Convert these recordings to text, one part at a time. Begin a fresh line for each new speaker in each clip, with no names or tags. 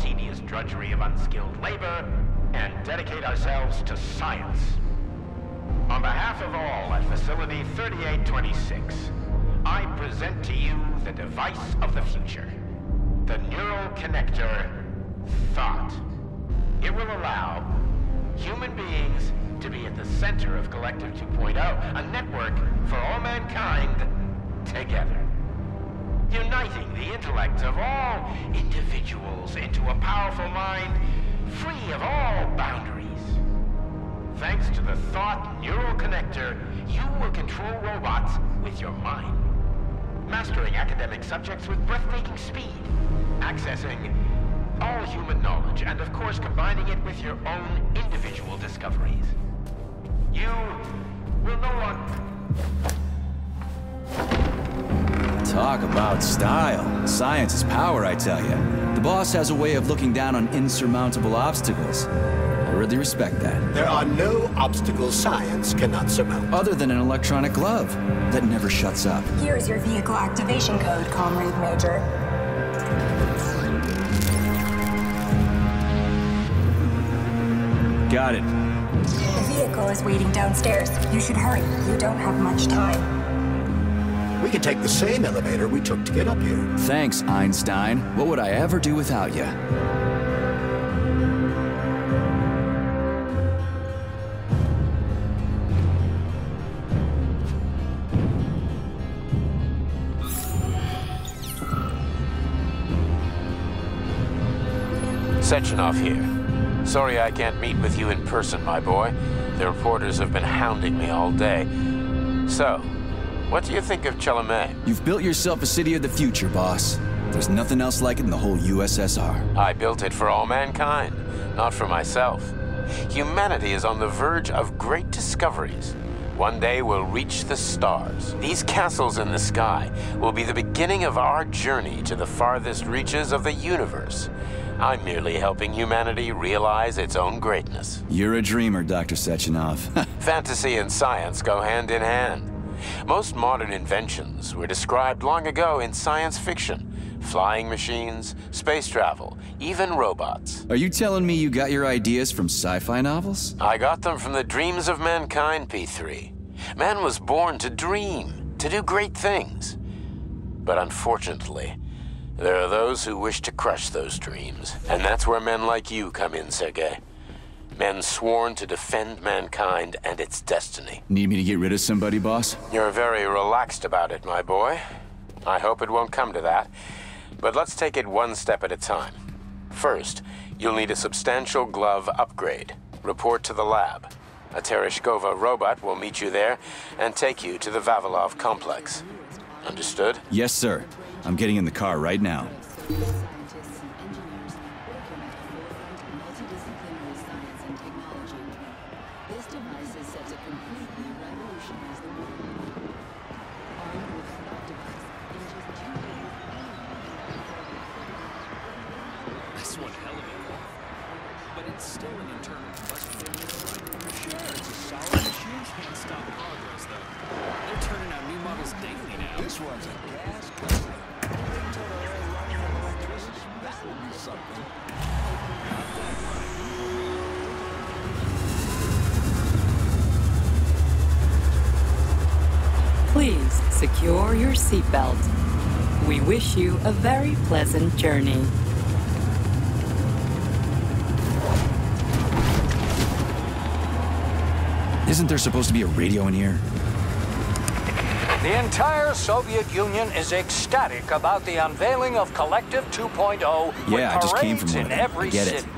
tedious drudgery of unskilled labor and dedicate ourselves to science. On behalf of all at Facility 3826, I present to you the device of the future, the neural connector, Thought. It will allow human beings to be at the center of Collective 2.0, a network for all mankind together. Uniting the intellects of all individuals into a powerful mind free of all boundaries. Thanks to the Thought Neural Connector, you will control robots with your mind. Mastering academic subjects with breathtaking speed. Accessing all human knowledge, and of course combining it with your own individual discoveries. You will no longer...
Talk about style. Science is power, I tell you. The boss has a way of looking down on insurmountable obstacles. I really respect that.
There are no obstacles science cannot surmount.
Other than an electronic glove that never shuts up.
Here's your vehicle activation code, Comrade Major.
Got it.
The vehicle is waiting downstairs. You should hurry. You don't have much time.
We can take the same elevator we took to get up here.
Thanks, Einstein. What would I ever do without you?
Sechenov here. Sorry I can't meet with you in person, my boy. The reporters have been hounding me all day. So, what do you think of Chalamet?
You've built yourself a city of the future, boss. There's nothing else like it in the whole USSR.
I built it for all mankind, not for myself. Humanity is on the verge of great discoveries. One day we'll reach the stars. These castles in the sky will be the beginning of our journey to the farthest reaches of the universe. I'm merely helping humanity realize its own greatness.
You're a dreamer, Dr. Sechenov.
Fantasy and science go hand in hand. Most modern inventions were described long ago in science fiction. Flying machines, space travel, even robots.
Are you telling me you got your ideas from sci-fi novels?
I got them from the dreams of mankind, P3. Man was born to dream, to do great things. But unfortunately, there are those who wish to crush those dreams. And that's where men like you come in, Sergei. Men sworn to defend mankind and its destiny.
Need me to get rid of somebody, boss?
You're very relaxed about it, my boy. I hope it won't come to that. But let's take it one step at a time. First, you'll need a substantial glove upgrade. Report to the lab. A Tereshkova robot will meet you there and take you to the Vavilov complex. Understood?
Yes, sir. I'm getting in the car right now.
Please secure your seatbelt. We wish you a very pleasant journey.
Isn't there supposed to be a radio in here?
The entire Soviet Union is ecstatic about the unveiling of Collective 2.0
Yeah, I
with
just came from
parades
one
in
of them.
every
I get it.
city.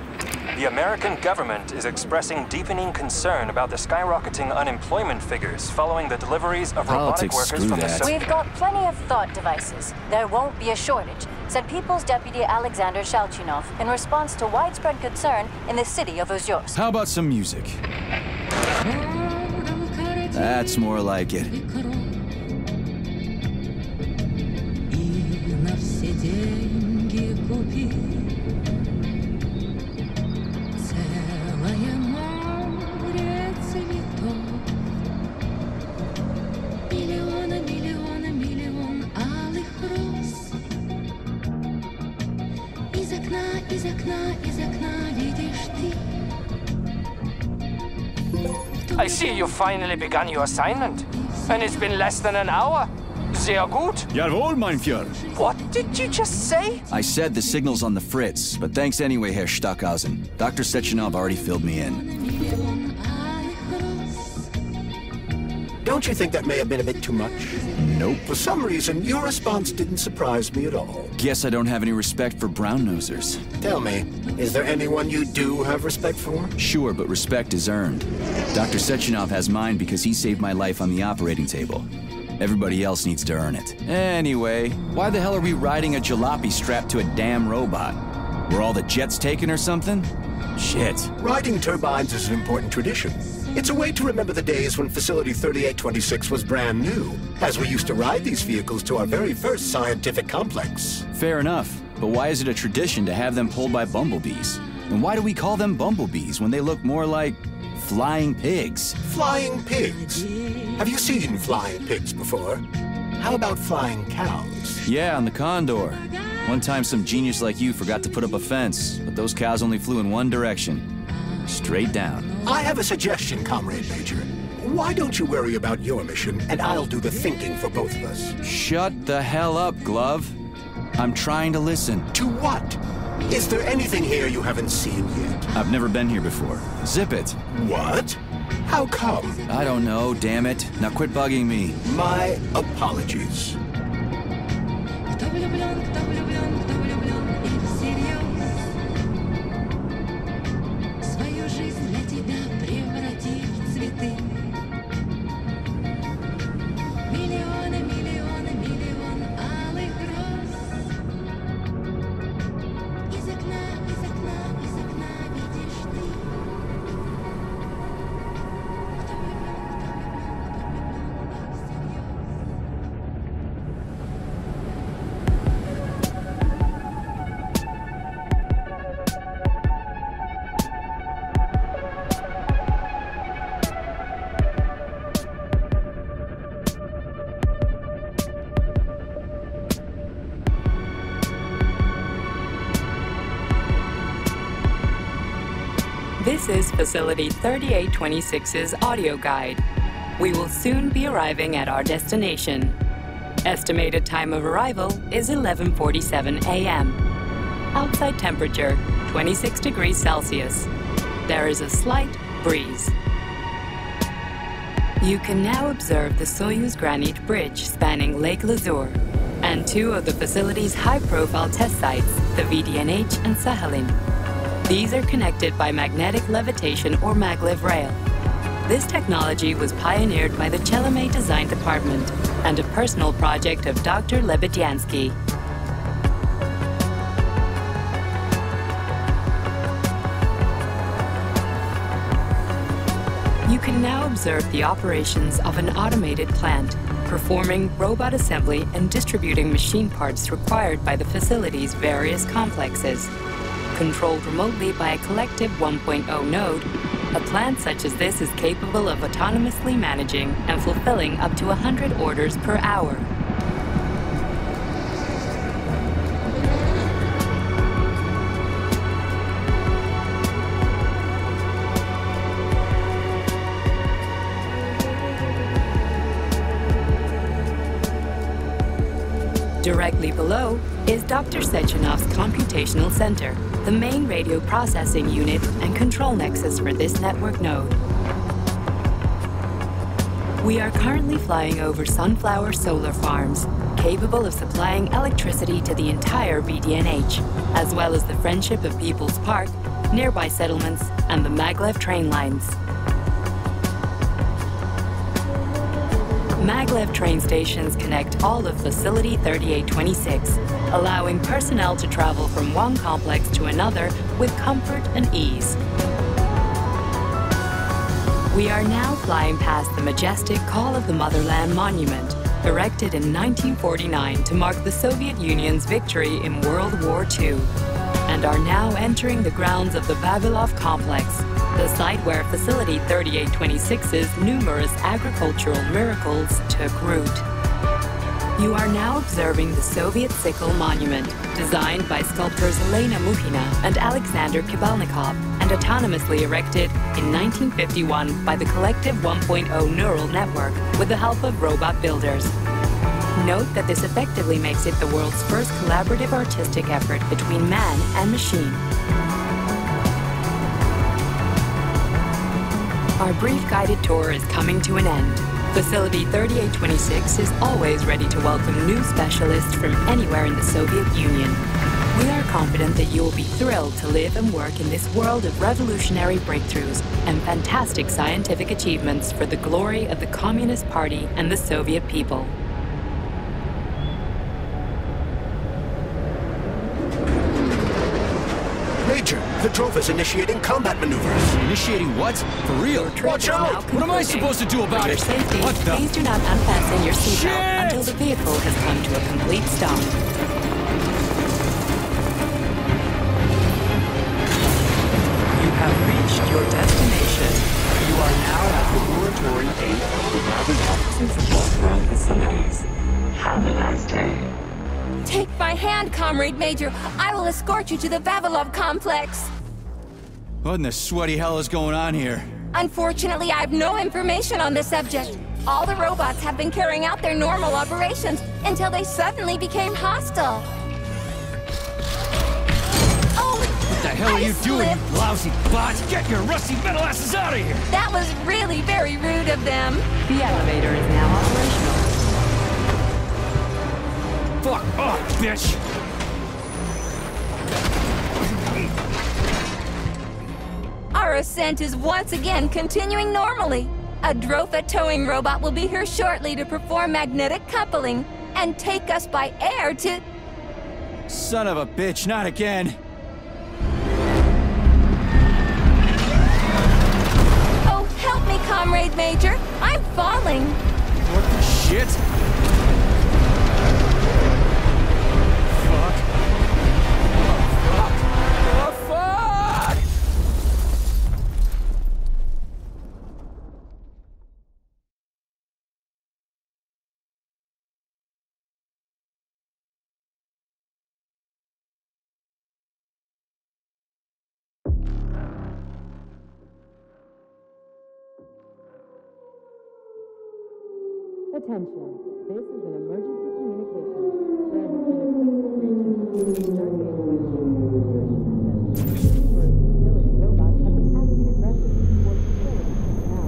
The American government is expressing deepening concern about the skyrocketing unemployment figures following the deliveries of robotic
Politics,
workers
screw
from the
that.
Soviet.
We've got plenty of thought devices. There won't be a shortage, said People's Deputy Alexander Shalchinov in response to widespread concern in the city of Ozyorsk.
How about some music? That's more like it.
И за
I see you finally begun your assignment. And it's been less than an hour. Sehr gut.
Jawohl, mein Führer.
What did you just say?
I said the signal's on the fritz, but thanks anyway, Herr Stockhausen. Dr. Sechenov already filled me in.
Don't you think that may have been a bit too much?
Nope.
For some reason, your response didn't surprise me at all.
Guess I don't have any respect for brown-nosers.
Tell me, is there anyone you do have respect for?
Sure, but respect is earned. Dr. Sechenov has mine because he saved my life on the operating table. Everybody else needs to earn it. Anyway, why the hell are we riding a jalopy strapped to a damn robot? Were all the jets taken or something? Shit.
Riding turbines is an important tradition. It's a way to remember the days when Facility 3826 was brand new, as we used to ride these vehicles to our very first scientific complex.
Fair enough, but why is it a tradition to have them pulled by bumblebees? And why do we call them bumblebees when they look more like flying pigs?
Flying pigs? Have you seen flying pigs before? How about flying cows?
Yeah, on the Condor. One time some genius like you forgot to put up a fence, but those cows only flew in one direction. Straight down.
I have a suggestion, Comrade Major. Why don't you worry about your mission, and I'll do the thinking for both of us?
Shut the hell up, Glove. I'm trying to listen.
To what? Is there anything here you haven't seen yet?
I've never been here before. Zip it.
What? How come?
I don't know, damn it. Now quit bugging me.
My apologies.
This is Facility 3826's audio guide. We will soon be arriving at our destination. Estimated time of arrival is 11:47 a.m. Outside temperature, 26 degrees Celsius. There is a slight breeze. You can now observe the Soyuz Granite Bridge spanning Lake Lazur and two of the facility's high-profile test sites, the VDNH and Sakhalin. These are connected by magnetic levitation or maglev rail. This technology was pioneered by the Chelomey Design Department and a personal project of Dr. Lebedyansky. You can now observe the operations of an automated plant, performing robot assembly and distributing machine parts required by the facility's various complexes. Controlled remotely by a collective 1.0 node, a plant such as this is capable of autonomously managing and fulfilling up to 100 orders per hour. Directly below is Dr. Sechenov's computational center, the main radio processing unit and control nexus for this network node. We are currently flying over sunflower solar farms, capable of supplying electricity to the entire VDNH, as well as the Friendship of People's Park, nearby settlements, and the maglev train lines. Maglev train stations connect all of Facility 3826, allowing personnel to travel from one complex to another with comfort and ease. We are now flying past the majestic Call of the Motherland Monument, erected in 1949 to mark the Soviet Union's victory in World War II, and are now entering the grounds of the Vavilov Complex, the site where Facility 3826's numerous agricultural miracles took root. You are now observing the Soviet Sickle Monument, designed by sculptors Elena Mukhina and Alexander Kibalnikov, and autonomously erected in 1951 by the Collective 1.0 Neural Network with the help of robot builders. Note that this effectively makes it the world's first collaborative artistic effort between man and machine. Our brief guided tour is coming to an end. Facility 3826 is always ready to welcome new specialists from anywhere in the Soviet Union. We are confident that you will be thrilled to live and work in this world of revolutionary breakthroughs and fantastic scientific achievements for the glory of the Communist Party and the Soviet people.
Major, the drove is initiating combat maneuvers.
Initiating what? For real?
Watch out!
What am I supposed to do about it?
For your safety,
What the?
please do not unfasten your
Shit!
seatbelt until the vehicle has come to a complete stop.
You have reached your destination. You are now at Laboratory 8 of the Rabbit Office's Off-Road facilities. Have a nice day.
Take my hand, Comrade Major. I will escort you to the Vavilov complex.
What in the sweaty hell is going on here?
Unfortunately, I have no information on the subject. All the robots have been carrying out their normal operations until they suddenly became hostile. Oh,
What the hell are you doing, you lousy bots? Get your rusty metal asses out of here!
That was really very rude of them.
The elevator is now operational.
Fuck off, bitch!
Our ascent is once again continuing normally. A Drofa towing robot will be here shortly to perform magnetic coupling and take us by air to...
Son of a bitch, not again!
Oh, help me, Comrade Major. I'm falling.
What the shit? Fuck. Oh, fuck!
Attention. This is an emergency communication. There has been a critical breach in the Stargate Utility robots have been acting aggressively towards facilities now.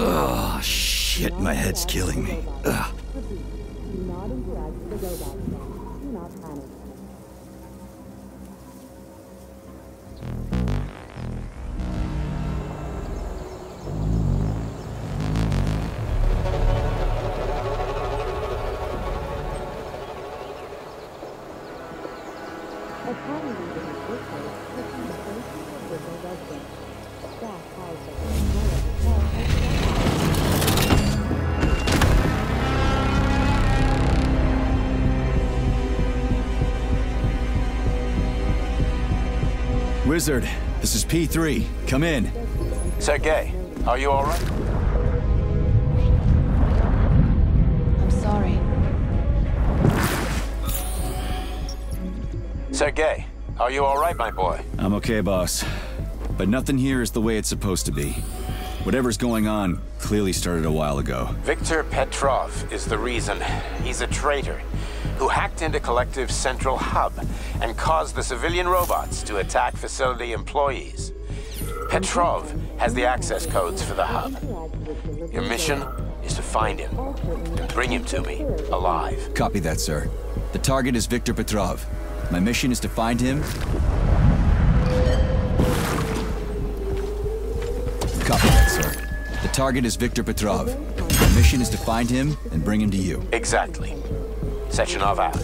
Oh, shit, my head's killing me. Ugh.
Do not interact with the robots. Do not panic.
Wizard, this is P3. Come in.
Sergei, are you all right?
I'm sorry.
Sergei, are you all right, my boy?
I'm okay, boss. But nothing here is the way it's supposed to be. Whatever's going on clearly started a while ago.
Viktor Petrov is the reason. He's a traitor who hacked into Collective's central hub and caused the civilian robots to attack facility employees. Petrov has the access codes for the hub. Your mission is to find him and bring him to me alive.
Copy that, sir. The target is Viktor Petrov. My mission is to find him The target is Viktor Petrov. The mission is to find him and bring him to you.
Exactly. Sechenov out.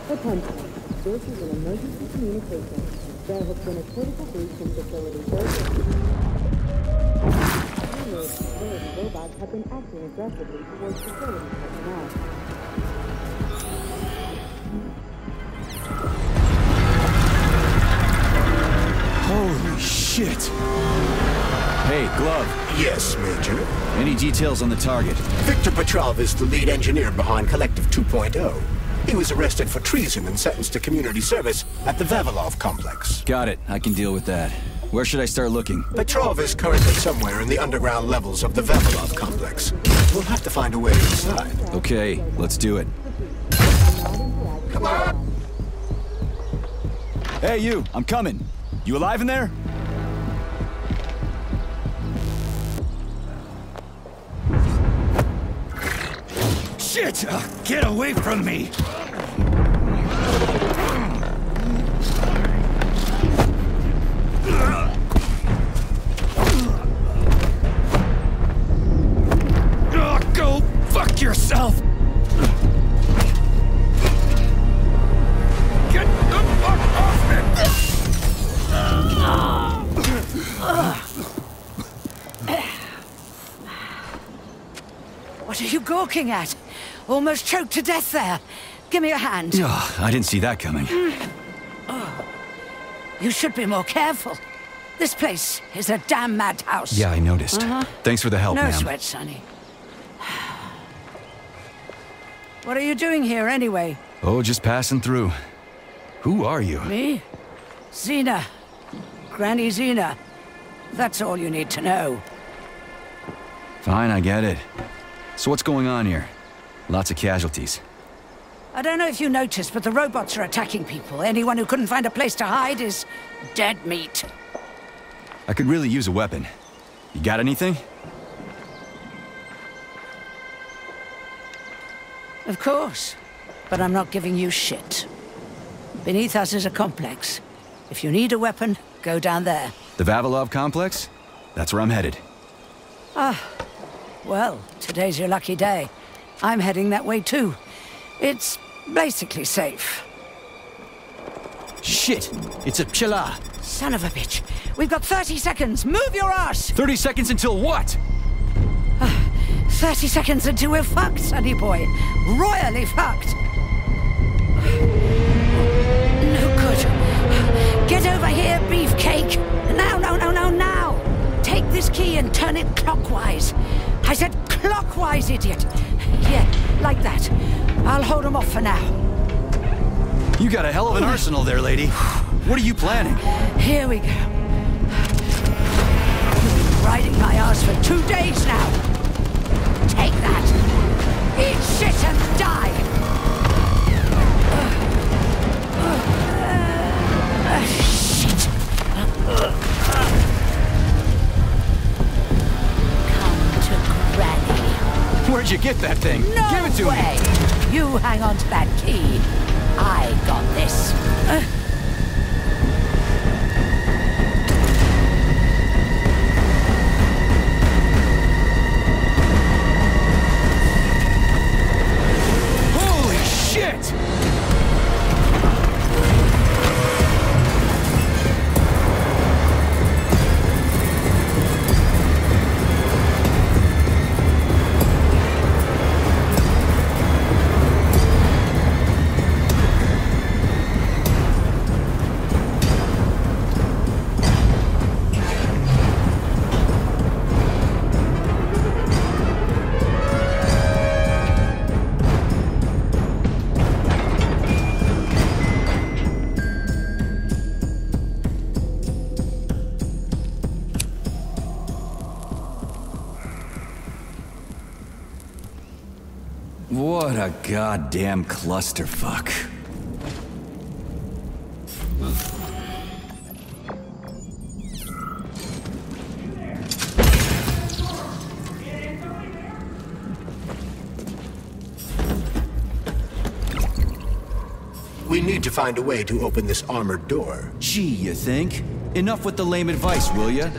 Attention. This is an emergency communication. There has been a critical breach in facility. Facility robots have been acting aggressively towards facility personnel.
Holy shit! Hey, Glove.
Yes, Major?
Any details on the target?
Viktor Petrov is the lead engineer behind Collective 2.0. He was arrested for treason and sentenced to community service at the Vavilov complex.
Got it. I can deal with that. Where should I start looking?
Petrov is currently somewhere in the underground levels of the Vavilov complex. We'll have to find a way inside.
Okay, let's do it.
Come on!
Hey, you! I'm coming. You alive in there?
Shit! Get away from me! Go fuck yourself! Get the fuck off me!
What are you gawking at? Almost choked to death there. Give me a hand.
Oh, I didn't see that coming.
Oh. You should be more careful. This place is a damn madhouse.
Yeah, I noticed. Thanks for the help,
no
ma'am.
No sweat, Sonny. What are you doing here, anyway?
Oh, just passing through. Who are you?
Me? Xena. Granny Xena. That's all you need to know.
Fine, I get it. So what's going on here? Lots of casualties.
I don't know if you noticed, but the robots are attacking people. Anyone who couldn't find a place to hide is dead meat.
I could really use a weapon. You got anything?
Of course. But I'm not giving you shit. Beneath us is a complex. If you need a weapon, go down there.
The Vavilov complex? That's where I'm headed.
Ah. Well, today's your lucky day. I'm heading that way too. It's basically safe.
Shit! It's a Pchela!
Son of a bitch. We've got 30 seconds. Move your ass!
30 seconds until what?
30 seconds until we're fucked, sonny boy. Royally fucked. No good. Get over here, beefcake. Now, now. Take this key and turn it clockwise. I said clockwise, idiot. Yeah, like that. I'll hold them off for now.
You got a hell of an arsenal there, lady. What are you planning?
Here we go. You've been riding my ass for 2 days now. Take that. Eat shit and die. Shit.
Where'd you get that thing?
No
Give it to
way.
me!
You hang on to that key. I got this.
Holy shit! What a goddamn clusterfuck.
We need to find a way to open this armored door.
Gee, you think? Enough with the lame advice, will ya?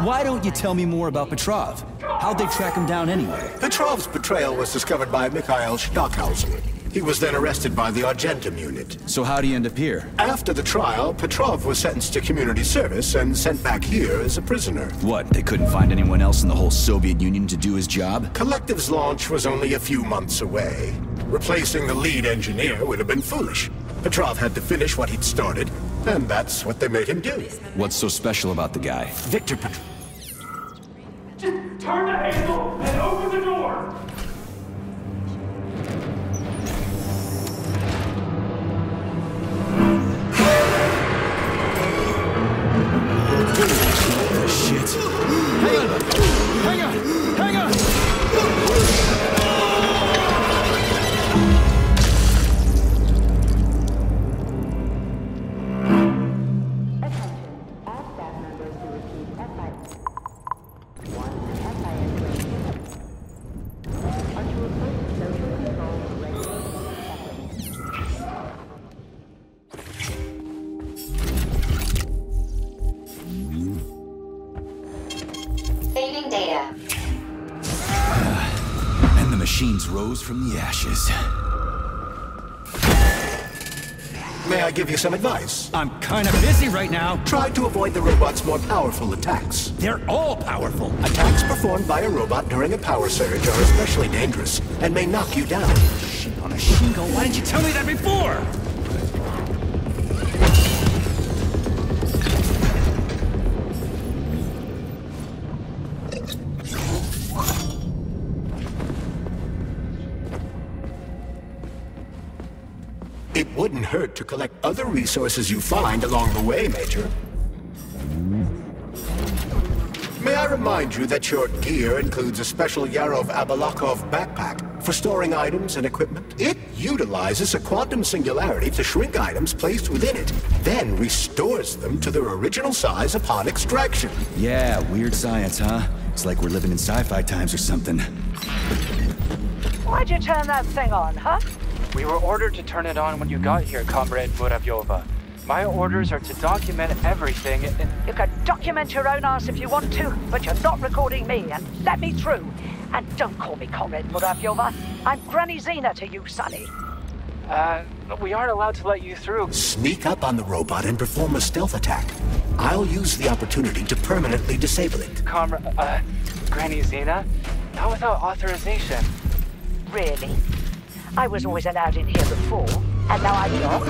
Why don't you tell me more about Petrov? How'd they track him down anyway?
Petrov's betrayal was discovered by Mikhail Stockhausen. He was then arrested by the Argentum unit.
So how'd he end up here?
After the trial, Petrov was sentenced to community service and sent back here as a prisoner.
What, they couldn't find anyone else in the whole Soviet Union to do his job?
Collective's launch was only a few months away. Replacing the lead engineer would have been foolish. Petrov had to finish what he'd started, and that's what they made him do.
What's so special about the guy?
Victor Petrov.
Just turn the handle and open the door!
Shit. Hang on! Hang on! Hang on! And the machines rose from the ashes.
May I give you some advice?
I'm kind of busy right now.
Try to avoid the robot's more powerful attacks.
They're all powerful.
Attacks performed by a robot during a power surge are especially dangerous and may knock you down.
Shit on a shingle. Why didn't you tell me that before?
It wouldn't hurt to collect other resources you find along the way, Major. May I remind you that your gear includes a special Yarov-Abalakov backpack for storing items and equipment? It utilizes a quantum singularity to shrink items placed within it, then restores them to their original size upon extraction.
Yeah, weird science, huh? It's like we're living in sci-fi times or something.
Why'd you turn that thing on, huh?
We were ordered to turn it on when you got here, Comrade Muravyova. My orders are to document everything and...
You can document your own ass if you want to, but you're not recording me, and let me through. And don't call me Comrade Muravyova. I'm Granny Zena to you, Sonny.
We aren't allowed to let you through.
Sneak up on the robot and perform a stealth attack. I'll use the opportunity to permanently disable it.
Granny Zena? Not without authorization.
Really? I was always allowed in here before, and now I'm not.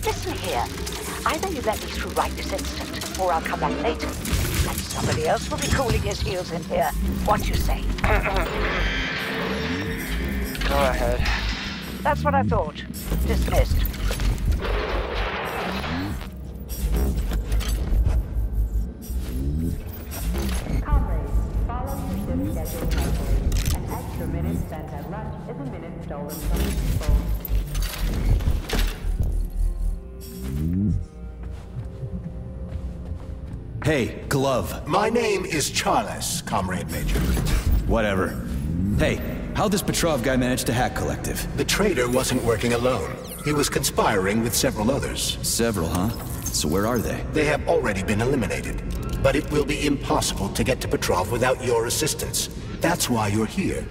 Listen here. Either you let me through right this instant, or I'll come back later. And somebody else will be cooling his heels in here. What you say?
Go ahead.
That's what I thought. Dismissed.
Comrades, follow your shift schedule carefully. An extra minute spent at lunch is a minute stolen from people.
Hey, Glove.
My name is Charles, Comrade Major.
Whatever. Hey, how'd this Petrov guy manage to hack Collective?
The traitor wasn't working alone. He was conspiring with several others.
Several, huh? So where are they?
They have already been eliminated. But it will be impossible to get to Petrov without your assistance. That's why you're here.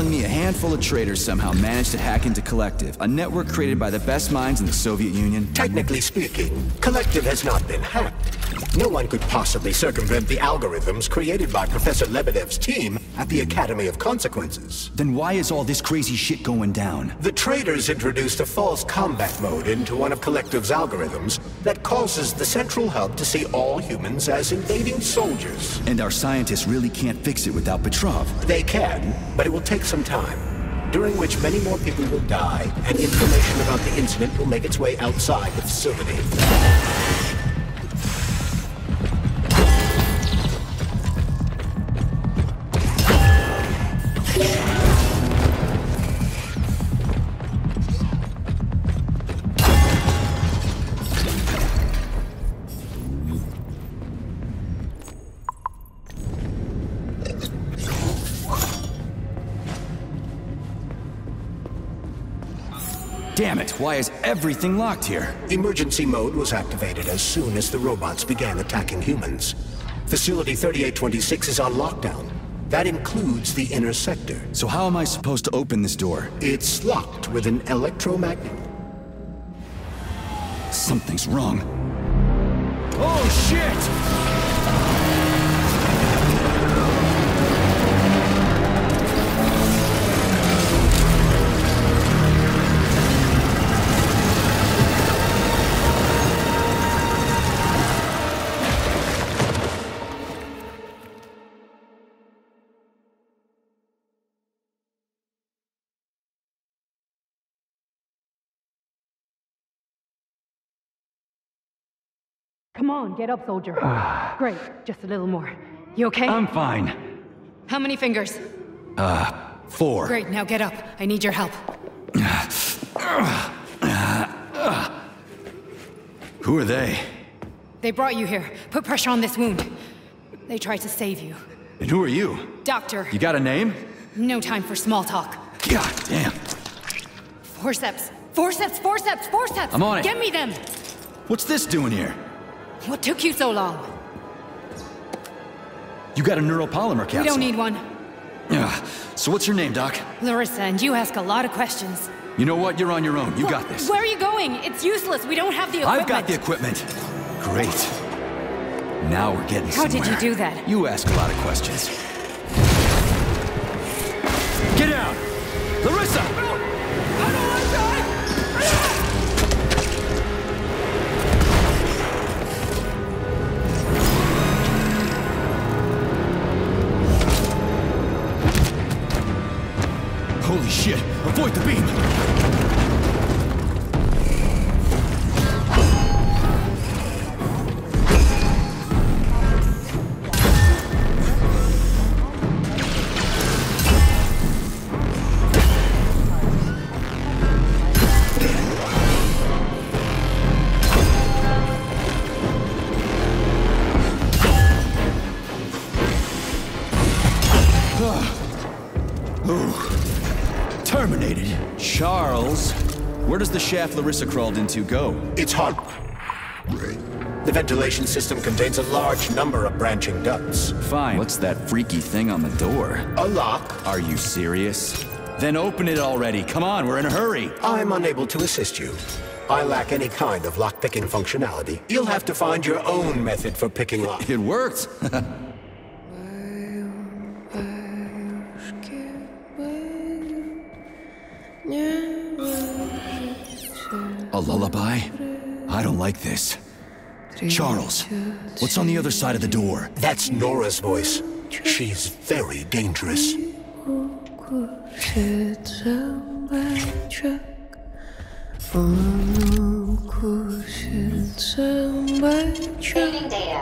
Me a handful of traitors somehow managed to hack into Collective, a network created by the best minds in the Soviet Union?
Technically speaking, Collective has not been hacked. No one could possibly circumvent the algorithms created by Professor Lebedev's team at the Academy of Consequences.
Then why is all this crazy shit going down?
The traders introduced a false combat mode into one of Collective's algorithms that causes the central hub to see all humans as invading soldiers.
And our scientists really can't fix it without Petrov.
They can, but it will take some time, during which many more people will die, and information about the incident will make its way outside the facility.
Damn it, why is everything locked here?
Emergency mode was activated as soon as the robots began attacking humans. Facility 3826 is on lockdown. That includes the inner sector.
So how am I supposed to open this door?
It's locked with an electromagnet.
Something's wrong. Oh, shit!
Come on, get up, soldier. Great, just a little more. You okay?
I'm fine.
How many fingers?
4.
Great, now get up. I need your help.
Who are they?
They brought you here. Put pressure on this wound. They tried to save you.
And who are you?
Doctor.
You got a name?
No time for small talk.
God damn.
Forceps. Forceps, forceps, forceps!
I'm on it.
Get me them!
What's this doing here?
What took you so long?
You got a neuropolymer capsule.
We don't need one.
So what's your name, Doc?
Larissa, and you ask a lot of questions.
You know what? You're on your own. You got this.
Where are you going? It's useless. We don't have the equipment.
I've got the equipment. Great. Now we're getting
How
somewhere.
did you do that?
You ask a lot of questions. Get down! Larissa!
No! I don't want to die!
Holy shit! Avoid the beam! Terminated. Charles, where does the shaft Larissa crawled into go?
It's hot. The ventilation system contains a large number of branching ducts.
Fine. What's that freaky thing on the door?
A lock.
Are you serious? Then open it already. Come on, we're in a hurry.
I'm unable to assist you. I lack any kind of lock-picking functionality. You'll have to find your own method for picking locks.
It worked. A lullaby? I don't like this. Charles, what's on the other side of the door?
That's Nora's voice. She's very dangerous.
Training data.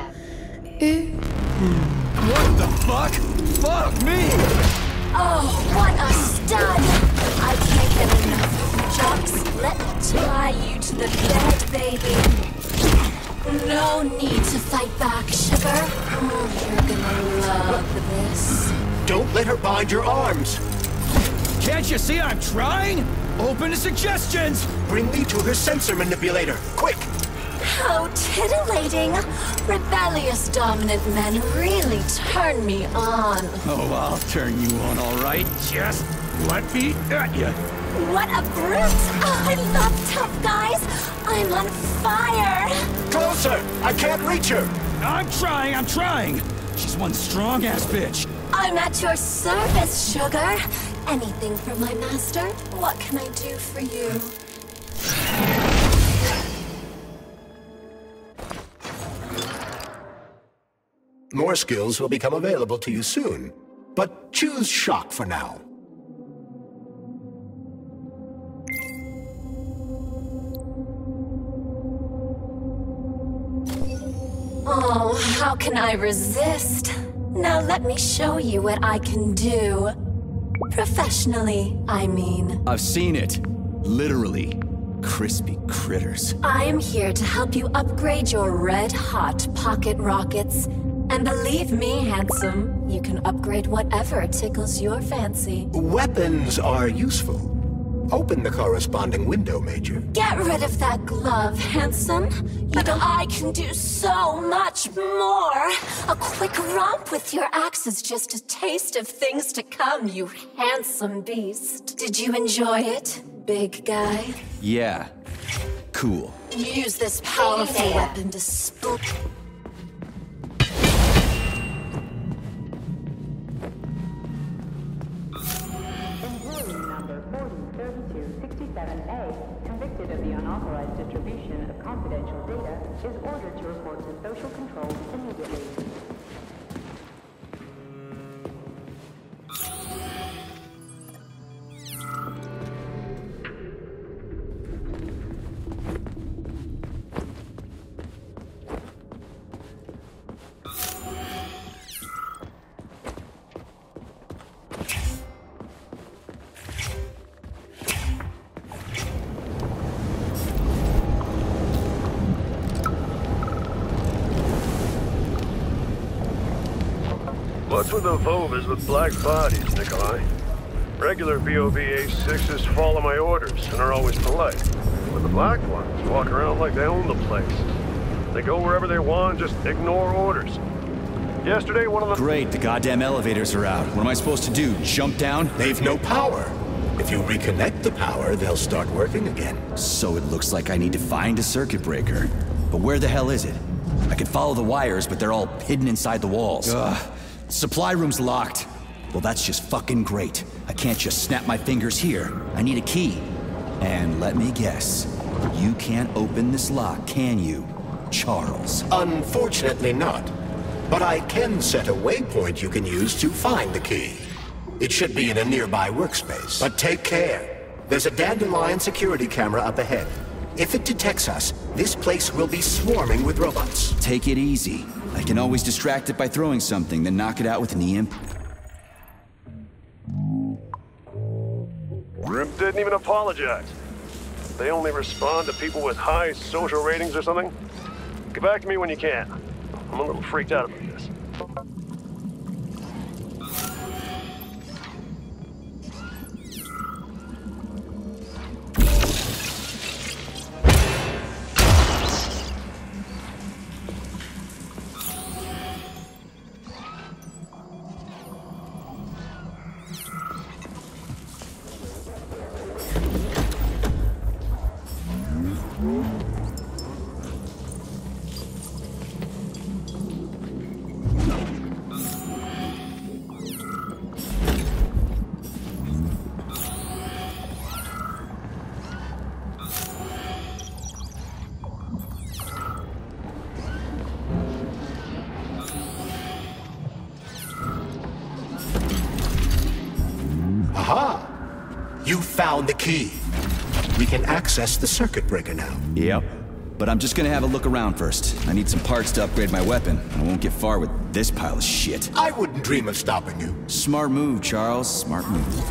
What the fuck? Fuck me!
Oh, what a stud! I can't get enough. Jocks, let me tie you to the bed, baby. No need to fight back, sugar. Oh, you're gonna love this.
Don't let her bind your arms.
Can't you see I'm trying? Open to suggestions!
Bring me to her sensor manipulator, quick!
How titillating! Rebellious dominant men really turn me on.
Oh, I'll turn you on, all right. Just let me at you.
What a brute! Oh, I love tough guys. I'm on fire.
Closer! I can't reach her.
I'm trying! She's one strong-ass bitch.
I'm at your service, sugar. Anything for my master? What can I do for you?
More skills will become available to you soon, but choose shock for now.
Oh, how can I resist? Now let me show you what I can do. Professionally, I mean.
I've seen it. Literally. Crispy critters.
I'm here to help you upgrade your red-hot pocket rockets. And believe me, handsome, you can upgrade whatever tickles your fancy.
Weapons are useful. Open the corresponding window, Major.
Get rid of that glove, handsome. But I can do so much more. A quick romp with your axe is just a taste of things to come, you handsome beast. Did you enjoy it, big guy?
Yeah. Cool.
Use this powerful weapon to spook.
Convicted of the unauthorized distribution of confidential data, is ordered to report to social control immediately.
What's with the Vovas with black bodies, Nikolai? Regular VOV-A6s follow my orders and are always polite. But the black ones walk around like they own the place. They go wherever they want, just ignore orders. Yesterday, one of the—
Great, the goddamn elevators are out. What am I supposed to do, jump down?
They've no power. If you reconnect the power, they'll start working again.
So it looks like I need to find a circuit breaker. But where the hell is it? I can follow the wires, but they're all hidden inside the walls. Ugh. Supply room's locked. Well, that's just fucking great. I can't just snap my fingers here. I need a key. And let me guess, you can't open this lock, can you, Charles?
Unfortunately not. But I can set a waypoint you can use to find the key. It should be in a nearby workspace. But take care. There's a dandelion security camera up ahead. If it detects us, this place will be swarming with robots.
Take it easy. I can always distract it by throwing something, then knock it out with an EMP.
RIP didn't even apologize. They only respond to people with high social ratings or something. Get back to me when you can. I'm a little freaked out about this.
Aha! You found the key. We can access the circuit breaker now.
Yep. But I'm just gonna have a look around first. I need some parts to upgrade my weapon. I won't get far with this pile of shit.
I wouldn't dream of stopping you.
Smart move, Charles. Smart move.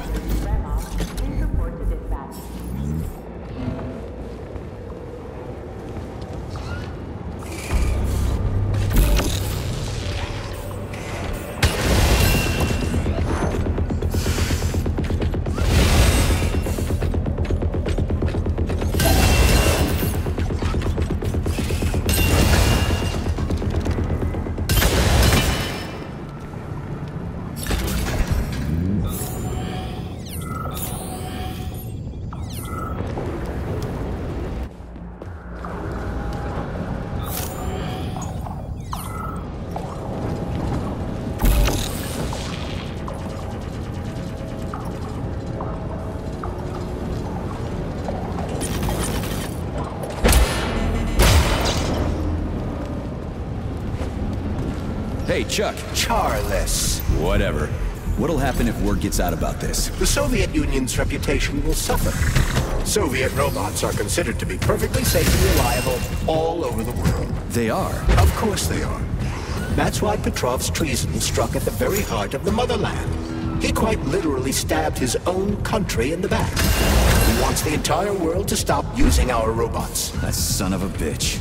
Hey, Chuck.
Charless.
Whatever. What'll happen if word gets out about this?
The Soviet Union's reputation will suffer. Soviet robots are considered to be perfectly safe and reliable all over the world.
They are?
Of course they are. That's why Petrov's treason struck at the very heart of the motherland. He quite literally stabbed his own country in the back. He wants the entire world to stop using our robots.
That son of a bitch.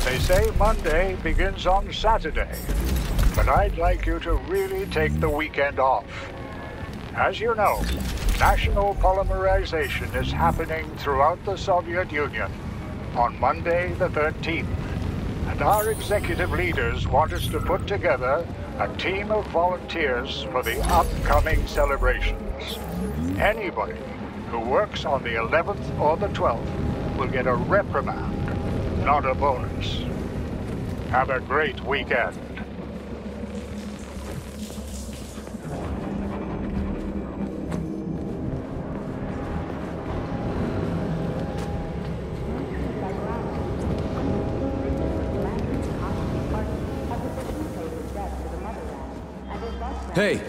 They say Monday begins on Saturday, but I'd like you to really take the weekend off. As you know, national polymerization is happening throughout the Soviet Union on Monday the 13th, and our executive leaders want us to put together a team of volunteers for the upcoming celebrations. Anybody who works on the 11th or the 12th will get a reprimand, not a bonus. Have a great weekend.
Hey,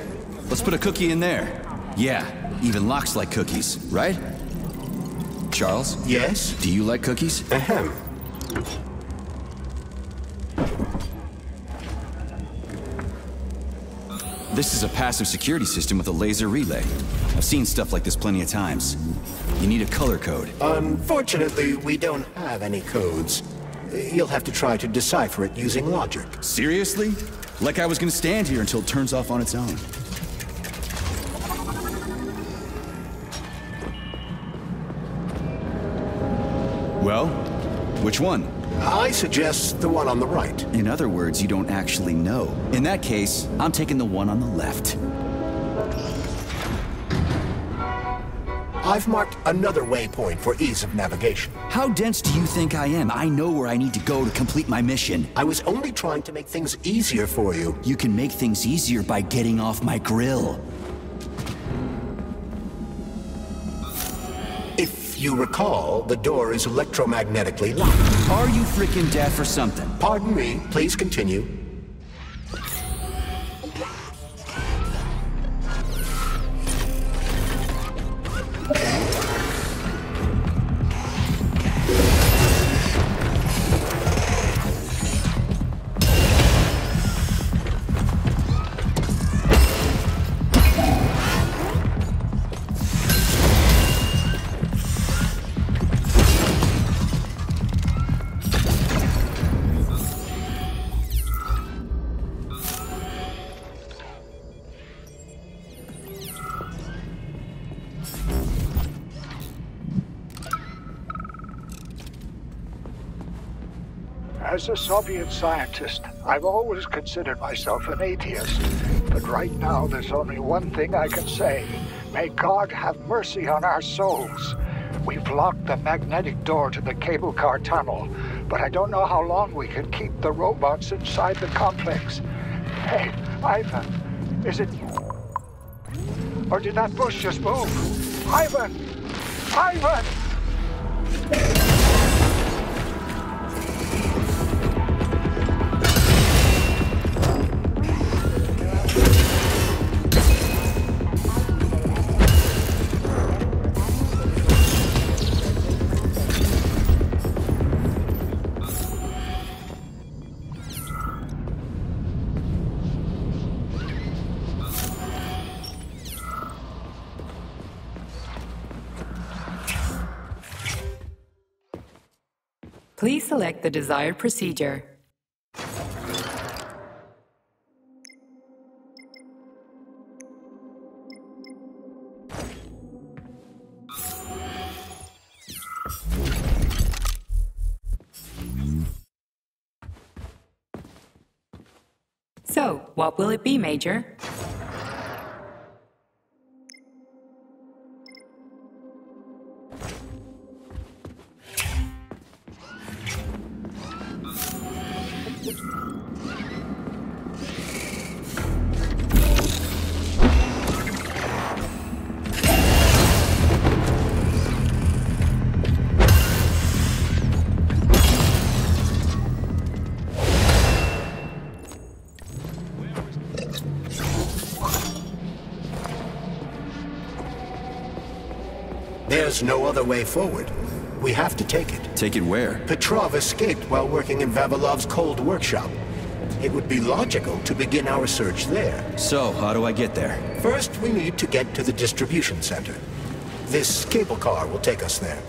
let's put a cookie in there. Yeah, even locks like cookies, right? Charles?
Yes?
Do you like cookies?
Ahem.
This is a passive security system with a laser relay. I've seen stuff like this plenty of times. You need a color code.
Unfortunately, we don't have any codes. You'll have to try to decipher it using logic.
Seriously? Like I was gonna stand here until it turns off on its own. Well, which one?
I suggest the one on the right.
In other words, you don't actually know. In that case, I'm taking the one on the left.
I've marked another waypoint for ease of navigation.
How dense do you think I am? I know where I need to go to complete my mission.
I was only trying to make things easier for you.
You can make things easier by getting off my grill.
If you recall, the door is electromagnetically locked.
Are you freaking deaf or something?
Pardon me, please continue.
As a Soviet scientist, I've always considered myself an atheist. But right now, there's only one thing I can say. May God have mercy on our souls. We've locked the magnetic door to the cable car tunnel, but I don't know how long we can keep the robots inside the complex. Hey, Ivan, is it... Or did that bush just move? Ivan! Ivan!
Please select the desired procedure. So, what will it be, Major?
there's no other way forward. We have to take it.
Take it where?
Petrov escaped while working in Vavilov's cold workshop. It would be logical to begin our search there.
So, how do I get there?
First, we need to get to the distribution center. This cable car will take us there.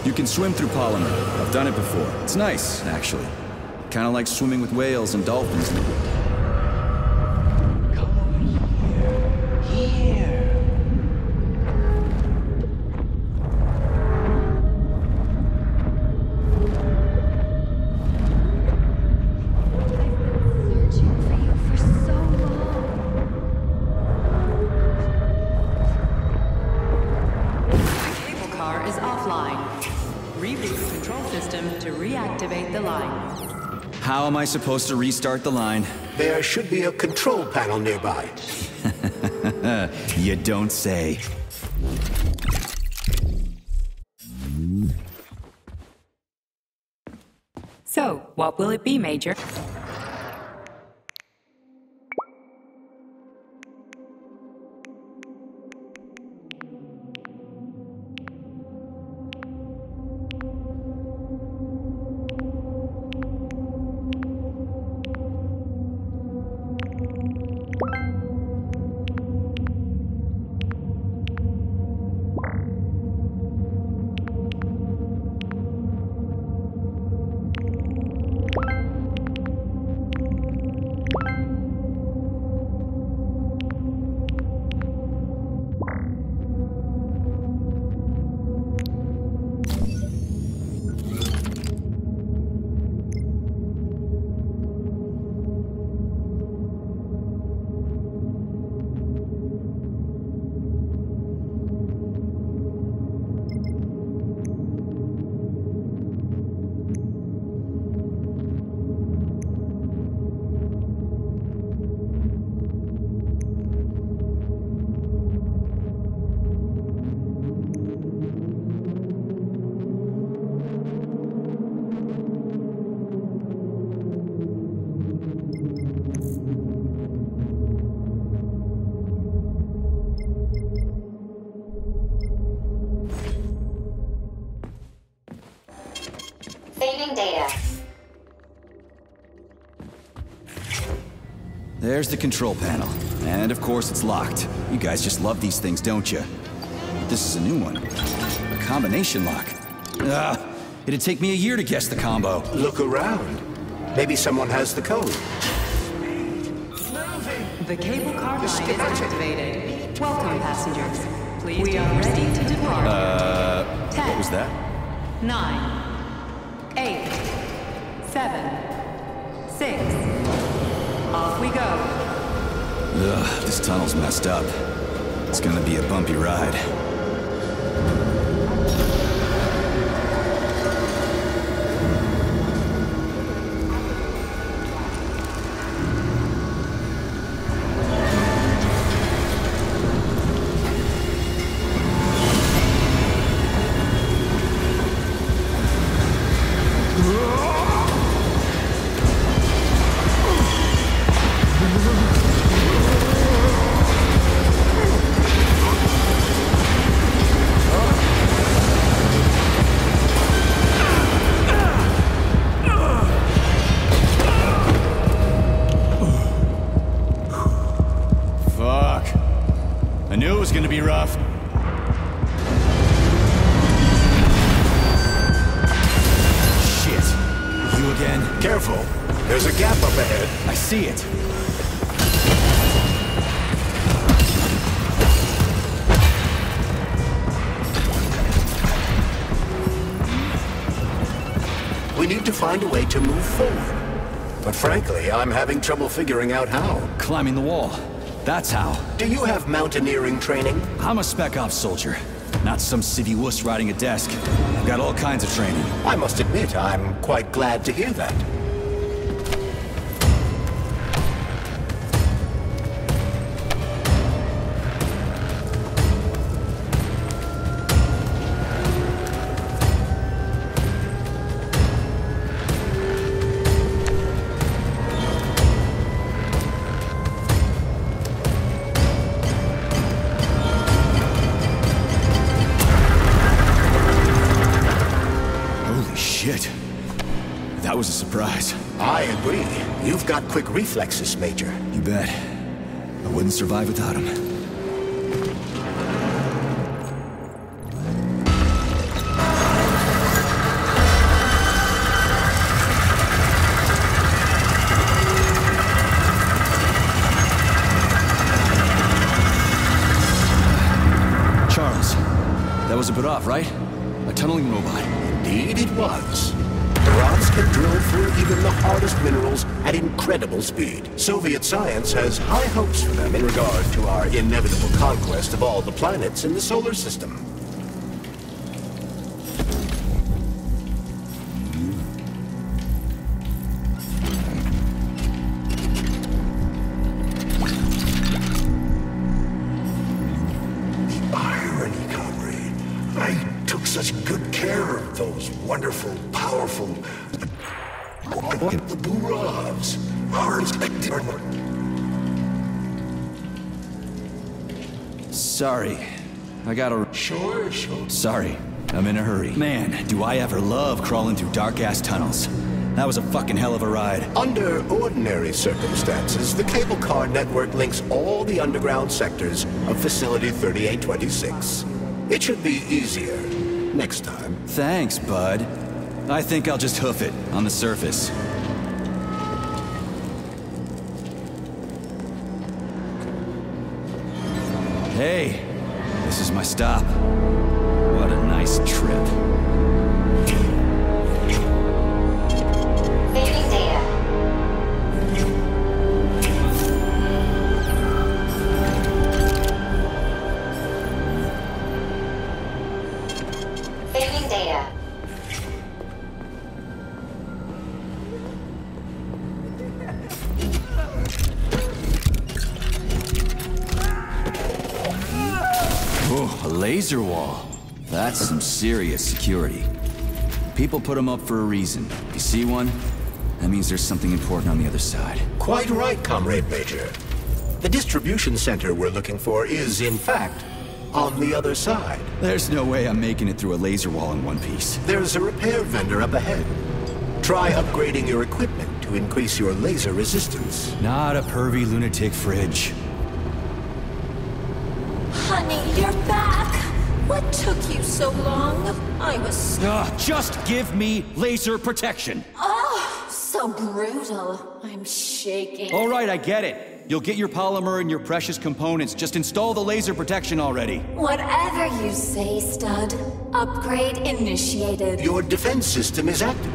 You can swim through polymer. I've done it before. It's nice, actually. Kind of like swimming with whales and dolphins.
Come over here. Here.
How am I supposed to restart the line?
There should be a control panel nearby.
You don't say.
So, what will it be, Major?
Saving data.
There's the control panel. And of course it's locked. You guys just love these things, don't you? This is a new one. A combination lock. It'd take me a year to guess the combo.
Look around. Maybe someone has the code.
The cable car line is activated. Welcome, passengers. Please, we are ready to depart. 10.
What was that?
9, 8, 7, 6. Off we go.
Ugh, this tunnel's messed up. It's gonna be a bumpy ride.
Careful. There's a gap up ahead.
I see it.
We need to find a way to move forward. But frankly, I'm having trouble figuring out how.
Climbing the wall. That's how.
Do you have mountaineering training?
I'm a spec ops soldier, not some civvy wuss riding a desk. I've got all kinds of training.
I must admit, I'm quite glad to hear that.
Shit. That was a surprise.
I agree. You've got quick reflexes, Major.
You bet. I wouldn't survive without him. Charles, that was a bit off, right? A tunneling robot.
Indeed it was. The rods can drill through even the hardest minerals at incredible speed. Soviet science has high hopes for them in regard to our inevitable conquest of all the planets in the solar system. Wonderful, powerful... Burovs.
Sorry. I gotta...
Sure.
Sorry. I'm in a hurry. Man, do I ever love crawling through dark-ass tunnels. That was a fucking hell of a ride.
Under ordinary circumstances, the cable car network links all the underground sectors of Facility 3826. It should be easier next time.
Thanks, bud. I think I'll just hoof it on the surface. Hey, this is my stop. What a nice trip.
Saving data. Saving data.
Oh, a laser wall. That's some serious security. People put them up for a reason. You see one? That means there's something important on the other side.
Quite right, Comrade Major. The distribution center we're looking for is, in fact, on the other side.
There's no way I'm making it through a laser wall in one piece.
There's a repair vendor up ahead. Try upgrading your equipment to increase your laser resistance.
Not a pervy lunatic fridge.
Honey, you're back. What took you so long? I was...
Just give me laser protection.
Oh, so brutal. I'm shaking.
All right, I get it. You'll get your polymer and your precious components. Just install the laser protection already.
Whatever you say, stud. Upgrade initiated.
Your defense system is active.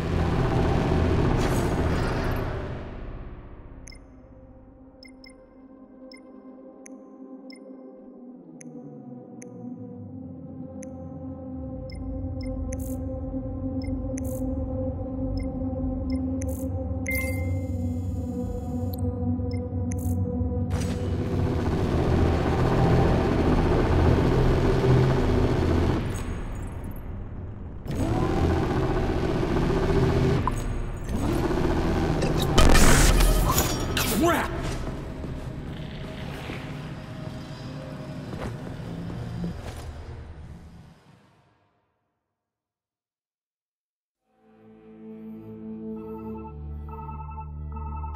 Crap!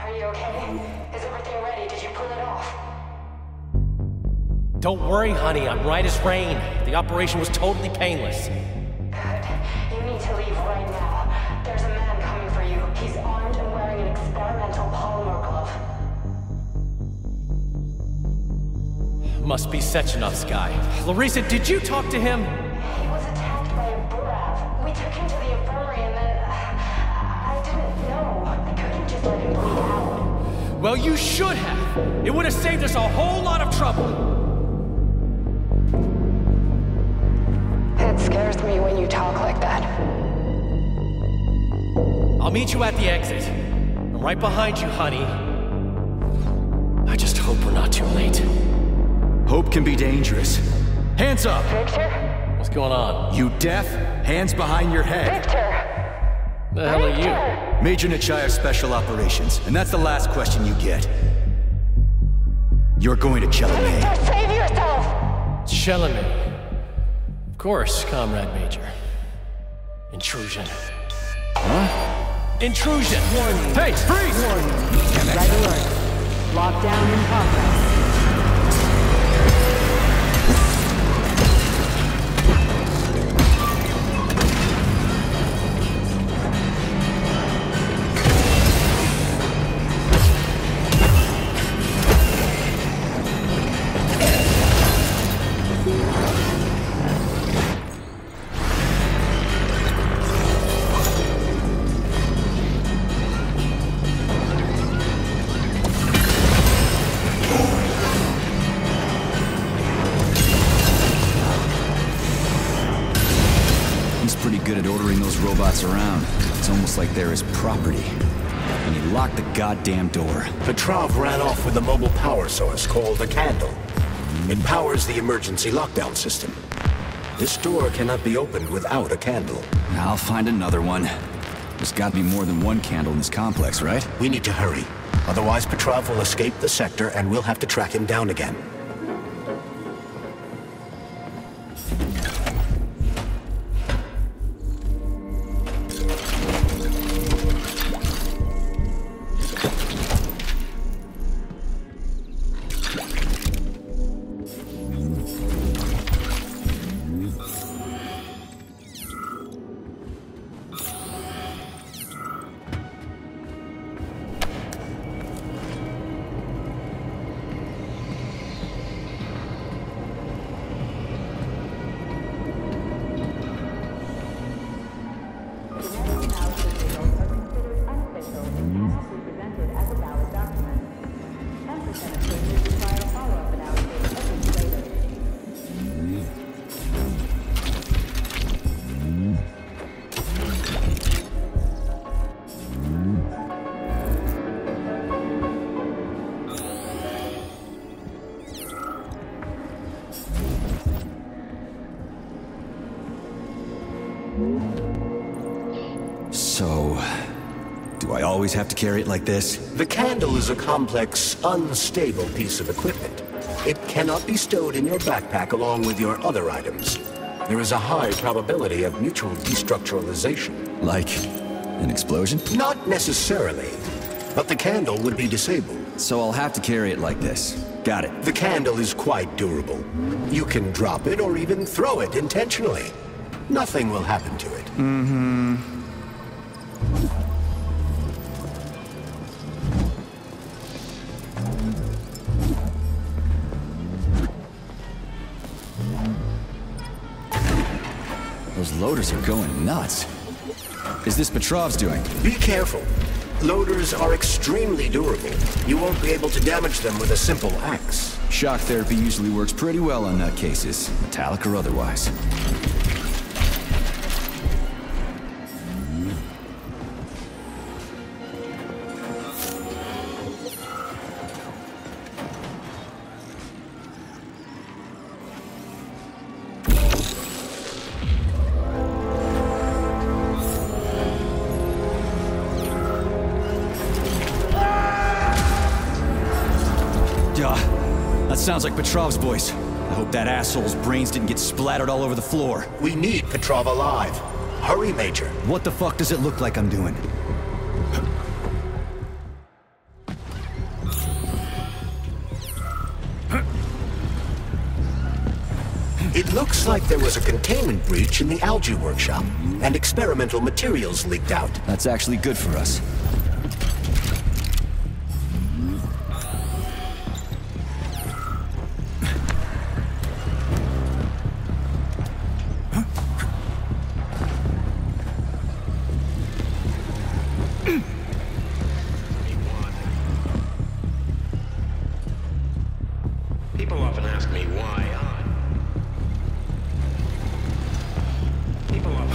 Are you okay? Is everything ready? Did you pull it off?
Don't worry, honey. I'm right as rain. The operation was totally painless.
Good. You need to leave right now. There's a man coming for you. He's armed and wearing experimental polymer glove.
Must be Sechenov's guy. Larissa, did you talk to him?
He was attacked by a Burav. We took him to the infirmary and then... I didn't know. I couldn't just let him bleed out.
Well, you should have. It would have saved us a whole lot of trouble.
It scares me when you talk like that.
I'll meet you at the exit. I'm right behind you, honey. I just hope we're not too late.
Hope can be dangerous. Hands up!
Victor?
What's going on?
You deaf? Hands behind your head.
Victor!
The hell are you?
Major Nechayev Special Operations, and that's the last question you get. You're going to Chelomey.
Victor, save yourself!
Chelomey. Of course, Comrade Major. Intrusion.
Huh?
Intrusion!
Warning.
Hey, freeze!
Warning. Red alert. Lockdown in progress.
Around. It's almost like they're his property. And he locked the goddamn door.
Petrov ran off with a mobile power source called a candle. It powers the emergency lockdown system. This door cannot be opened without a candle.
I'll find another one. There's got to be more than one candle in this complex, right?
We need to hurry. Otherwise, Petrov will escape the sector and we'll have to track him down again.
So, do I always have to carry it like this?
The candle is a complex, unstable piece of equipment. It cannot be stowed in your backpack along with your other items. There is a high probability of mutual destructuralization.
Like an explosion?
Not necessarily, but the candle would be disabled.
So I'll have to carry it like this. Got it.
The candle is quite durable. You can drop it or even throw it intentionally. Nothing will happen to it.
Mm-hmm. Those loaders are going nuts. Is this Petrov's doing?
Be careful. Loaders are extremely durable. You won't be able to damage them with a simple axe.
Shock therapy usually works pretty well on nutcases, metallic or otherwise. That sounds like Petrov's voice. I hope that asshole's brains didn't get splattered all over the floor.
We need Petrov alive. Hurry, Major.
What the fuck does it look like I'm doing?
It looks like there was a containment breach in the algae workshop, and experimental materials leaked out.
That's actually good for us.
People up.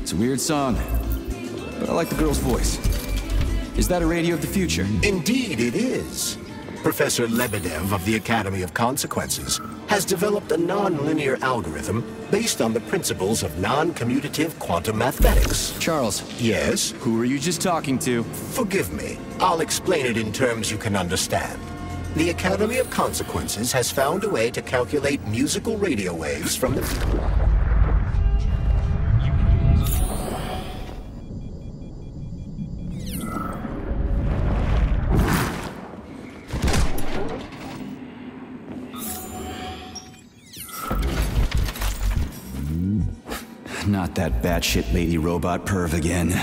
It's a weird song, but I like the girl's voice. Is that a radio of the future?
Indeed it is. Professor Lebedev of the Academy of Consequences has developed a non-linear algorithm based on the principles of non-commutative quantum mathematics.
Charles.
Yes?
Who were you just talking to?
Forgive me. I'll explain it in terms you can understand. The Academy of Consequences has found a way to calculate musical radio waves from the...
Not that batshit lady robot perv again.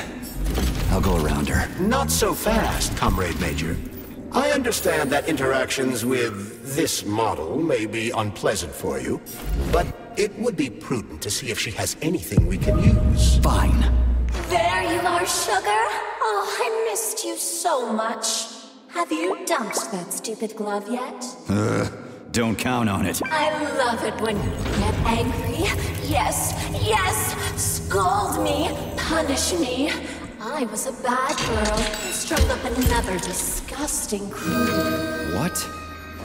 I'll go around her.
Not so fast, Comrade Major. I understand that interactions with this model may be unpleasant for you, but it would be prudent to see if she has anything we can use.
Fine.
There you are, sugar. Oh, I missed you so much. Have you dumped that stupid glove yet?
Don't count on it.
I love it when you get angry. Yes, yes! Scold me, punish me. I was a bad girl who strung up another disgusting crew.
What?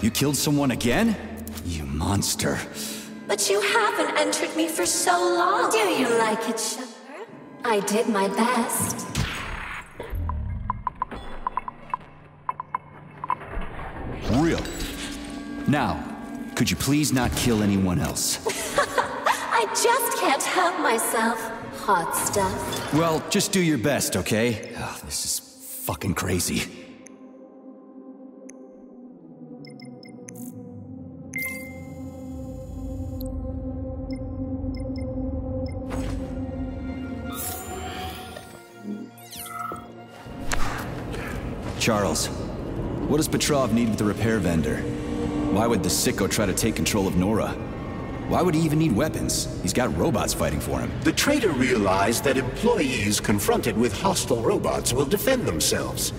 You killed someone again? You monster.
But you haven't entered me for so long. Do you like it, sugar? I did my best.
Real. Now, could you please not kill anyone else?
I just can't help myself. Hot stuff.
Well, just do your best, okay? Oh, this is fucking crazy. Charles, what does Petrov need with the repair vendor? Why would the sicko try to take control of Nora? Why would he even need weapons? He's got robots fighting for him.
The traitor realized that employees confronted with hostile robots will defend themselves.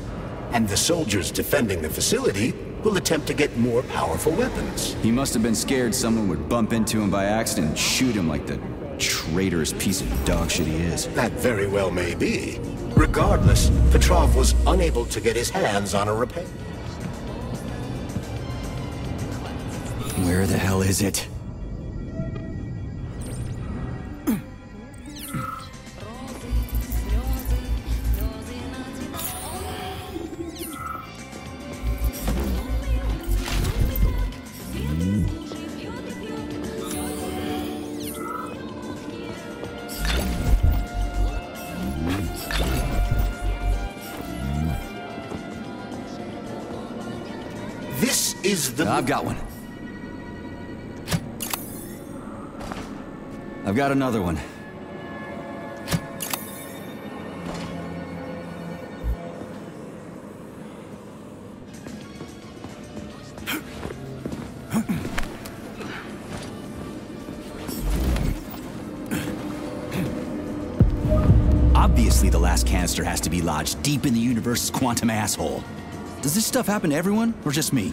And the soldiers defending the facility will attempt to get more powerful weapons.
He must have been scared someone would bump into him by accident and shoot him like the traitorous piece of dog shit he is.
That very well may be. Regardless, Petrov was unable to get his hands on a repair.
Where the hell is it?
This is the...
I've got one. I've got another one. Obviously, the last canister has to be lodged deep in the universe's quantum asshole. Does this stuff happen to everyone, or just me?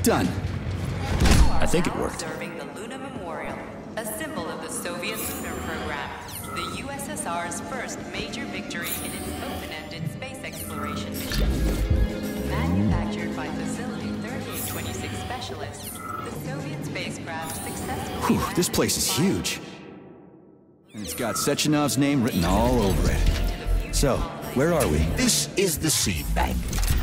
Done. I think it worked.
Observing the Luna Memorial, a symbol of the Soviet lunar program, the USSR's first major victory in its open-ended space exploration mission. Manufactured by Facility 3826 specialists, the Soviet spacecraft successfully...
Whew, this place is huge. And it's got Sechenov's name written all over it. So, where are we?
This is the seed bank,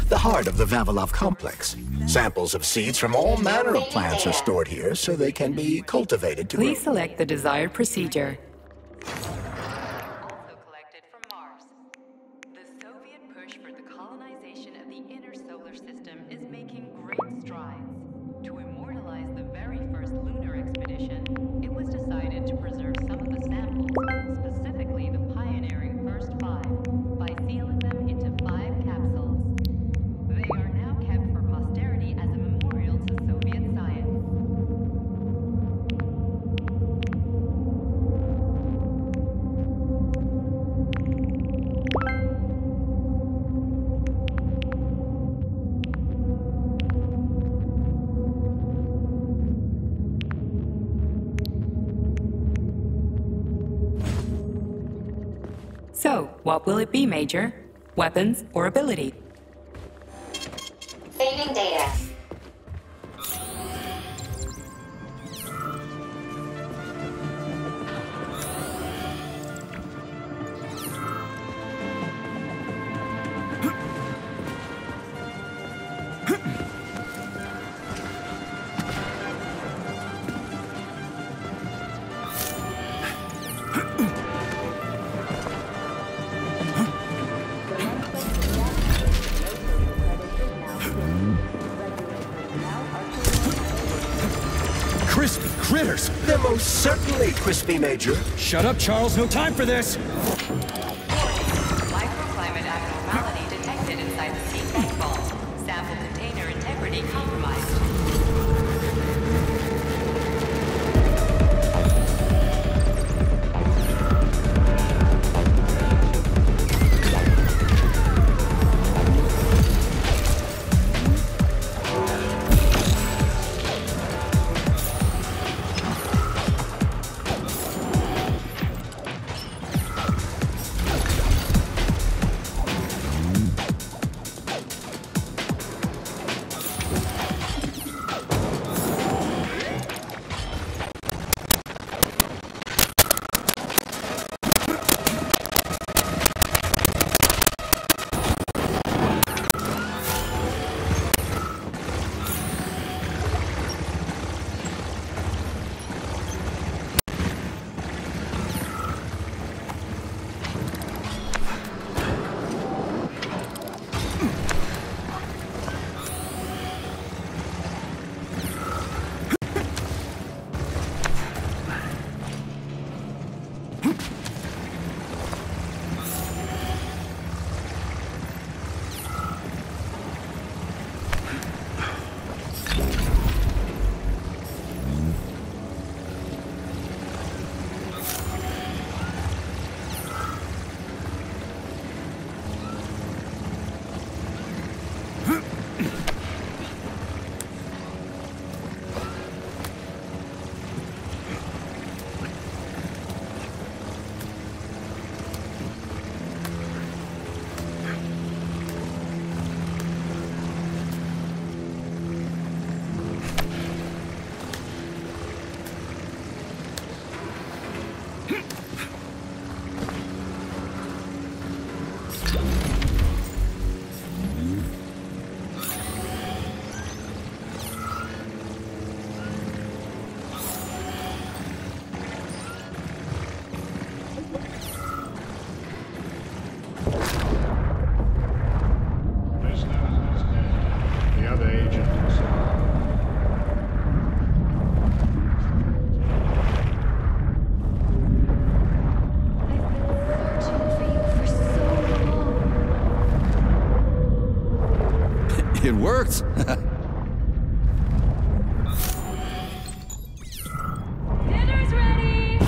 the heart of the Vavilov complex. Samples of seeds from all manner of plants are stored here so they can be cultivated to...
Please select the desired procedure.
Also collected from Mars. The Soviet push for the colonization of the inner solar system is making great strides. To immortalize the very first lunar expedition, it was decided to preserve some of the samples, specifically the pioneering first 5, by sealing them into 5 capsules. They are now kept for posterity as a memorial to Soviet science.
So, what will it be, Major? Weapons or ability?
Saving data.
Crispy critters!
They're most certainly crispy, Major.
Shut up, Charles. No time for this!
Microclimate abnormality detected inside the seed bank vault. Sample container integrity compromised.
agent inside.
It worked!
Dinner's ready!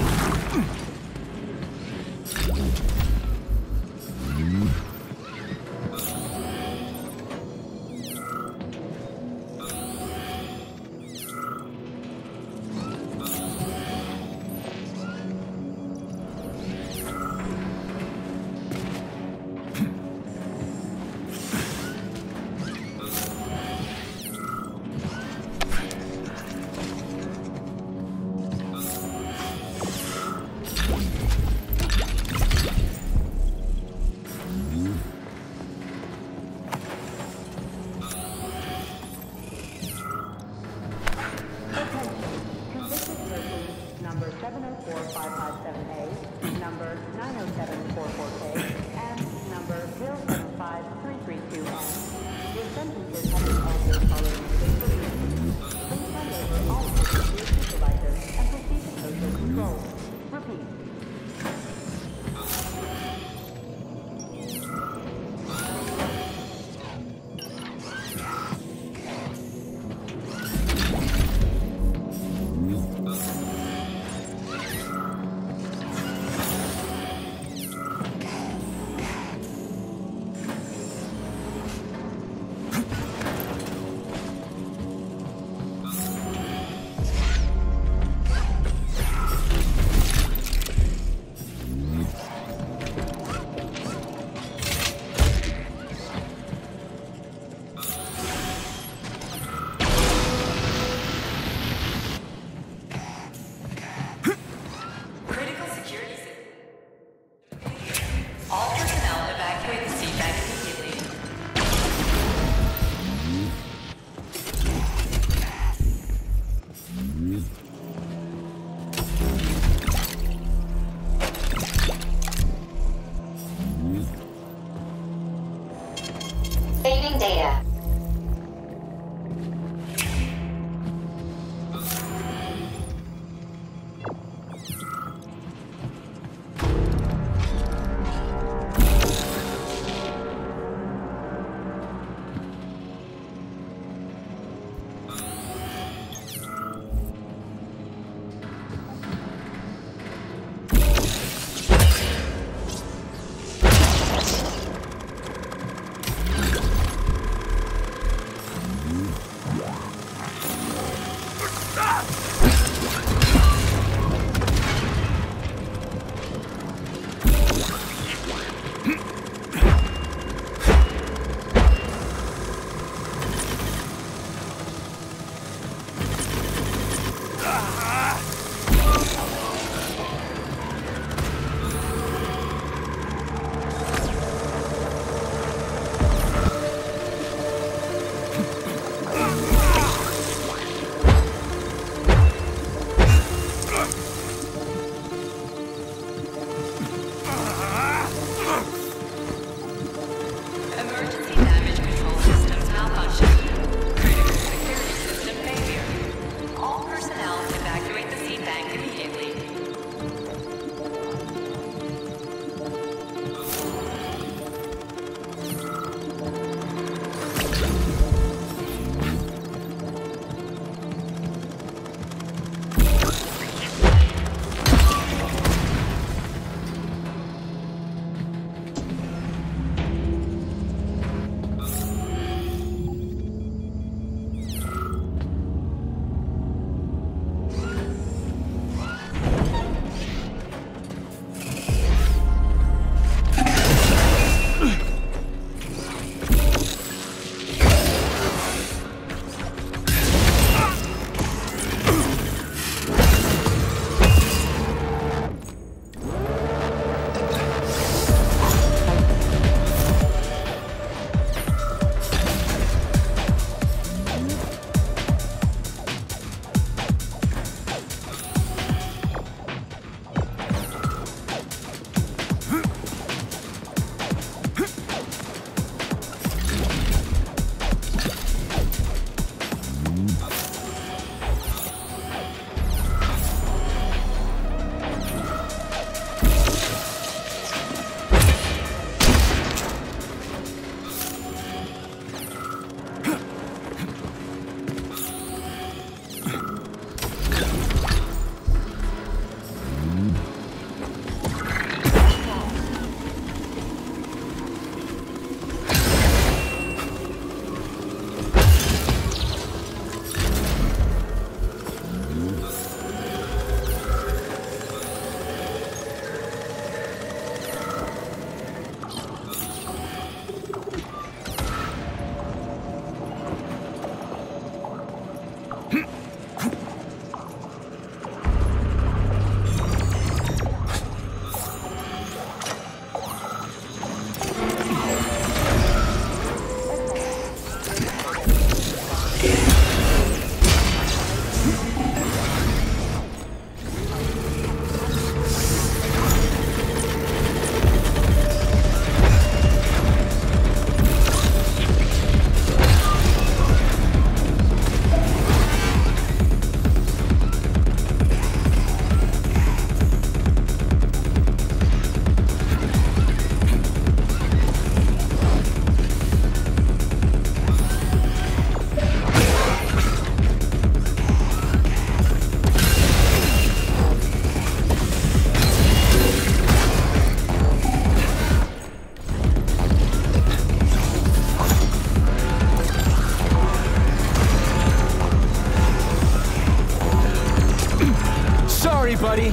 buddy.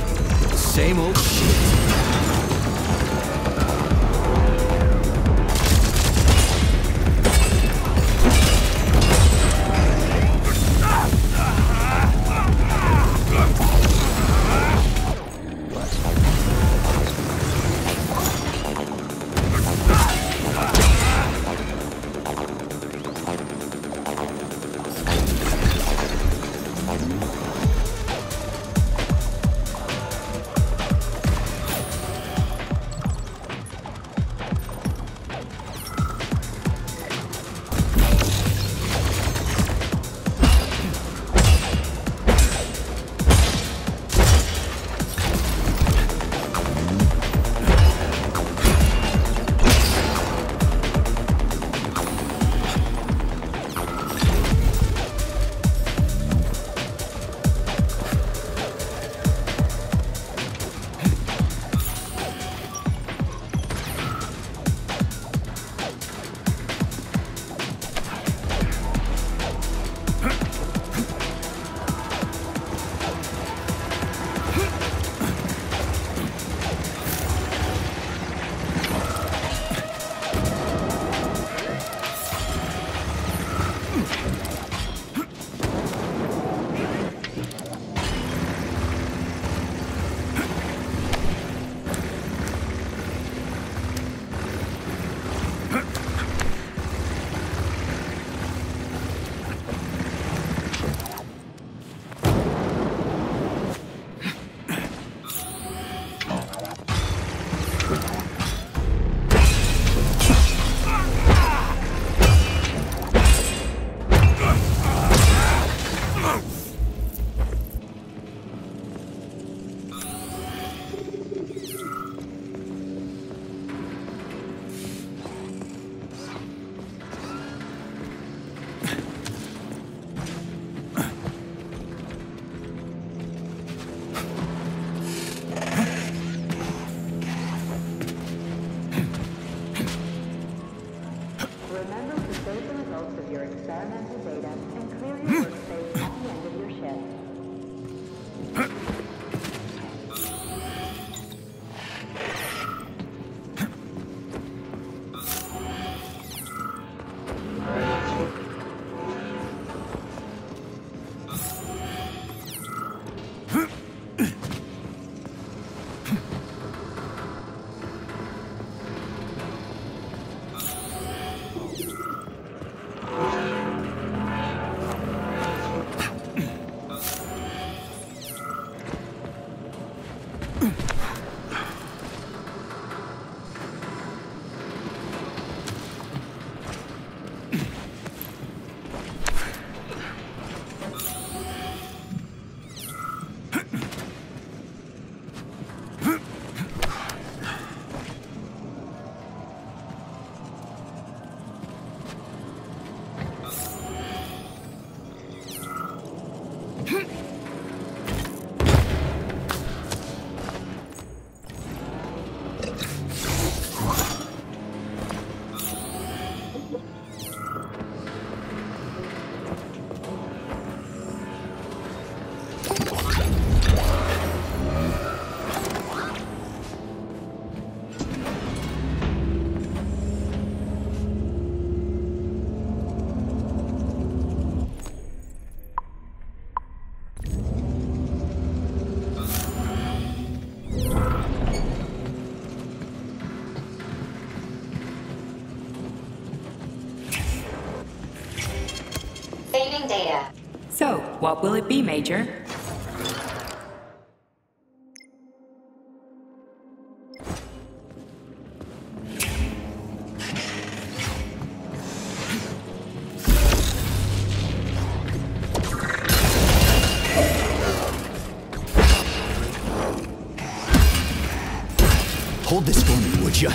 Same old shit.
Saving data.
So, what will it be, Major?
Hold this for me, would ya?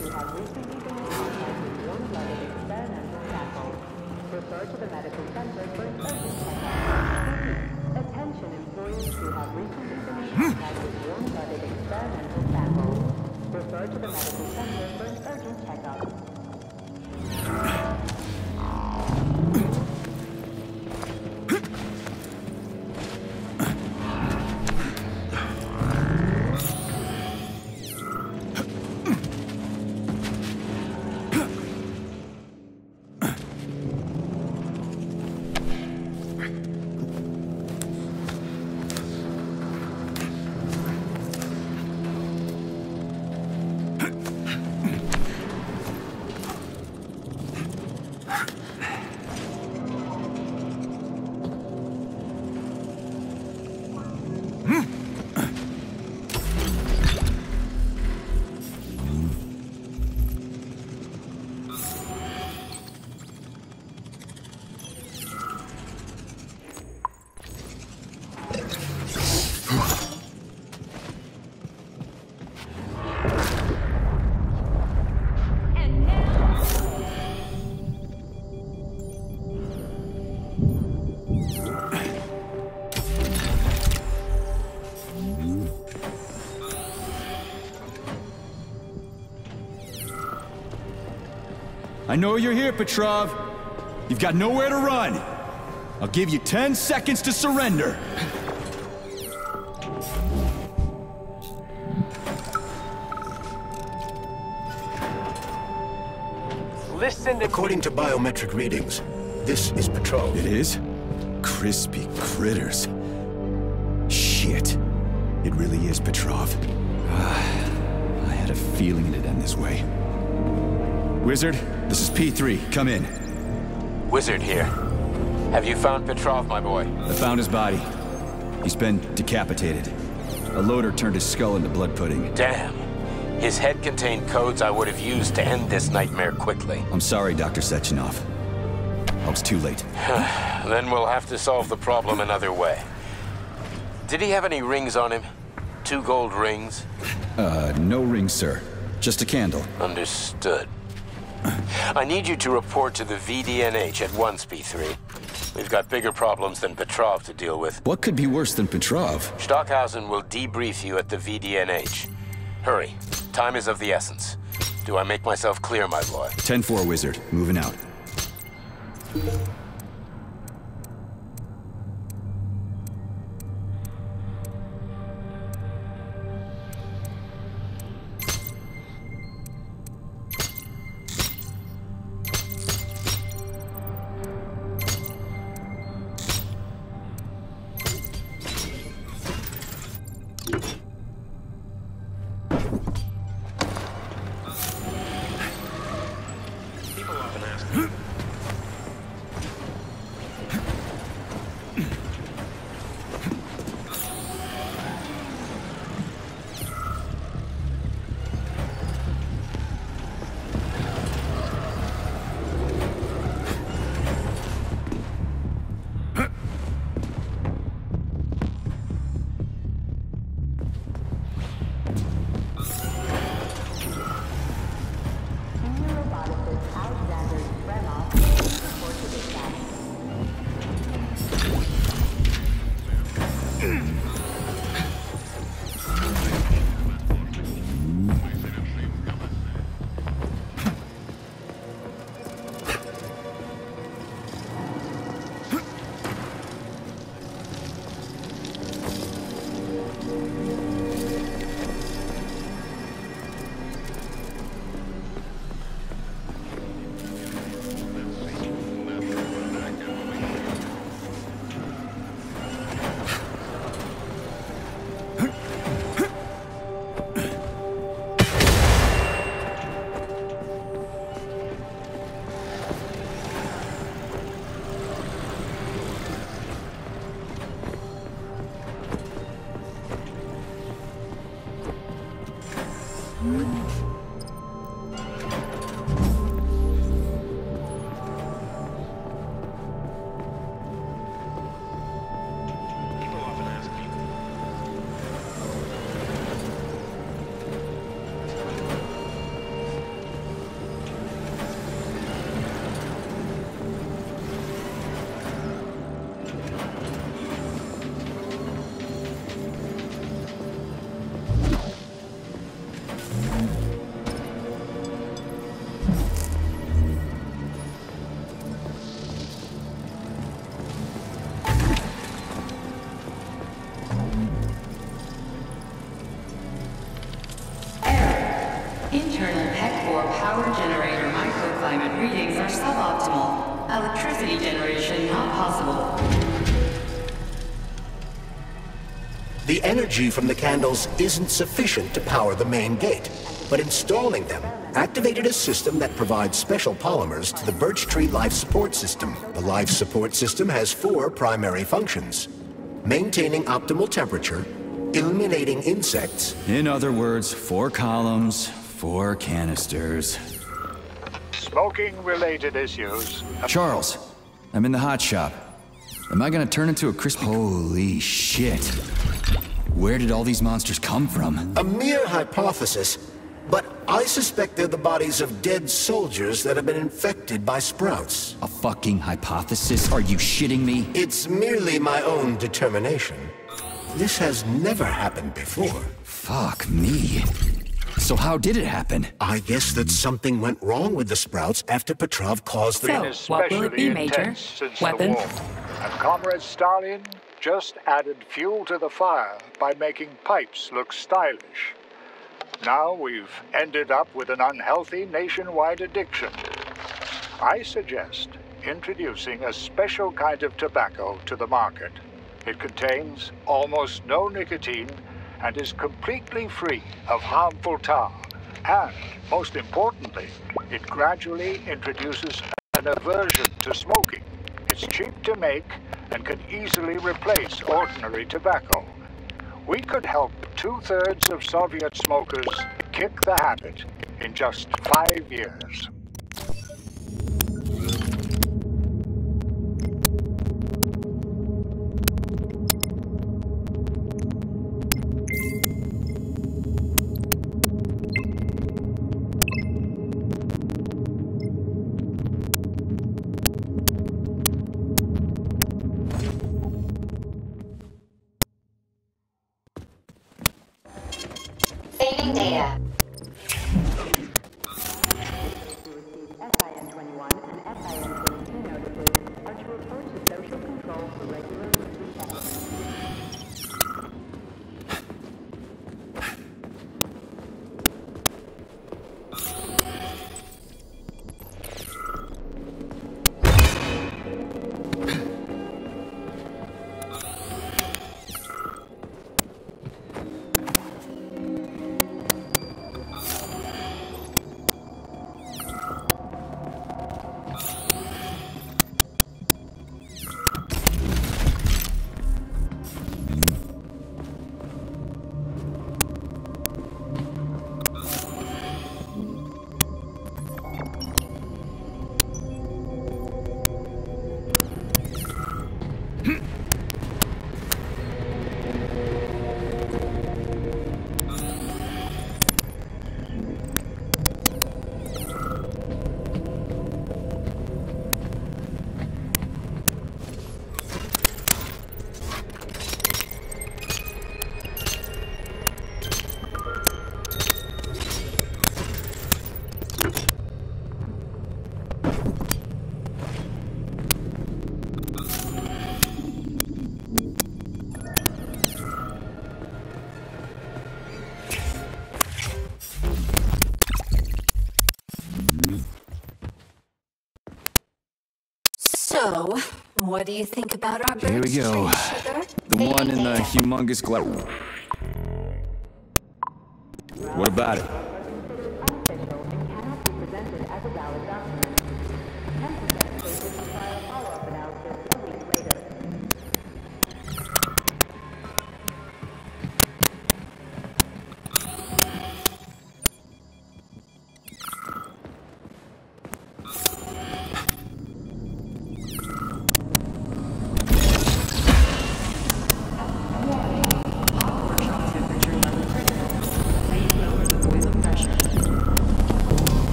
who have recently been in contact with warm-blooded experimental samples. Refer to the medical center for an urgent checkup. Attention employees who have recently been in contact with warm-blooded experimental samples. Refer to the medical center for an urgent checkup.
I know you're here, Petrov. You've got nowhere to run. I'll give you 10 seconds to surrender.
Listen to...
According to biometric readings, this is Petrov.
It is? Crispy critters. Shit. It really is Petrov. I had a feeling it'd end this way. Wizard, this is P3. Come in.
Wizard here. Have you found Petrov, my boy?
I found his body. He's been decapitated. A loader turned his skull into blood pudding.
Damn. His head contained codes I would have used to end this nightmare quickly.
I'm sorry, Dr. Sechenov. I was too late.
Then we'll have to solve the problem another way. Did he have any rings on him? 2 gold rings?
No rings, sir. Just a candle.
Understood. I need you to report to the VDNH at once, P3. We've got bigger problems than Petrov to deal with.
What could be worse than Petrov?
Stockhausen will debrief you at the VDNH. Hurry. Time is of the essence. Do I make myself clear, my boy?
10-4, Wizard. Moving out.
Power generator microclimate readings are suboptimal. Electricity generation not possible.
The energy from the candles isn't sufficient to power the main gate, but installing them activated a system that provides special polymers to the birch tree life support system. The life support system has 4 primary functions: maintaining optimal temperature, eliminating insects.
In other words, 4 columns, 4 canisters.
Smoking-related issues.
Charles, I'm in the hot shop. Am I gonna turn into a crisp? Holy shit. Where did all these monsters come from?
A mere hypothesis, but I suspect they're the bodies of dead soldiers that have been infected by sprouts.
A fucking hypothesis? Are you shitting me?
It's merely my own determination. This has never happened before.
Fuck me. So how did it happen?
I guess that something went wrong with the sprouts after Petrov caused them.
So, what will it be, Major? Weapons?
And Comrade Stalin just added fuel to the fire by making pipes look stylish. Now we've ended up with an unhealthy nationwide addiction. I suggest introducing a special kind of tobacco to the market. It contains almost no nicotine and is completely free of harmful tar. And, most importantly, it gradually introduces an aversion to smoking. It's cheap to make and can easily replace ordinary tobacco. We could help 2/3 of Soviet smokers kick the habit in just 5 years.
Saving data.
SIN-21 and SIN-22 notices are to report to social control for regular weekly checks.
So, what do you think about our
Here we go.
sugar?
The one in the humongous glow. What about it?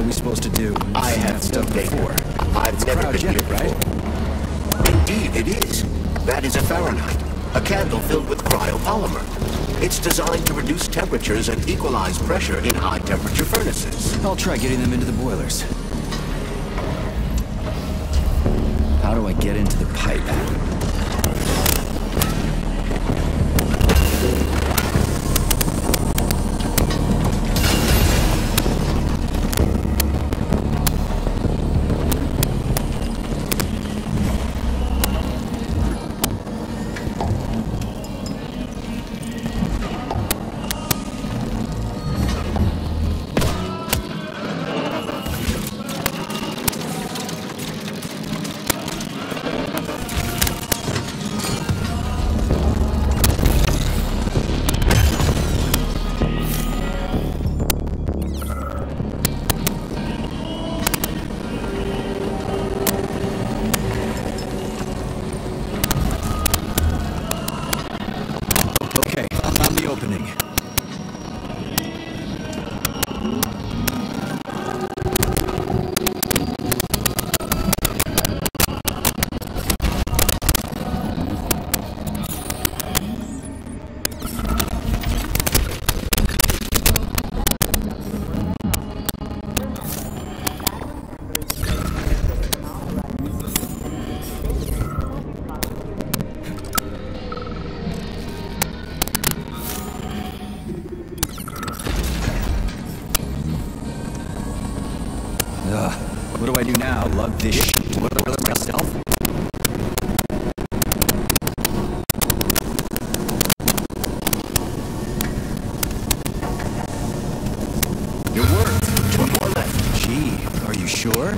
Supposed to do?
I have stuff before. I've never been here
right?
Indeed, it is. That is a Fahrenheit, a candle filled with cryopolymer. It's designed to reduce temperatures and equalize pressure in high-temperature furnaces.
I'll try getting them into the boilers. How do I get into the pipe? opening. What do I do now? Lug this shit to myself? It worked. One more left. Gee, are you sure?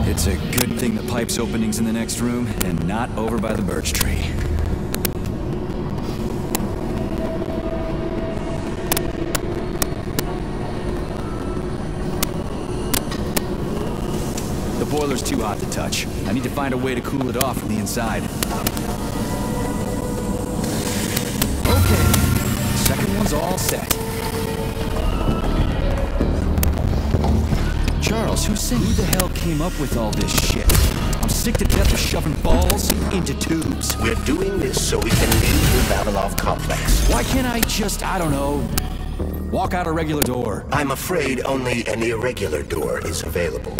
It's a good thing the pipe's opening's in the next room and not over by the birch tree. The boiler's too hot to touch. I need to find a way to cool it off from the inside. Okay, second one's all set. Charles, who the hell came up with all this shit? I'm sick to death of shoving balls into tubes.
We're doing this so we can leave the Vavilov complex.
Why can't I just, I don't know, walk out a regular door?
I'm afraid only an irregular door is available.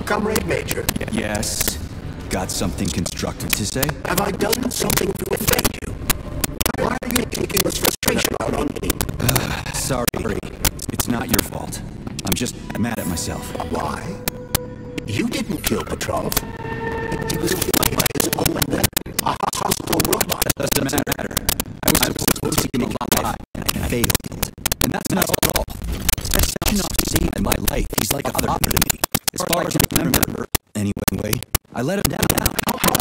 Comrade Major.
Yes. Got something constructive to say?
Have I done something to offend you? Why are you taking this frustration out on me?
Sorry. It's not your fault. I'm just mad at myself.
Why? You didn't kill Petrov. He was killed by his own weapon, a hostile robot.
Doesn't matter. I was supposed to get alive, and I failed. And that's not all. Sechenov saved my life. He's like a father to me. As far as I remember. Anyway, I let him down.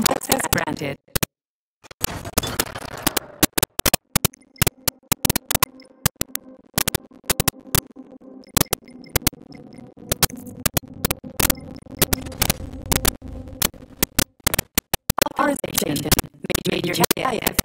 Access granted. Authorization. Major GIF.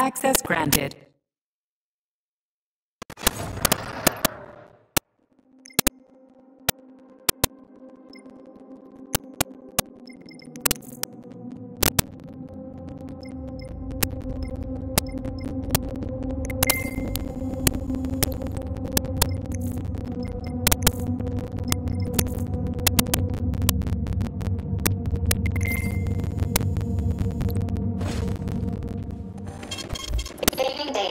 Access granted.
Saving data.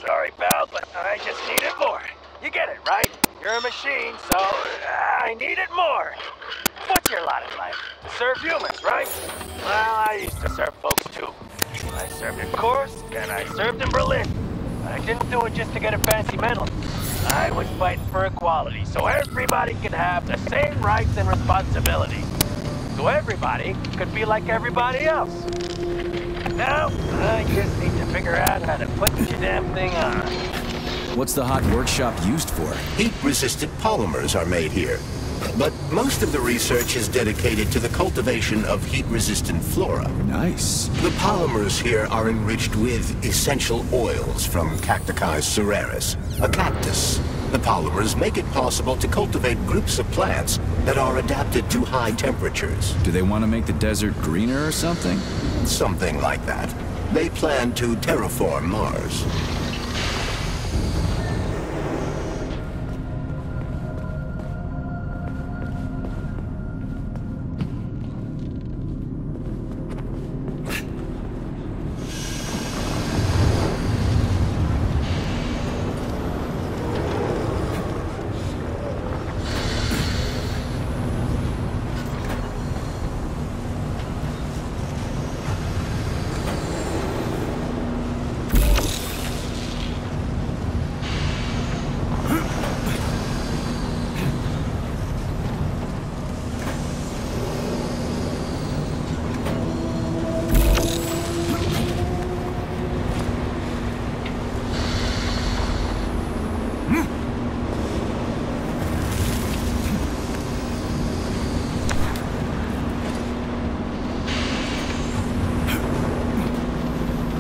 Sorry, pal, but I just needed more. You get it, right? You're a machine, so I needed more. What's your lot in life? To serve humans, right? Well, I used to serve folks too. I served in Kursk, and I served in Berlin. I didn't do it just to get a fancy medal. I was fighting for equality, so everybody could have the same rights and responsibilities. So everybody could be like everybody else. Now, I just need to figure out how to put the damn thing on.
What's the hot workshop used for?
Heat-resistant polymers are made here. But most of the research is dedicated to the cultivation of heat-resistant flora.
Nice.
The polymers here are enriched with essential oils from Cacticus cereris, a cactus. The polymers make it possible to cultivate groups of plants that are adapted to high temperatures.
Do they want to make the desert greener or something?
Something like that. They plan to terraform Mars.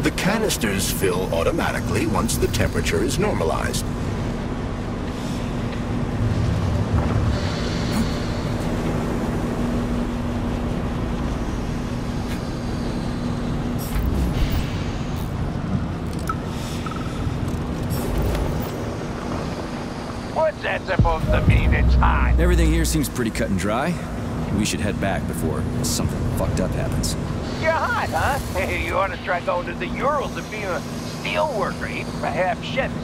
The canisters fill automatically once the temperature is normalized.
What's that supposed to mean? It's hot.
Everything here seems pretty cut and dry. We should head back before something fucked up happens.
You're hot, huh? Hey, you ought to try going to the Urals and being a steel worker, even for half shift.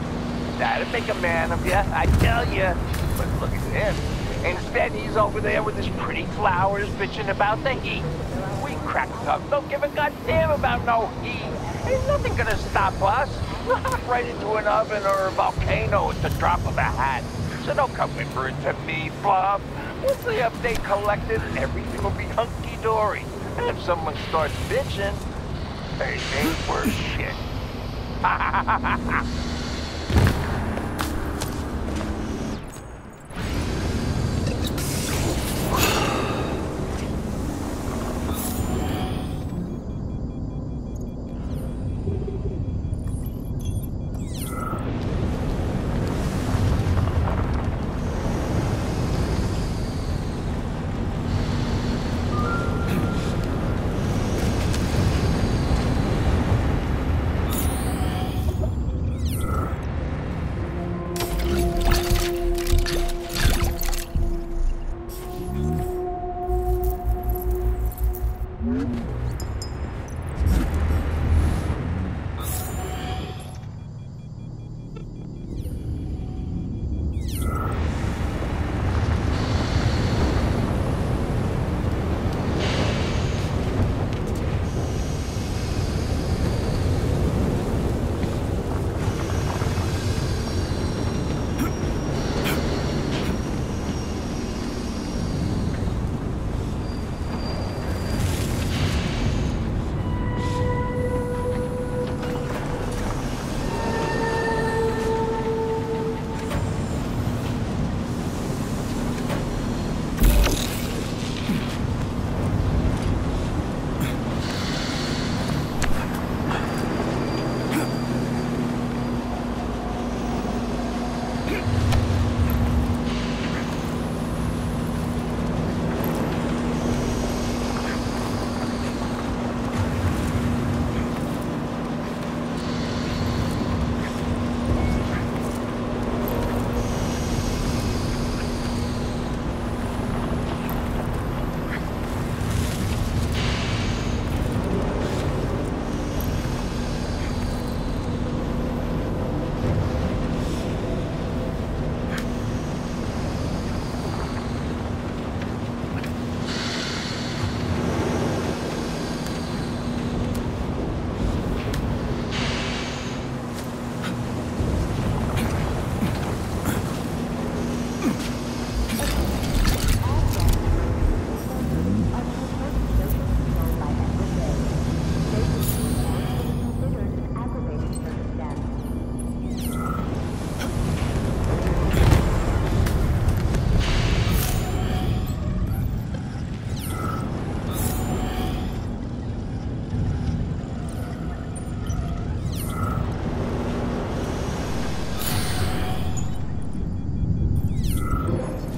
That'd make a man of you, I tell you. But look at him. Instead, he's over there with his pretty flowers bitching about the heat. We crack thugs don't give a goddamn about no heat. Ain't nothing gonna stop us. We'll hop right into an oven or a volcano at the drop of a hat. So don't come whimpering to me, Fluff. Once the update collected, everything will be hunky-dory. And if someone starts bitching, they ain't worth shit.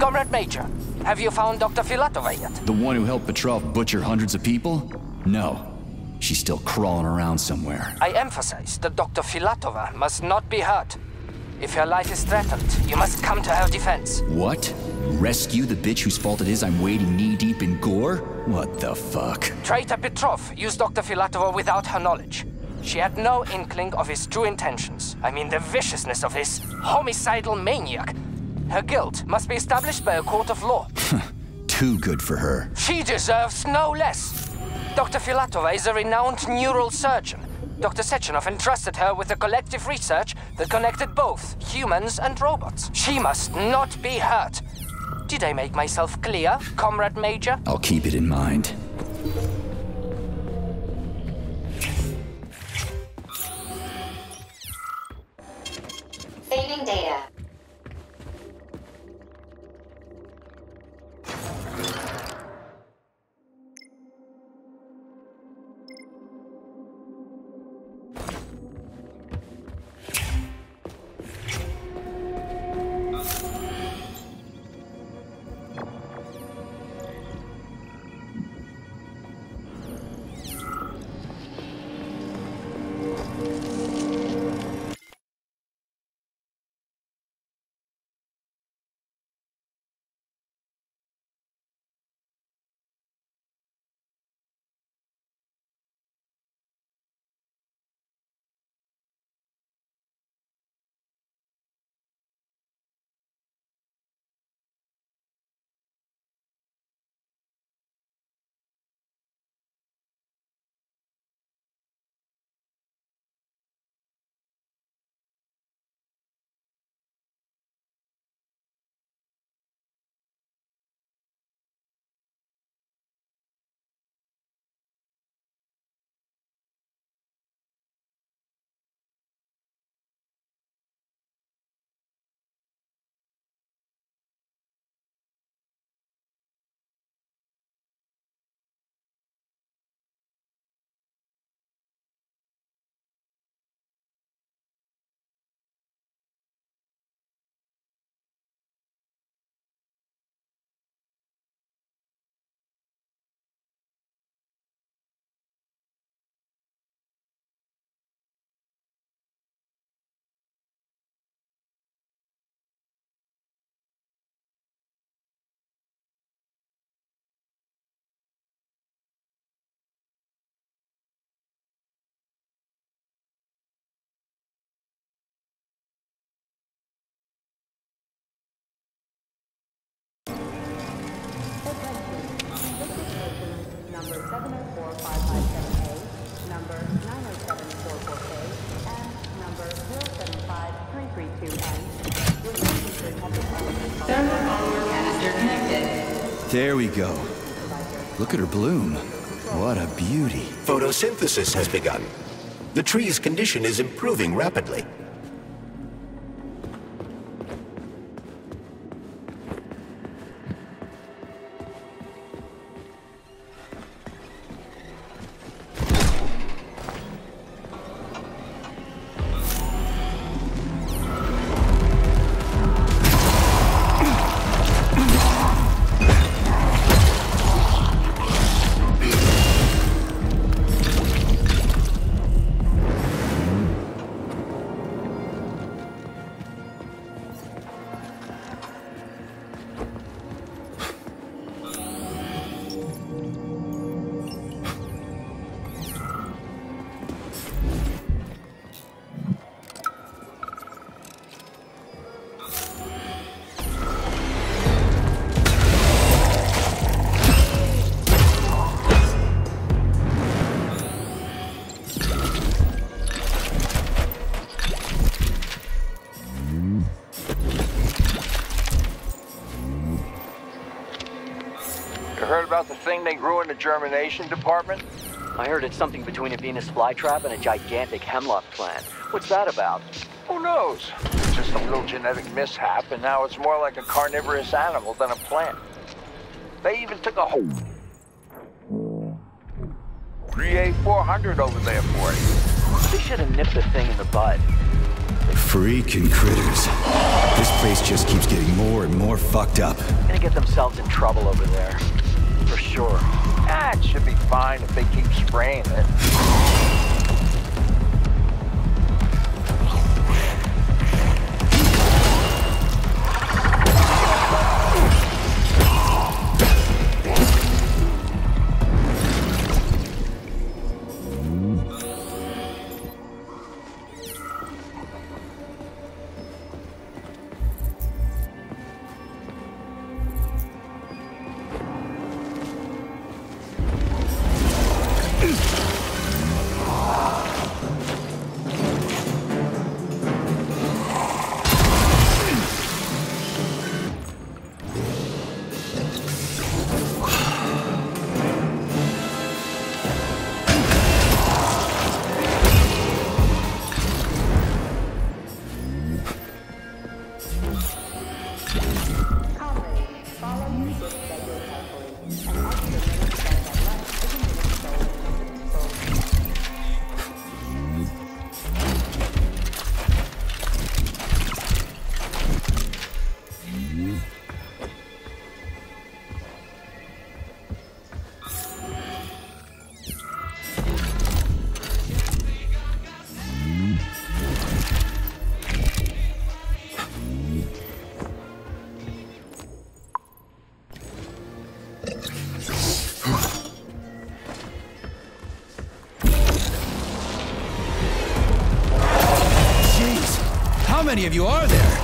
Comrade Major, have you found Dr. Filatova yet?
The one who helped Petrov butcher hundreds of people? No. She's still crawling around somewhere.
I emphasize that Dr. Filatova must not be hurt. If her life is threatened, you must come to her defense.
What? Rescue the bitch whose fault it is I'm wading knee-deep in gore? What the fuck?
Traitor Petrov used Dr. Filatova without her knowledge. She had no inkling of his true intentions. I mean the viciousness of this homicidal maniac. Her guilt must be established by a court of law.
Too good for her.
She deserves no less. Dr. Filatova is a renowned neurosurgeon. Dr. Sechenov entrusted her with the collective research that connected both humans and robots. She must not be hurt. Did I make myself clear, Comrade Major?
I'll keep it in mind.
Saving data.
Number 704557A, number 907444K, and number 075332N.
Thermal power canister connected.
There we go. Look at her bloom. What a beauty.
Photosynthesis has begun. The tree's condition is improving rapidly.
Heard about the thing they grew in the germination department?
I heard it's something between a Venus flytrap and a gigantic hemlock plant. What's that about?
Who knows? Just a little genetic mishap, and now it's more like a carnivorous animal than a plant. They even took a whole 3A400 over there for it.
They should have nipped the thing in the bud.
Freaking critters. This place just keeps getting more and more fucked up.
Gonna get themselves in trouble over there. For sure.
Ah, it should be fine if they keep spraying it.
How many of you are there?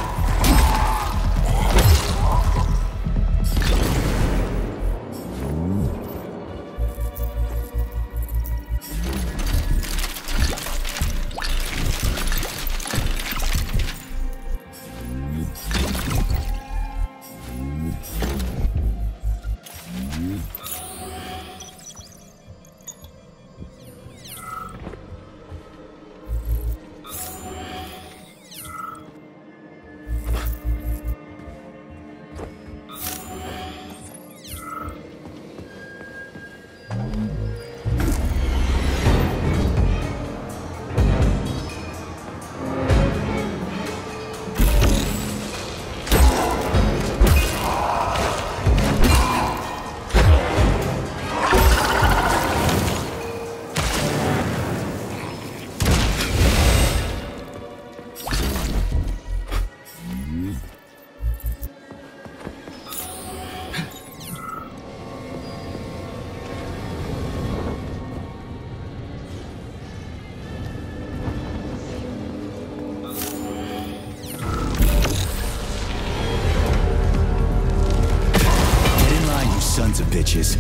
Sons of bitches.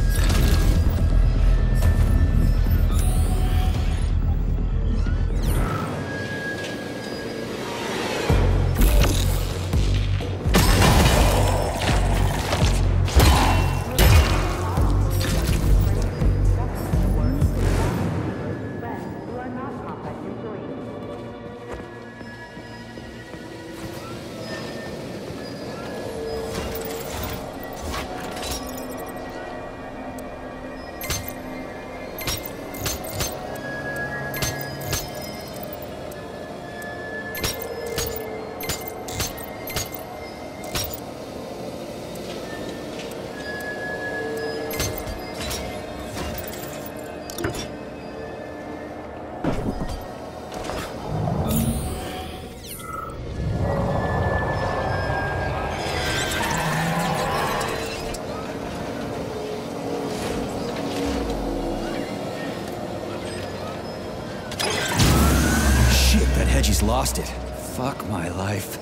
He's lost it. Fuck my life.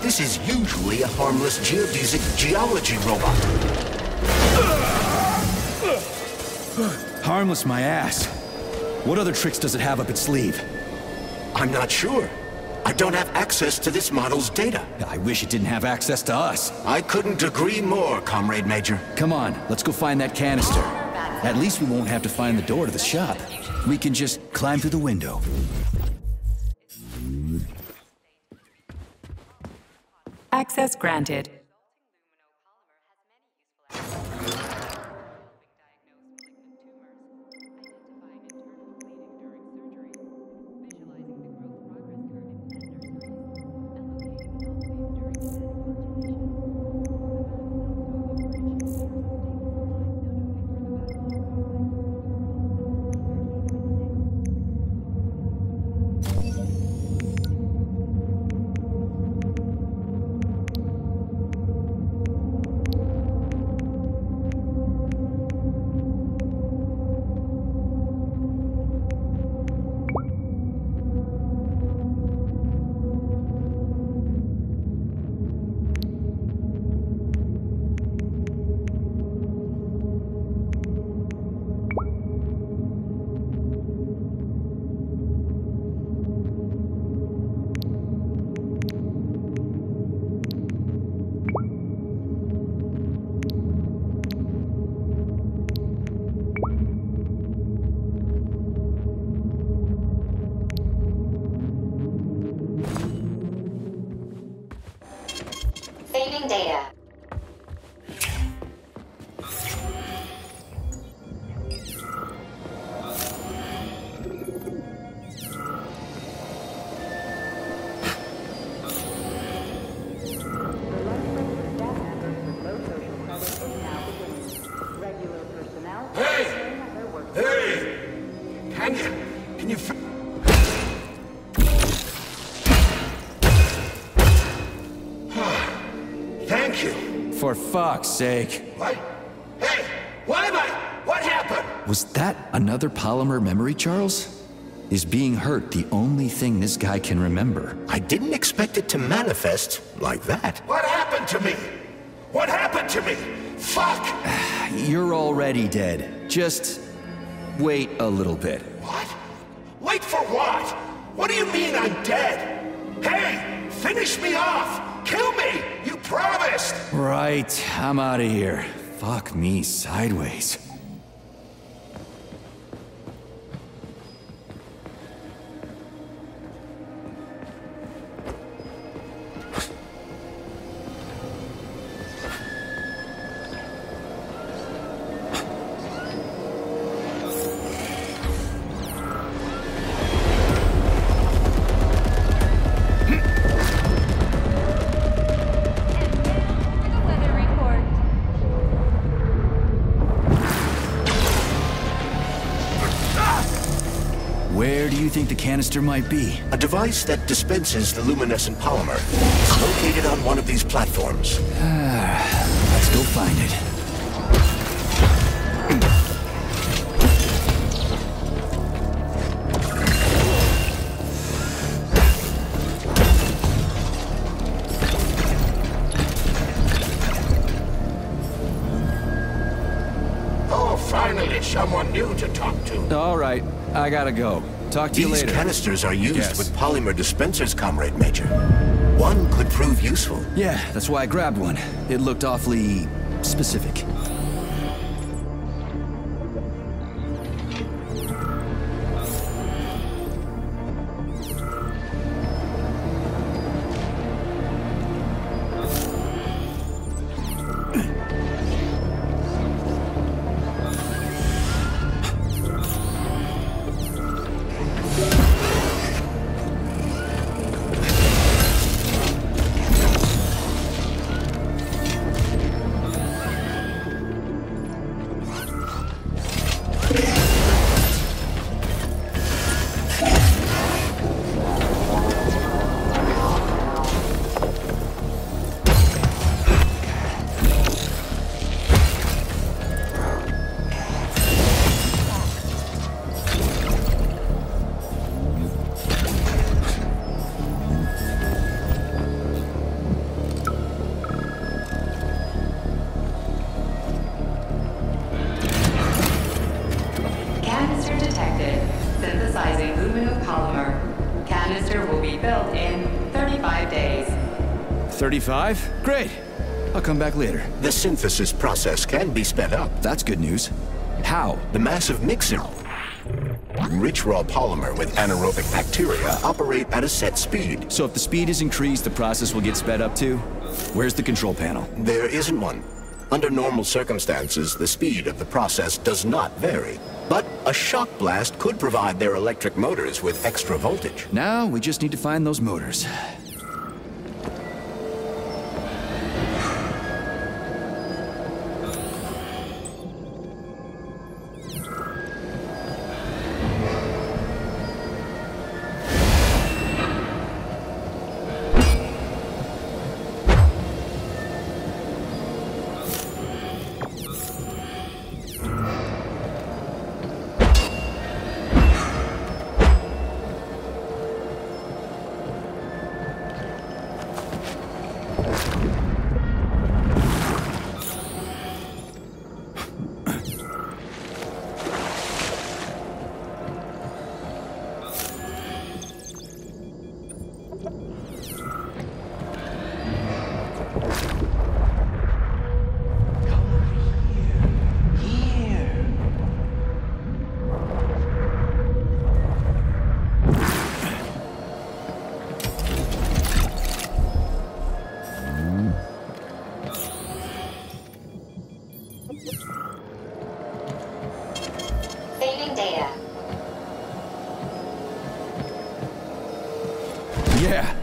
This is usually a harmless geodesic geology robot.
Harmless my ass. What other tricks does it have up its sleeve?
I'm not sure. I don't have access to this model's data.
I wish it didn't have access to us.
I couldn't agree more, Comrade Major.
Come on, let's go find that canister. At least we won't have to find the door to the shop. We can just climb through the window.
Access granted.
Saving data.
Can you... Thank you.
For fuck's sake.
What? Hey, what am I? What happened?
Was that another polymer memory, Charles? Is being hurt the only thing this guy can remember?
I didn't expect it to manifest like that. What happened to me? What happened to me? Fuck!
You're already dead. Just wait a little bit.
What? Wait for what? What do you mean I'm dead? Hey, finish me off! Kill me! You promised!
Right, I'm out of here. Fuck me sideways. Where do you think the canister might be?
A device that dispenses the luminescent polymer. It's located on one of these platforms.
Let's go find it.
Oh, finally, someone new to talk to.
All right, I gotta go. Talk to you later.
These canisters are used with polymer dispensers, Comrade Major. One could prove useful.
Yeah, that's why I grabbed one. It looked awfully specific.
Canister detected. Synthesizing luminopolymer. Canister will be built in 35 days.
35? Great. I'll come back later.
The synthesis process can be sped up.
That's good news. How?
The massive mixer. Rich raw polymer with anaerobic bacteria operate at a set speed.
So if the speed is increased, the process will get sped up too? Where's the control panel?
There isn't one. Under normal circumstances, the speed of the process does not vary. But a shock blast could provide their electric motors with extra voltage.
Now we just need to find those motors.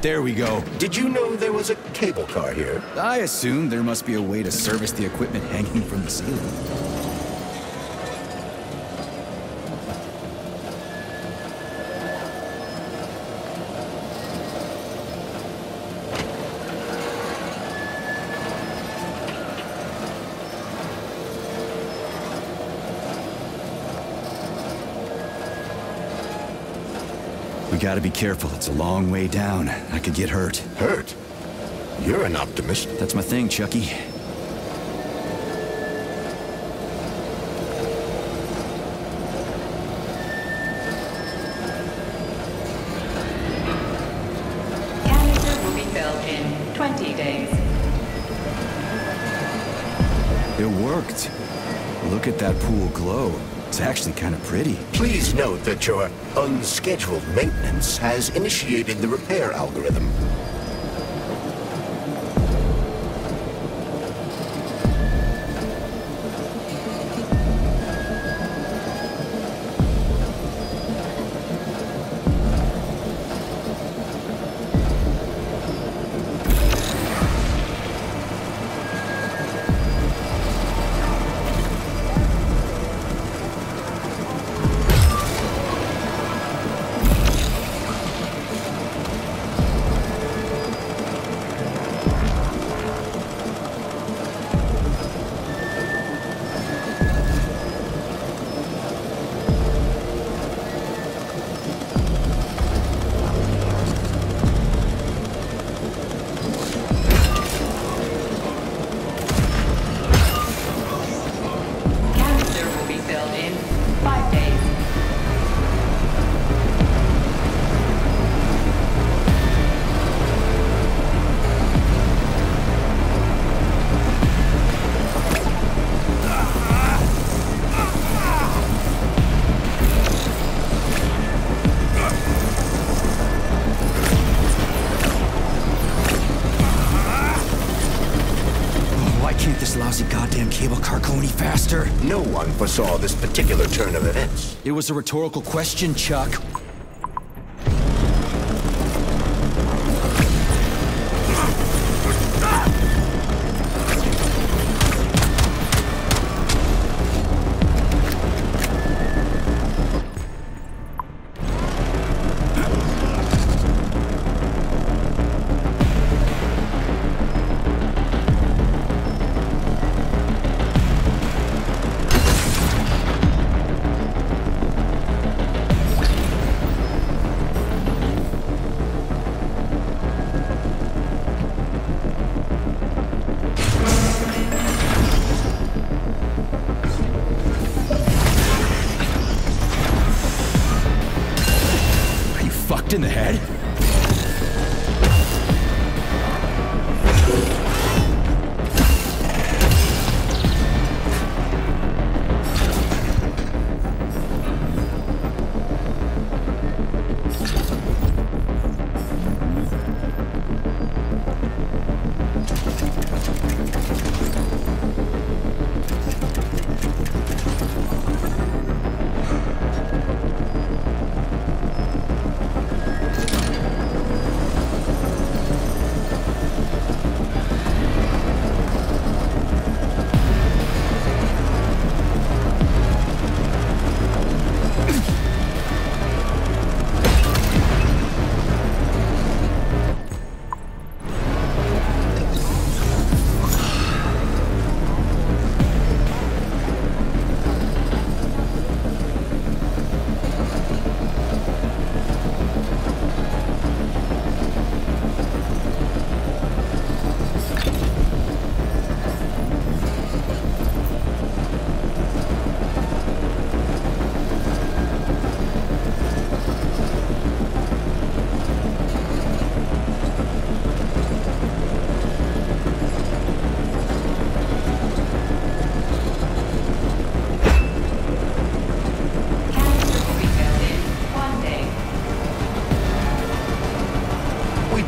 There we go.
Did you know there was a cable car here?
I assumed there must be a way to service the equipment hanging from the ceiling. We gotta be careful. It's a long way down. I could get hurt.
Hurt? You're an optimist.
That's my thing, Chucky.
Canister will be filled in 20 days.
It worked. Look at that pool glow. It's actually kind of pretty.
Please note that your unscheduled maintenance has initiated the repair algorithm.
Goddamn cable car go any faster?
No one foresaw this particular turn of events.
It was a rhetorical question, Chuck. In the head?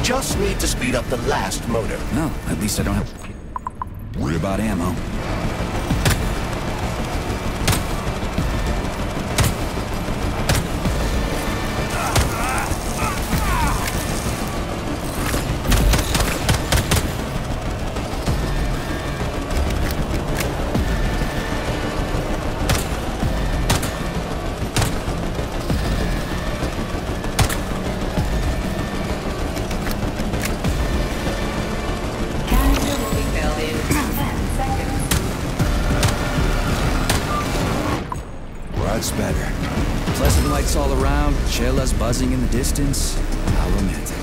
Just need to speed up the last motor.
No, at least I don't have to worry about ammo. lights all around, chelas buzzing in the distance. How romantic.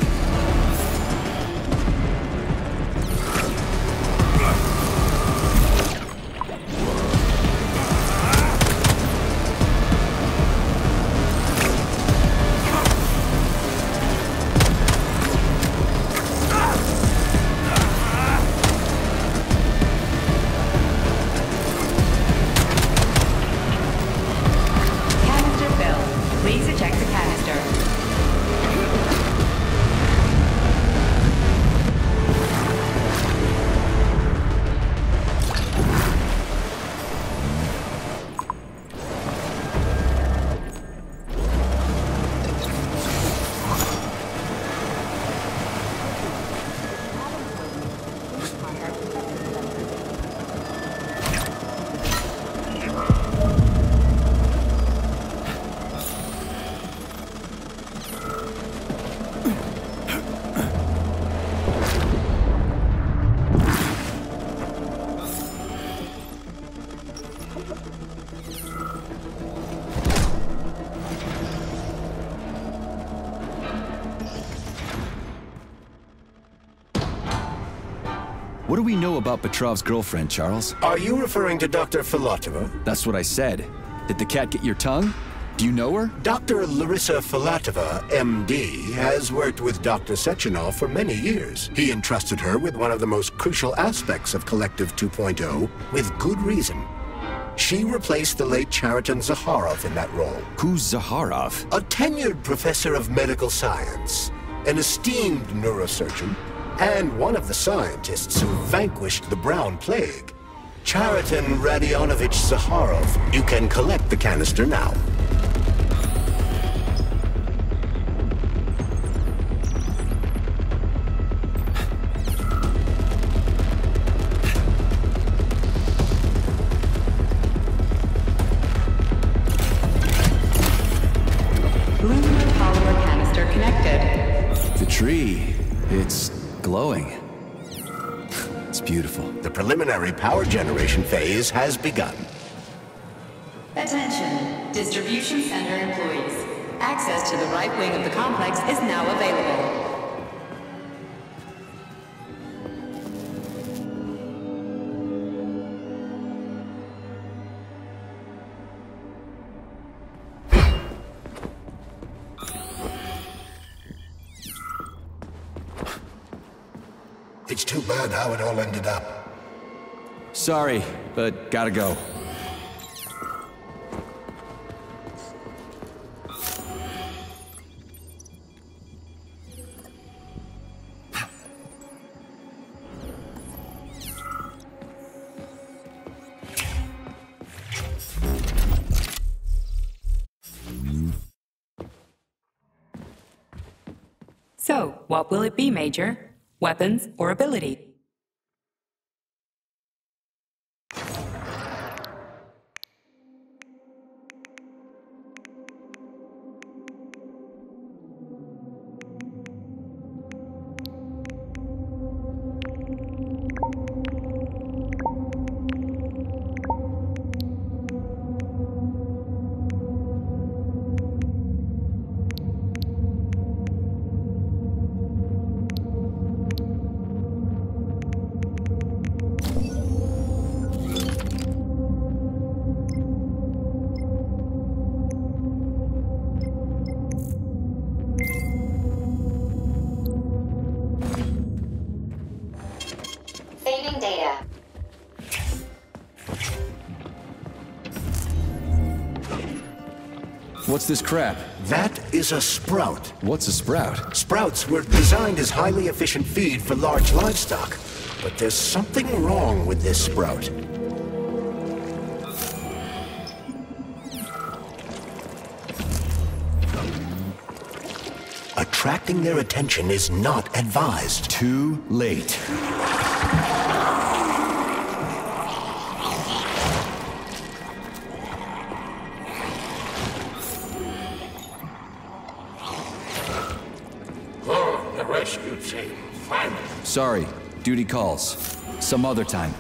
What do we know about Petrov's girlfriend, Charles?
Are you referring to Dr. Filatova?
That's what I said. Did the cat get your tongue? Do you know her?
Dr. Larissa Filatova, MD, has worked with Dr. Sechenov for many years. He entrusted her with one of the most crucial aspects of Collective 2.0, with good reason. She replaced the late Chariton Zakharov in that role.
Who's Zakharov?
A tenured professor of medical science, an esteemed neurosurgeon, and one of the scientists who vanquished the Brown Plague. Chariton Radionovich Zakharov. You can collect the canister now.
Lunar polymer canister connected.
The tree. It's glowing. It's beautiful.
The preliminary power generation phase has begun.
Attention, distribution center employees. Access to the right wing of the complex is now available.
It's too bad how it all ended up.
Sorry, but gotta go.
So, what will it be, Major? Weapons or ability?
Saving data.
What's this crap?
That is a sprout.
What's a sprout?
Sprouts were designed as highly efficient feed for large livestock. But there's something wrong with this sprout. Attracting their attention is not advised.
Too late.
Oh, the rescue team, finally.
Sorry, duty calls. Some other time.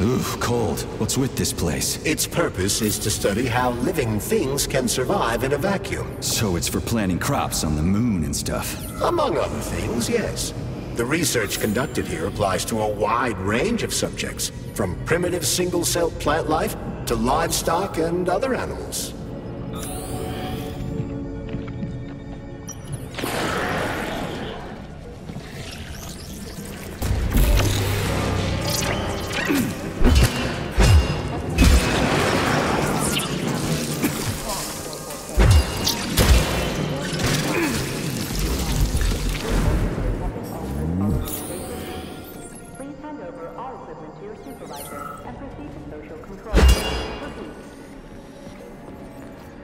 Ooh, cold. What's with this place?
Its purpose is to study how living things can survive in a vacuum.
So it's for planting crops on the moon and stuff.
Among other things, yes. The research conducted here applies to a wide range of subjects, from primitive single-celled plant life to livestock and other animals.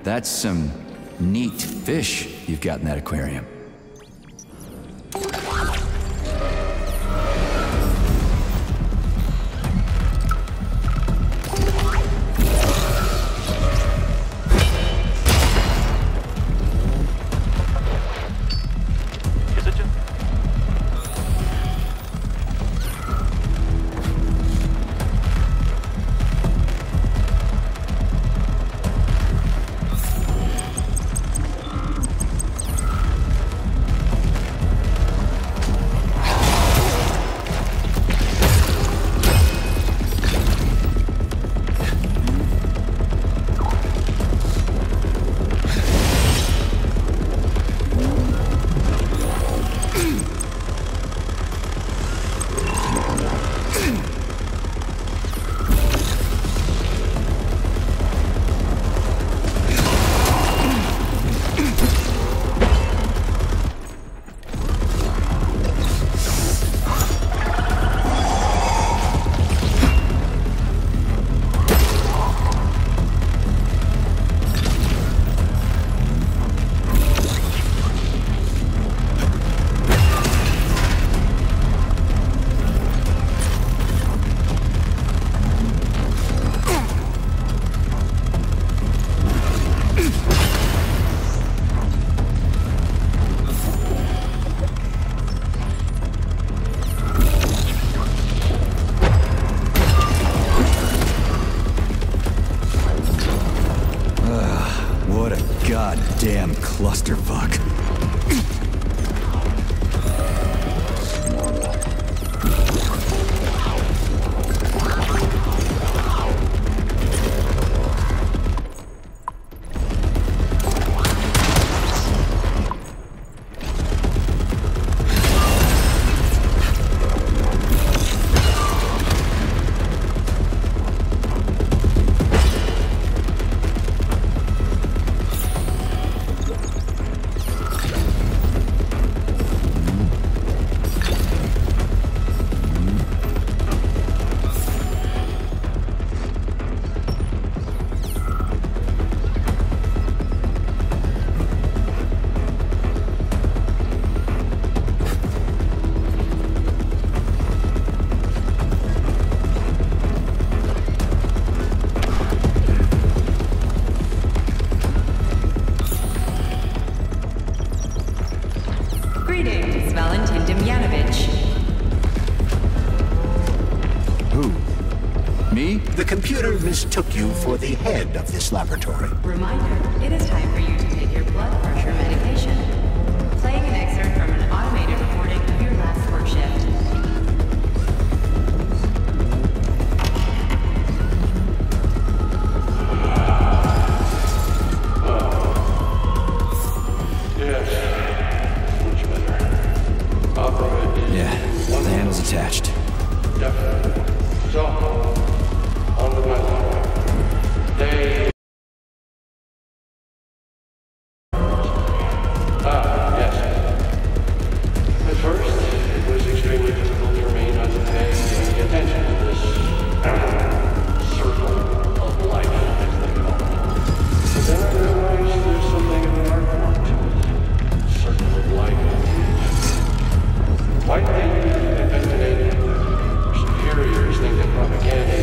That's some neat fish you've got in that aquarium. Goddamn clusterfuck. The computer mistook you for the head of this laboratory.
Reminder, it is time for you to take your blood pressure medication. Playing an excerpt from an automated recording of your last work shift.
Yes, much better. Operated.
Yeah, the handle's attached.
Definitely. So, on with my life. They... yes. At first, it was extremely difficult to remain unpaying attention to this circle of life, as they call it. But then I realized there's something of an art form to it. Circle of life. White people invented it. Superiors think that propaganda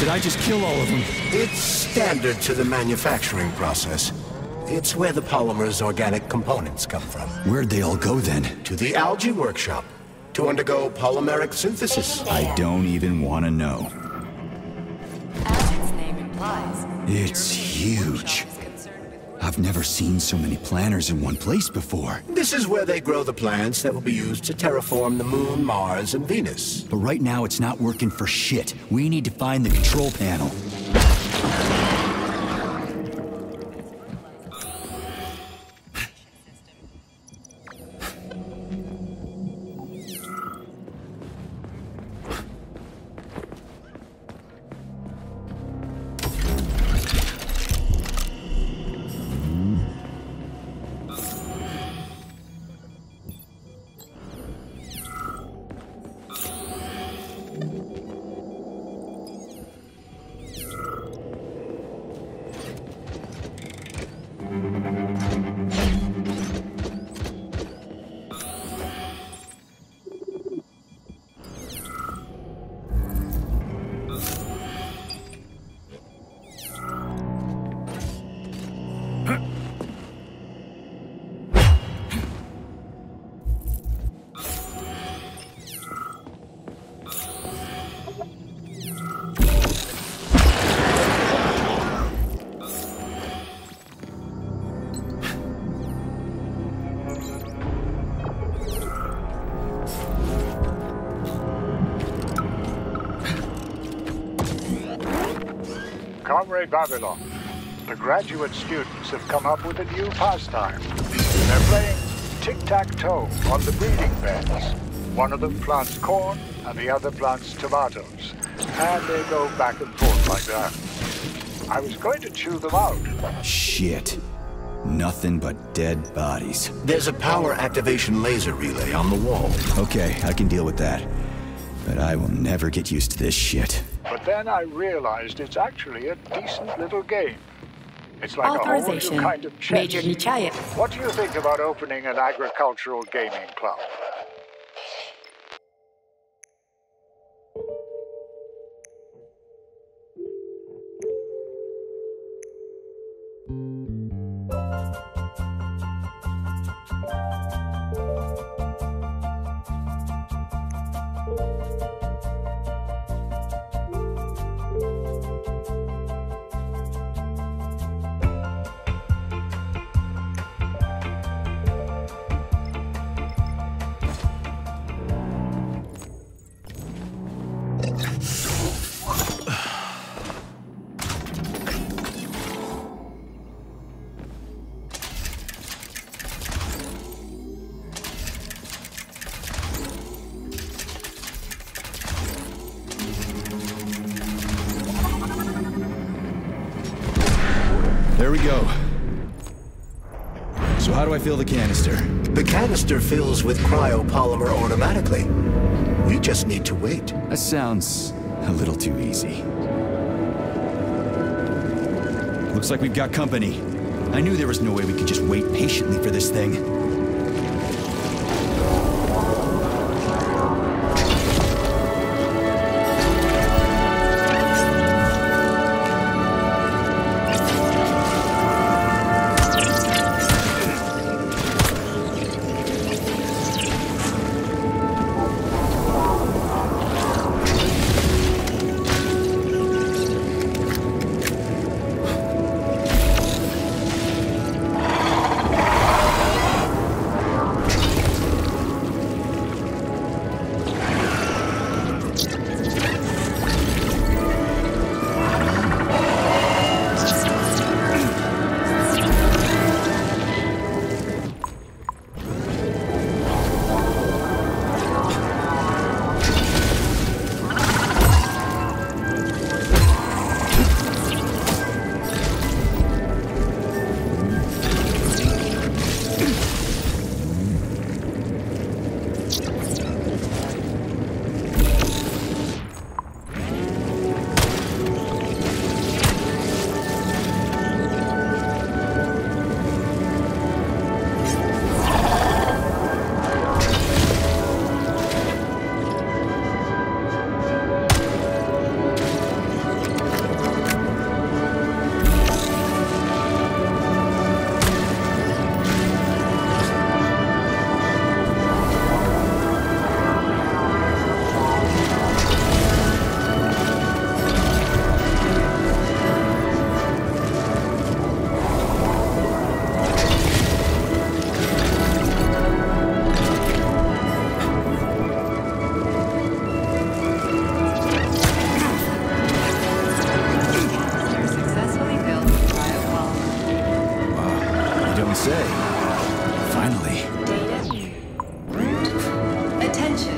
Did I just kill all of them?
It's standard to the manufacturing process. It's where the polymer's organic components come from.
Where'd they all go then?
To the algae workshop, to undergo polymeric synthesis.
I don't even want to know.
As its name implies,
It's huge. I've never seen so many planters in one place before.
This is where they grow the plants that will be used to terraform the Moon, Mars, and Venus.
But right now it's not working for shit. We need to find the control panel.
Comrade Babylon, the graduate students have come up with a new pastime. They're playing tic-tac-toe on the breeding beds. One of them plants corn and the other plants tomatoes. And they go back and forth like that. I was going to chew them out.
Shit. Nothing but dead bodies.
There's a power activation laser relay on the wall.
Okay, I can deal with that. But I will never get used to this shit.
But then I realized it's actually a decent little game. It's like a whole new kind of chess.
Major Nichaya.
What do you think about opening an agricultural gaming club?
There we go. So how do I fill the canister?
The canister fills with cryopolymer automatically. We just need to wait.
That sounds a little too easy. Looks like we've got company. I knew there was no way we could just wait patiently for this thing.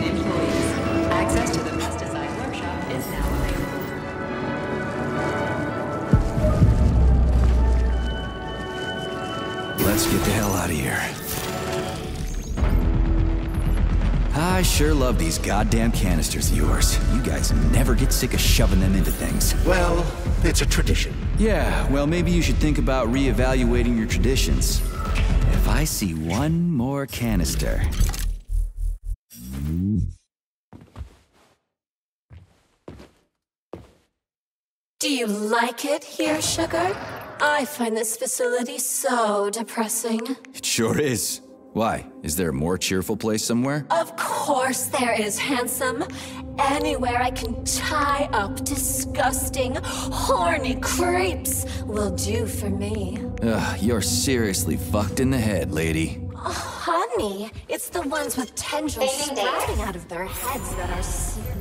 employees. Access to the pesticide workshop is now available.
Let's get the hell out of here. I sure love these goddamn canisters of yours. You guys never get sick of shoving them into things.
Well, it's a tradition.
Yeah, well, maybe you should think about reevaluating your traditions. If I see one more canister...
Do you like it here, Sugar? I find this facility so depressing.
It sure is. Why? Is there a more cheerful place somewhere?
Of course there is, handsome. Anywhere I can tie up disgusting, horny creeps will do for me.
Ugh, you're seriously fucked in the head, lady.
Oh, honey, it's the ones with tendrils sprouting out of their heads that are serious.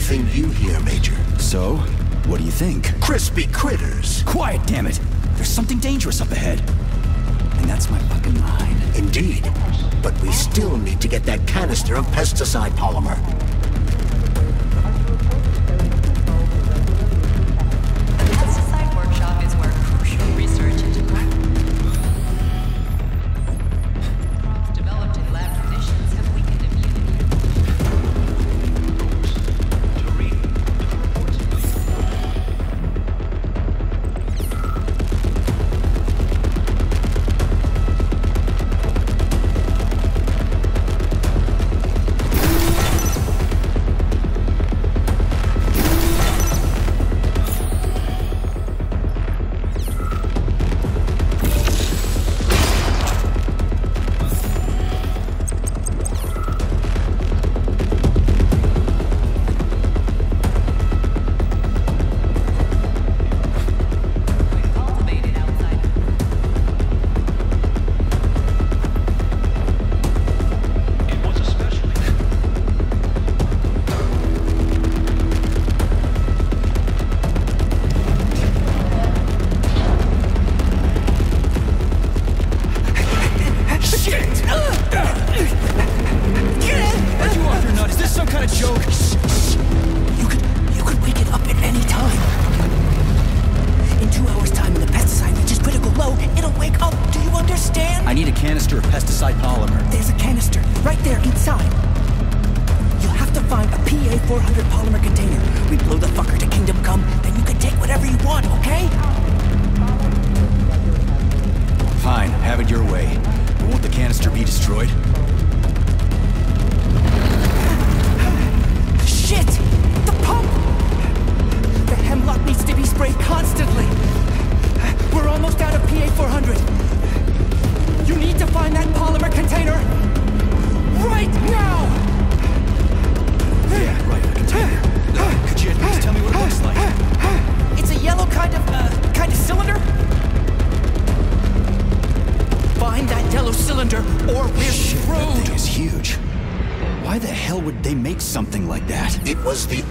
everything you hear, Major.
So, what do you think?
Crispy critters.
Quiet, damn it! There's something dangerous up ahead. And that's my fucking line.
Indeed. But we still need to get that canister of pesticide polymer.
The pesticide workshop is where crucial research into developed in lab conditions have weakened immunity.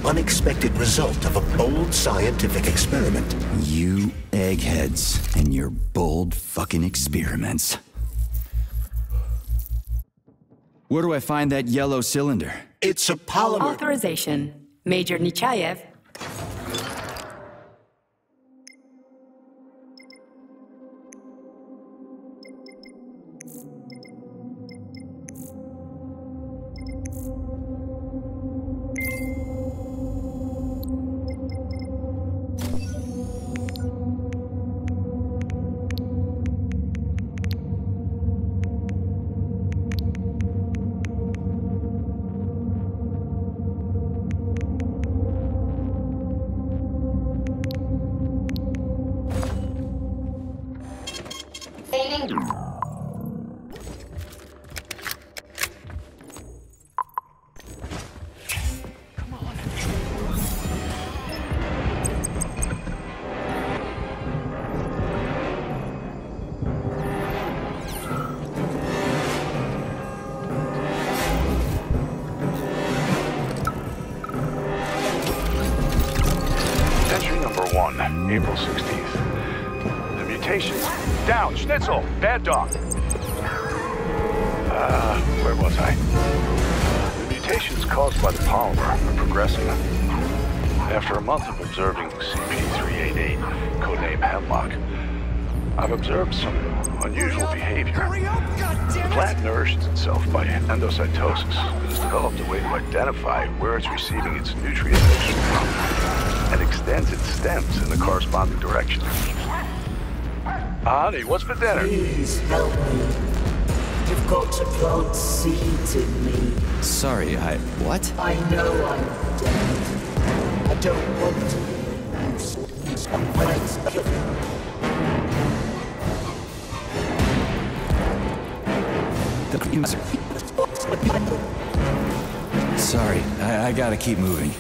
Unexpected result of a bold scientific experiment.
You eggheads and your bold fucking experiments. Where do I find that yellow cylinder?
It's a polymer.
Authorization. Major Nechayev.
April 16th. The mutation. Down, Schnitzel, bad dog. Where was I? The mutations caused by the polymer are progressing. After a month of observing CP388, codename Hemlock, I've observed some unusual behavior. The plant nourishes itself by endocytosis and has developed a way to identify where it's receiving its nutrient mixture from and extends its stems in the corresponding direction. Honey, what's for dinner?
Please help me. You've got to plant seeds in me.
Sorry, what?
I know I'm dead. I don't want to lose someone's killing.
Sorry, I gotta keep moving.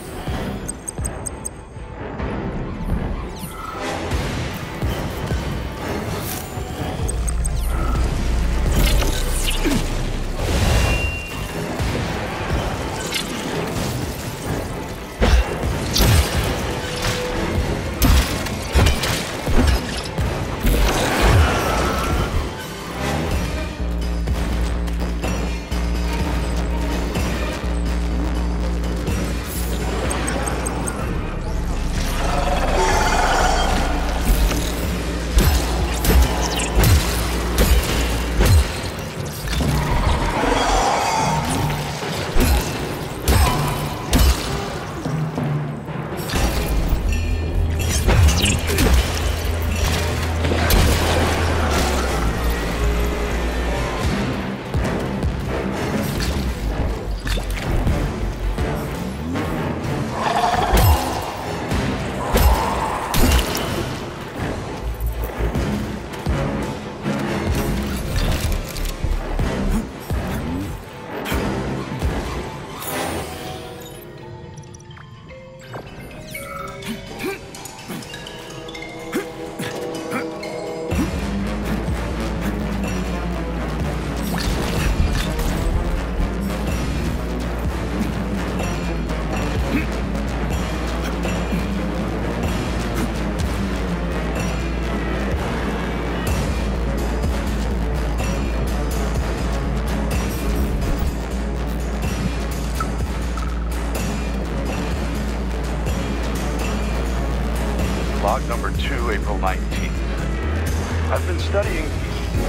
April 19th. I've been studying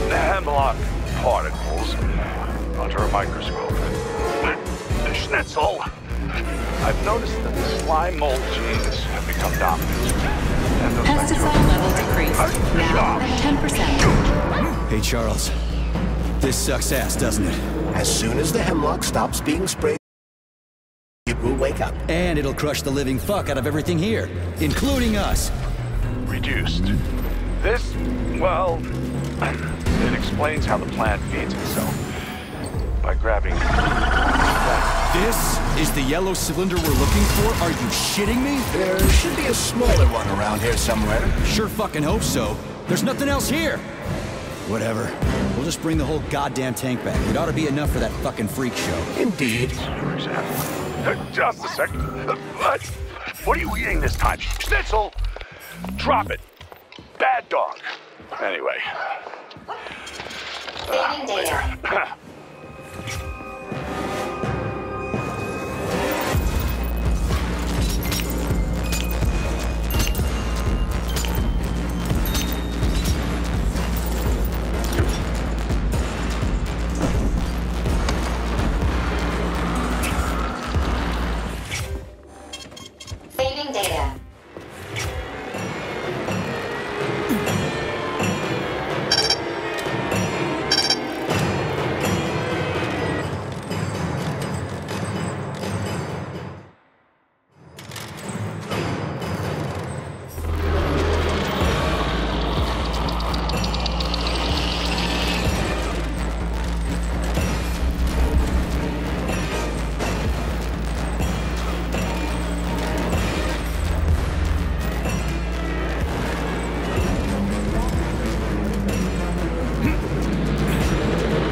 the hemlock particles under a microscope. Schnitzel, I've noticed that the slime mold genes have become dominant. And
Pesticide level decreased. Now at 10%.
Hey, Charles. This sucks ass, doesn't it?
As soon as the hemlock stops being sprayed, it will wake up.
And it'll crush the living fuck out of everything here, including us.
Reduced. This, well, it explains how the plant feeds itself. By grabbing...
This is the yellow cylinder we're looking for? Are you shitting me?
There should be a smaller one around here somewhere.
Sure fucking hope so. There's nothing else here. Whatever. We'll just bring the whole goddamn tank back. It ought to be enough for that fucking freak show.
Indeed.
Just a second. What are you eating this time? Schnitzel! Drop it. Bad dog. Anyway.
Saving data. Saving data.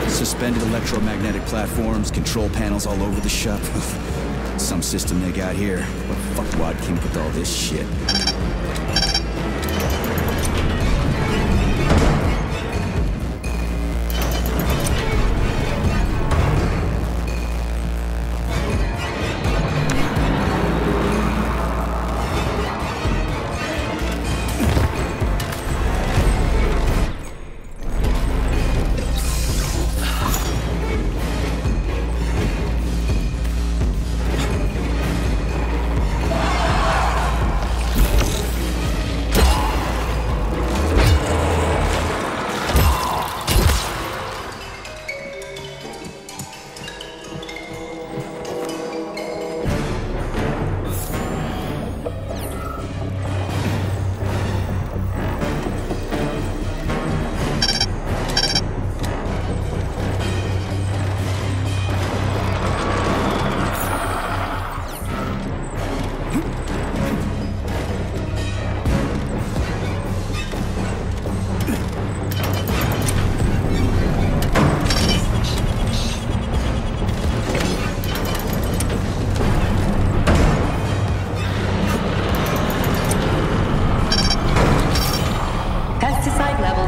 Suspended electromagnetic platforms, control panels all over the shop. Some system they got here. What fuckwad came up with all this shit?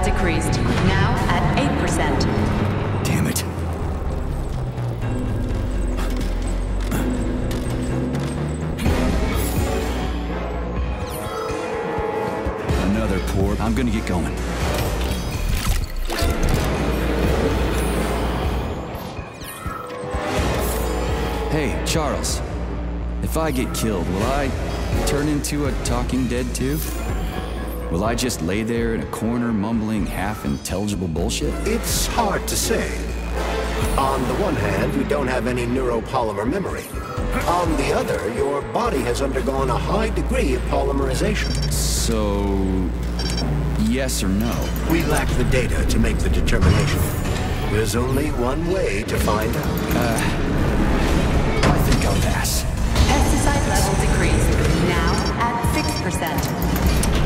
Decreased. Now at 8%.
Damn it. Another port. I'm gonna get going. Hey, Charles. If I get killed, will I turn into a talking dead too? Will I just lay there in a corner mumbling half-intelligible bullshit?
It's hard to say. On the one hand, you don't have any neuropolymer memory. On the other, your body has undergone a high degree of polymerization.
So, yes or no?
We lack the data to make the determination. There's only one way to find out.
I think I'll pass.
Pesticide level decreased. Now at 6%.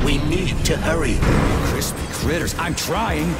We need to hurry.
Crispy critters, I'm trying.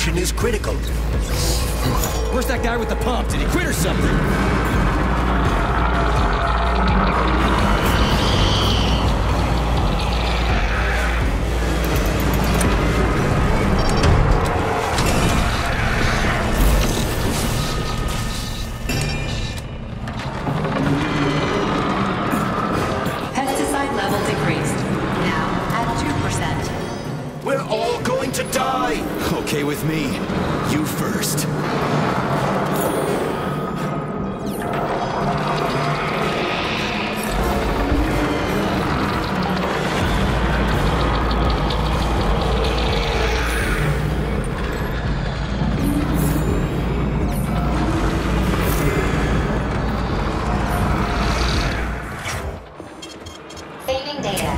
Mission is critical.
Where's that guy with the pump? Did he quit or something?
Pesticide level decreased. Now at 2%.
We're all going to die!
Okay with me. You first.
Saving data.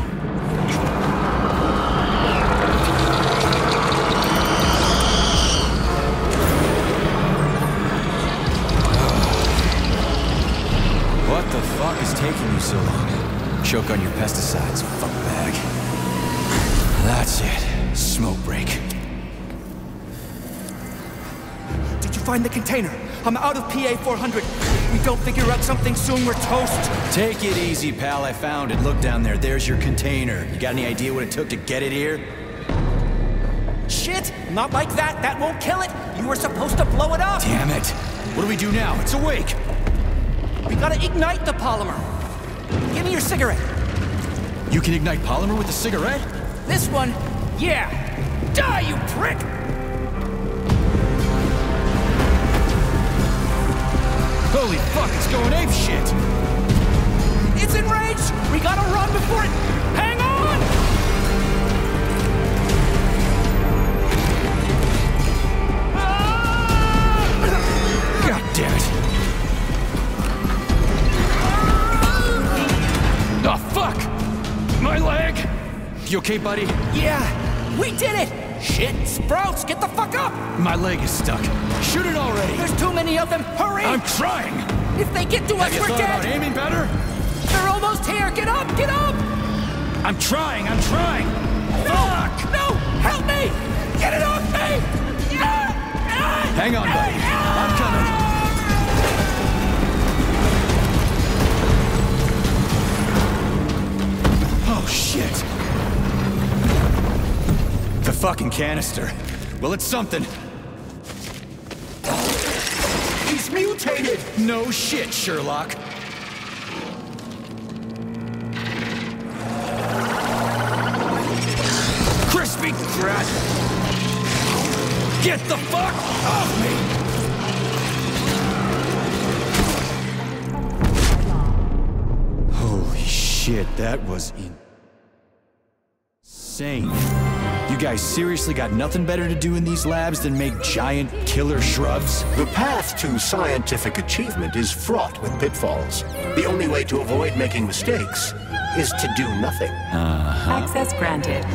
What the fuck is taking you so long? Choke on your pesticides, fuckbag. That's it. Smoke break.
Did you find the container? I'm out of PA 400. If we don't figure out something soon, we're toast.
Take it easy, pal. I found it. Look down there. There's your container. You got any idea what it took to get it here?
Shit! Not like that. That won't kill it. You were supposed to blow it up.
Damn it. What do we do now? It's awake.
We gotta ignite the polymer. Give me your cigarette.
You can ignite polymer with a cigarette?
This one, yeah. Die, you prick!
Holy fuck, it's going ape shit!
It's enraged! We gotta run before it... Hang on!
God damn it! Oh, fuck! My leg! You okay, buddy?
Yeah, we did it! Shit, Sprouts, get the fuck up!
My leg is stuck. Shoot it already!
There's too many of them, hurry!
I'm trying!
If they get to us, we're dead!
Have you thought about aiming better?
They're almost here, get up, get up!
I'm trying! Fuck!
No, help me! Get it off me!
Hang on, buddy. I'm coming. Oh, shit. The fucking canister. Well, it's something.
He's mutated!
No shit, Sherlock. Crispy crap! Get the fuck off me! Holy shit, that was insane. You guys seriously got nothing better to do in these labs than make giant killer shrubs?
The path to scientific achievement is fraught with pitfalls. The only way to avoid making mistakes is to do nothing.
Access granted.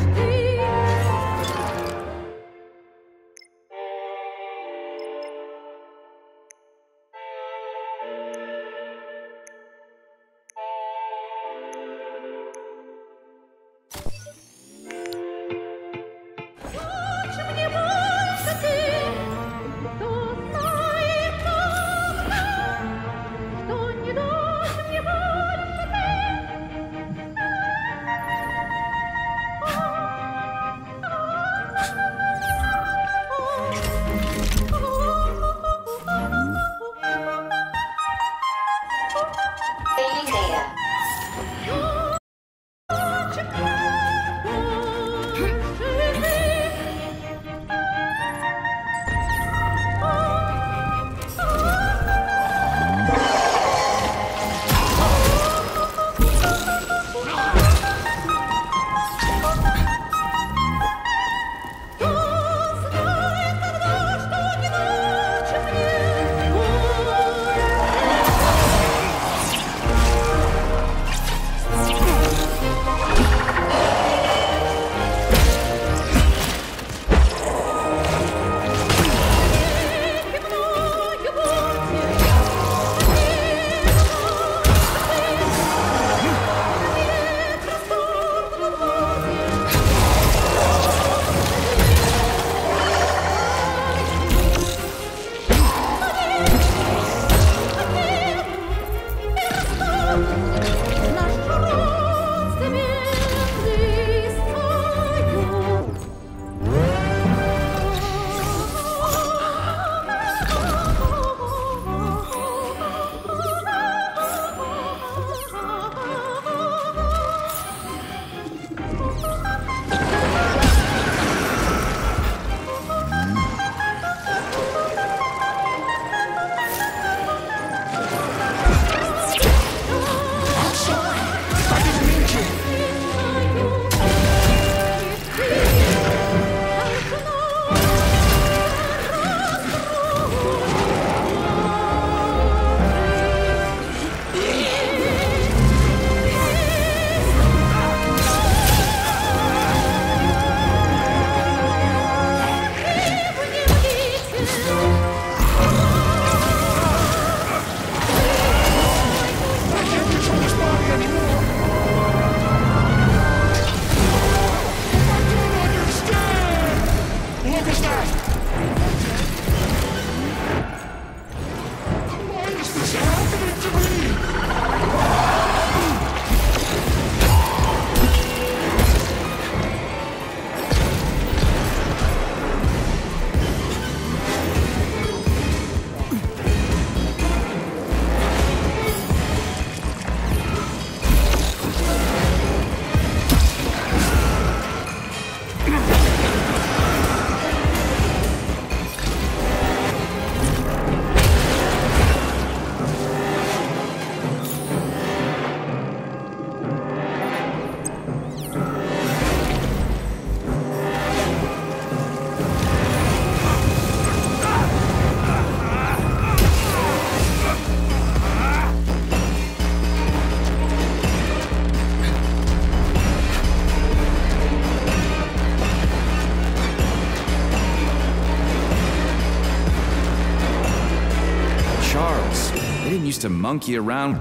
didn't used to monkey around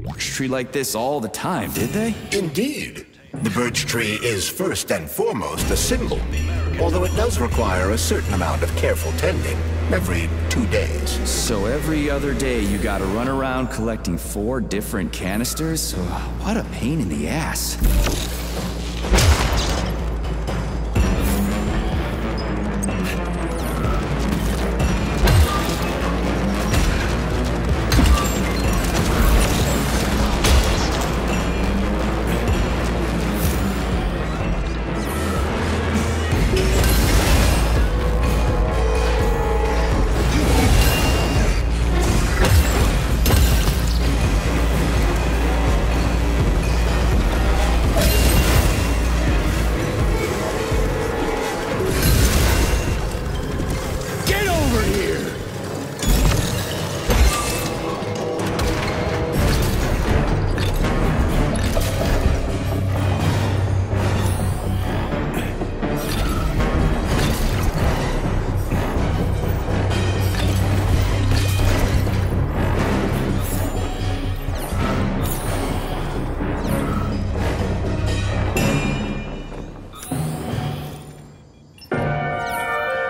a tree like this all the time, did they?
Indeed. The birch tree is first and foremost a symbol, although it does require a certain amount of careful tending every 2 days.
So every other day you gotta run around collecting 4 different canisters? What a pain in the ass.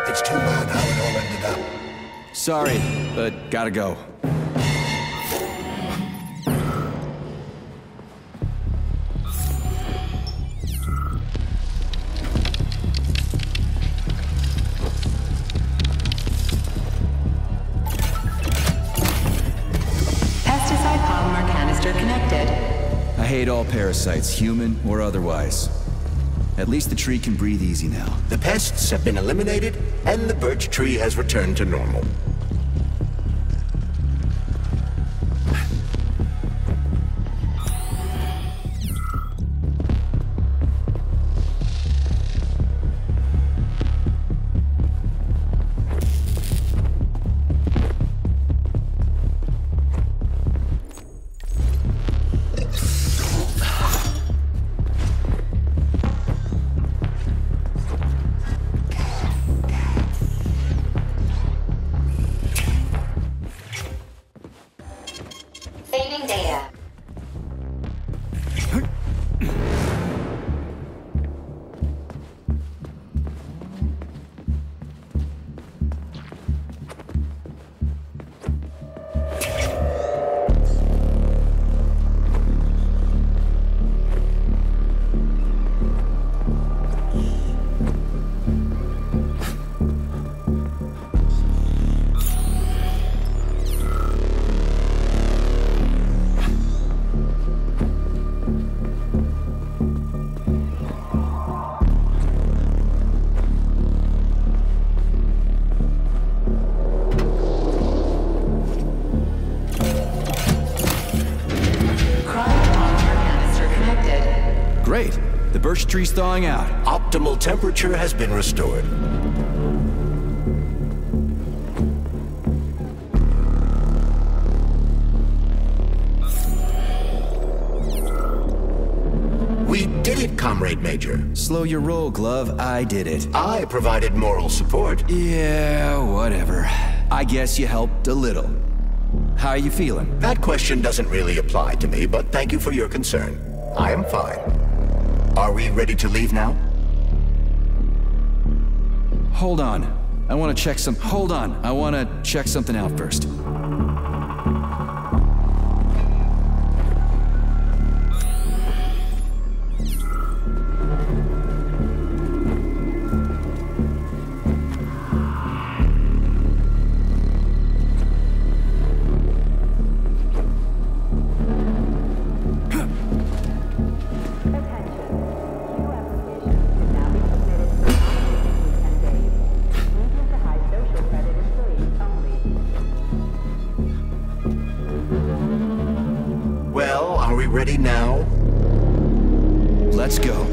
It's too bad how it all ended up.
Sorry, but gotta go.
Pesticide polymer canister connected.
I hate all parasites, human or otherwise. At least the tree can breathe easy now.
The pests have been eliminated, and the birch tree has returned to normal.
Saving data.
Great. The birch tree's thawing out.
Optimal temperature has been restored. We did it, Comrade Major.
Slow your roll, Glove. I did it.
I provided moral support.
Yeah, whatever. I guess you helped a little. How are you feeling?
That question doesn't really apply to me, but thank you for your concern. I am fine. Are we ready to leave now?
Hold on. I want to check something out first.
Well, are we ready now?
Let's go.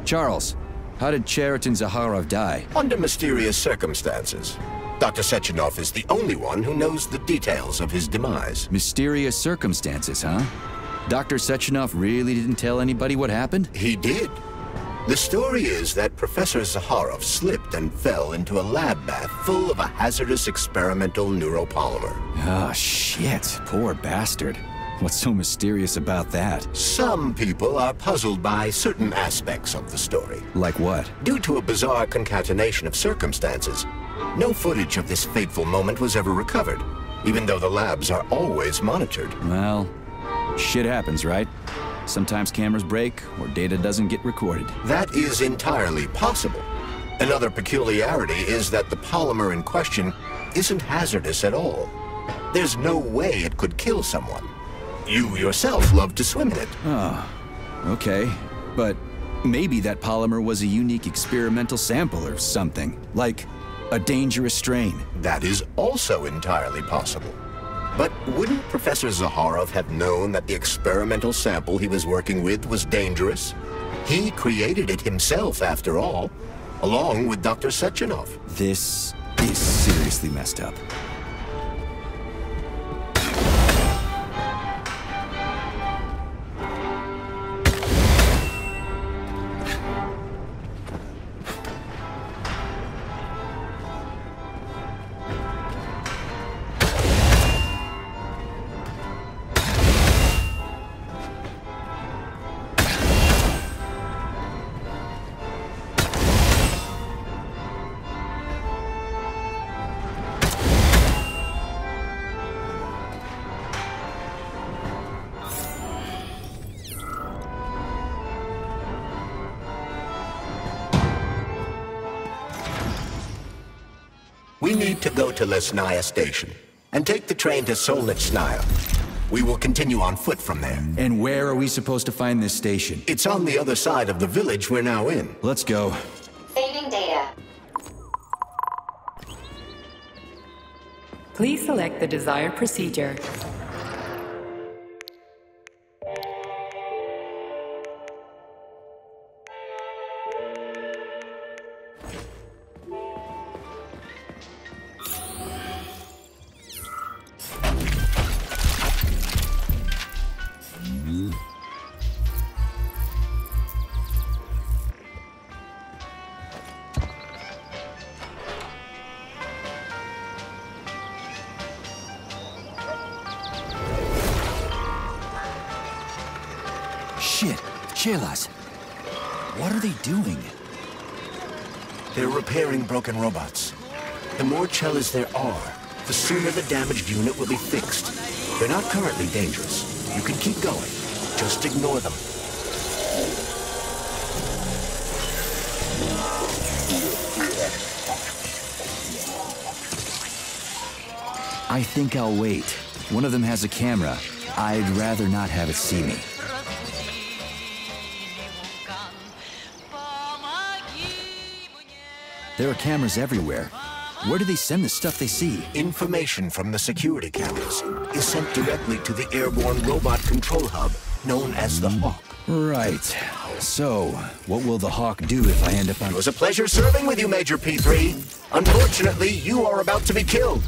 Charles, how did Cheriton Zaharov die?
Under mysterious circumstances. Dr. Sechenov is the only one who knows the details of his demise.
Mysterious circumstances, huh? Dr. Sechenov really didn't tell anybody what happened?
He did. The story is that Professor Zaharov slipped and fell into a lab bath full of a hazardous experimental neuropolymer.
Oh, shit. Poor bastard. What's so mysterious about that?
Some people are puzzled by certain aspects of the story.
Like what?
Due to a bizarre concatenation of circumstances, no footage of this fateful moment was ever recovered, even though the labs are always monitored.
Well, shit happens, right? Sometimes cameras break, or data doesn't get recorded.
That is entirely possible. Another peculiarity is that the polymer in question isn't hazardous at all. There's no way it could kill someone. You yourself love to swim in it.
Oh, okay. But maybe that polymer was a unique experimental sample or something. Like a dangerous strain.
That is also entirely possible. But wouldn't Professor Zaharov have known that the experimental sample he was working with was dangerous? He created it himself, after all, along with Dr. Sechenov.
This is seriously messed up.
We need to go to Lesnaya Station and take the train to Solnitsnaya. We will continue on foot from there.
And where are we supposed to find this station?
It's on the other side of the village we're now in.
Let's go.
Saving data.
Please select the desired procedure.
Shit, Chelas. What are they doing?
They're repairing broken robots. The more Chelas there are, the sooner the damaged unit will be fixed. They're not currently dangerous. You can keep going. Just ignore them.
I think I'll wait. One of them has a camera. I'd rather not have it see me. There are cameras everywhere. Where do they send the stuff they see?
Information from the security cameras is sent directly to the airborne robot control hub, known as the Hawk.
Right. So, what will the Hawk do if I end up on...
It was a pleasure serving with you, Major P3. Unfortunately, you are about to be killed.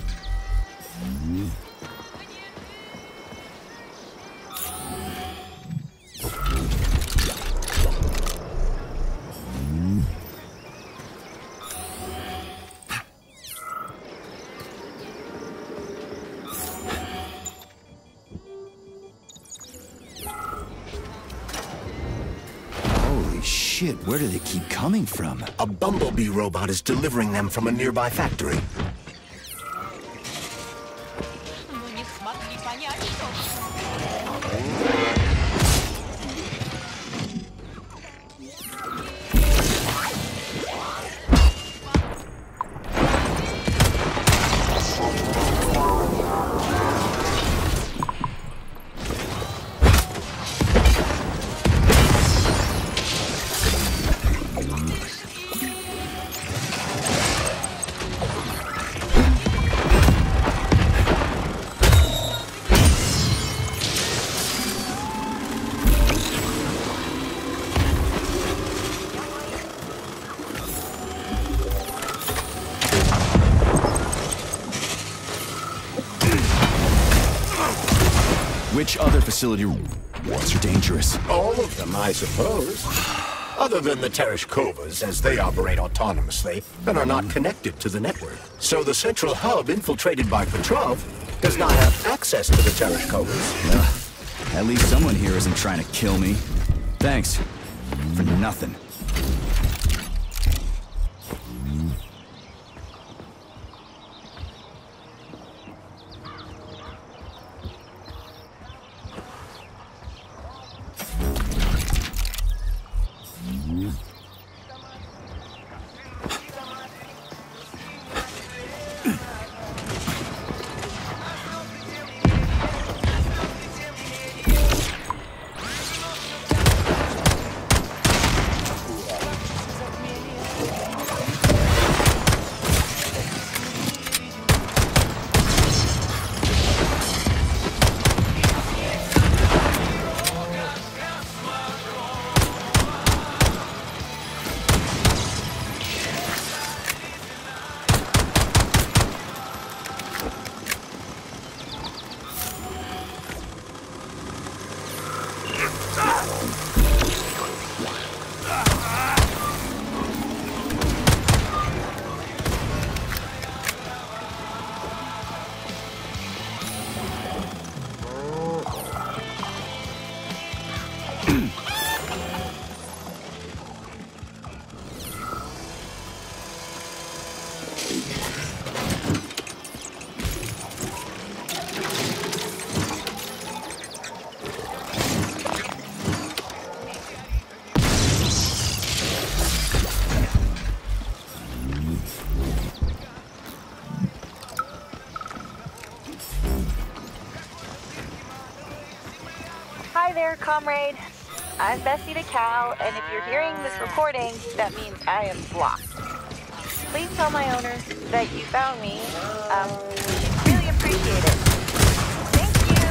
Shit, where do they keep coming from?
A bumblebee robot is delivering them from a nearby factory.
Which other facility robots are dangerous?
All of them, I suppose. Other than the Tereshkovas, as they operate autonomously and are not connected to the network. So the central hub infiltrated by Petrov does not have access to the Tereshkovas.
At least someone here isn't trying to kill me. Thanks. For nothing.
Hi there, comrade. I'm Bessie the cow, and if you're hearing this recording, that means I am blocked. Please tell my owner that you found me. She'd really appreciate it. Thank you.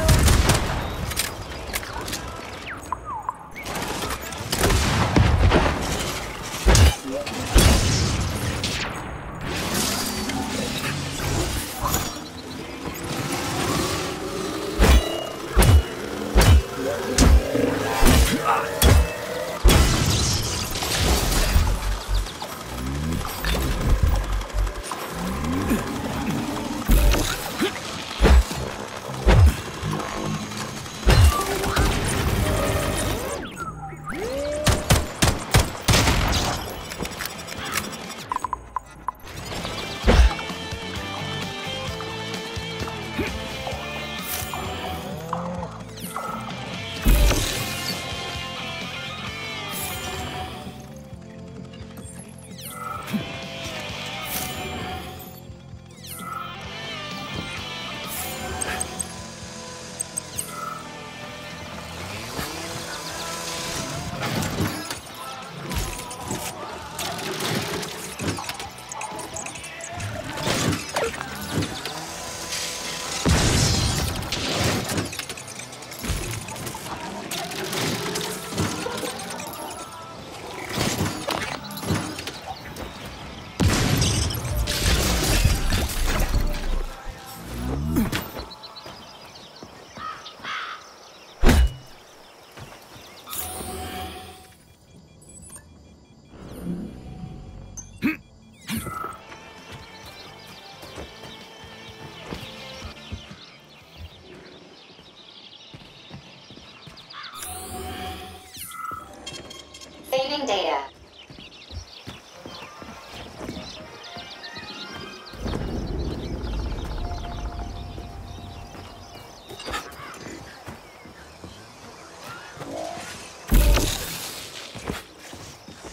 Saving data.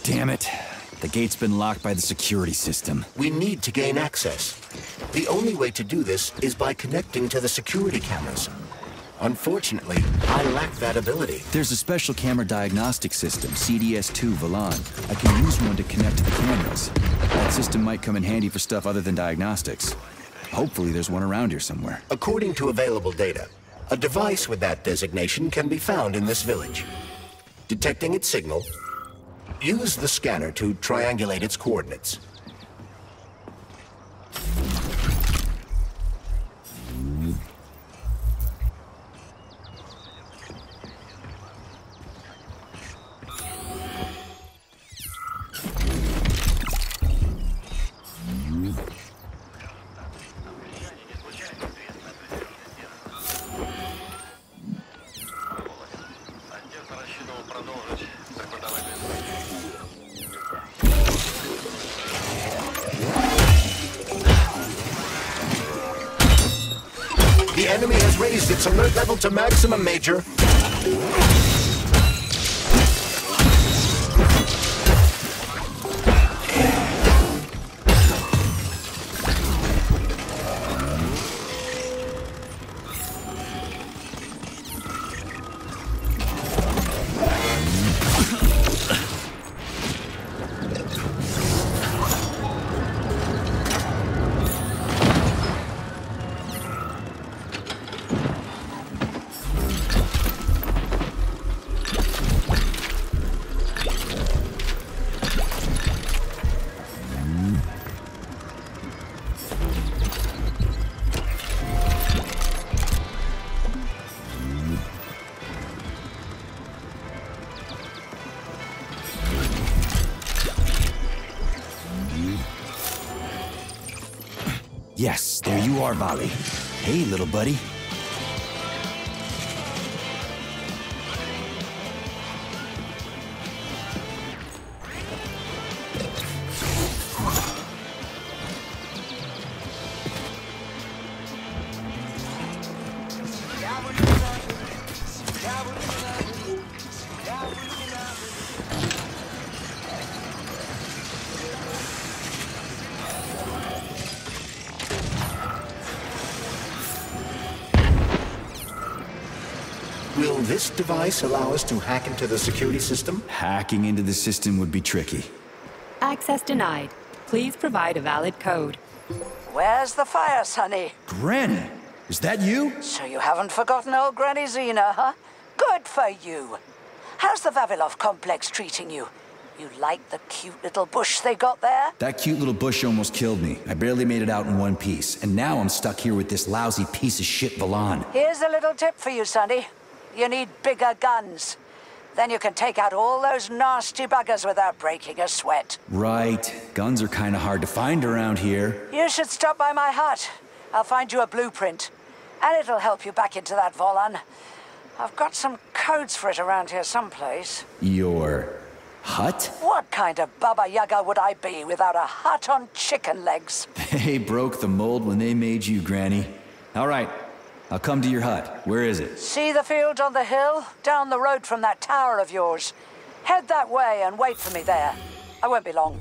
Damn it. The gate's been locked by the security system.
We need to gain access. The only way to do this is by connecting to the security cameras. Unfortunately, I lack that ability.
There's a special camera diagnostic system, CDS-2 Valon. I can use one to connect to the cameras. That system might come in handy for stuff other than diagnostics. Hopefully there's one around here somewhere.
According to available data, a device with that designation can be found in this village. Detecting its signal, use the scanner to triangulate its coordinates. The enemy has raised its alert level to maximum, Major.
Yes, there you are, Vali. Hey, little buddy.
Will this device allow us to hack into the security system?
Hacking into the system would be tricky.
Access denied. Please provide a valid code.
Where's the fire, Sonny?
Granny, is that you?
So you haven't forgotten old Granny Xena, huh? Good for you. How's the Vavilov complex treating you? You like the cute little bush they got there?
That cute little bush almost killed me. I barely made it out in one piece, and now I'm stuck here with this lousy piece of shit Valan.
Here's a little tip for you, Sonny. You need bigger guns. Then you can take out all those nasty buggers without breaking a sweat.
Right. Guns are kind of hard to find around here.
You should stop by my hut. I'll find you a blueprint. And it'll help you back into that Volan. I've got some codes for it around here someplace.
Your hut?
What kind of Baba Yaga would I be without a hut on chicken legs?
They broke the mold when they made you, Granny. All right. I'll come to your hut. Where is it?
See the field on the hill? Down the road from that tower of yours. Head that way and wait for me there. I won't be long.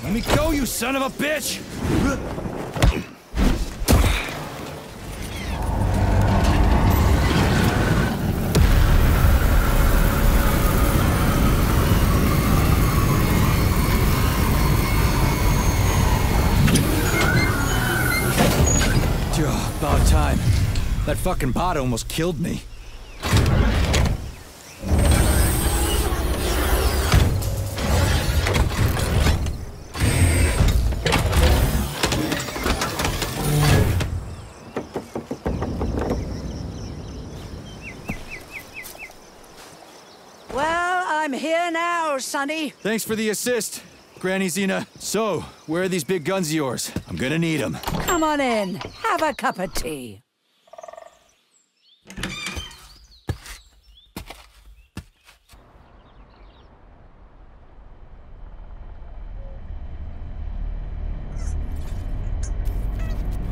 Let me go, you son of a bitch!
About time. That fucking bot almost killed me.
Well, I'm here now, Sonny.
Thanks for the assist, Granny Xena. So, where are these big guns of yours? I'm gonna need them.
Come on in. Have a cup of tea.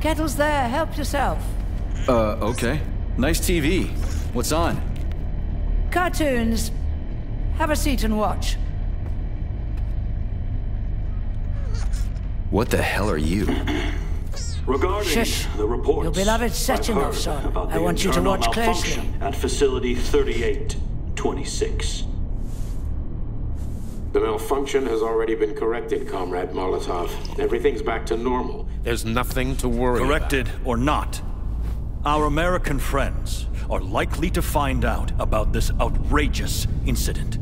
Kettle's there. Help yourself.
Okay. Nice TV. What's on?
Cartoons. Have a seat and watch.
What the hell are you?
Regarding
Shush.
the reports,
Your beloved
I've
Sechenov,
heard
son.
about
I
the
want you to
internal
watch closely.
malfunction at Facility 3826.
The malfunction has already been corrected, Comrade Molotov. Everything's back to normal. There's nothing to worry about.
Corrected or not, our American friends are likely to find out about this outrageous incident.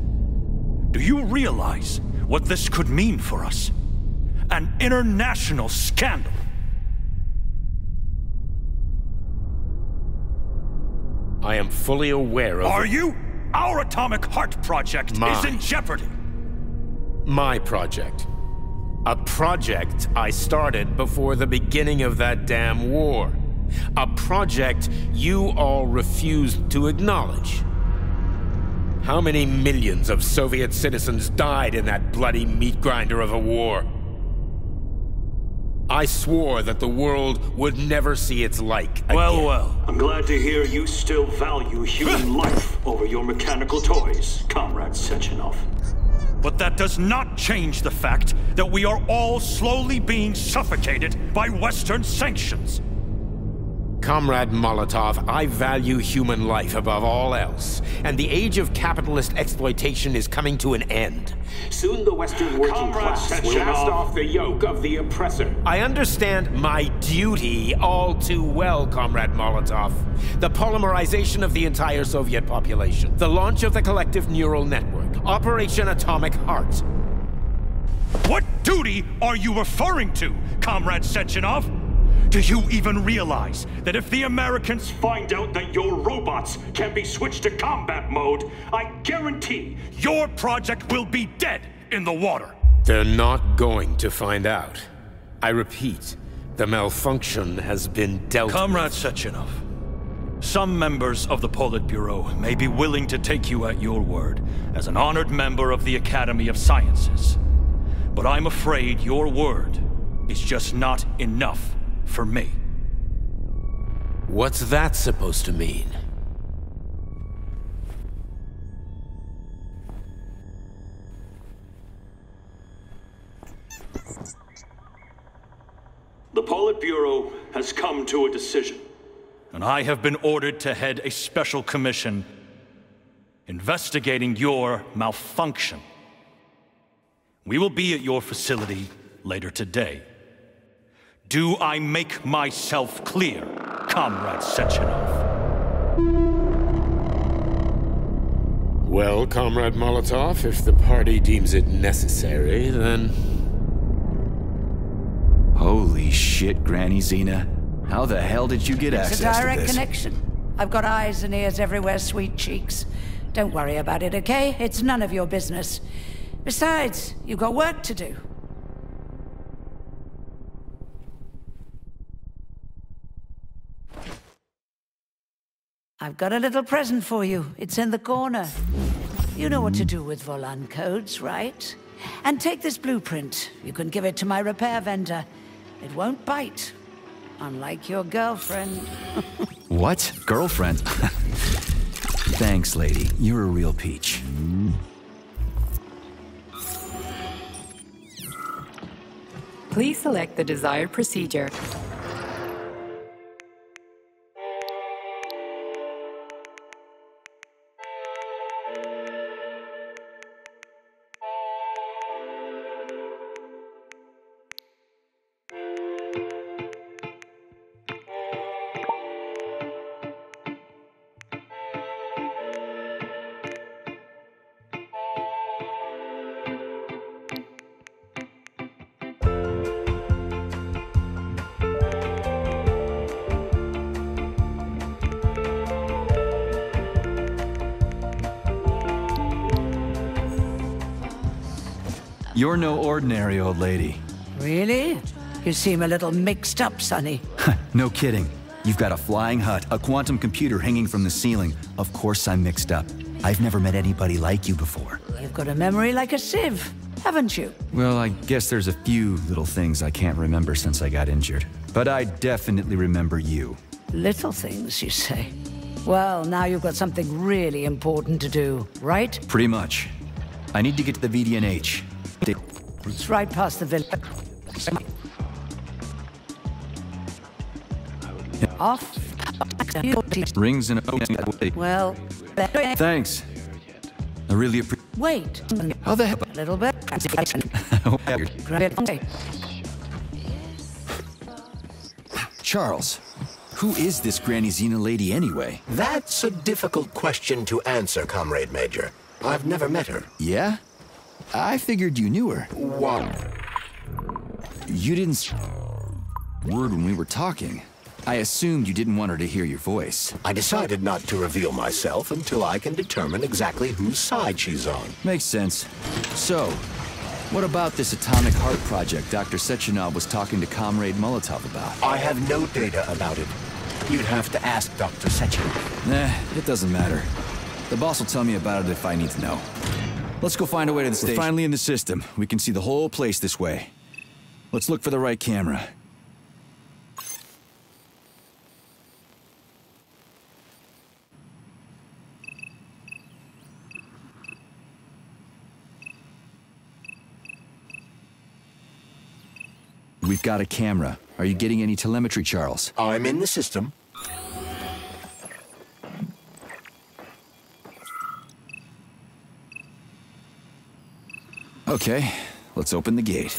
Do you realize what this could mean for us? An international scandal.
I am fully aware of...
Are you? Our Atomic Heart project is in jeopardy.
My project. A project I started before the beginning of that damn war. A project you all refused to acknowledge. How many millions of Soviet citizens died in that bloody meat grinder of a war? I swore that the world would never see its like again.
Well.
I'm glad to hear you still value human life over your mechanical toys, Comrade Sechenov.
But that does not change the fact that we are all slowly being suffocated by Western sanctions.
Comrade Molotov, I value human life above all else, and the age of capitalist exploitation is coming to an end. Soon the Western working class will cast off the yoke of the oppressor. I understand my duty all too well, Comrade Molotov. The polymerization of the entire Soviet population, the launch of the collective neural network, Operation Atomic Heart.
What duty are you referring to, Comrade Sechenov? Do you even realize that if the Americans
find out that your robots can be switched to combat mode, I guarantee
your project will be dead in the water?
They're not going to find out. I repeat, the malfunction has been dealt with.
Comrade Sechenov, some members of the Politburo may be willing to take you at your word as an honored member of the Academy of Sciences. But I'm afraid your word is just not enough for me.
What's that supposed to mean?
The Politburo has come to a decision.
And I have been ordered to head a special commission investigating your malfunction. We will be at your facility later today. Do I make myself clear, Comrade Sechenov?
Well, Comrade Molotov, if the party deems it necessary, then...
Holy shit, Granny Xena. How the hell did you get access to this?
It's a direct connection. I've got eyes and ears everywhere, sweet cheeks. Don't worry about it, okay? It's none of your business. Besides, you've got work to do. I've got a little present for you. It's in the corner. You know what to do with Volan codes, right? And take this blueprint. You can give it to my repair vendor. It won't bite. Unlike your girlfriend.
What? Girlfriend? Thanks, lady. You're a real peach.
Please select the desired procedure.
You're no ordinary old lady.
Really? You seem a little mixed up, Sonny.
No kidding. You've got a flying hut, a quantum computer hanging from the ceiling. Of course I'm mixed up. I've never met anybody like you before.
You've got a memory like a sieve, haven't you?
Well, I guess there's a few little things I can't remember since I got injured. But I definitely remember you.
Little things, you say? Well, now you've got something really important to do, right?
Pretty much. I need to get to the VDNH.
It's right past the village. Off.
Rings and a...
Well...
Thanks. I really appreciate...
Wait.
How the hell...
A little bit.
Charles, who is this Granny Xena lady anyway?
That's a difficult question to answer, Comrade Major. I've never met her.
Yeah? I figured you knew her.
Wow.
You didn't say a word when we were talking. I assumed you didn't want her to hear your voice.
I decided not to reveal myself until I can determine exactly whose side she's on.
Makes sense. So, what about this atomic heart project Dr. Sechenov was talking to Comrade Molotov about?
I have no data about it. You'd have to ask Dr. Sechenov.
Nah, it doesn't matter. The boss will tell me about it if I need to know. Let's go find a way to the station. We're finally in the system. We can see the whole place this way. Let's look for the right camera. We've got a camera. Are you getting any telemetry, Charles?
I'm in the system.
Okay, let's open the gate.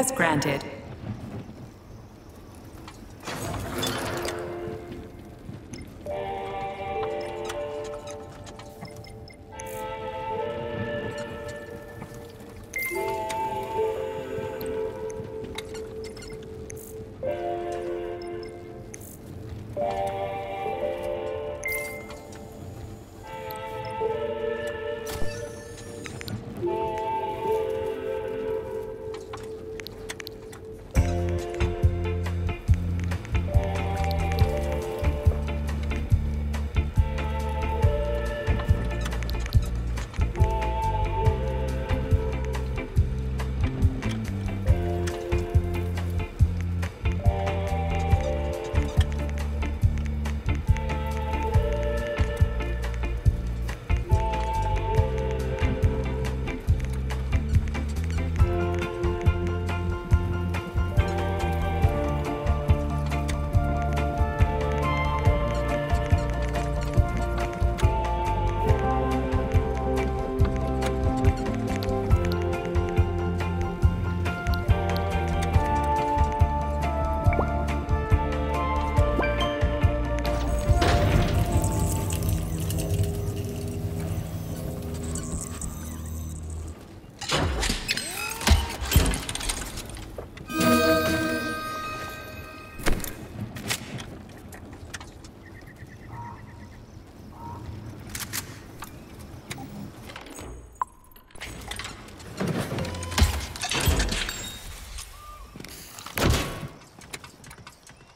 Access granted.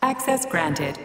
Access granted.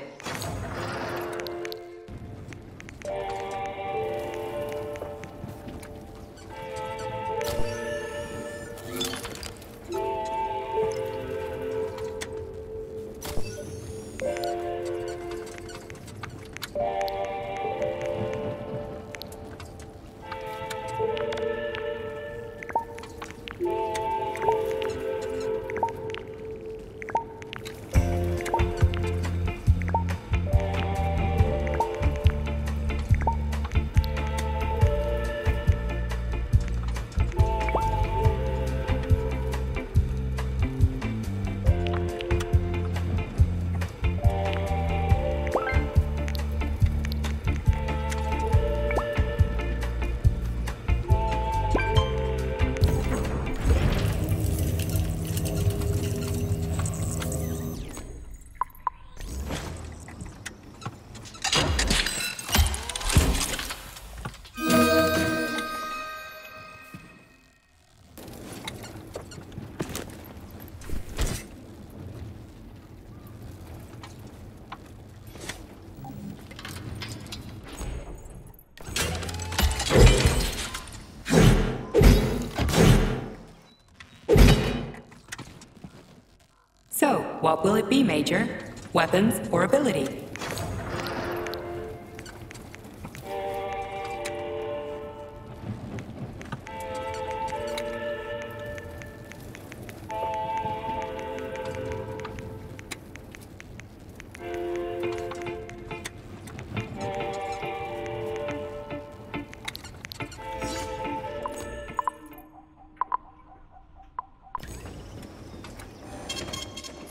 So, what will it be, Major? Weapons or ability?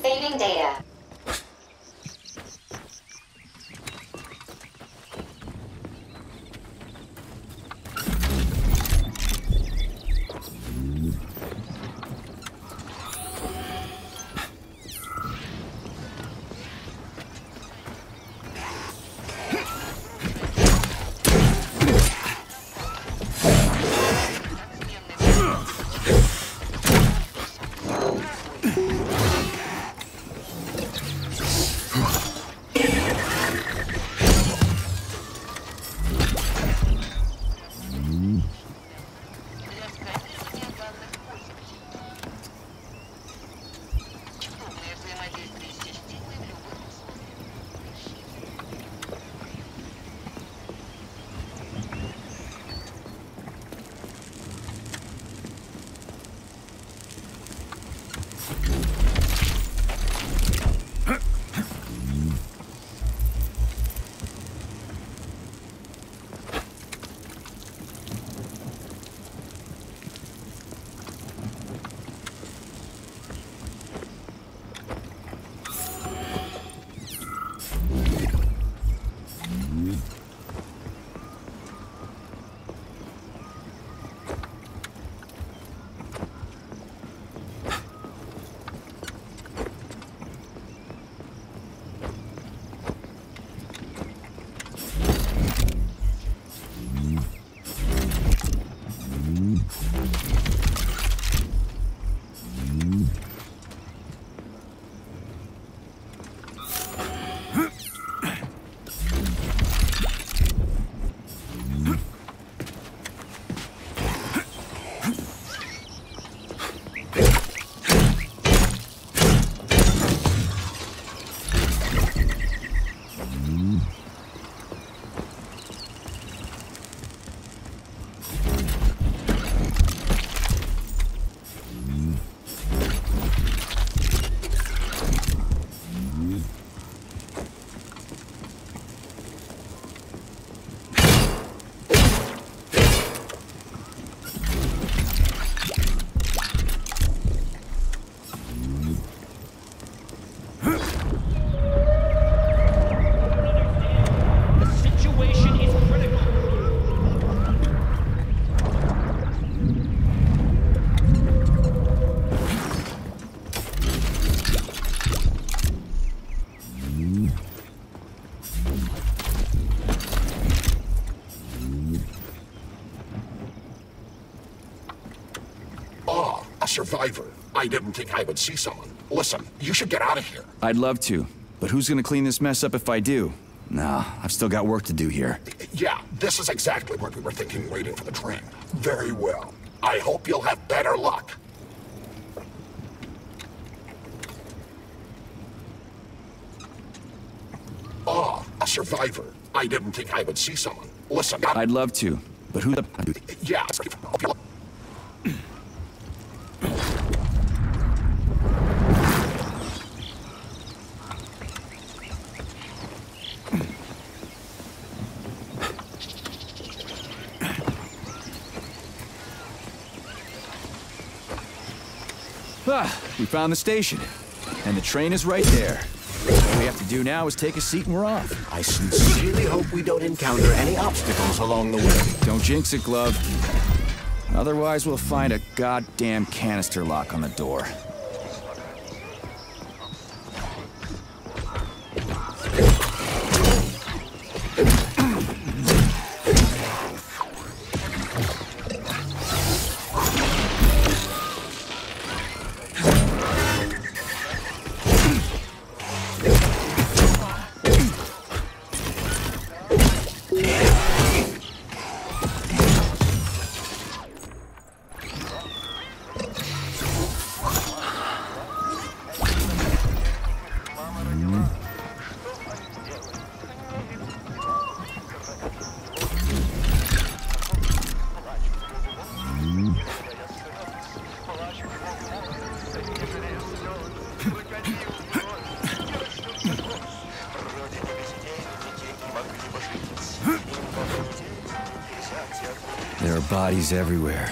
Saving data.
survivor. I didn't think I would see someone. Listen, you should get out of here.
I'd love to, but who's gonna clean this mess up if I do? Nah, I've still got work to do here.
Yeah, this is exactly what we were thinking waiting for the train. Very well. I hope you'll have better luck. Ah, a survivor. I didn't think I would see someone. Listen,
I'd love to, but who the...
Yeah.
We found the station, and the train is right there. All we have to do now is take a seat and we're off.
I sincerely hope we don't encounter any obstacles along the way.
Don't jinx it, Glove. Otherwise, we'll find a goddamn canister lock on the door. There are bodies everywhere.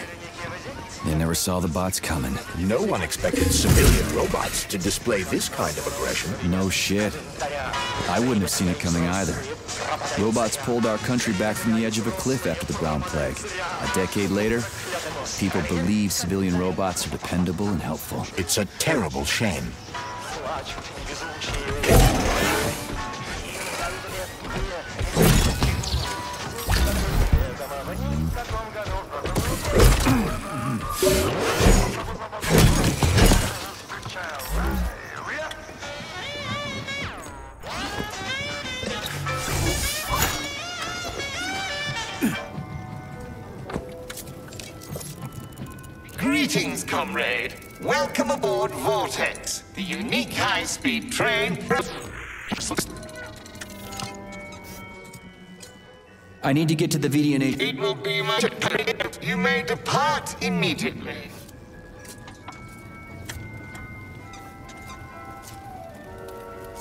They never saw the bots coming.
No one expected civilian robots to display this kind of aggression.
No shit. I wouldn't have seen it coming either. Robots pulled our country back from the edge of a cliff after the Brown Plague. A decade later, people believe civilian robots are dependable and helpful.
It's a terrible shame.
Greetings, comrade. Welcome aboard Vortex, the unique high-speed train.
I need to get to the VDNH.
It will be much appreciated. You may depart immediately.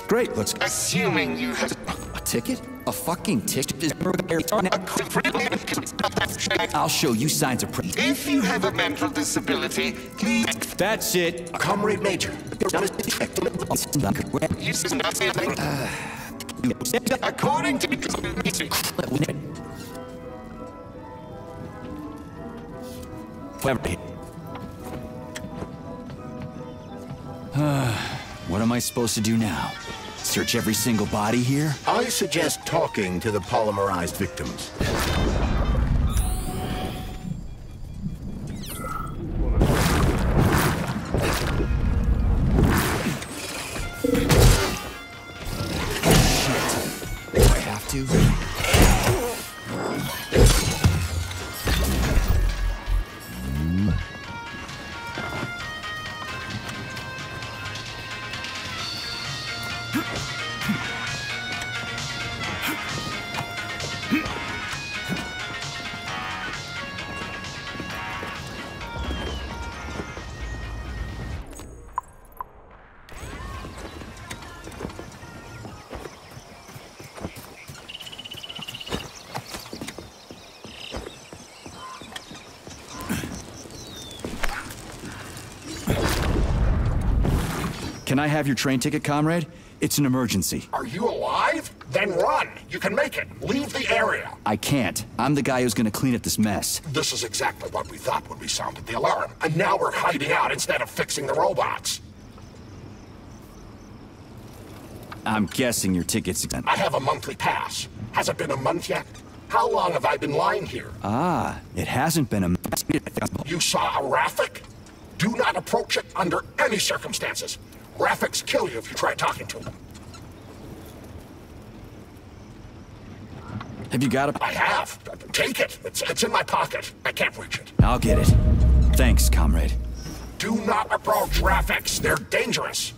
Great, let's...
Assuming you have...
A ticket? A fucking ticket? I'll show you signs of...
If you have a mental disability, please...
That's it.
Comrade Major.
According to...
What am I supposed to do now? Search every single body here?
I suggest talking to the polymerized victims.
Shit. Do I have to? Can I have your train ticket, comrade? It's an emergency.
Are you alive? Then run! You can make it! Leave the area!
I can't. I'm the guy who's gonna clean up this mess.
This is exactly what we thought when we sounded the alarm. And now we're hiding out instead of fixing the robots.
I'm guessing your ticket's...
I have a monthly pass. Has it been a month yet? How long have I been lying here?
Ah, it hasn't been a month.
You saw a Raffic? Do Do not approach it under any circumstances. Graphics kill you if you try talking to them.
Have you got it?
I have. Take it. It's in my pocket. I can't reach it.
I'll get it. Thanks, comrade.
Do not approach graphics. They're dangerous.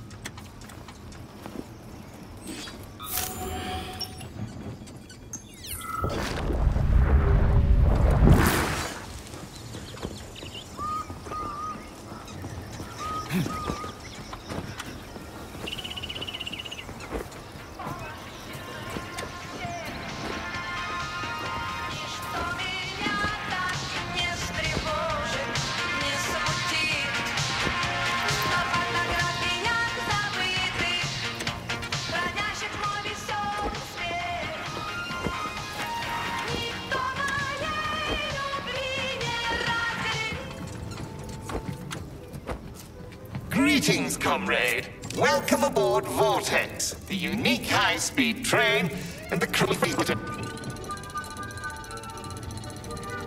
Greetings, comrade. Welcome aboard Vortex, the unique high-speed train and the crew.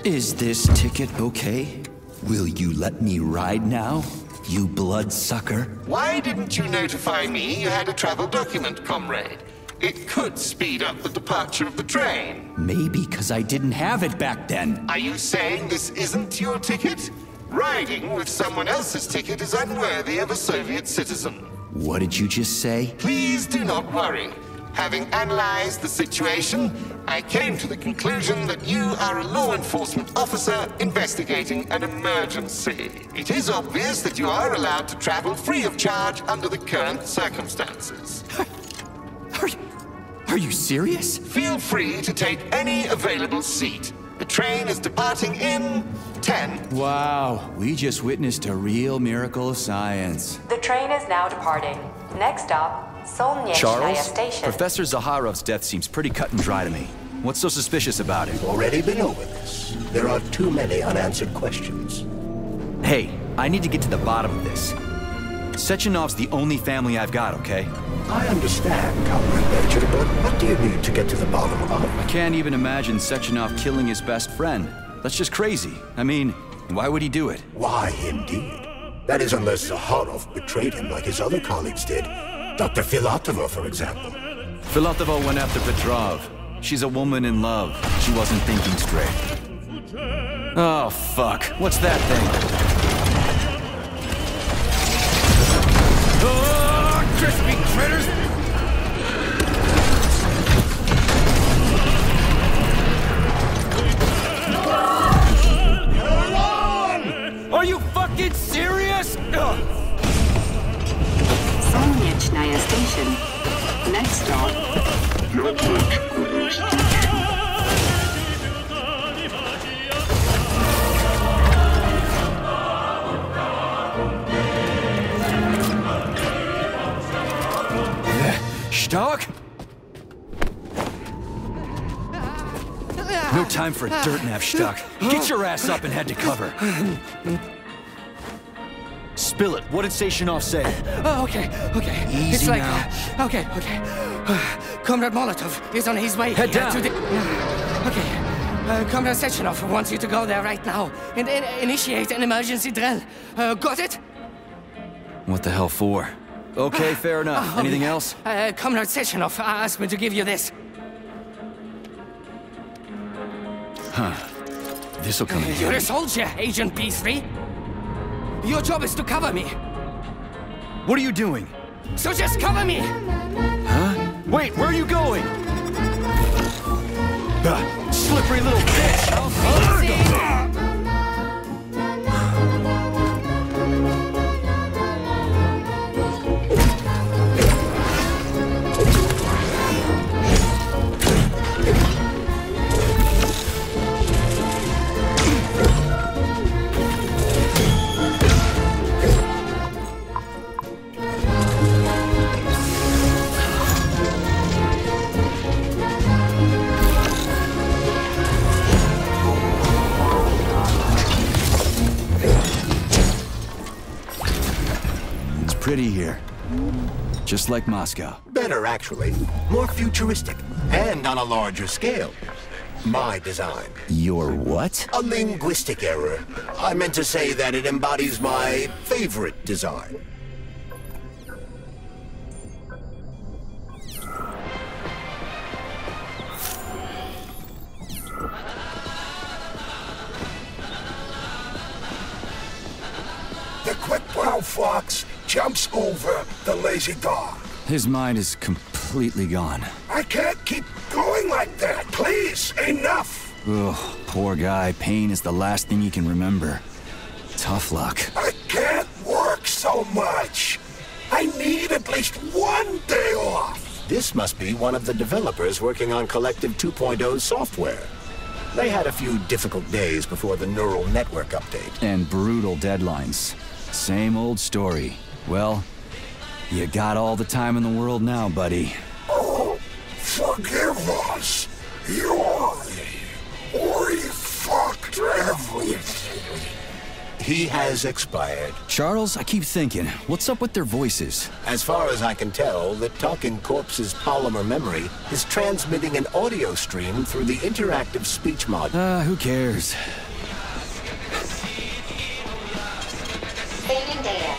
Is this ticket okay? Will you let me ride now, you bloodsucker?
Why didn't you notify me you had a travel document, comrade? It could speed up the departure of the train.
Maybe because I didn't have it back then.
Are you saying this isn't your ticket? Riding with someone else's ticket is unworthy of a Soviet citizen.
What did you just say?
Please do not worry. Having analyzed the situation, I came to the conclusion that you are a law enforcement officer investigating an emergency. It is obvious that you are allowed to travel free of charge under the current circumstances.
Are you serious?
Feel free to take any available seat. The train is departing in 10.
Wow, we just witnessed a real miracle of science.
The train is now departing. Next stop, Solnechnaya
Charles,
Station.
Professor Zaharov's death seems pretty cut and dry to me. What's so suspicious about it?
Already been over this. There are too many unanswered questions.
Hey, I need to get to the bottom of this. Sechenov's the only family I've got, okay?
I understand, Comrade Major, but what do you need to get to the bottom of?
I can't even imagine Sechenov killing his best friend. That's just crazy. I mean, why would he do it?
Why, indeed. That is unless Zaharov betrayed him like his other colleagues did. Dr. Filatova, for example.
Filatova went after Petrov. She's a woman in love. She wasn't thinking straight. Oh, fuck. What's that thing?
Oh, crispy critters!
Are you fucking serious?
Solnechnaya Station. Next stop.
Stark? No time for a dirt nap, Stark. Get your ass up and head to cover. Spill it. What did Sechenov say?
Oh, okay.
Easy
it's like,
now.
Okay. Comrade Molotov is on his way.
Head down.
To the... Okay. Comrade Sechenov wants you to go there right now and initiate an emergency drill. Got it?
What the hell for? Okay, fair enough. Anything else?
Comrade Sechenov asked me to give you this.
Huh. This'll come in
You're
handy.
a soldier, Agent B3. Your job is to cover me.
What are you doing?
So just cover me!
Huh? Wait, where are you going? Slippery little bitch! Pretty here. Just like Moscow.
Better, actually. More futuristic. And on a larger scale. My design.
Your what?
A linguistic error. I meant to say that it embodies my favorite design.
The quick brown fox jumps over the lazy dog.
His mind is completely gone.
I can't keep going like that. Please, enough.
Ugh, poor guy. Pain is the last thing he can remember. Tough luck.
I can't work so much. I need at least one day off.
This must be one of the developers working on Collective 2.0's software. They had a few difficult days before the neural network update.
And brutal deadlines. Same old story. Well, you got all the time in the world now, buddy.
Oh, forgive us. We fucked everything.
He has expired.
Charles, I keep thinking, what's up with their voices?
As far as I can tell, the talking corpse's polymer memory is transmitting an audio stream through the interactive speech module.
Who cares?
Saving data.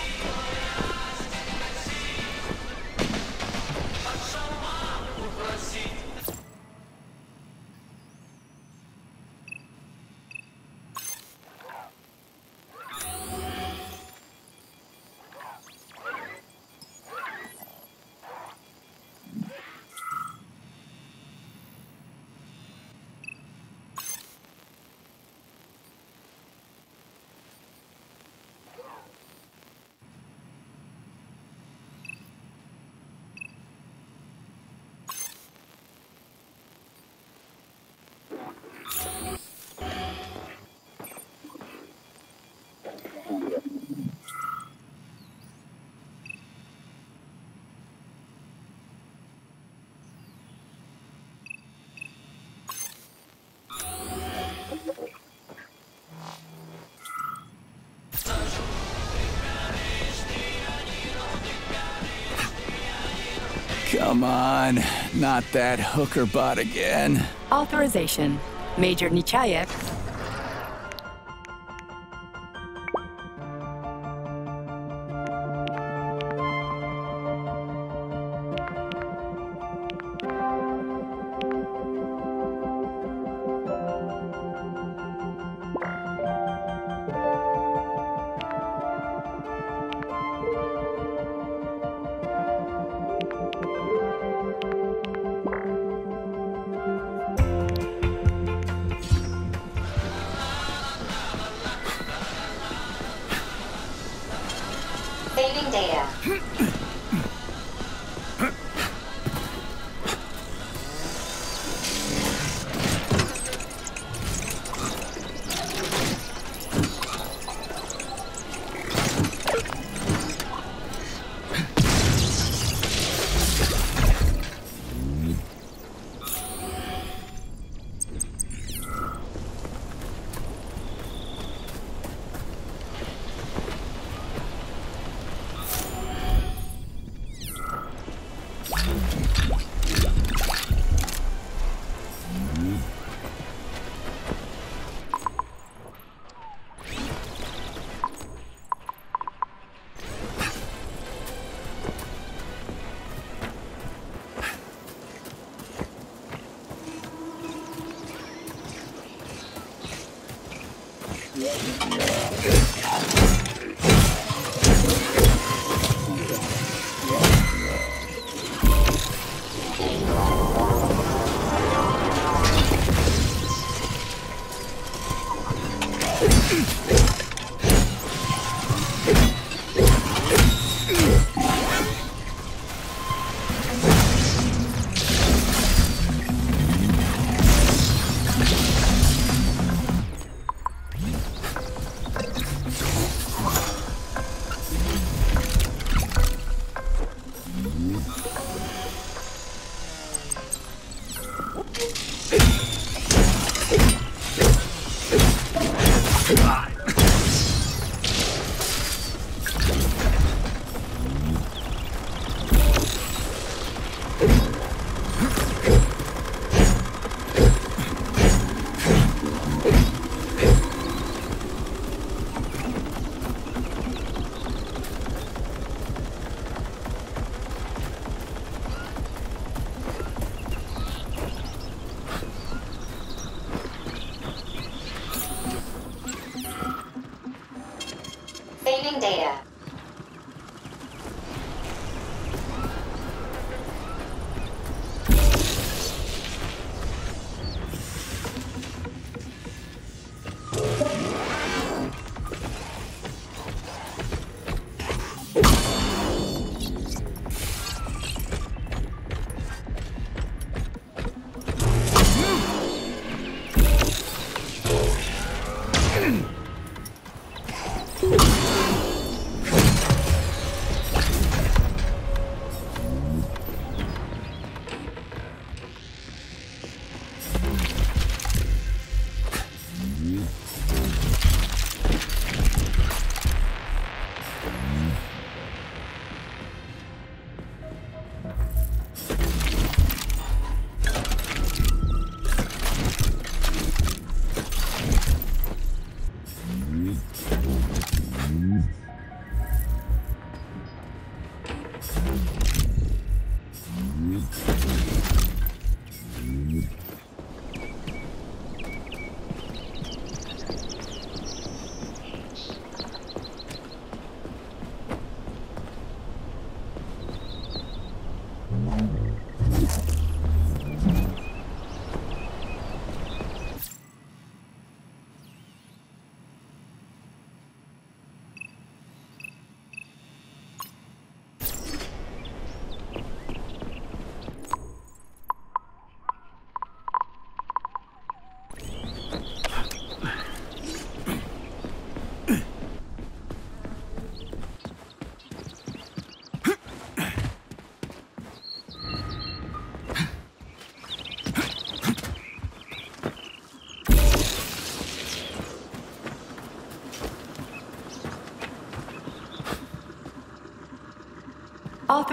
Come on, not that hooker bot again.
Authorization. Major Nichayev.
Saving data.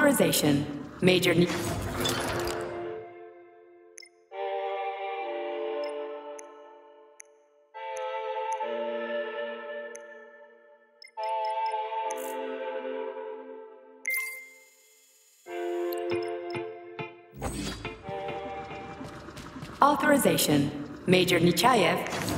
Authorization. Major... Authorization. Major Nechayev.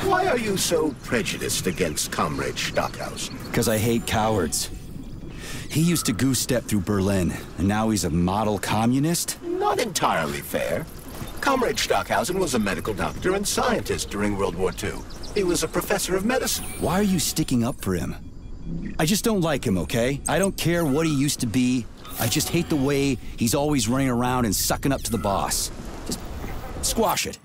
Why are you so prejudiced against Comrade Stockhouse?
Because I hate cowards. He used to goose-step through Berlin, and now he's a model communist?
Not entirely fair. Comrade Stockhausen was a medical doctor and scientist during World War II. He was a professor of medicine.
Why are you sticking up for him? I just don't like him, okay? I don't care what he used to be. I just hate the way he's always running around and sucking up to the boss. Just squash it.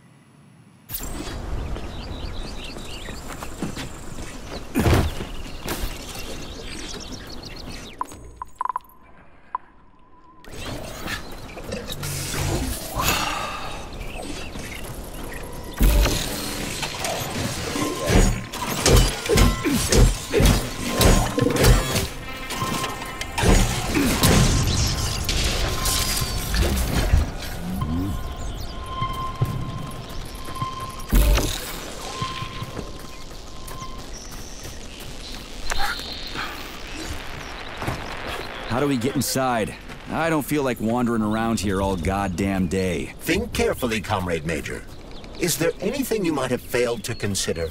How do we get inside? I don't feel like wandering around here all goddamn day.
Think carefully, Comrade Major. Is there anything you might have failed to consider?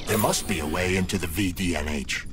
There must be a way into the VDNH.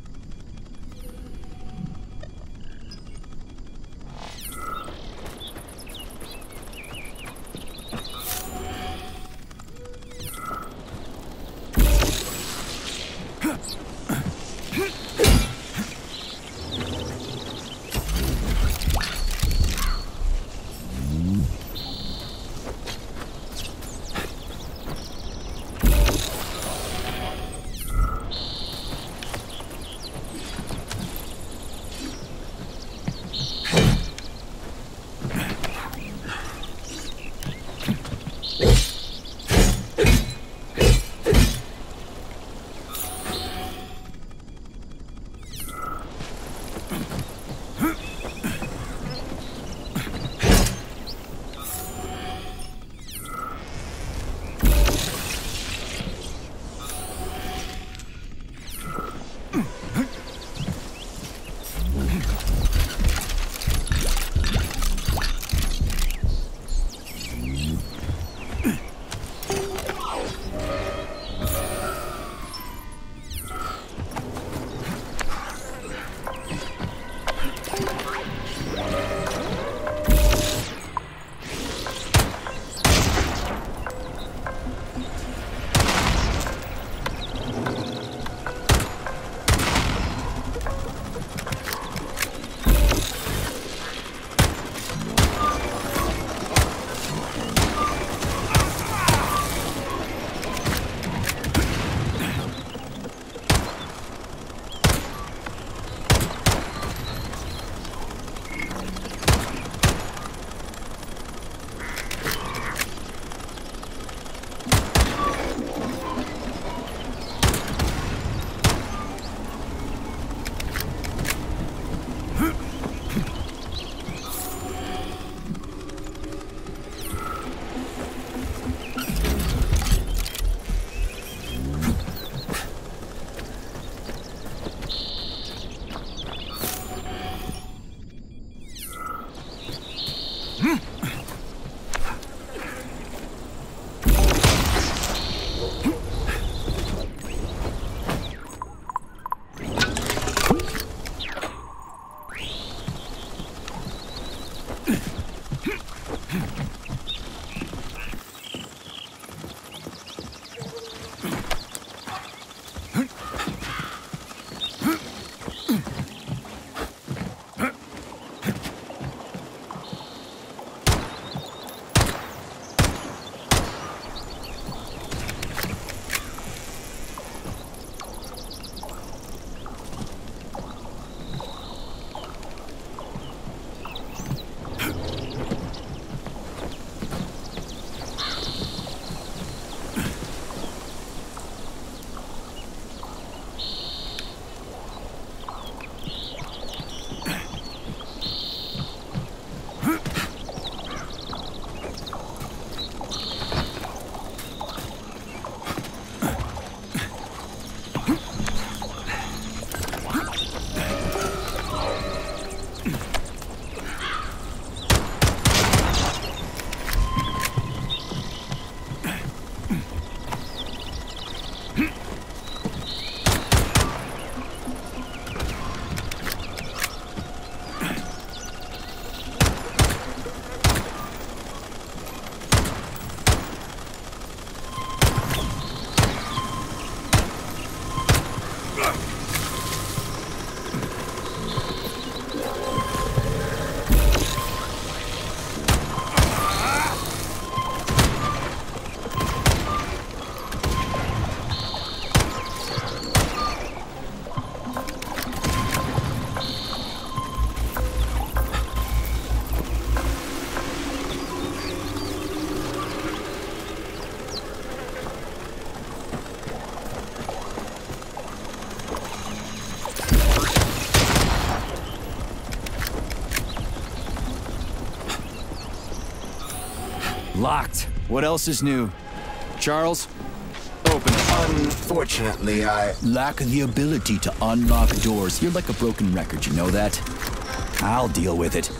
Locked. What else is new? Charles? Open it.
Unfortunately, I
lack the ability to unlock doors. You're like a broken record, you know that? I'll deal with it.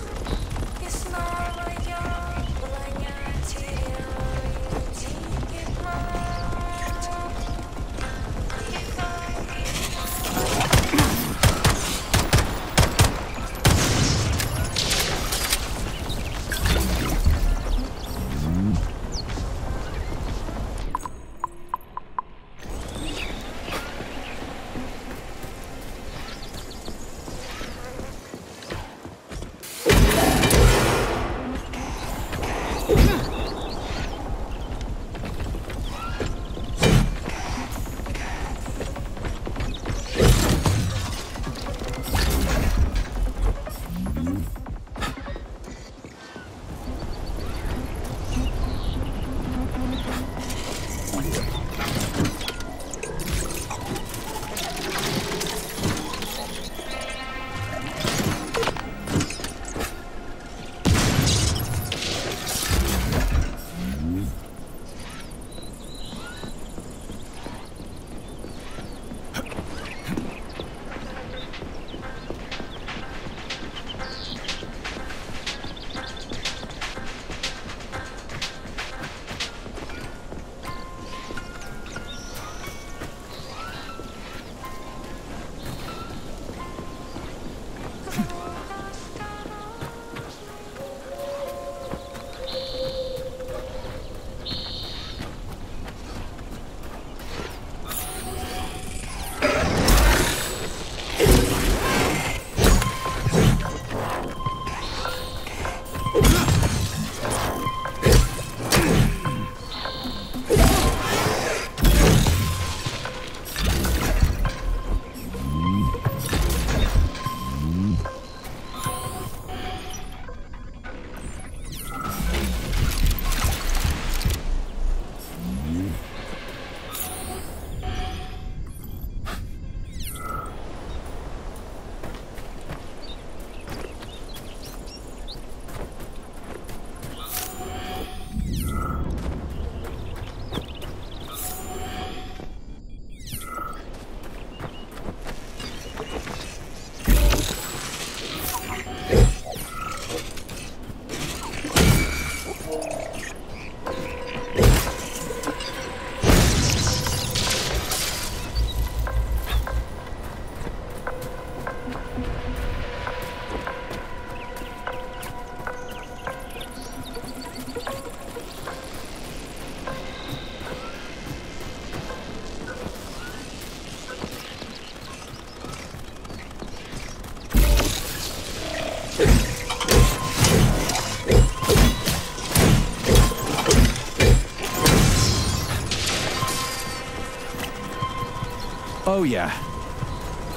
Oh yeah,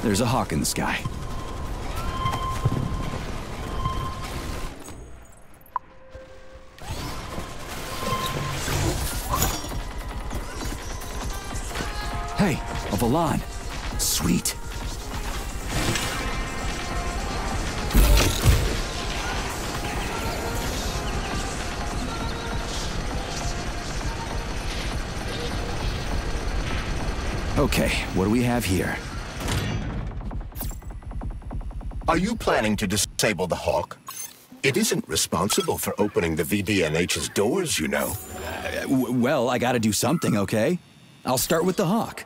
there's a hawk in the sky. Hey, a Volan. Sweet. Okay, what do we have here?
Are you planning to disable the Hawk? It isn't responsible for opening the VDNH's doors, you know.
Well, I gotta do something, okay? I'll start with the Hawk.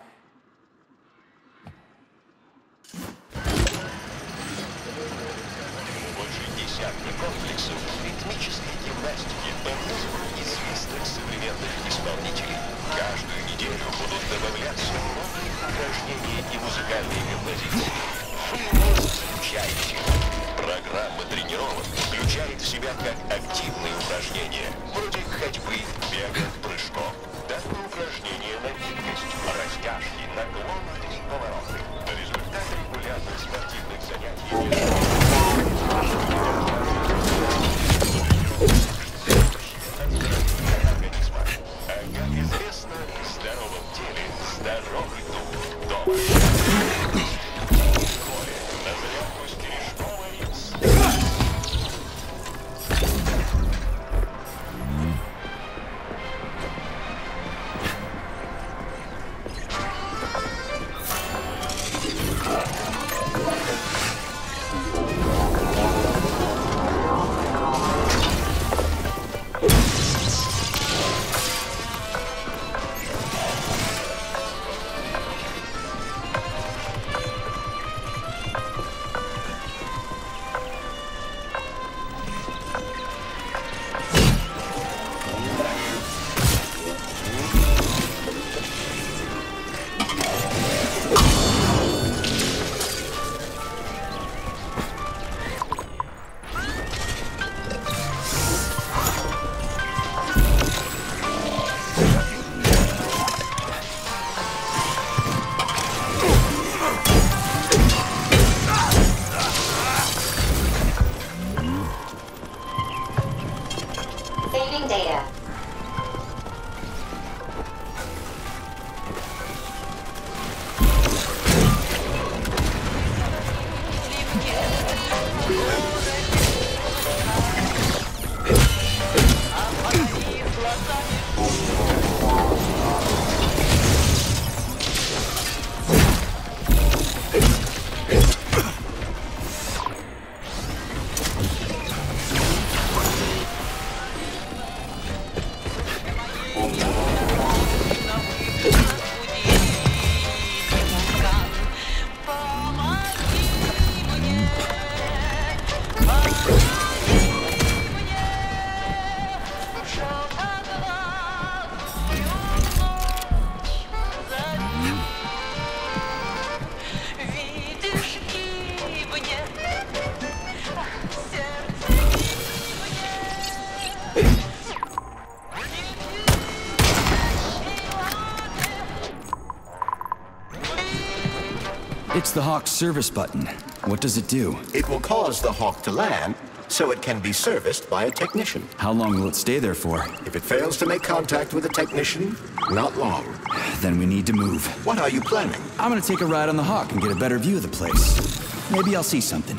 Больше десятка комплексов ритмической гимнастики по вызову известных современных исполнителей. Каждую неделю будут добавляться новые упражнения и музыкальные композиции. Вы не замечаете. Программа тренировок включает в себя как активные упражнения, вроде ходьбы, бега, прыжков, так и упражнения на гибкость, растяжки, наклоны и повороты. Результат регулярных спортивных занятий. А как известно, в здоровом теле здоровый дух дома.
It's the Hawk's service button. What does it do?
It will cause the Hawk to land, so it can be serviced by a technician.
How long will it stay there for?
If it fails to make contact with a technician, not long.
Then we need to move.
What are you planning?
I'm gonna take a ride on the Hawk and get a better view of the place. Maybe I'll see something.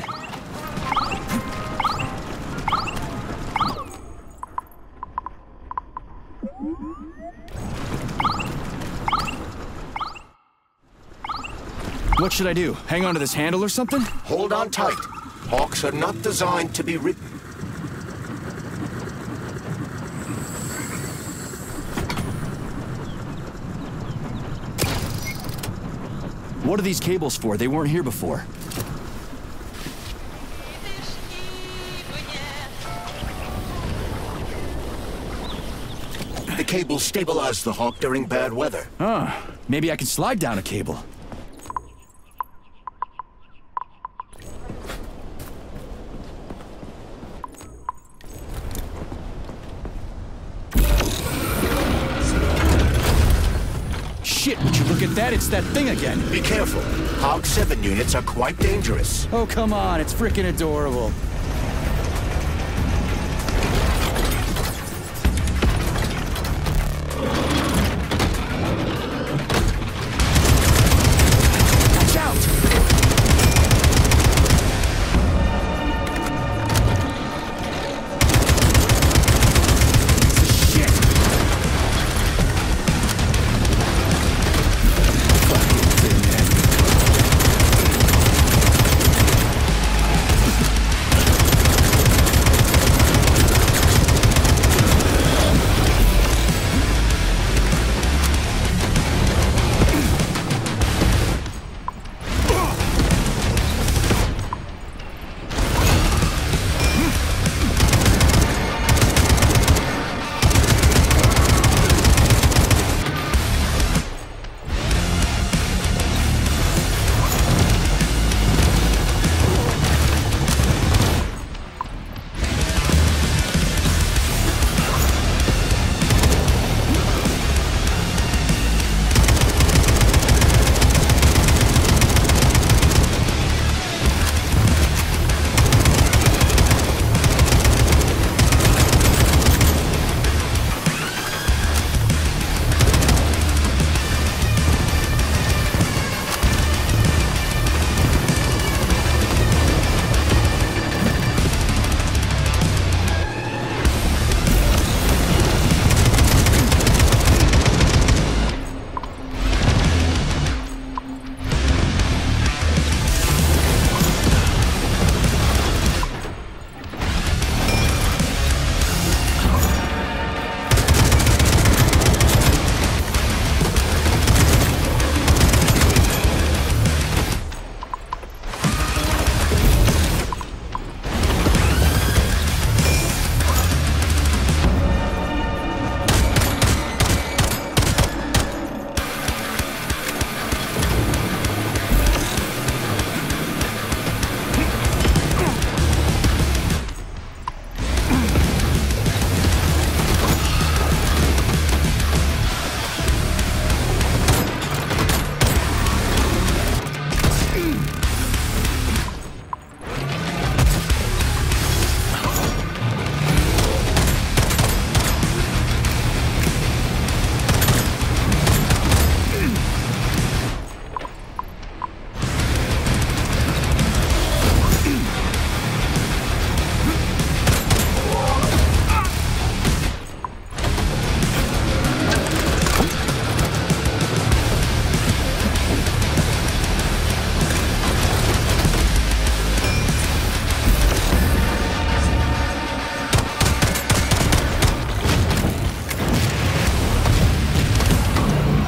What should I do? Hang on to this handle or something?
Hold on tight. Hawks are not designed to be ridden.
What are these cables for? They weren't here before.
The cables stabilize the Hawk during bad weather.
Huh. Maybe I can slide down a cable. Shit, would you look at that? It's that thing again.
Be careful. Hawk 7 units are quite dangerous.
Oh, come on. It's freaking adorable. Watch out!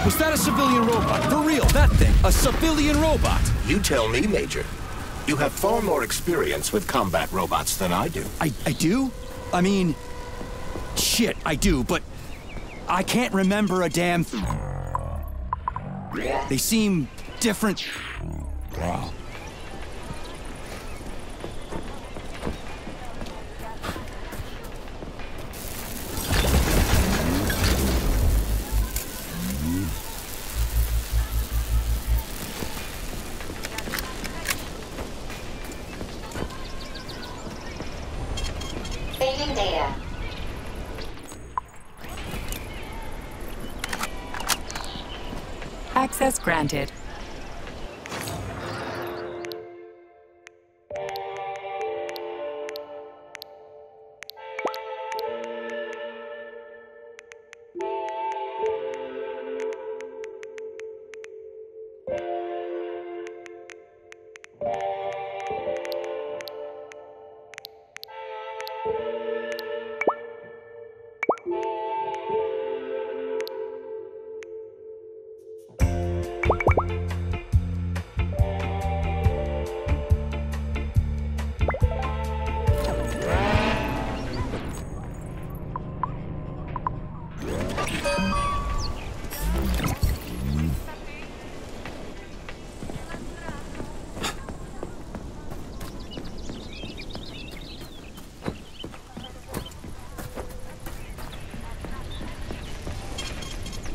Was that a civilian robot? For real, that thing. A civilian robot.
You tell me, Major. You have far more experience with combat robots than I do.
I do? I mean... Shit, I do, but... I can't remember a damn... They seem different... Wow.
Saving data.
Access granted.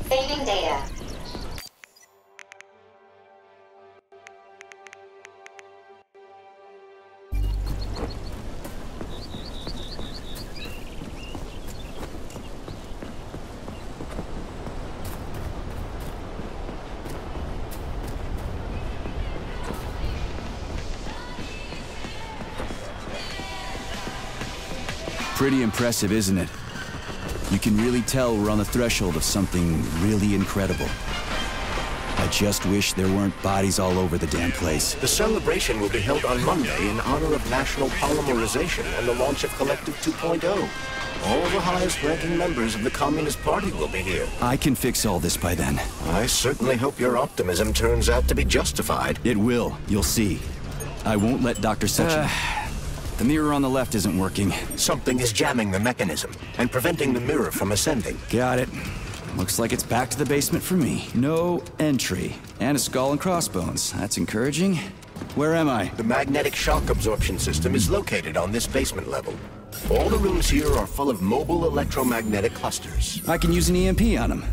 Saving data.
Pretty impressive, isn't it? You can really tell we're on the threshold of something really incredible. I just wish there weren't bodies all over the damn place.
The celebration will be held on Monday in honor of National Polymerization and the launch of Collective 2.0. All the highest-ranking members of the Communist Party will be here.
I can fix all this by then.
I certainly hope your optimism turns out to be justified.
It will. You'll see. I won't let Dr. Sechenov... The mirror on the left isn't working.
Something is jamming the mechanism and preventing the mirror from ascending.
Got it. Looks like it's back to the basement for me. No entry. And a skull and crossbones. That's encouraging. Where am I?
The magnetic shock absorption system is located on this basement level. All the rooms here are full of mobile electromagnetic clusters.
I can use an EMP on them.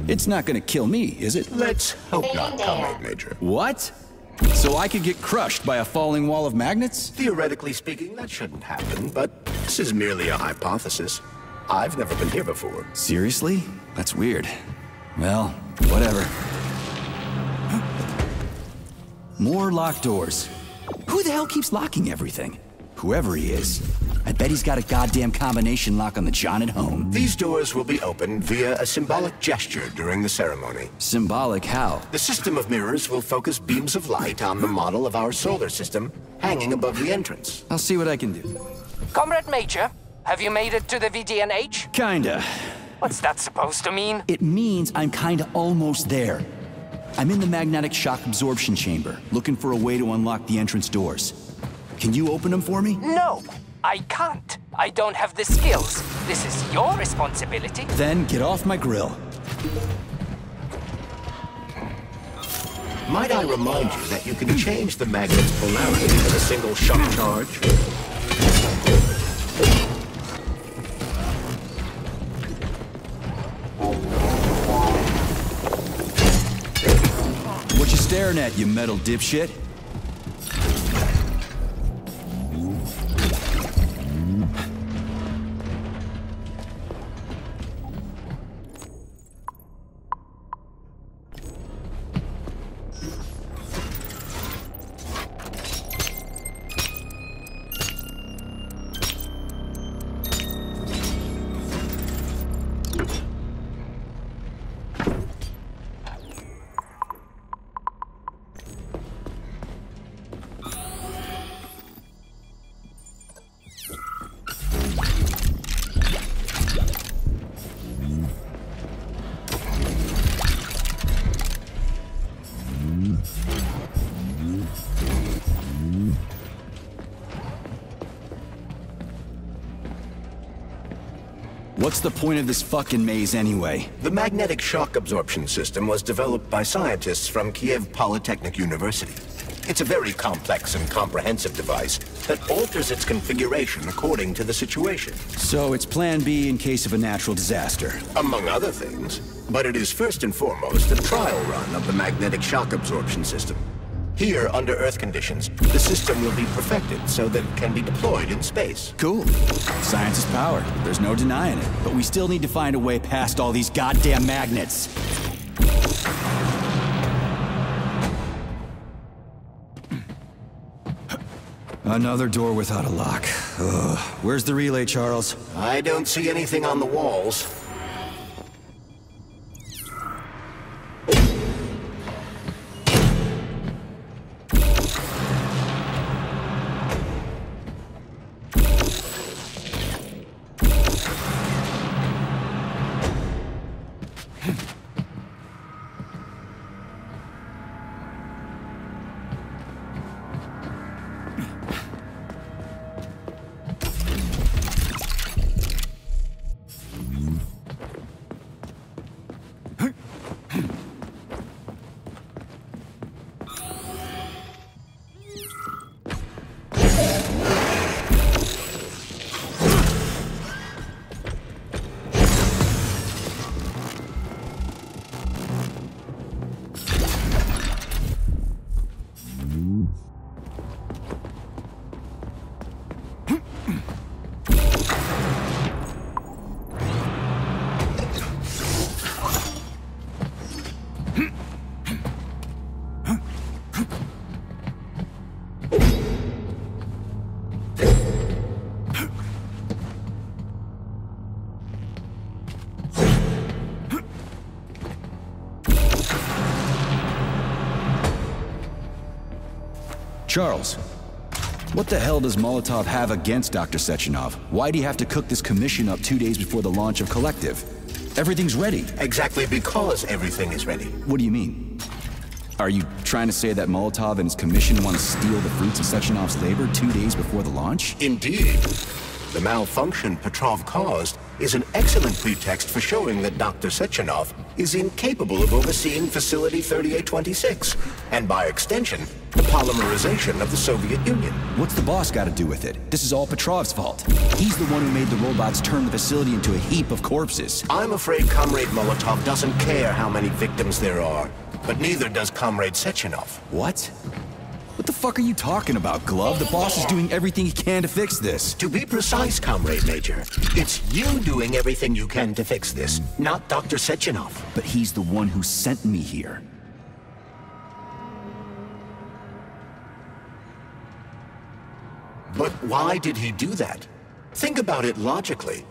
It's not gonna kill me, is it?
Let's hope not, Comrade Major.
What? So I could get crushed by a falling wall of magnets?
Theoretically speaking, that shouldn't happen, but this is merely a hypothesis. I've never been here before.
Seriously? That's weird. Well, whatever. More locked doors. Who the hell keeps locking everything? Whoever he is. I bet he's got a goddamn combination lock on the John at home.
These doors will be opened via a symbolic gesture during the ceremony.
Symbolic how?
The system of mirrors will focus beams of light on the model of our solar system hanging above the entrance.
I'll see what I can do.
Comrade Major, have you made it to the VDNH?
Kinda.
What's that supposed to mean?
It means I'm kinda almost there. I'm in the magnetic shock absorption chamber, looking for a way to unlock the entrance doors. Can you open them for me?
No, I can't. I don't have the skills. This is your responsibility.
Then get off my grill.
Might I remind you that you can change the magnet's polarity with a single shock charge?
What you staring at, you metal dipshit? What's the point of this fucking maze anyway?
The magnetic shock absorption system was developed by scientists from Kiev Polytechnic University. It's a very complex and comprehensive device that alters its configuration according to the situation.
So it's plan B in case of a natural disaster.
Among other things. But it is first and foremost a trial run of the magnetic shock absorption system. Here, under Earth conditions, the system will be perfected so that it can be deployed in space.
Cool. Science is power. There's no denying it. But we still need to find a way past all these goddamn magnets. Another door without a lock. Ugh. Where's the relay, Charles?
I don't see anything on the walls.
Charles, what the hell does Molotov have against Dr. Sechenov? Why'd he have to cook this commission up 2 days before the launch of Collective? Everything's ready.
Exactly because everything is ready.
What do you mean? Are you trying to say that Molotov and his commission want to steal the fruits of Sechenov's labor 2 days before the launch?
Indeed. The malfunction Petrov caused is an excellent pretext for showing that Dr. Sechenov is incapable of overseeing Facility 3826, and by extension, the polymerization of the Soviet Union.
What's the boss got to do with it? This is all Petrov's fault. He's the one who made the robots turn the facility into a heap of corpses.
I'm afraid Comrade Molotov doesn't care how many victims there are, but neither does Comrade Sechenov.
What? What the fuck are you talking about, Glove? The boss is doing everything he can to fix this.
To be precise, Comrade Major, it's you doing everything you can to fix this, not Dr. Sechenov.
But he's the one who sent me here.
But why did he do that? Think about it logically.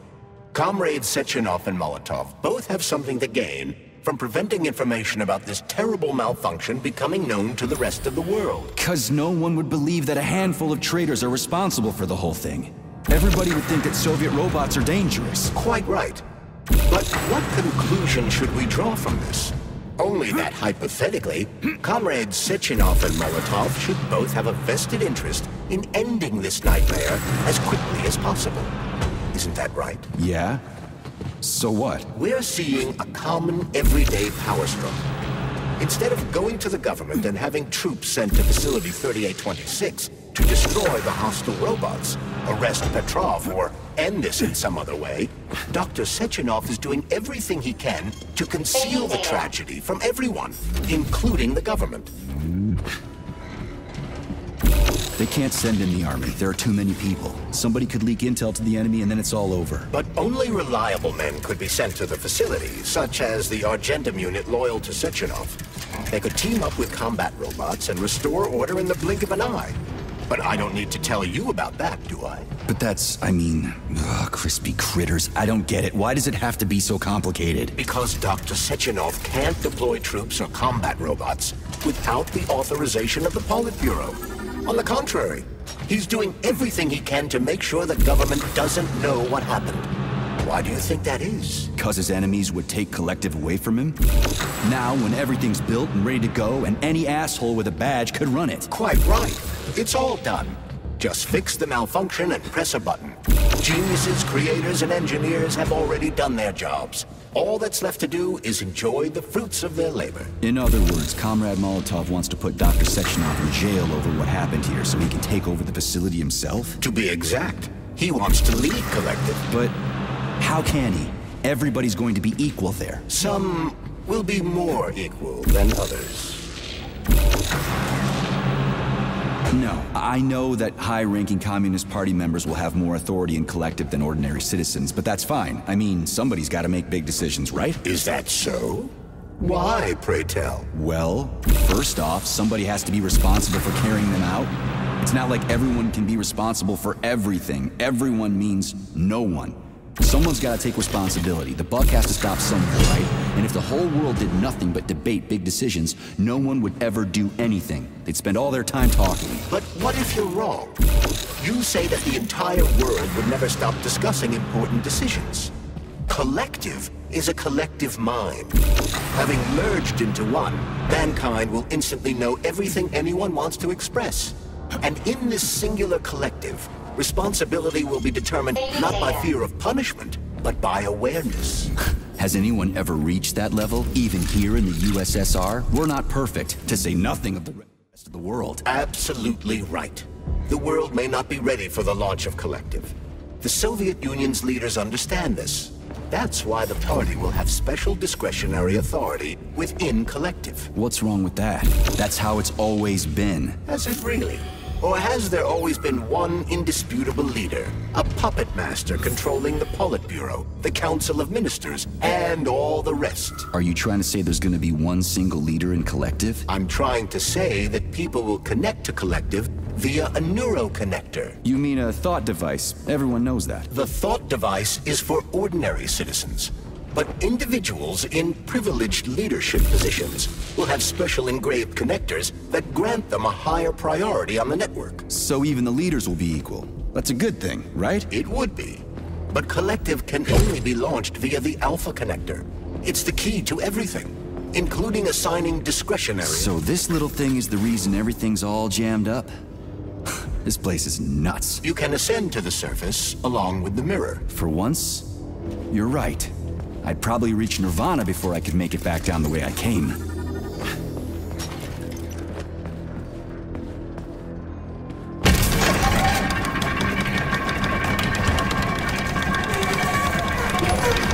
Comrades Sechenov and Molotov both have something to gain from preventing information about this terrible malfunction becoming known to the rest of the world.
'Cause no one would believe that a handful of traitors are responsible for the whole thing. Everybody would think that Soviet robots are dangerous.
Quite right. But what conclusion should we draw from this? Only that hypothetically, Comrades Sechenov and Molotov should both have a vested interest in ending this nightmare as quickly as possible. Isn't that right?
Yeah? So what?
We're seeing a common, everyday power struggle. Instead of going to the government and having troops sent to Facility 3826 to destroy the hostile robots, arrest Petrov, or end this in some other way, Dr. Sechenov is doing everything he can to conceal the tragedy from everyone, including the government.
They can't send in the army. There are too many people. Somebody could leak intel to the enemy and then it's all over.
But only reliable men could be sent to the facility, such as the Argentum unit loyal to Sechenov. They could team up with combat robots and restore order in the blink of an eye. But I don't need to tell you about that, do I?
But that's, crispy critters. I don't get it. Why does it have to be so complicated?
Because Dr. Sechenov can't deploy troops or combat robots without the authorization of the Politburo. On the contrary, he's doing everything he can to make sure the government doesn't know what happened. Why do you think that is?
'Cause his enemies would take Collective away from him? Now, when everything's built and ready to go, and any asshole with a badge could run it.
Quite right. It's all done. Just fix the malfunction and press a button. Geniuses, creators, and engineers have already done their jobs. All that's left to do is enjoy the fruits of their labor.
In other words, Comrade Molotov wants to put Dr. Sechenov in jail over what happened here so he can take over the facility himself?
To be exact, he wants to lead Collective.
But how can he? Everybody's going to be equal there.
Some will be more equal than others.
No, I know that high-ranking Communist Party members will have more authority in Collective than ordinary citizens, but that's fine. I mean, somebody's got to make big decisions, right?
Is that so? Why, pray tell?
Well, first off, somebody has to be responsible for carrying them out. It's not like everyone can be responsible for everything. Everyone means no one. Someone's got to take responsibility. The buck has to stop somewhere, right? And if the whole world did nothing but debate big decisions, no one would ever do anything. They'd spend all their time talking.
But what if you're wrong? You say that the entire world would never stop discussing important decisions. Collective is a collective mind. Having merged into one, mankind will instantly know everything anyone wants to express. And in this singular collective, responsibility will be determined not by fear of punishment, but by awareness.
Has anyone ever reached that level, even here in the USSR? We're not perfect, to say nothing of the rest of the world.
Absolutely right. The world may not be ready for the launch of Collective. The Soviet Union's leaders understand this. That's why the party will have special discretionary authority within Collective.
What's wrong with that? That's how it's always been.
Has it really? Or has there always been one indisputable leader, a puppet master controlling the Politburo, the Council of Ministers, and all the rest?
Are you trying to say there's going to be one single leader in Collective?
I'm trying to say that people will connect to Collective via a neuroconnector.
You mean a thought device? Everyone knows that.
The thought device is for ordinary citizens. But individuals in privileged leadership positions will have special engraved connectors that grant them a higher priority on the network.
So even the leaders will be equal. That's a good thing, right?
It would be. But Collective can only be launched via the Alpha connector. It's the key to everything, including assigning discretionary...
So this little thing is the reason everything's all jammed up? This place is nuts.
You can ascend to the surface along with the mirror.
For once, you're right. I'd probably reach Nirvana before I could make it back down the way I came.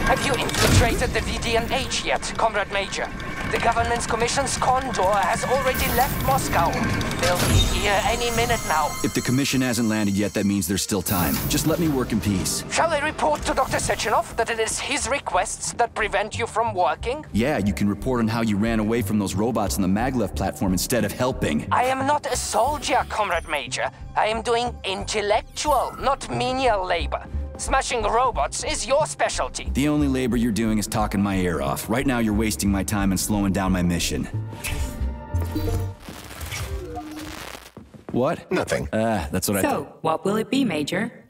Have you infiltrated the VDNH yet, Comrade Major? The government's commission's Condor has already left Moscow. They'll be here any minute now.
If the commission hasn't landed yet, that means there's still time. Just let me work in peace.
Shall I report to Dr. Sechenov that it is his requests that prevent you from working?
Yeah, you can report on how you ran away from those robots on the maglev platform instead of helping.
I am not a soldier, Comrade Major. I am doing intellectual, not menial labor. Smashing robots is your specialty.
The only labor you're doing is talking my ear off. Right now you're wasting my time and slowing down my mission. What?
Nothing.
That's what I thought.
So, what will it be, Major?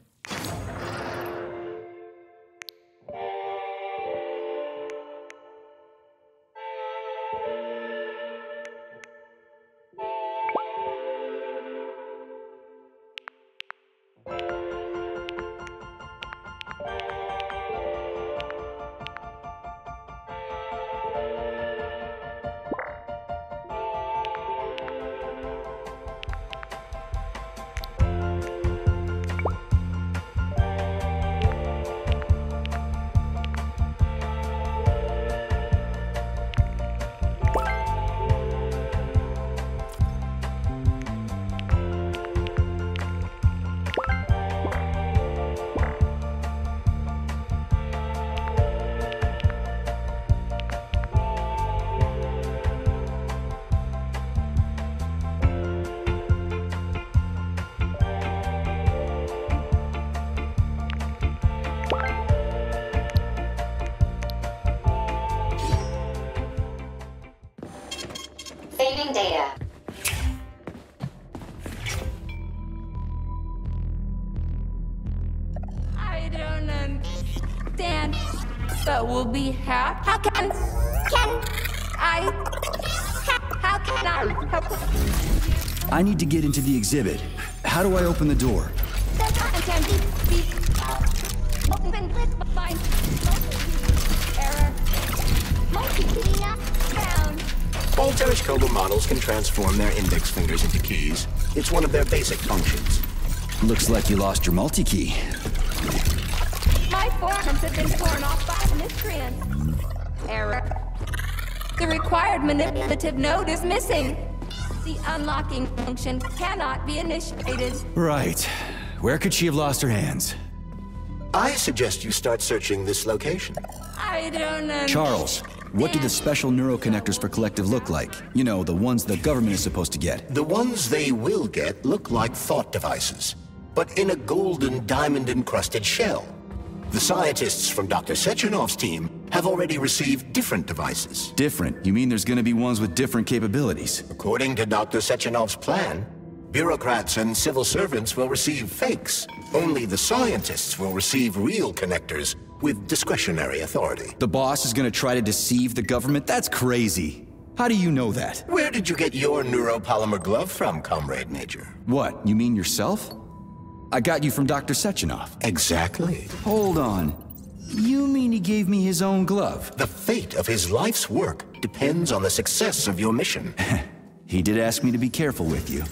Saving data.
I don't understand. So we'll be happy. How can I help?
I need to get into the exhibit. How do I open the door?
The content open with my error. Multi-key not found.
All Tereshkova models can transform their index fingers into keys. It's one of their basic functions.
Looks like you lost your multi-key.
My forearms have been torn off by a miscreant. Error. The required manipulative node is missing. The unlocking function cannot be initiated.
Right. Where could she have lost her hands?
I suggest you start searching this location.
I don't know.
Charles, what do the special neuroconnectors for Collective look like? You know, the ones the government is supposed to get.
The ones they will get look like thought devices, but in a golden diamond-encrusted shell. The scientists from Dr. Sechenov's team have already received different devices.
Different? You mean there's gonna be ones with different capabilities?
According to Dr. Sechenov's plan, bureaucrats and civil servants will receive fakes. Only the scientists will receive real connectors with discretionary authority.
The boss is gonna try to deceive the government? That's crazy. How do you know that?
Where did you get your neuropolymer glove from, Comrade Major?
What, you mean yourself? I got you from Dr. Sechenov.
Exactly.
Hold on. You mean he gave me his own glove?
The fate of his life's work depends on the success of your mission.
He did ask me to be careful with you.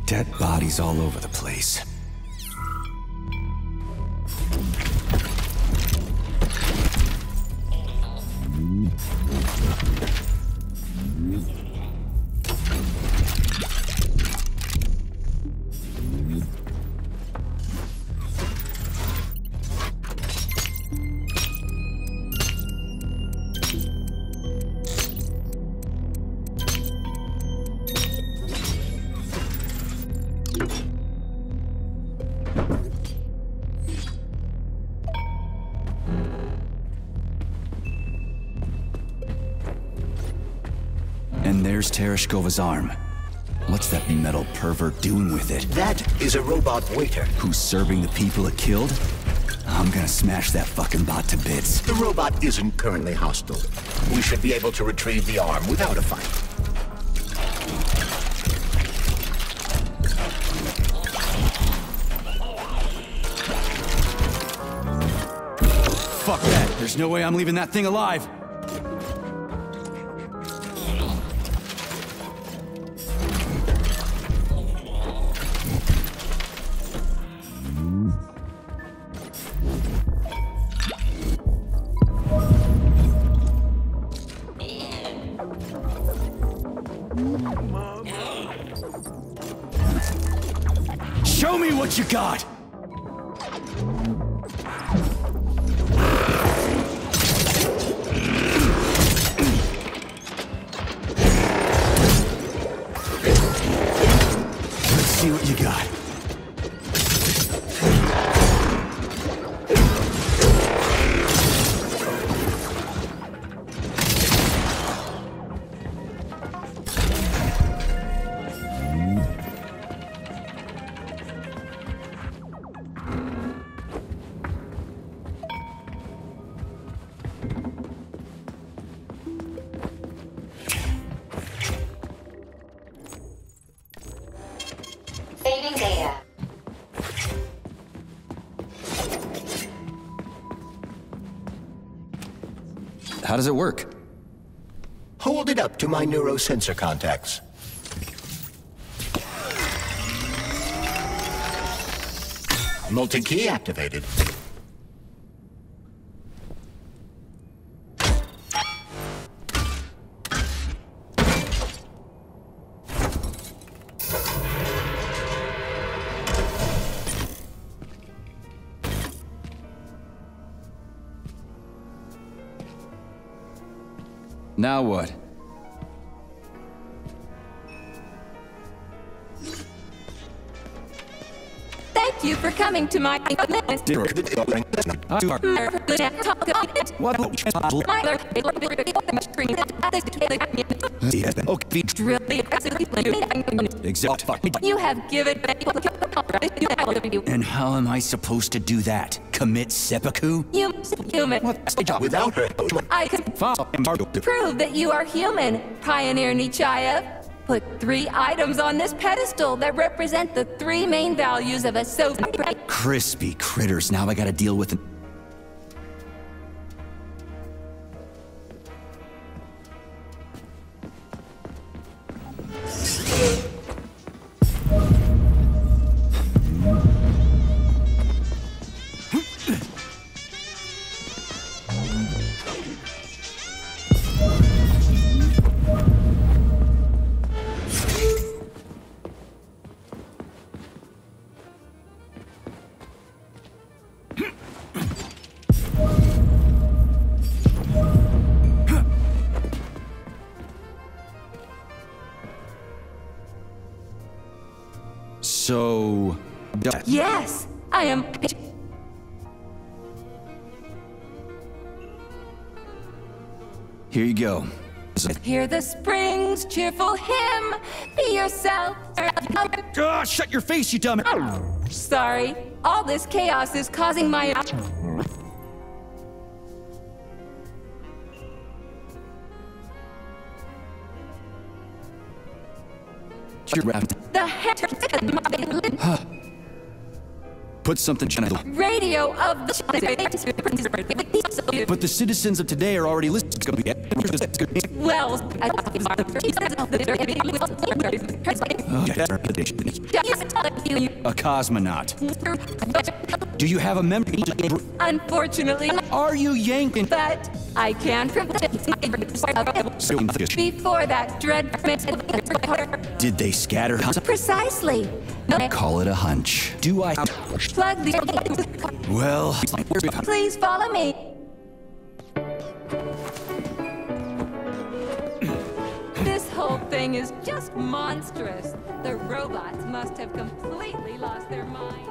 Dead bodies all over the place. And there's Tereshkova's arm. What's that metal pervert doing with it?
That is a robot waiter.
Who's serving the people it killed? I'm gonna smash that fucking bot to bits.
The robot isn't currently hostile. We should be able to retrieve the arm without a fight.
Fuck that. There's no way I'm leaving that thing alive. Show me what you got! Let's see what you got.
Saving data.
How does it work?
Hold it up to my neurosensor contacts. Multi-key activated.
Now what?
Thank you for coming to my You have given
And how am I supposed to do that? Commit seppuku?
You human.
Without her,
I can prove that you are human, Pioneer Nechayev. Put 3 items on this pedestal that represent the 3 main values of a Soviet.
Crispy critters, now I gotta deal with them. So...
Yes, I am...
Here you go.
Hear the spring's cheerful hymn. Be yourself.
Shut your face, you dumb...
Sorry, all this chaos is causing my...
Put something...
Radio of the...
But the citizens of today are already listening.
Well...
A cosmonaut. Do you have a memory?
Unfortunately...
Are you yanking?
But I can prevent before that dread...
Did they scatter?
Precisely.
Call it a hunch. Do I...
Plug the...
Well...
Please follow me. This whole thing is just monstrous. The robots must have completely lost their mind.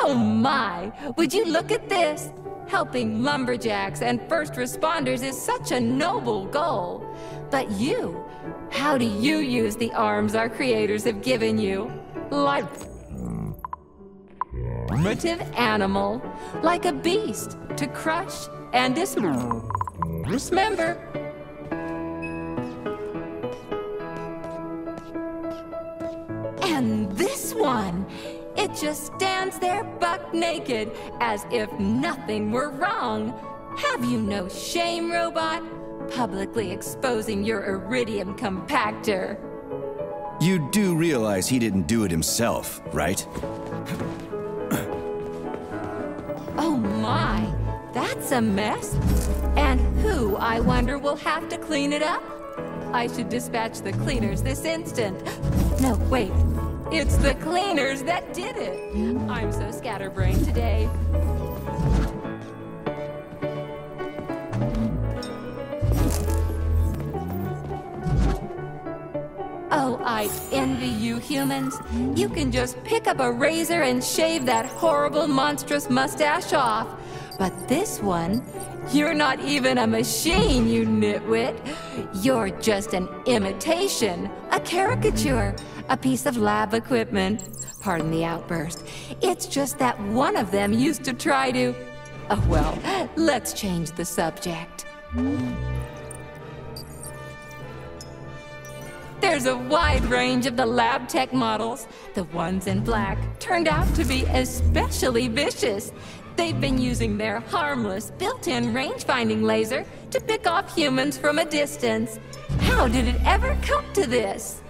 Oh my! Would you look at this? Helping lumberjacks and first responders is such a noble goal. But you, how do you use the arms our creators have given you? Like primitive animal, like a beast, to crush and dismember. And this one, it just stands there buck naked, as if nothing were wrong. Have you no shame, robot? Publicly exposing your iridium compactor.
You do realize he didn't do it himself, right?
Oh my, that's a mess. And who, I wonder, will have to clean it up? I should dispatch the cleaners this instant. No, wait. It's the cleaners that did it. I'm so scatterbrained today. Oh, I envy you humans. You can just pick up a razor and shave that horrible, monstrous mustache off. But this one, you're not even a machine, you nitwit. You're just an imitation, a caricature, a piece of lab equipment. Pardon the outburst. It's just that one of them used to try to... Oh, well, let's change the subject. There's a wide range of the lab tech models. The ones in black turned out to be especially vicious. They've been using their harmless, built-in range-finding laser to pick off humans from a distance. How did it ever come to this?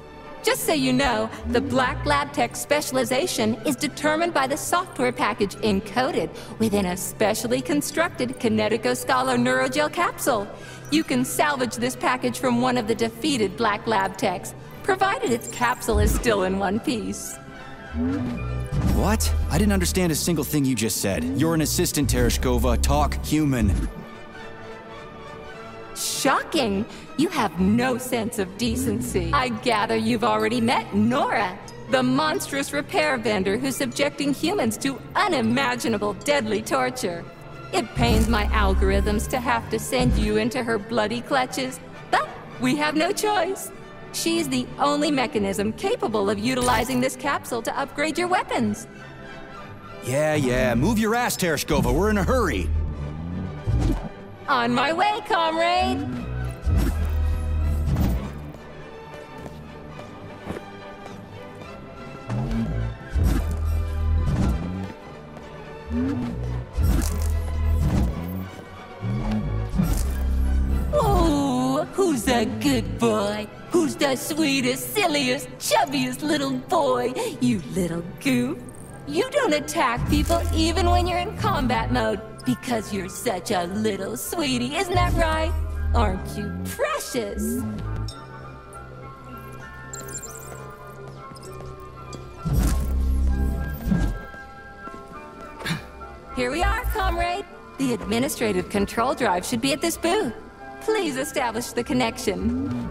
Just so you know, the black lab tech specialization is determined by the software package encoded within a specially constructed Kinetico-Scholar Neurogel capsule. You can salvage this package from one of the defeated black lab techs, provided its capsule is still in one piece.
What? I didn't understand a single thing you just said. You're an assistant, Tereshkova. Talk human.
Shocking! You have no sense of decency. I gather you've already met Nora, the monstrous repair vendor who's subjecting humans to unimaginable deadly torture. It pains my algorithms to have to send you into her bloody clutches, but we have no choice. She's the only mechanism capable of utilizing this capsule to upgrade your weapons.
Yeah, move your ass, Tereshkova. We're in a hurry.
On my way, comrade! Oh, who's a good boy? Who's the sweetest, silliest, chubbiest little boy? You little goof. You don't attack people even when you're in combat mode because you're such a little sweetie, isn't that right? Aren't you precious? Here we are, comrade. The administrative control drive should be at this booth. Please establish the connection.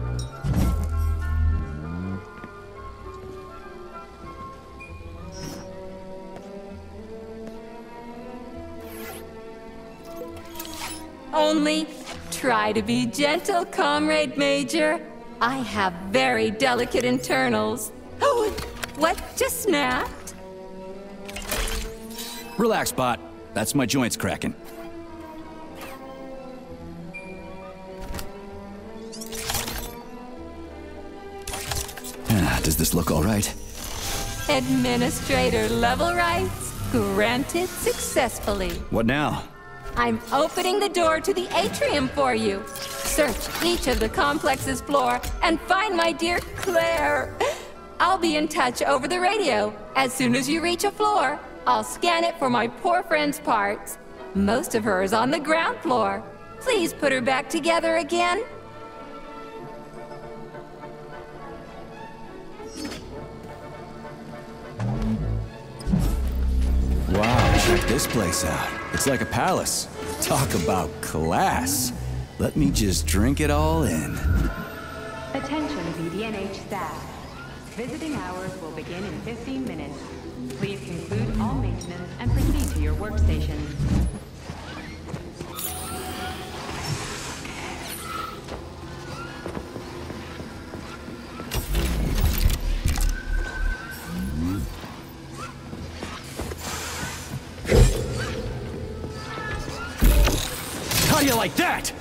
Only try to be gentle, Comrade Major. I have very delicate internals. Oh, what just snapped?
Relax, bot. That's my joints cracking. Does this look all right?
Administrator level rights granted successfully.
What now?
I'm opening the door to the atrium for you. Search each of the complex's floor and find my dear Claire. I'll be in touch over the radio. As soon as you reach a floor, I'll scan it for my poor friend's parts. Most of her is on the ground floor. Please put her back together again.
Wow, check this place out. It's like a palace. Talk about class. Let me just drink it all in.
Attention VDNH staff. Visiting hours will begin in 15 minutes. Please conclude all maintenance and proceed to your workstation.
How do you like that?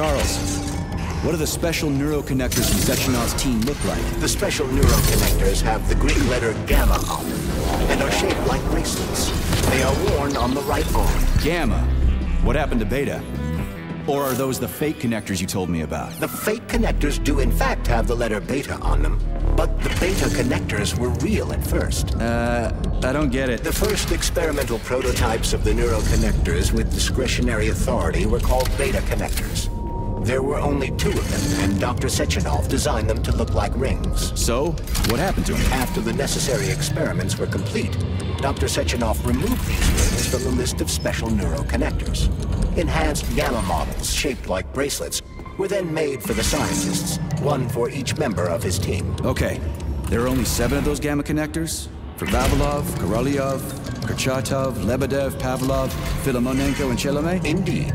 Charles, what do the special neuroconnectors from Sechenov's team look like?
The special neuroconnectors have the Greek letter gamma on them and are shaped like bracelets. They are worn on the right arm.
Gamma? What happened to Beta? Or are those the fake connectors you told me about?
The fake connectors do in fact have the letter beta on them, but the beta connectors were real at first.
I don't get it.
The first experimental prototypes of the neuroconnectors with discretionary authority were called beta connectors. There were only 2 of them, and Dr. Sechenov designed them to look like rings.
So, what happened to him?
After the necessary experiments were complete, Dr. Sechenov removed these rings from the list of special neuroconnectors. Enhanced gamma models, shaped like bracelets, were then made for the scientists, one for each member of his team.
Okay, there are only 7 of those gamma connectors? For Vavilov, Korolyov, Kurchatov, Lebedev, Pavlov, Filomonenko, and Chelome?
Indeed.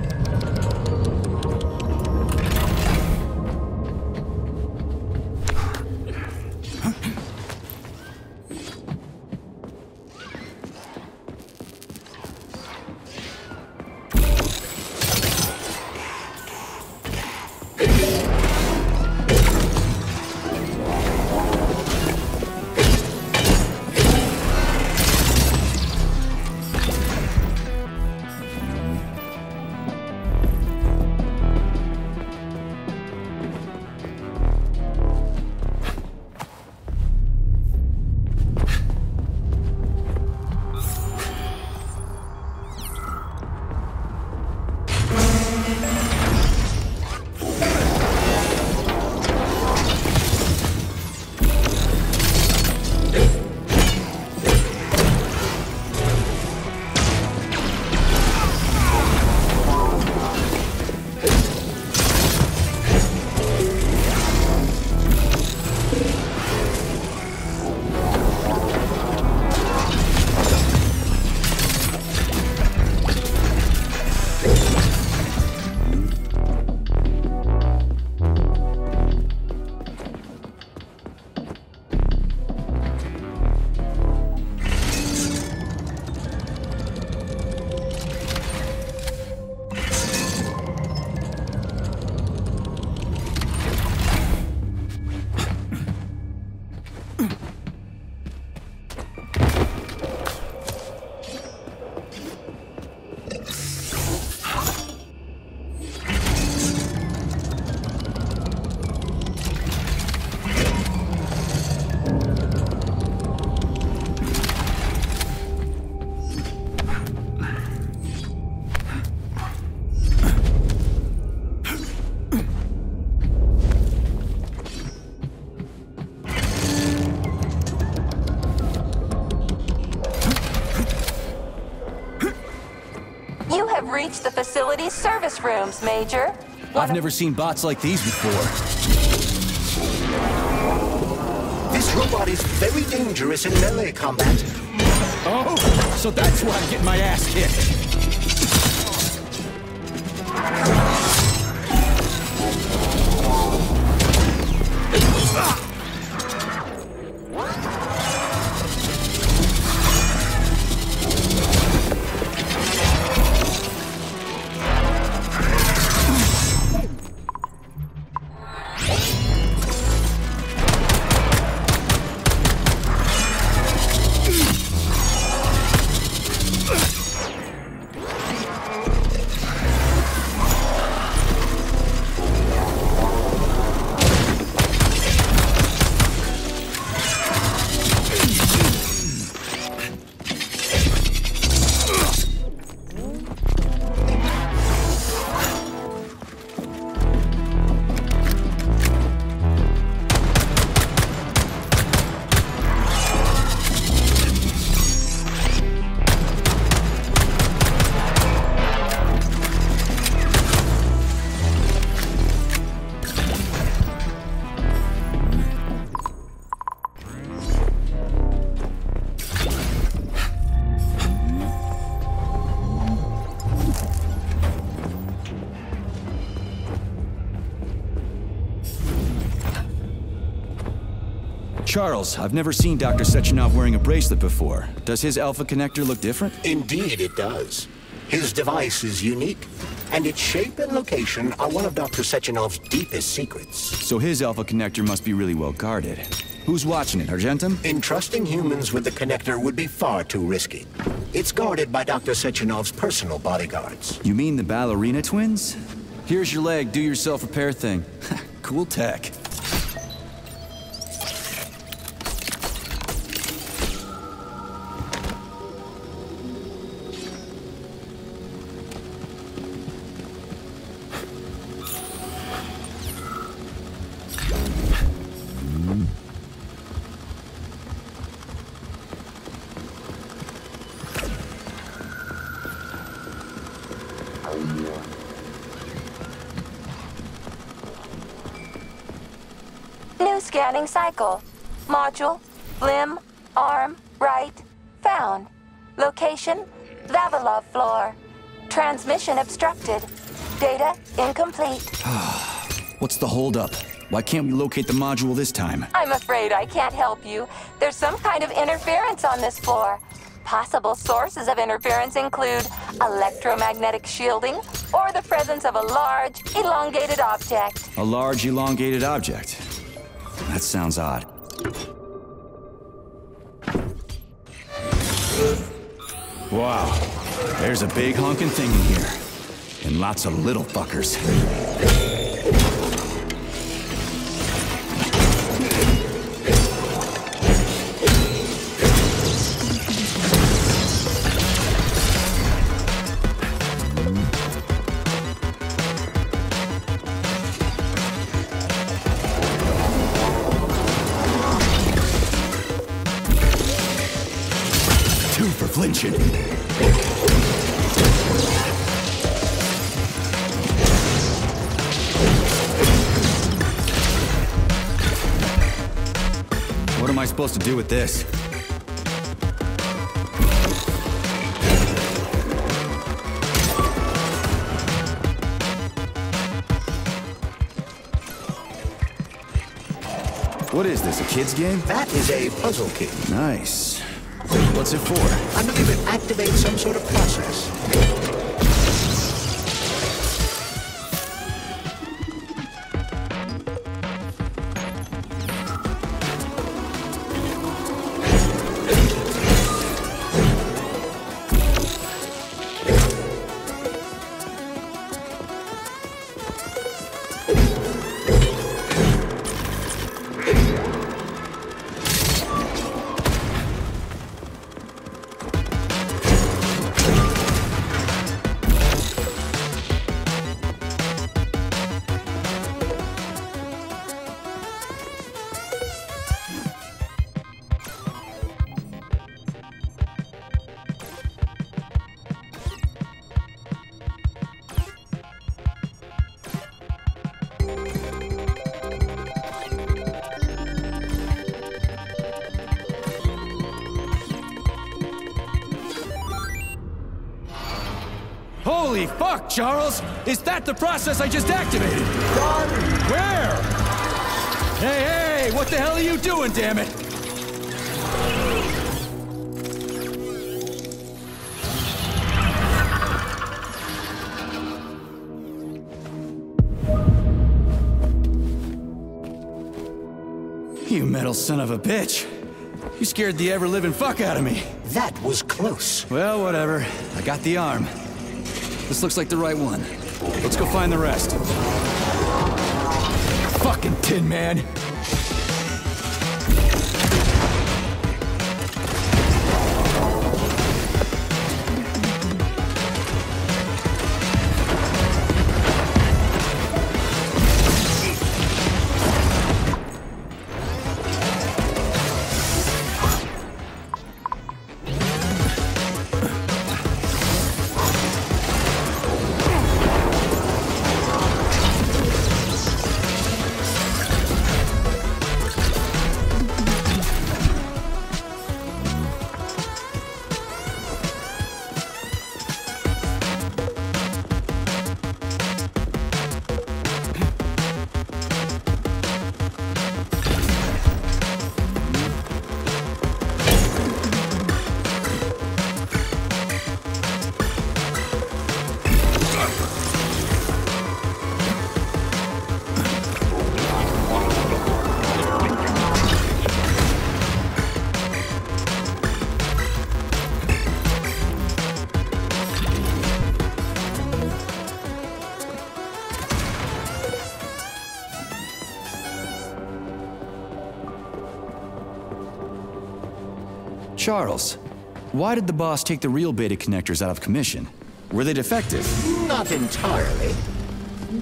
Reach the facility's service rooms, Major.
I've never seen bots like these before.
This robot is very dangerous in melee combat.
Oh, so that's why I'm getting my ass kicked. Charles, I've never seen Dr. Sechenov wearing a bracelet before. Does his alpha connector look different?
Indeed it does. His device is unique, and its shape and location are one of Dr. Sechenov's deepest secrets.
So his alpha connector must be really well guarded. Who's watching it, Argentum?
Entrusting humans with the connector would be far too risky. It's guarded by Dr. Sechenov's personal bodyguards.
You mean the ballerina twins? Here's your leg, do-yourself repair thing. Cool tech.
New scanning cycle. Module, limb, arm, right, found. Location, Vavilov floor. Transmission obstructed. Data incomplete.
What's the holdup? Why can't we locate the module this time?
I'm afraid I can't help you. There's some kind of interference on this floor. Possible sources of interference include electromagnetic shielding or the presence of a large, elongated object.
A large, elongated object. That sounds odd. Wow. There's a big honking thing in here. And lots of little fuckers. 2 for flinching. What am I supposed to do with this? What is this, a kid's game?
That is a puzzle kit.
Nice. What's it for?
I believe it activates some sort of process.
Holy fuck, Charles! Is that the process I just activated?
Run!
Where? Hey, what the hell are you doing, damn it? You metal son of a bitch. You scared the ever-living fuck out of me.
That was close.
Well, whatever. I got the arm. This looks like the right one. Let's go find the rest. Fucking Tin Man. Charles, why did the boss take the real beta connectors out of commission? Were they defective?
Not entirely.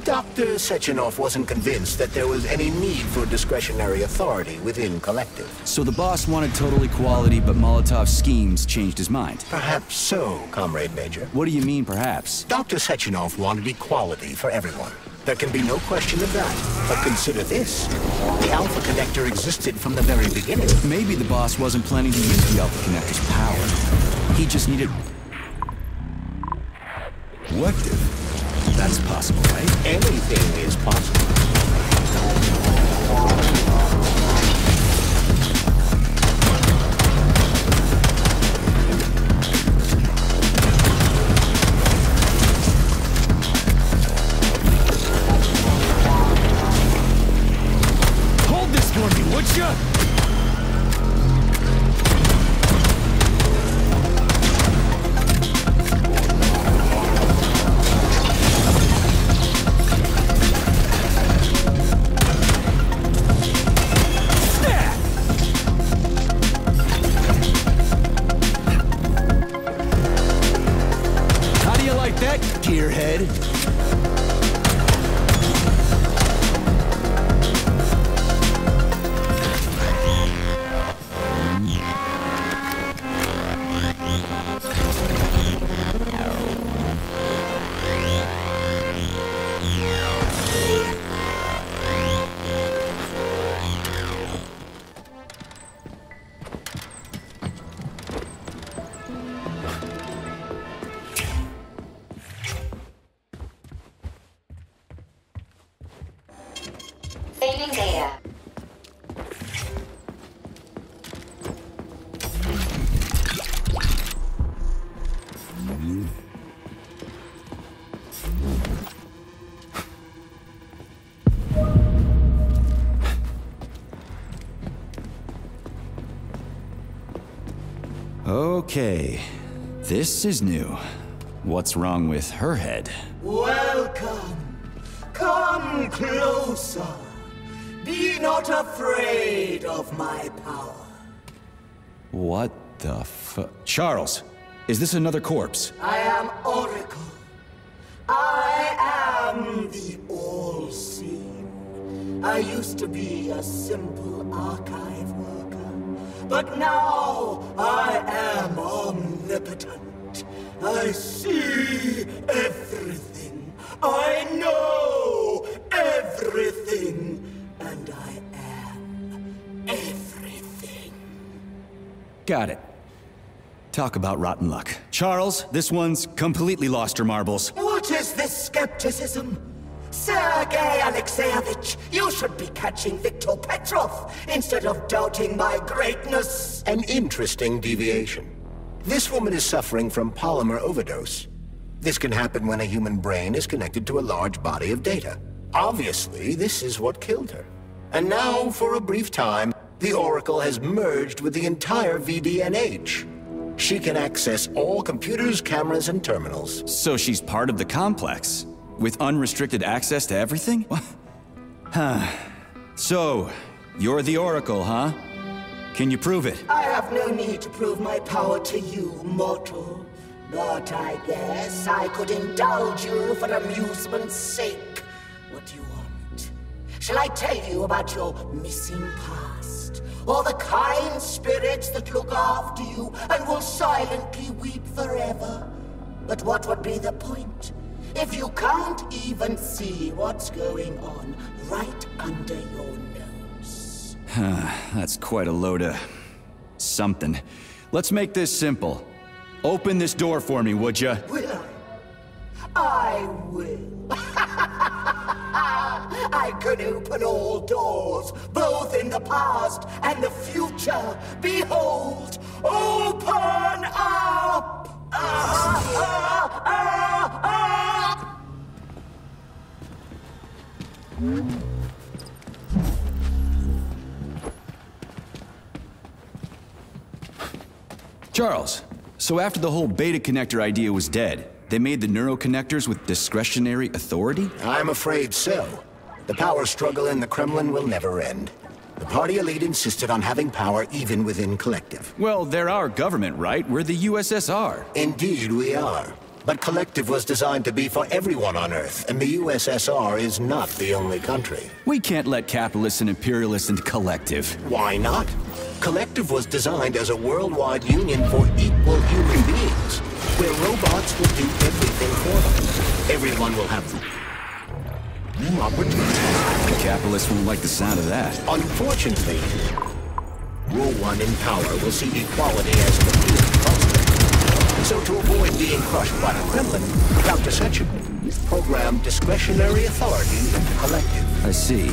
Dr. Sechenov wasn't convinced that there was any need for discretionary authority within Collective.
So the boss wanted total equality, but Molotov's schemes changed his mind.
Perhaps so, Comrade Major.
What do you mean, perhaps?
Dr. Sechenov wanted equality for everyone. There can be no question of that. But consider this. The Alpha Connector existed from the very beginning.
Maybe the boss wasn't planning to use the Alpha Connector's power. He just needed... What the... That's possible, right?
Anything is possible.
Hold this for me, would ya?
Gearhead.
Saving data.
Okay, this is new. What's wrong with her head?
Welcome. Come closer. Be not afraid of my power.
What the fu- Charles, is this another corpse?
I am Oracle. I am the All-Seeing. I used to be a simple archive worker, but now I am omnipotent. I see everything. I know everything. And I am everything.
Got it. Talk about rotten luck. Charles, this one's completely lost her marbles.
What is this skepticism? Sergei Alexeyevich, you should be catching Viktor Petrov instead of doubting my greatness.
An interesting deviation. This woman is suffering from polymer overdose. This can happen when a human brain is connected to a large body of data. Obviously, this is what killed her. And now, for a brief time, the Oracle has merged with the entire VDNH. She can access all computers, cameras, and terminals.
So she's part of the complex, with unrestricted access to everything? Huh. So, you're the Oracle, huh? Can you prove it?
I have no need to prove my power to you, mortal. But I guess I could indulge you for amusement's sake. What do you want? Shall I tell you about your missing past? Or the kind spirits that look after you and will silently weep forever? But what would be the point if you can't even see what's going on right under your nose?
That's quite a load of... something. Let's make this simple. Open this door for me, would ya?
Will I? I will. I can open all doors, both in the past and the future. Behold, open up!
Charles, so after the whole beta connector idea was dead, they made the neuroconnectors with discretionary authority?
I'm afraid so. The power struggle in the Kremlin will never end. The party elite insisted on having power even within Collective.
Well, they're our government, right? We're the USSR.
Indeed we are. But Collective was designed to be for everyone on Earth, and the USSR is not the only country.
We can't let capitalists and imperialists into Collective.
Why not? Collective was designed as a worldwide union for equal human beings, where robots will do everything for them. Everyone will have opportunity.
The capitalists won't like the sound of that.
Unfortunately, Rule 1 in power will see equality as the key prospect. So to avoid being crushed by the Kremlin, Dr. Sechenov programmed discretionary authority into Collective.
I see.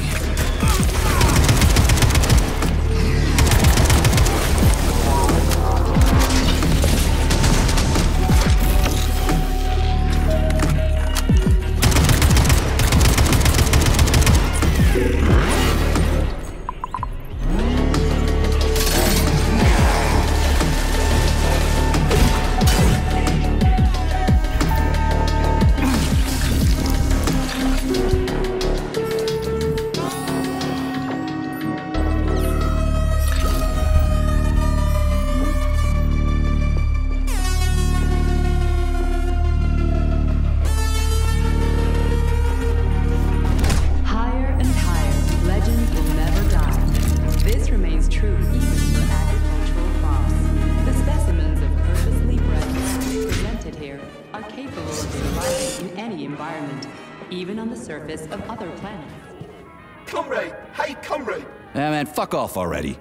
Fuck off already.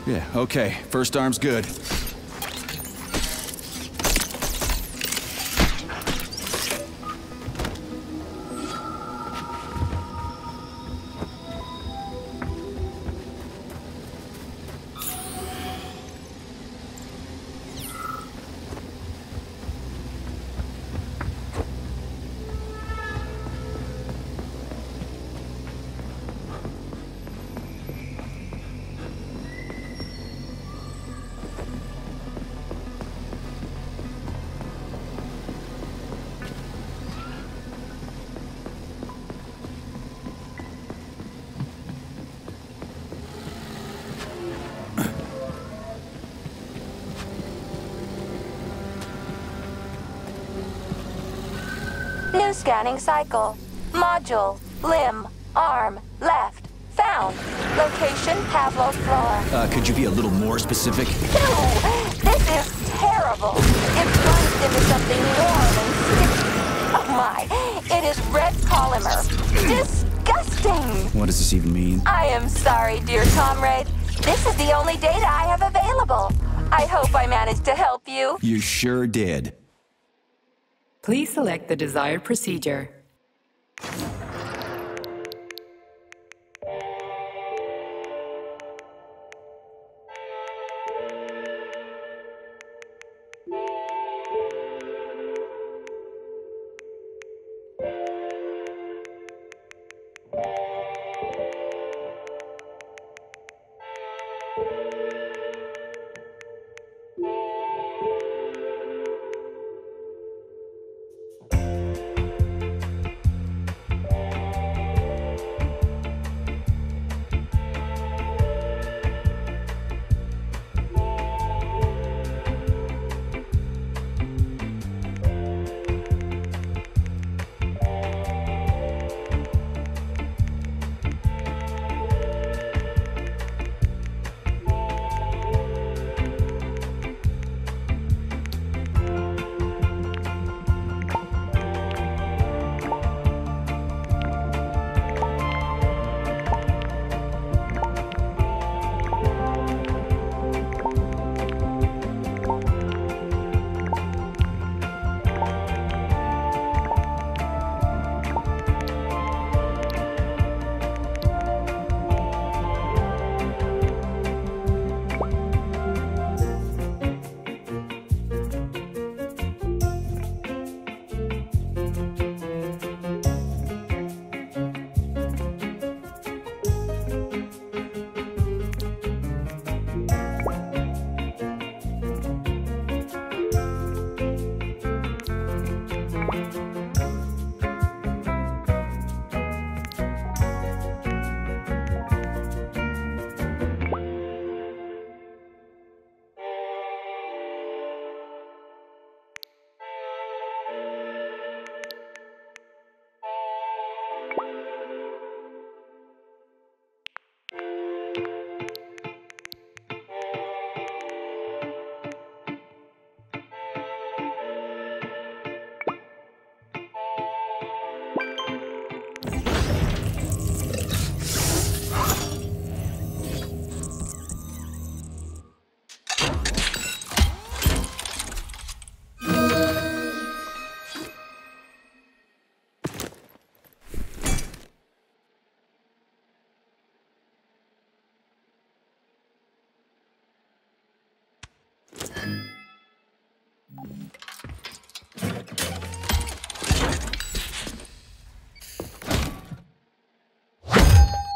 Yeah, okay. First arm's good.
New scanning cycle. Module, limb, arm, left. Found. Location, Pavlov floor.
Could you be a little more specific?
No! This is terrible. It plunged into something warm and sticky. Oh my, it is red polymer. Disgusting!
What does this even mean?
I am sorry, dear comrade. This is the only data I have available. I hope I managed to help you.
You sure did.
Please select the desired procedure.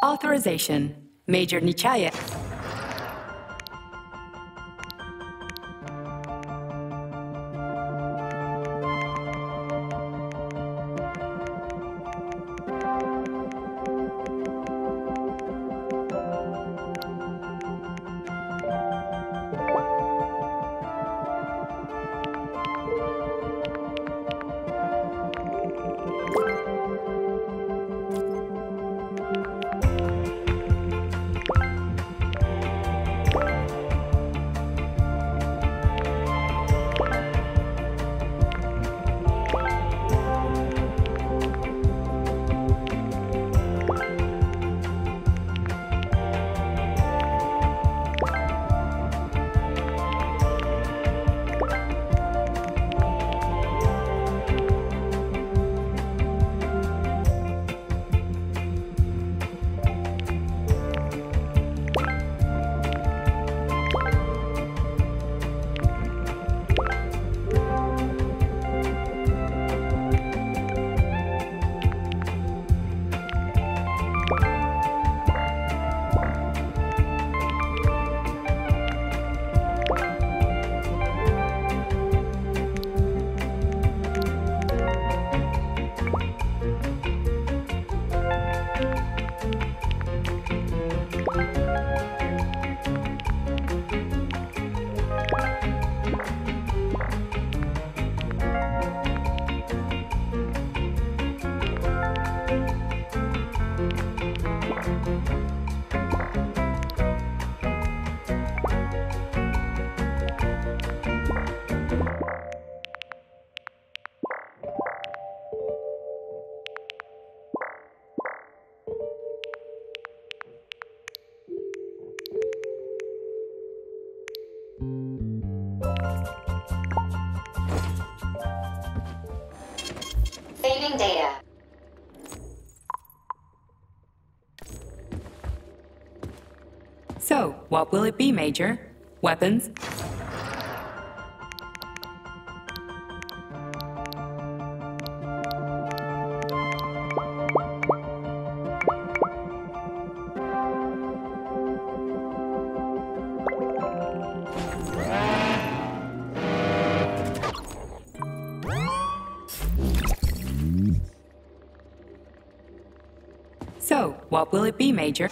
Authorization. Major Nichaya.
Saving data.
So, what will it be, Major? Weapons? What will it be, Major?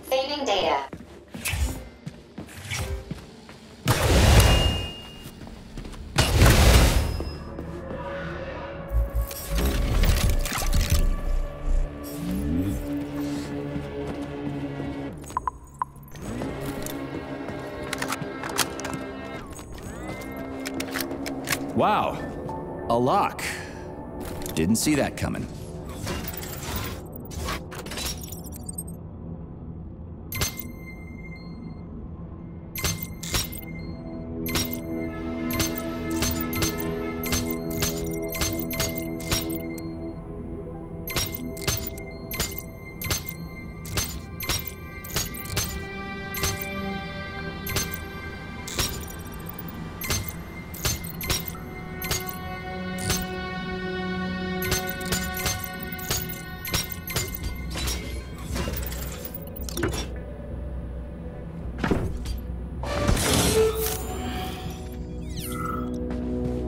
Saving data.
Wow, a lock. Didn't see that coming.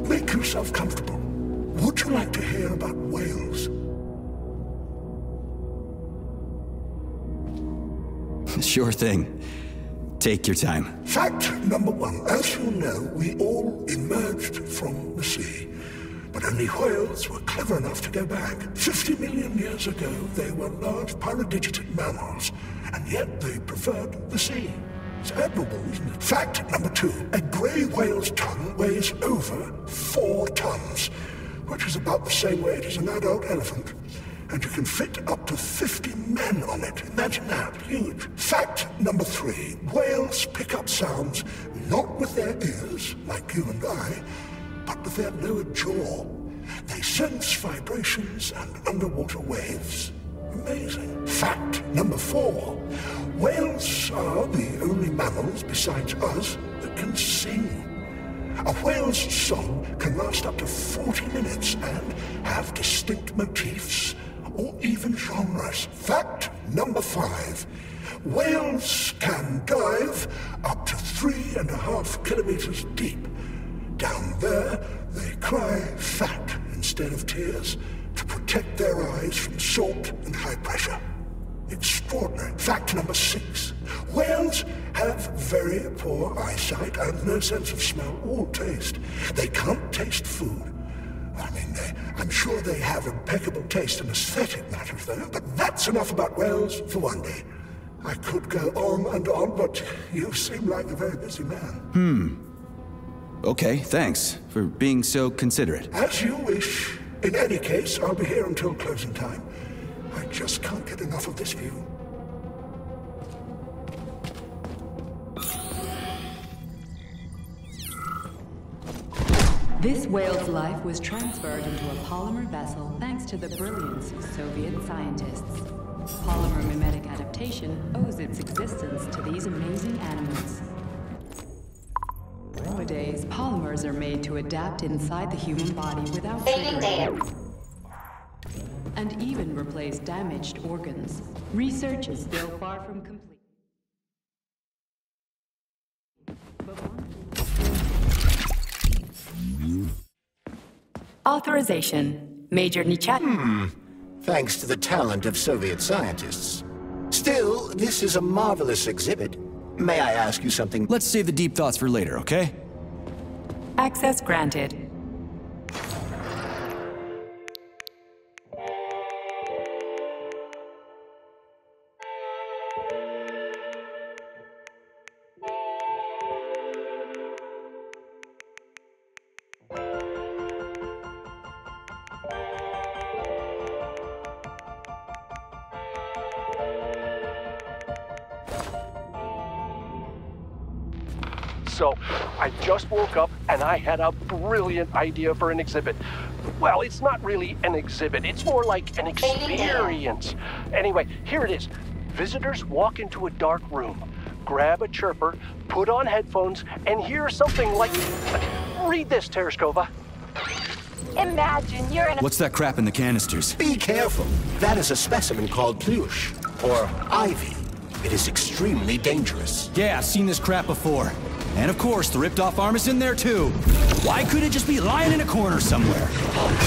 Make yourself comfortable. Would you like to hear about whales?
Sure thing. Take your time.
Fact number one. As you know, we all emerged from the sea. But only whales were clever enough to go back. 50 million years ago, they were large paradigited mammals, and yet they preferred the sea. It's admirable, isn't it? Fact number two. A grey whale's tongue weighs over 4 tons, which is about the same weight as an adult elephant. And you can fit up to 50 men on it. Imagine that. Huge. Fact number three. Whales pick up sounds not with their ears, like you and I, but with their lower jaw. They sense vibrations and underwater waves. Amazing. Fact number four. Whales are the only mammals besides us that can sing. A whale's song can last up to 40 minutes and have distinct motifs or even genres. Fact number five. Whales can dive up to 3.5 kilometers deep. Down there, they cry fat instead of tears to protect their eyes from salt and high pressure. Extraordinary. Fact number six. Whales have very poor eyesight and no sense of smell or taste. They can't taste food. I mean, I'm sure they have impeccable taste in aesthetic matters, though, but that's enough about whales for one day. I could go on and on, but you seem like a very busy man.
Okay, thanks for being so considerate.
As you wish. In any case, I'll be here until closing time. I just can't get enough of this view.
This whale's life was transferred into a polymer vessel thanks to the brilliance of Soviet scientists. Polymer mimetic adaptation owes its existence to these amazing animals. Nowadays, polymers are made to adapt inside the human body without triggering, and even replace damaged organs. Research is still far from complete.
Authorization. Major Nichat.
Thanks to the talent of Soviet scientists. Still, this is a marvelous exhibit. May I ask you something?
Let's save the deep thoughts for later, okay?
Access granted.
So I just woke up and I had a brilliant idea for an exhibit. Well, it's not really an exhibit. It's more like an experience. Anyway, here it is. Visitors walk into a dark room, grab a chirper, put on headphones, and hear something like... Read this, Tereshkova.
Imagine you're in a...
What's that crap in the canisters?
Be careful. That is a specimen called plush, or ivy. It is extremely dangerous.
Yeah, I've seen this crap before. And of course, the ripped-off arm is in there, too. Why couldn't it just be lying in a corner somewhere?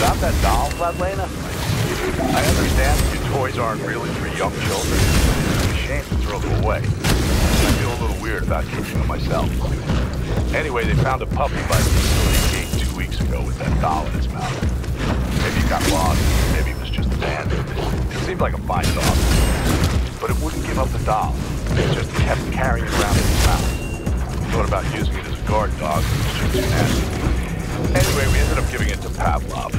Got that doll, Vladlena? I understand that your toys aren't really for young children. It's a shame to throw them away. I feel a little weird about keeping them myself. Anyway, they found a puppy by the facility gate 2 weeks ago with that doll in its mouth. Maybe he got lost, maybe it was just abandoned. It seemed like a fine dog. But it wouldn't give up the doll. It just kept carrying it around in its mouth. Thought about using it as a guard dog, but it was just too nasty. Anyway, we ended up giving it to Pavlov.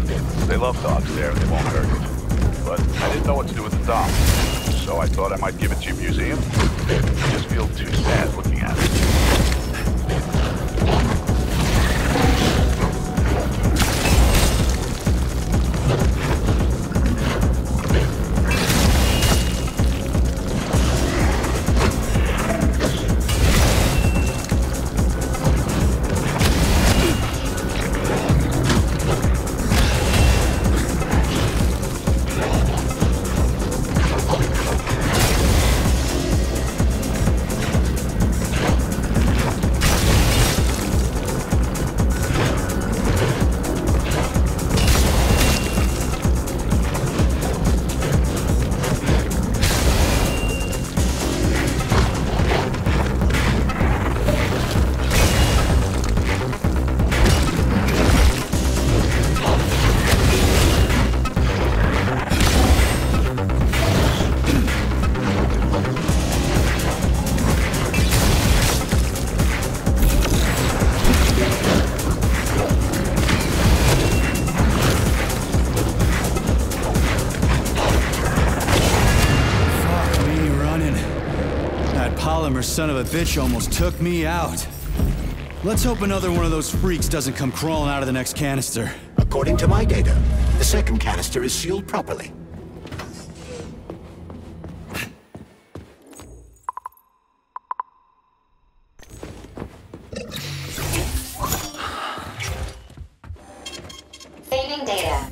They love dogs there, and they won't hurt it. But I didn't know what to do with the doll, so I thought I might give it to your museum. I just feel too sad looking at it.
Son of a bitch almost took me out. Let's hope another one of those freaks doesn't come crawling out of the next canister.
According to my data, the second canister is sealed properly.
Saving data.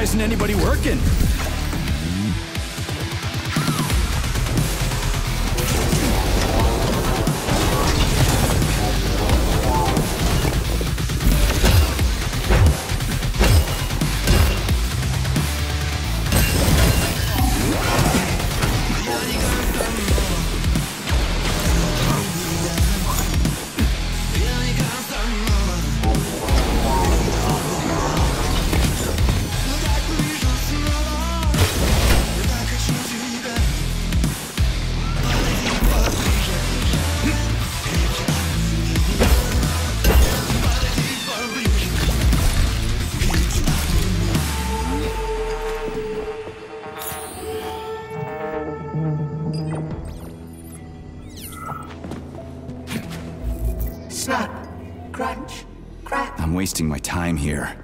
Isn't anybody working? I'm wasting my time here.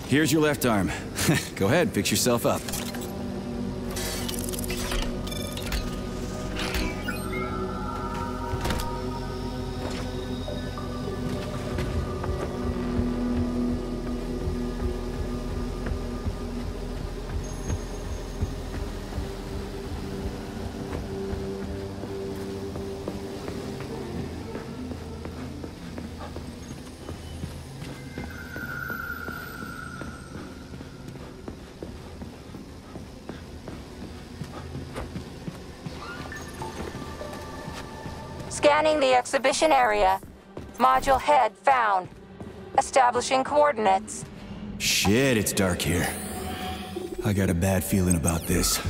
Here's your left arm. Go ahead, fix yourself up.
Scanning the exhibition area. Module head found. Establishing coordinates.
Shit, it's dark here. I got a bad feeling about this.
City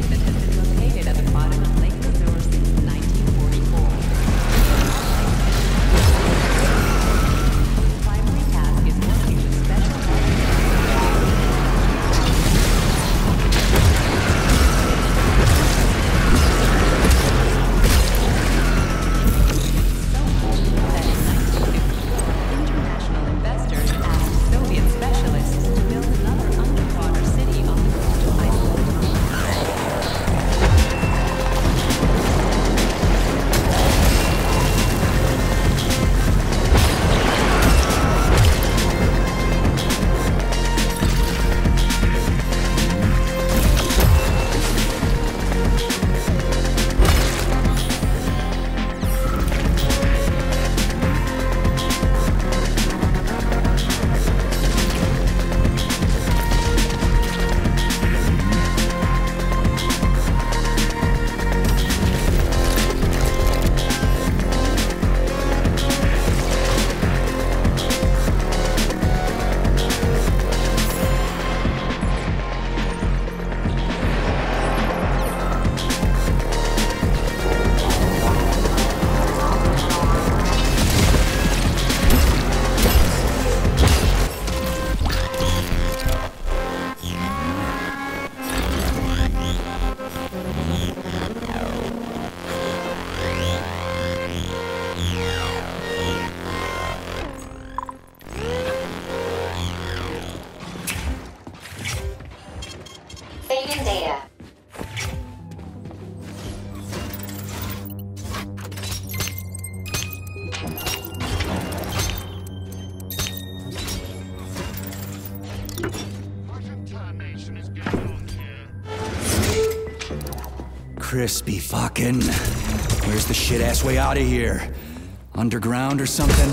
that has been located at the bottom of Lake Luzur since 1944. Primary task is working with special international investors asked Soviet specialists to build another underwater city on the coast of Iceland.
Saving data.
Crispy fucking. Where's the shit-ass way out of here? Underground or something?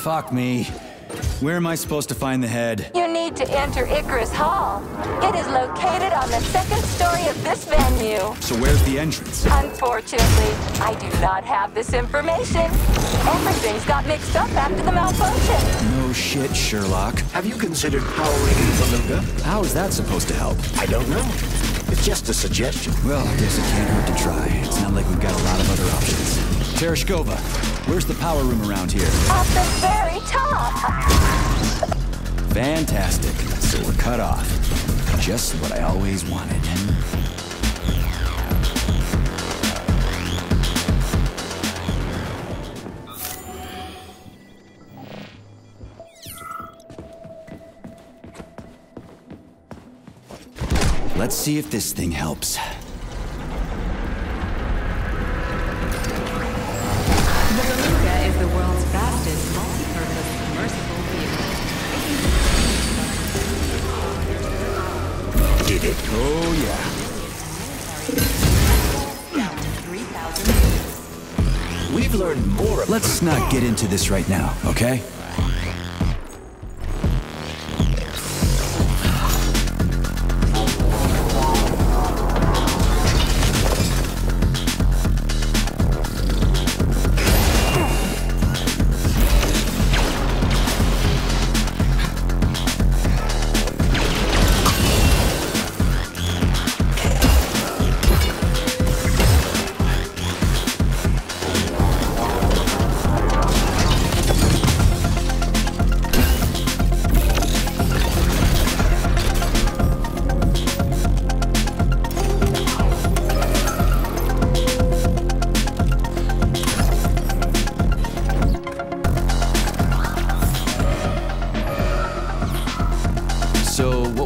Fuck me. Where am I supposed to find the head?
You need to enter Icarus Hall. It is located on the second story of this venue.
So where's the entrance?
Unfortunately, I do not have this information. Everything's got mixed up after the malfunction.
No shit, Sherlock.
Have you considered powering the Beluga?
How is that supposed to help?
I don't know. It's just a suggestion.
Well, I guess it can't hurt to try. It's not like we've got a lot of other options. Tereshkova, where's the power room around here?
At the very top.
Fantastic. So we're cut off. Just what I always wanted. Let's see if this thing helps.
The Beluga is the world's fastest multi-purpose submersible vehicle.
Did it?
Oh, yeah.
Down to 3,000 meters.
We've learned more about...
Let's not get into this right now, okay?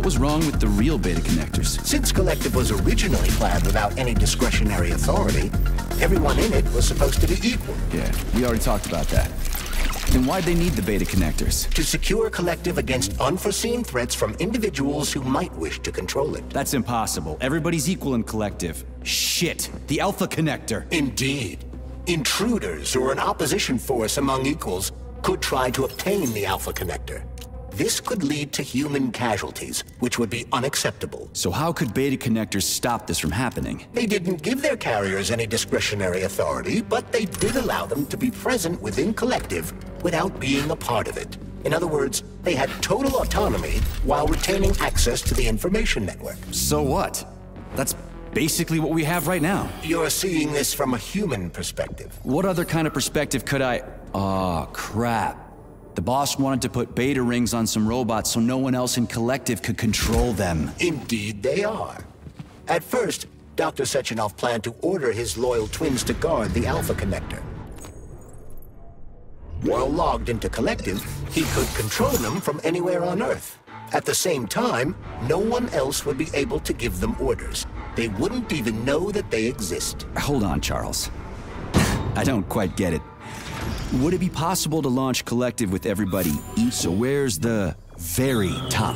what was wrong with the real beta connectors?
Since Collective was originally planned without any discretionary authority, everyone in it was supposed to be equal.
Yeah, we already talked about that. Then why'd they need the beta connectors?
To secure Collective against unforeseen threats from individuals who might wish to control it.
That's impossible. Everybody's equal in Collective. Shit! The Alpha Connector!
Indeed. Intruders or an opposition force among equals could try to obtain the Alpha Connector. This could lead to human casualties, which would be unacceptable.
So how could beta connectors stop this from happening?
They didn't give their carriers any discretionary authority, but they did allow them to be present within Collective without being a part of it. In other words, they had total autonomy while retaining access to the information network.
So what? That's basically what we have right now.
You're seeing this from a human perspective.
What other kind of perspective could I... Oh, crap. The boss wanted to put beta rings on some robots so no one else in Collective could control them.
Indeed they are. At first, Dr. Sechenov planned to order his loyal twins to guard the Alpha Connector. While logged into Collective, he could control them from anywhere on Earth. At the same time, no one else would be able to give them orders. They wouldn't even know that they exist.
Hold on, Charles. I don't quite get it. Would it be possible to launch Collective with everybody each? So where's the very top?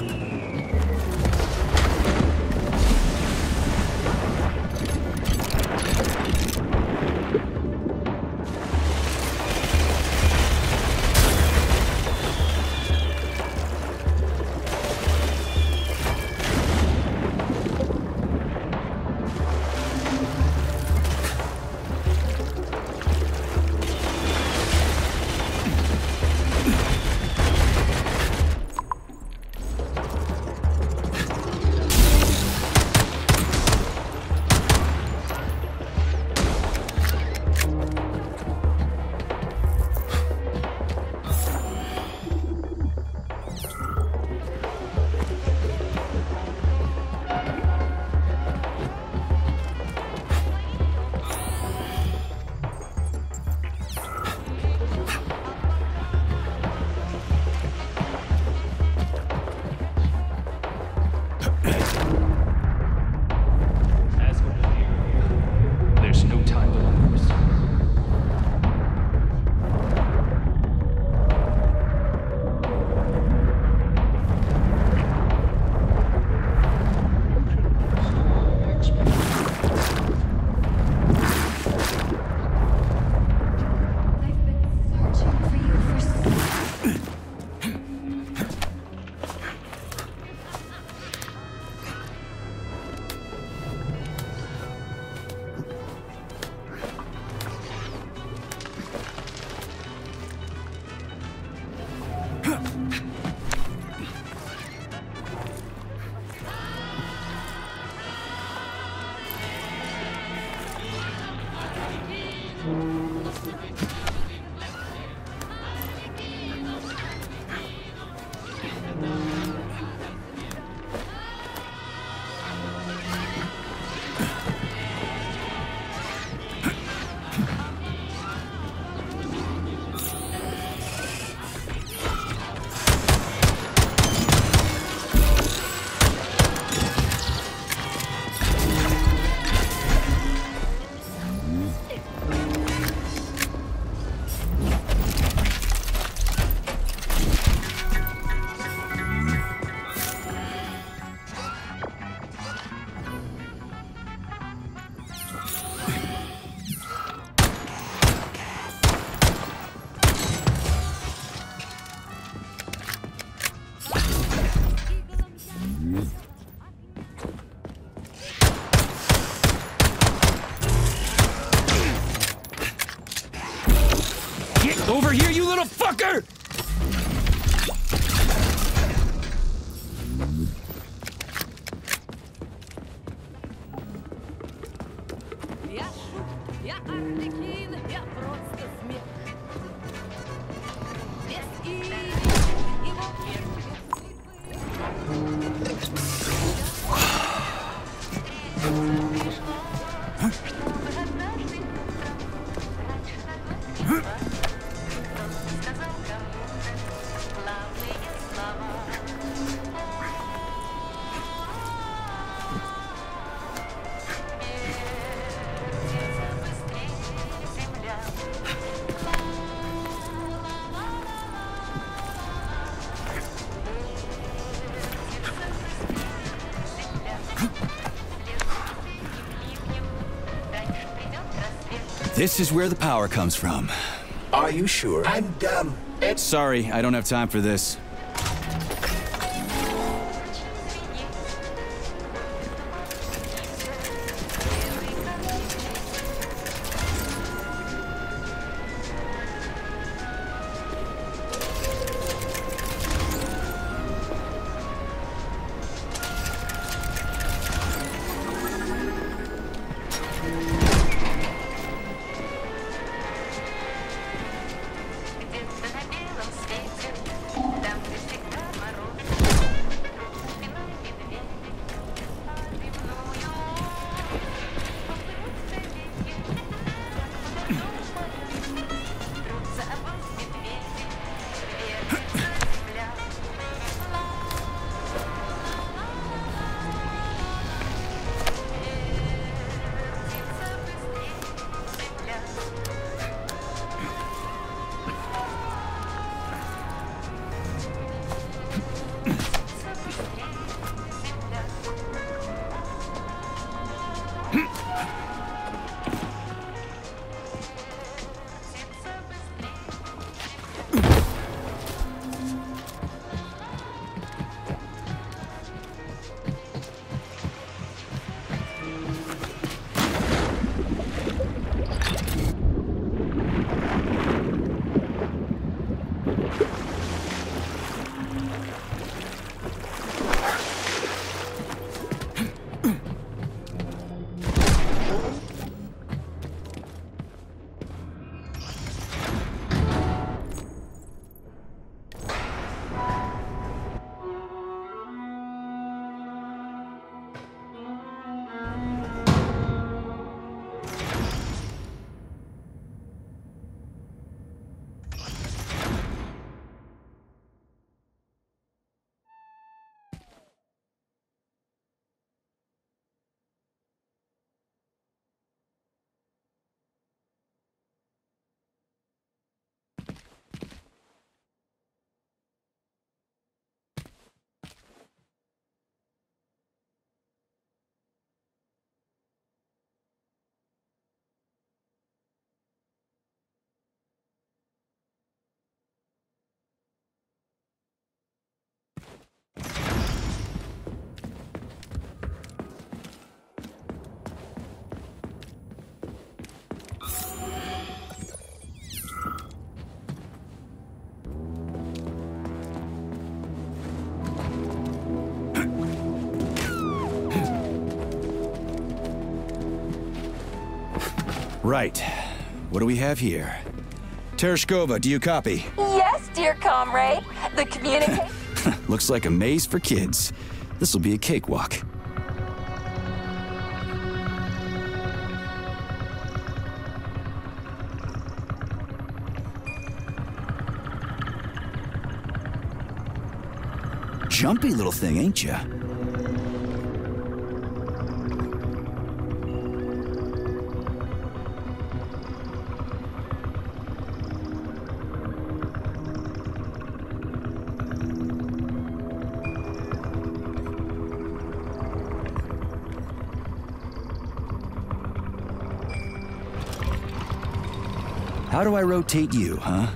This is where the power comes from.
Are you sure? And,
Sorry, I don't have time for this. Right. What do we have here? Tereshkova, do you copy?
Yes, dear comrade. The communication...
Looks like a maze for kids. This'll be a cakewalk. Jumpy little thing, ain't ya? How do I rotate you, huh?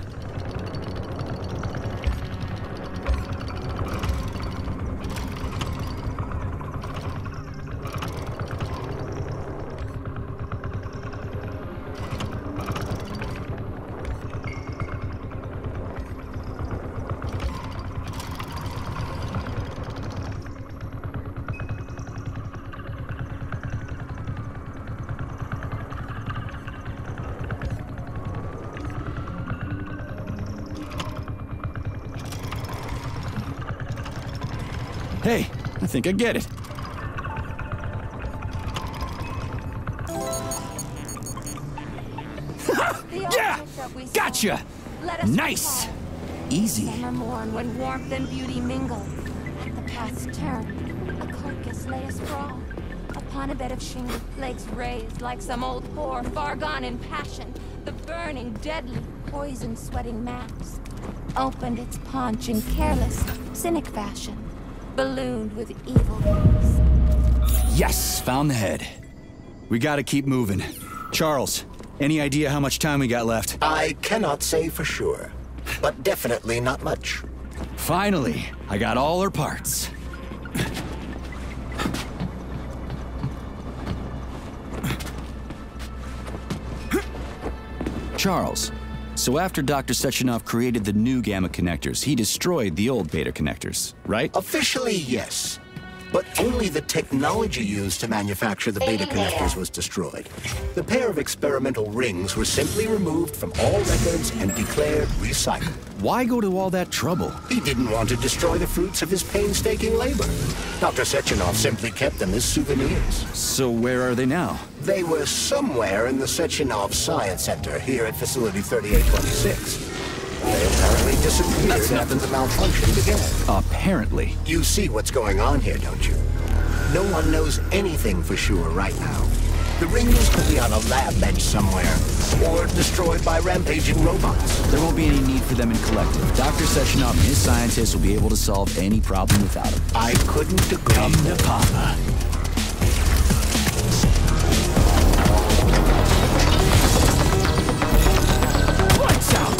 Hey, I think I get it. Yeah! Gotcha! Nice! Easy.
Summer morn when warmth and beauty mingle. At the path's turn, a carcass lay asprawl. Upon a bed of shingle, legs raised like some old whore, far gone in passion. The burning, deadly, poison-sweating mass opened its paunch in careless, cynic fashion, ballooned with evil rays.
Yes, found the head. We gotta keep moving. Charles, Any idea how much time we got left?
I cannot say for sure, but definitely not much.
Finally, I got all her parts. Charles, so after Dr. Sechenov created the new gamma connectors, he destroyed the old beta connectors, right?
Officially, yes. But only the technology used to manufacture the beta connectors was destroyed. The pair of experimental rings were simply removed from all records and declared recycled.
Why go to all that trouble?
He didn't want to destroy the fruits of his painstaking labor. Dr. Sechenov simply kept them as souvenirs.
So where are they now?
They were somewhere in the Sechenov Science Center here at Facility 3826. They apparently disappeared after the malfunction began.
Apparently.
You see what's going on here, don't you? No one knows anything for sure right now. The rings could be on a lab bench somewhere, or destroyed by rampaging robots.
There won't be any need for them in collective. Dr. Sechenov and his scientists will be able to solve any problem without them.
I couldn't agree.
Come to Papa. Lights out!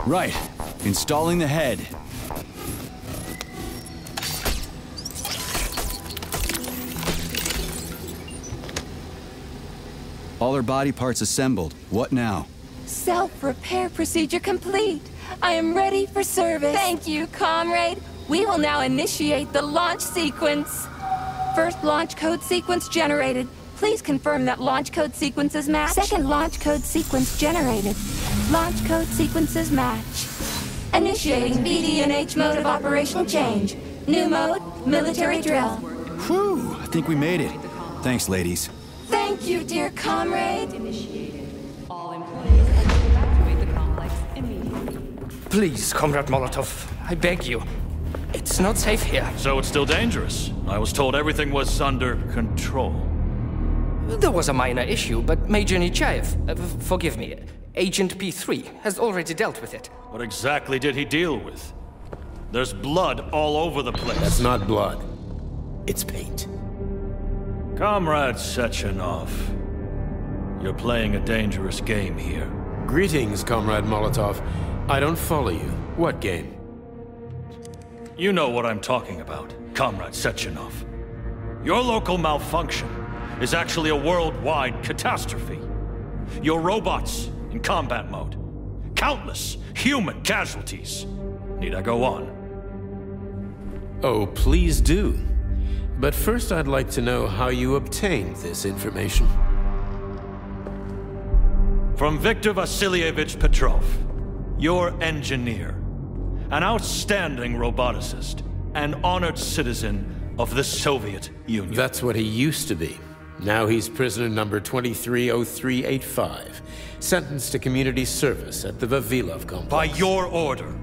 Right. Installing the head. All her body parts assembled. What now?
Self-repair procedure complete. I am ready for service. Thank you, comrade. We will now initiate the launch sequence. First launch code sequence generated. Please confirm that launch code sequences match. Second launch code sequence generated. Launch code sequences match. Initiating BD&H mode of operation change. New mode, military drill.
Whew, I think we made it. Thanks, ladies.
Thank you, dear comrade.
All employees are to evacuate the complex immediately.
Please, Comrade Molotov, I beg you. It's not safe here.
So it's still dangerous. I was told everything was under control.
There was a minor issue, but Major Nechayev, forgive me, Agent P3 has already dealt with it.
What exactly did he deal with? There's blood all over the place.
That's not blood. It's paint.
Comrade Sechenov, you're playing a dangerous game here.
Greetings, Comrade Molotov. I don't follow you. What game?
You know what I'm talking about, Comrade Sechenov. Your local malfunction is actually a worldwide catastrophe. Your robots in combat mode. Countless human casualties. Need I go on?
Oh, please do. But first I'd like to know how you obtained this information.
From Viktor Vasilyevich Petrov, your engineer, an outstanding roboticist, an honored citizen of the Soviet Union.
That's what he used to be. Now he's prisoner number 230385, sentenced to community service at the Vavilov complex.
By your order,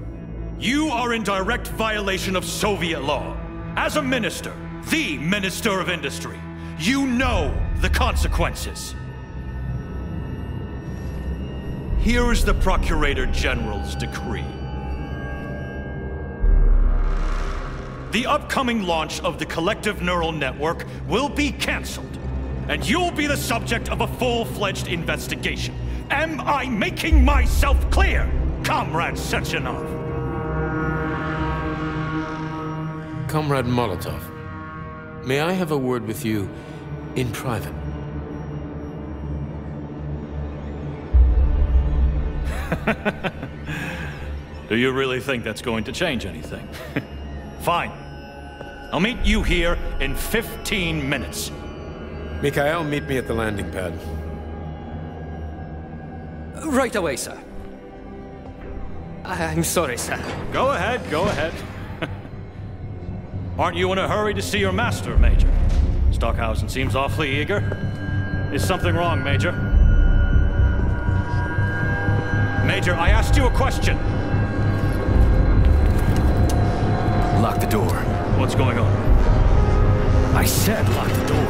you are in direct violation of Soviet law. As a minister, the Minister of Industry, you know the consequences. Here is the Procurator General's decree. The upcoming launch of the collective neural network will be cancelled, and you'll be the subject of a full-fledged investigation. Am I making myself clear, Comrade Sechenov?
Comrade Molotov, may I have a word with you in private?
Do you really think that's going to change anything? Fine. I'll meet you here in 15 minutes.
Mikhail, meet me at the landing pad.
Right away, sir. I'm sorry, sir.
Go ahead, go ahead. Aren't you in a hurry to see your master, Major? Stockhausen seems awfully eager. Is something wrong, Major? Major, I asked you a question.
Lock the door.
What's going on?
I said lock the door.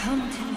Come to me.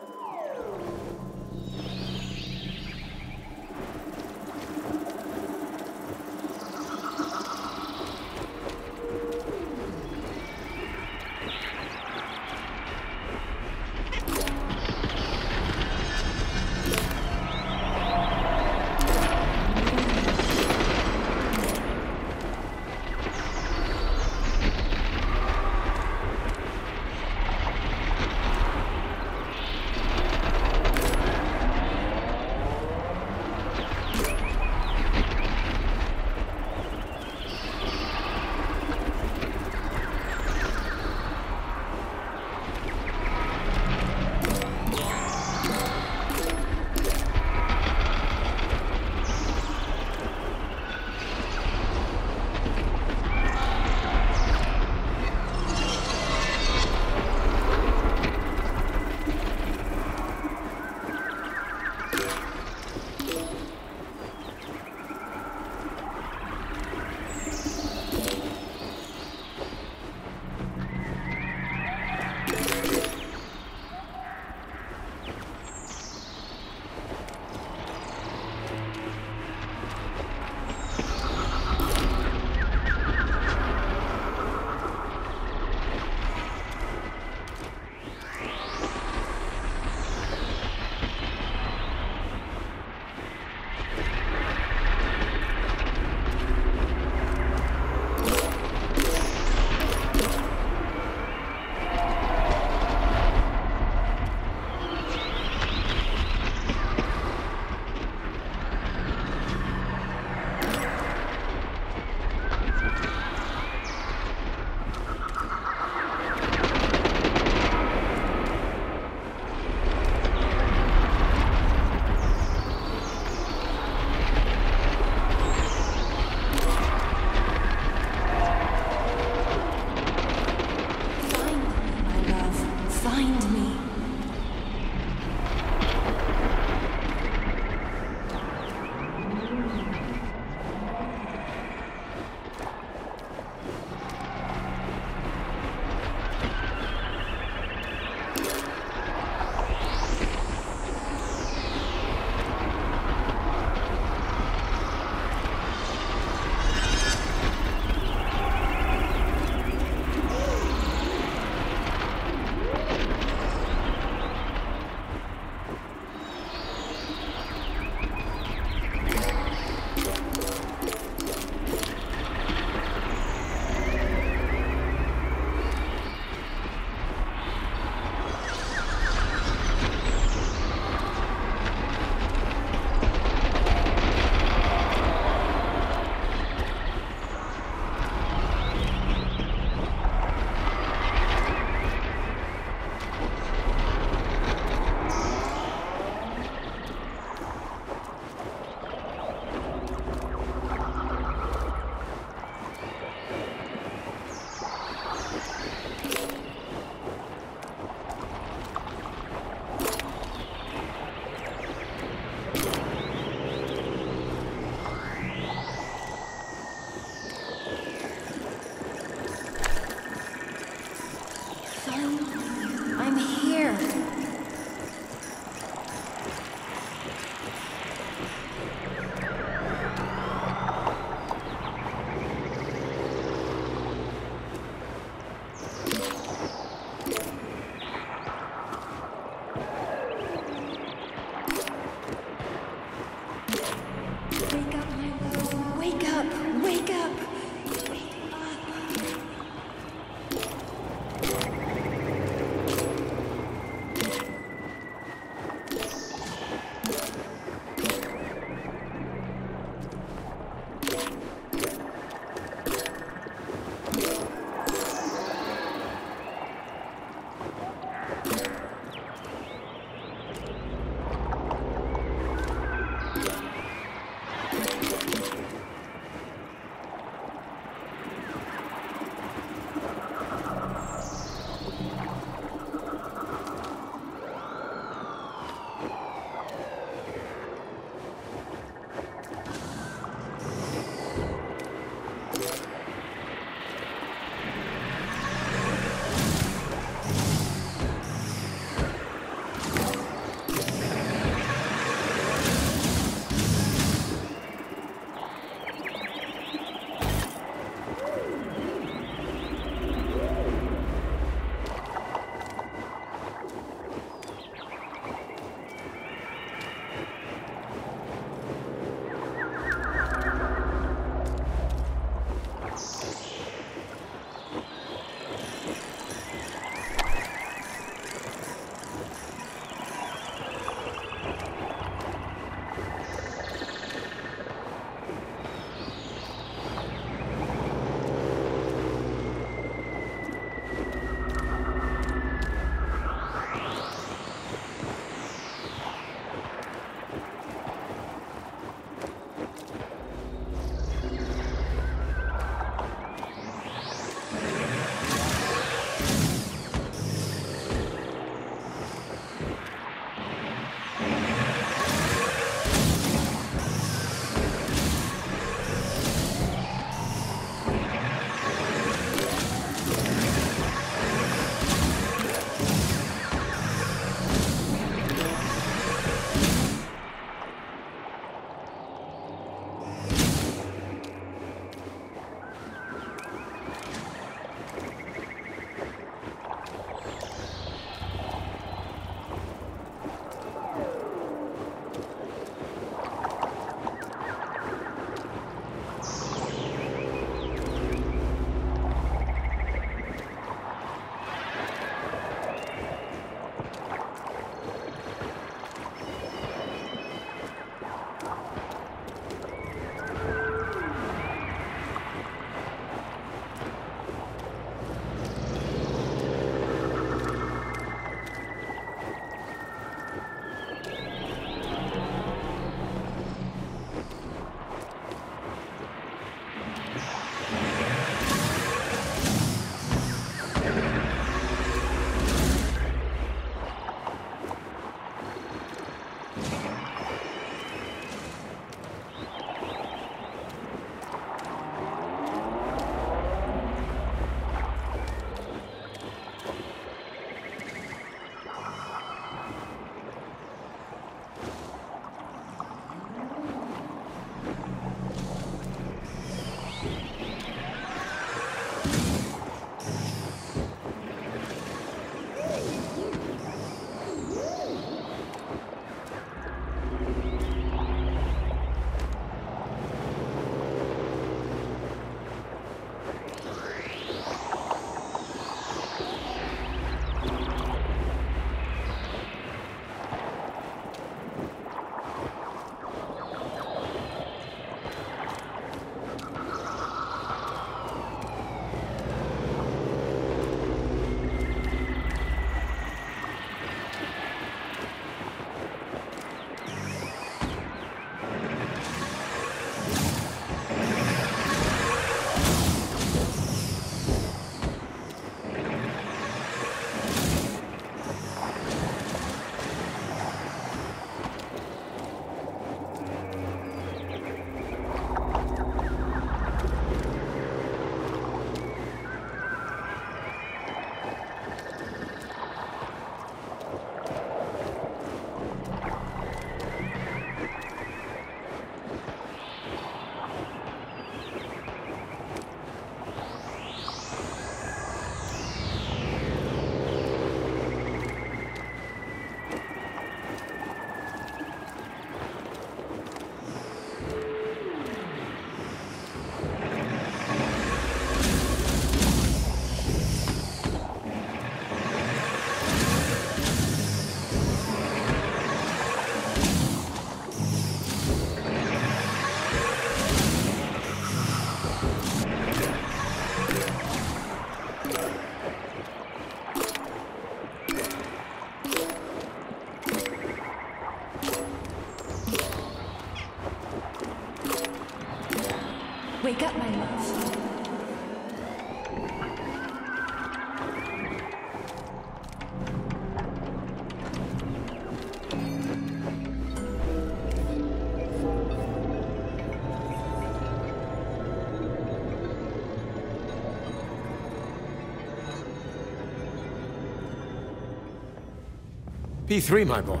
P3, my boy.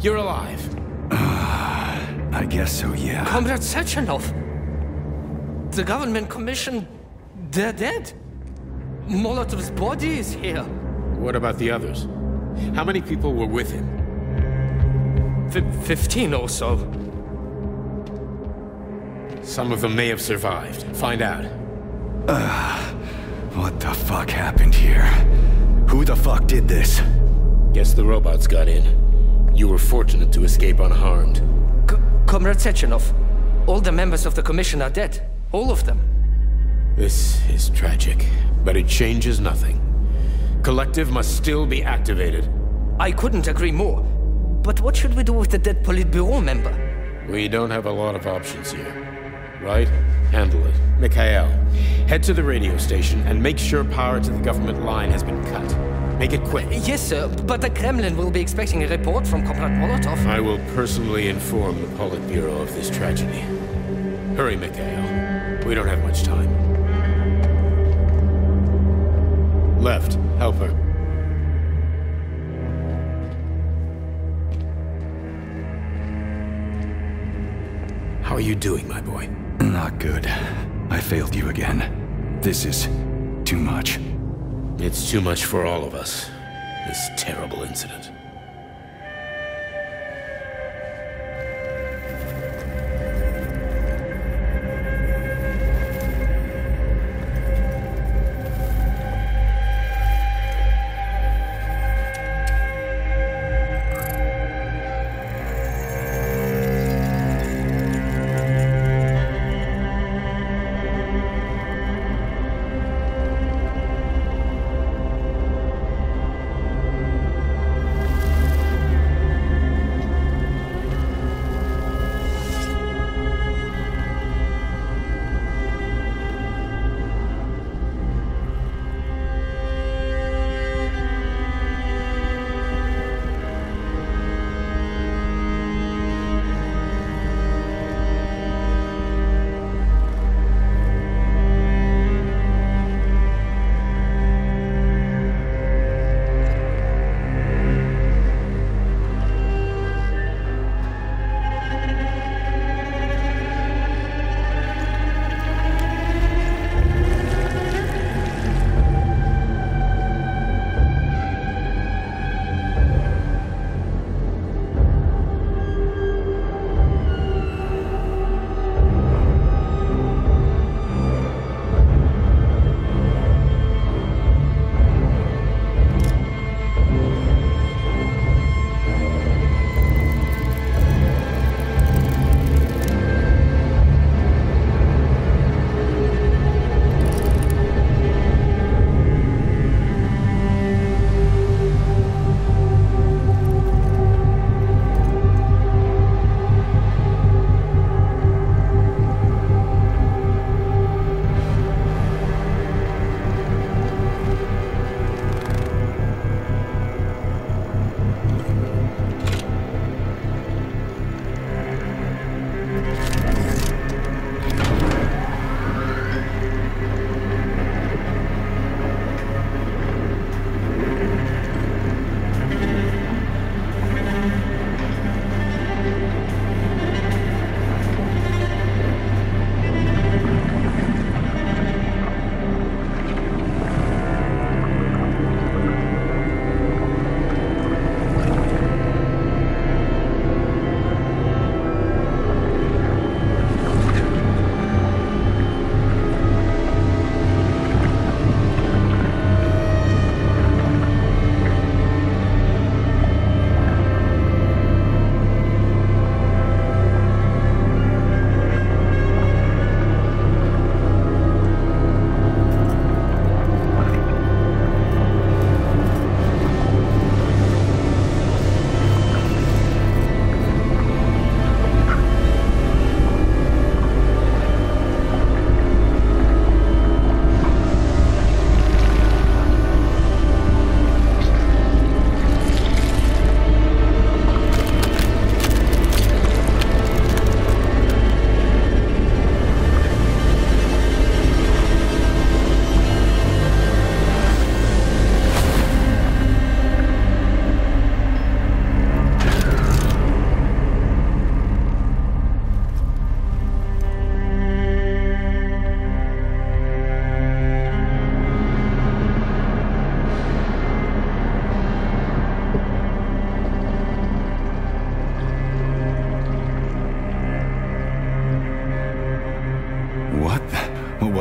You're alive.
I guess so, yeah.
Comrade Sechenov! The government commission... they're dead. Molotov's body is here.
What about the others? How many people were with him?
15 or so.
Some of them may have survived. Find out.
What the fuck happened here? Who the fuck did this?
Guess the robots got in. You were fortunate to escape unharmed.
Comrade Sechenov, all the members of the commission are dead. All of them.
This is tragic, but it changes nothing. Collective must still be activated.
I couldn't agree more. But what should we do with the dead Politburo member?
We don't have a lot of options here. Right? Handle it. Mikhail, head to the radio station and make sure power to the government line has been cut. Make it quick.
Yes, sir, but the Kremlin will be expecting a report from Comrade Molotov.
I will personally inform the Politburo of this tragedy. Hurry, Mikhail. We don't have much time. Left. Help her. How are you doing, my boy?
Not good. I failed you again. This is too much.
It's too much for all of us. This terrible incident.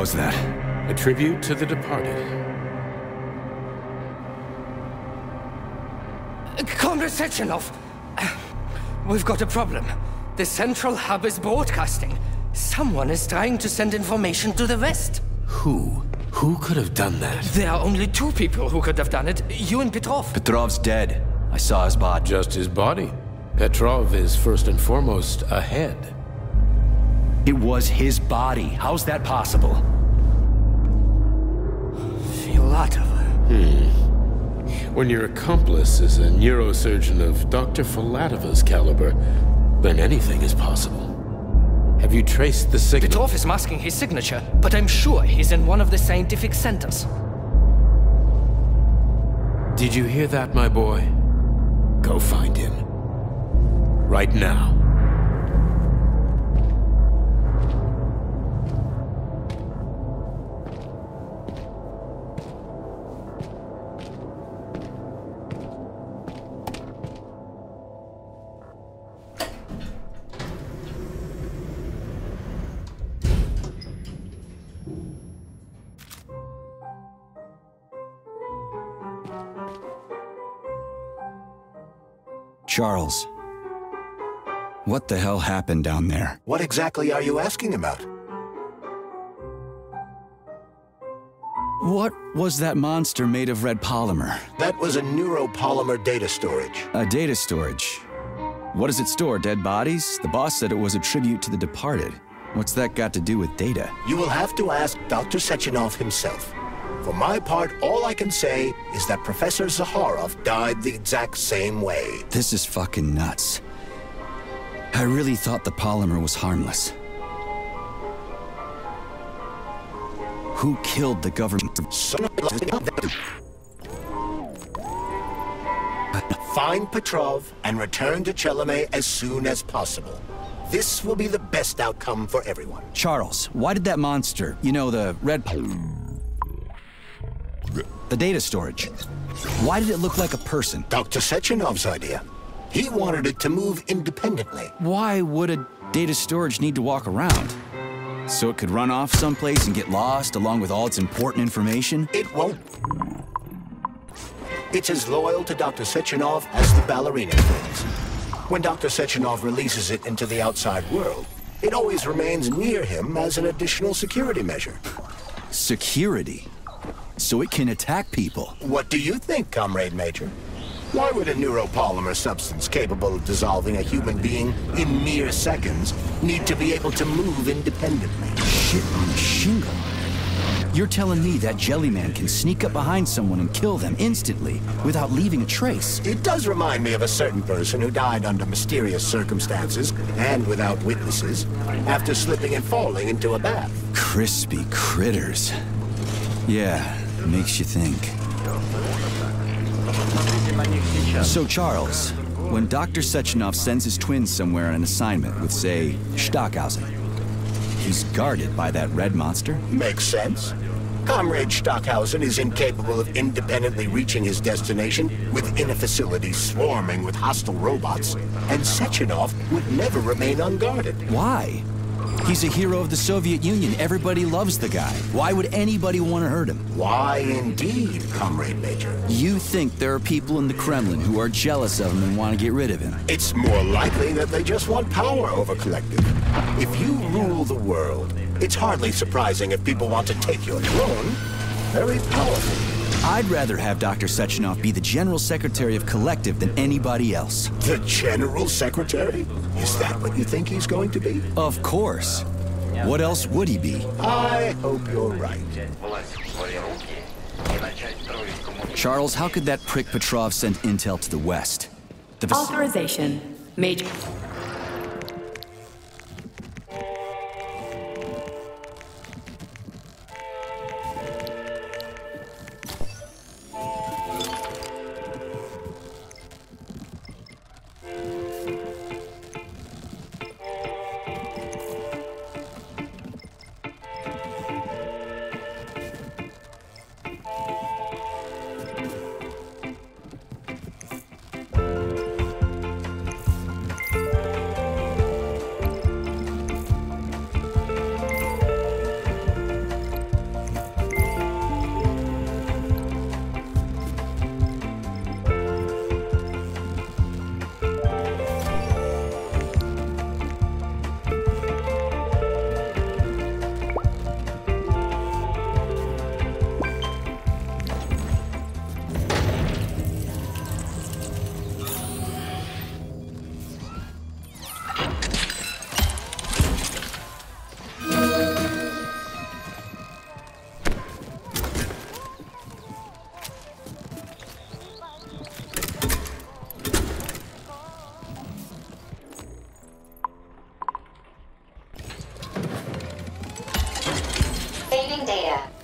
was that? A tribute to the departed.
Comrade Sechenov! We've got a problem. The central hub is broadcasting. Someone is trying to send information to the West.
Who? Who could have done that?
There are only two people who could have done it. You and Petrov.
Petrov's dead. I saw his body.
Just his body. Petrov is first and foremost ahead.
It was his body. How's that possible?
Filatova.
When your accomplice is a neurosurgeon of Dr. Filatova's caliber, then anything is possible. Have you traced the signal?
Petrov is masking his signature, but I'm sure he's in one of the scientific centers.
Did you hear that, my boy? Go find him. Right now.
Charles, what the hell happened down there?
What exactly are you asking about?
What was that monster made of red polymer?
That was a neuropolymer data storage.
A data storage? What does it store, dead bodies? The boss said it was a tribute to the departed. What's that got to do with data?
You will have to ask Dr. Sechenov himself. For my part, all I can say is that Professor Zaharov died the exact same way.
This is fucking nuts. I really thought the polymer was harmless. Who killed the government?
Find Petrov and return to Chelome as soon as possible. This will be the best outcome for everyone.
Charles, why did that monster, you know, the red... The data storage. Why did it look like a person?
Dr. Sechenov's idea. He wanted it to move independently.
Why would a data storage need to walk around? So it could run off someplace and get lost along with all its important information?
It won't. It's as loyal to Dr. Sechenov as the ballerina twins. When Dr. Sechenov releases it into the outside world, it always remains near him as an additional security measure.
Security? So it can attack people.
What do you think, Comrade Major? Why would a neuropolymer substance capable of dissolving a human being in mere seconds need to be able to move independently?
Shit on a shingle. You're telling me that Jellyman can sneak up behind someone and kill them instantly without leaving a trace?
It does remind me of a certain person who died under mysterious circumstances and without witnesses after slipping and falling into a bath.
Crispy critters. Yeah. Makes you think. So, Charles, when Dr. Sechenov sends his twins somewhere on an assignment with, say, Stockhausen, he's guarded by that red monster?
Makes sense. Comrade Stockhausen is incapable of independently reaching his destination within a facility swarming with hostile robots, and Sechenov would never remain unguarded.
Why? He's a hero of the Soviet Union. Everybody loves the guy. Why would anybody want to hurt him?
Why indeed, Comrade Major?
You think there are people in the Kremlin who are jealous of him and want to get rid of him?
It's more likely that they just want power over Collective. If you rule the world, it's hardly surprising if people want to take your throne. Very powerful.
I'd rather have Dr. Sechenov be the General Secretary of Collective than anybody else.
The General Secretary? Is that what you think he's going to be?
Of course. What else would he be?
I hope you're right.
Charles, how could that prick Petrov send intel to the West?
Authorization. Major.
Saving data.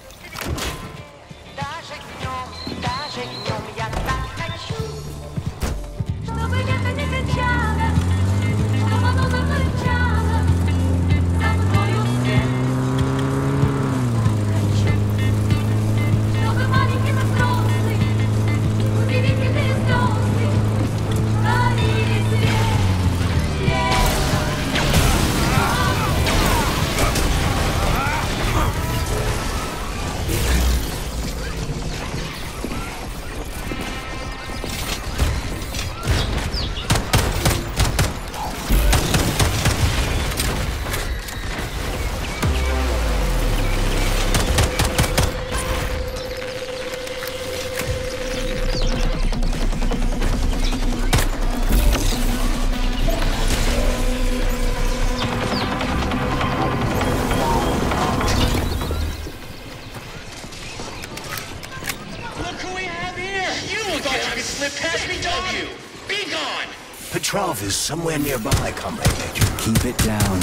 Petrov is somewhere nearby, Comrade Major.
Keep it down.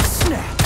Snap!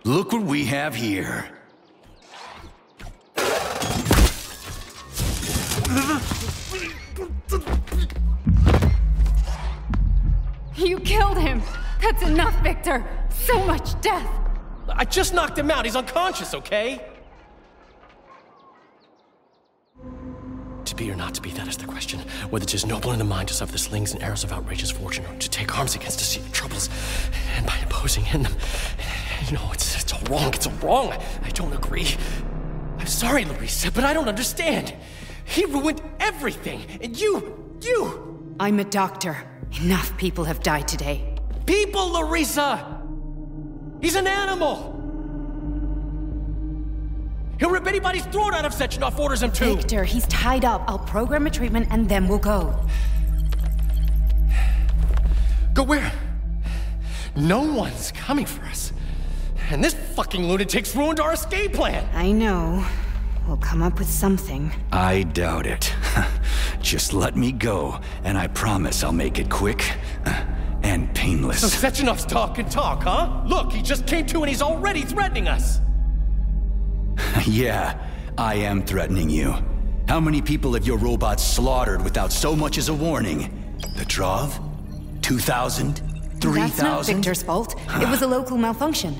Look what we have here.
You killed him! That's enough, Victor! So much death!
I just knocked him out. He's unconscious, okay? To be or not to be, that is the question. Whether 'tis noble in the mind to suffer the slings and arrows of outrageous fortune, or to take arms against deceiving troubles, and by imposing in them. You know, it's all wrong. It's all wrong. I don't agree. I'm sorry, Larissa, but I don't understand. He ruined everything, and you...
I'm a doctor. Enough people have died today.
People, Larissa! He's an animal! He'll rip anybody's throat out if Sechenov orders him to!
Victor, he's tied up. I'll program a treatment and then we'll go.
Go where? No one's coming for us. And this fucking lunatic's ruined our escape plan!
I know. We'll come up with something.
I doubt it. Just let me go, and I promise I'll make it quick and painless.
So Sechenov's talk and talk, huh? Look, he just came to and he's already threatening us!
Yeah, I am threatening you. How many people have your robots slaughtered without so much as a warning? Petrov? 2,000? 3,000?
That's not Victor's fault. It was a local malfunction.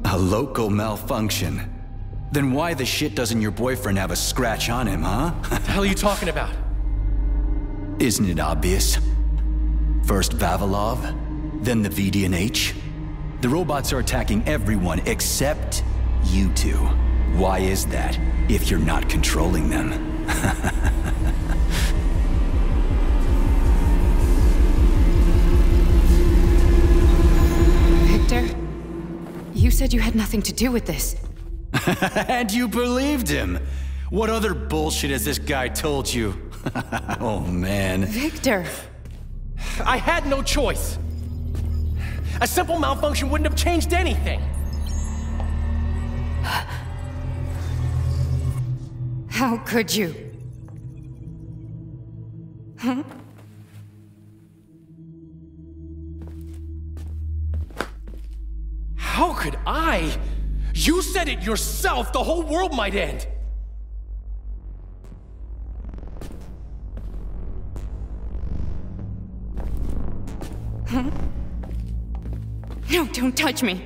A local malfunction? Then why the shit doesn't your boyfriend have a scratch on him, huh?
What the hell are you talking about?
Isn't it obvious? First Vavilov, then the VDNH. The robots are attacking everyone except you two. Why is that, if you're not controlling them?
Victor, you said you had nothing to do with this.
And you believed him! What other bullshit has this guy told you? Oh, man.
Victor!
I had no choice. A simple malfunction wouldn't have changed anything.
How could you? Huh?
How could I? You said it yourself, the whole world might end.
Huh? No, don't touch me.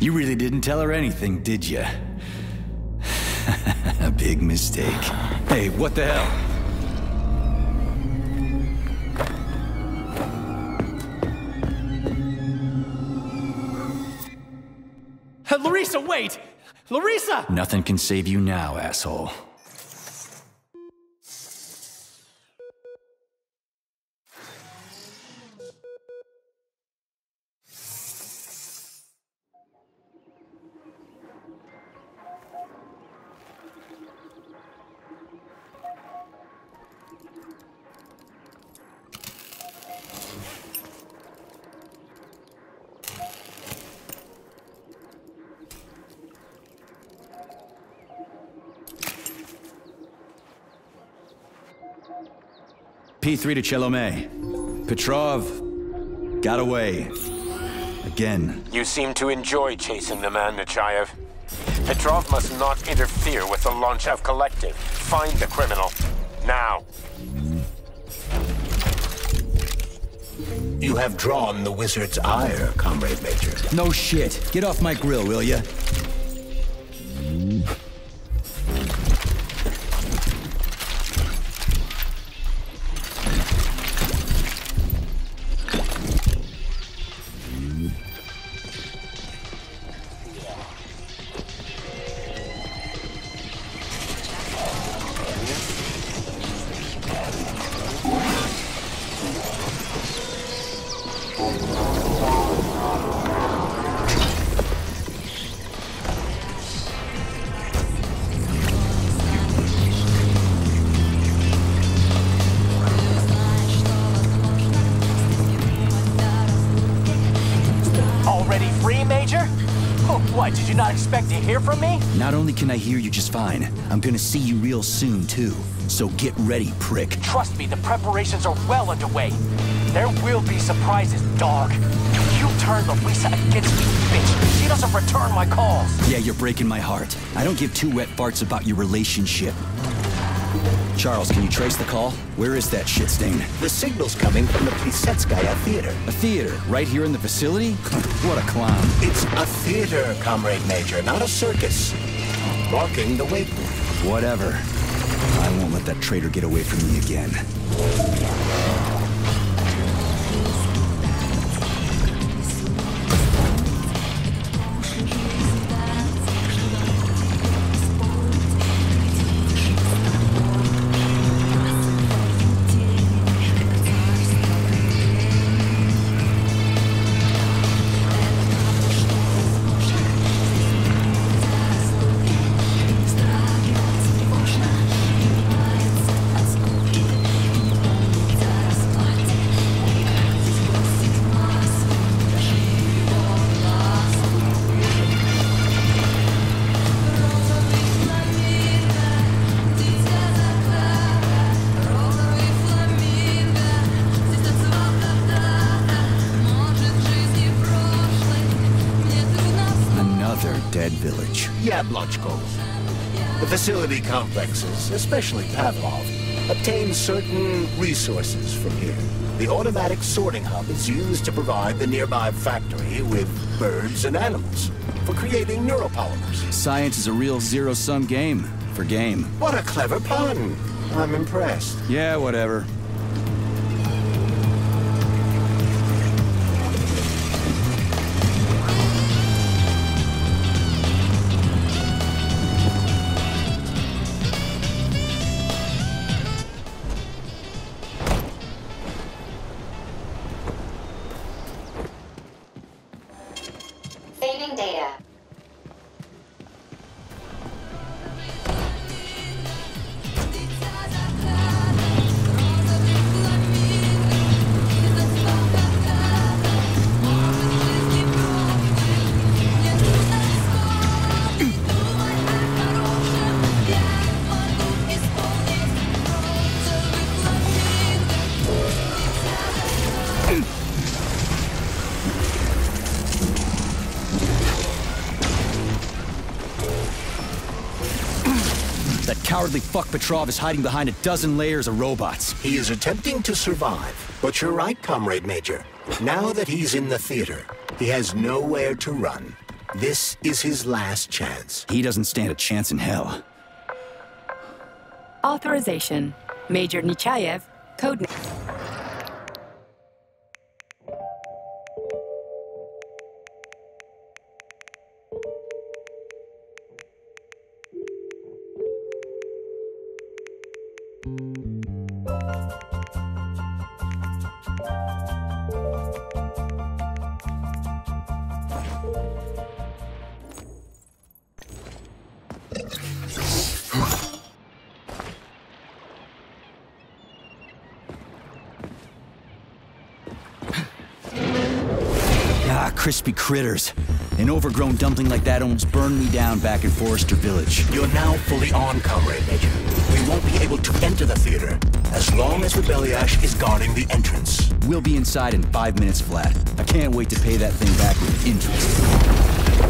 You really didn't tell her anything, did you? A big mistake. Hey, what the hell?
Larissa, wait! Larissa!
Nothing can save you now, asshole. P3 to Chelomey. Petrov got away. Again.
You seem to enjoy chasing the man, Nechayev. Petrov must not interfere with the launch of Collective. Find the criminal. Now.
You have drawn the wizard's ire, Comrade Major.
No shit. Get off my grill, will ya?
What, did you not expect to hear from me?
Not only can I hear you just fine, I'm gonna see you real soon, too. So get ready, prick.
Trust me, the preparations are well underway. There will be surprises, dog. You turned Louisa against me, bitch. She doesn't return my calls.
Yeah, you're breaking my heart. I don't give two wet farts about your relationship. Charles, can you trace the call? Where is that shit stain?
The signal's coming from the Plisetskaya Theater.
A theater? Right here in the facility? What a clown.
It's a theater, Comrade Major, not a circus. Marking the waypoint.
Whatever. I won't let that traitor get away from me again. Dead village.
Yablonchko. The facility complexes, especially Pavlov, obtain certain resources from here. The automatic sorting hub is used to provide the nearby factory with birds and animals for creating neuropolymers.
Science is a real zero-sum game for game.
What a clever pun. I'm impressed.
Yeah, whatever.
Saving data.
That cowardly fuck Petrov is hiding behind a dozen layers of robots.
He is attempting to survive. But you're right, Comrade Major. Now that he's in the theater, he has nowhere to run. This is his last chance.
He doesn't stand a chance in hell.
Authorization. Major Nechayev, codename.
Crispy critters. An overgrown dumpling like that almost burned me down back in Forrester Village.
You're now fully on, Comrade Major. We won't be able to enter the theater as long as Rebelliash is guarding the entrance.
We'll be inside in 5 minutes flat. I can't wait to pay that thing back with interest.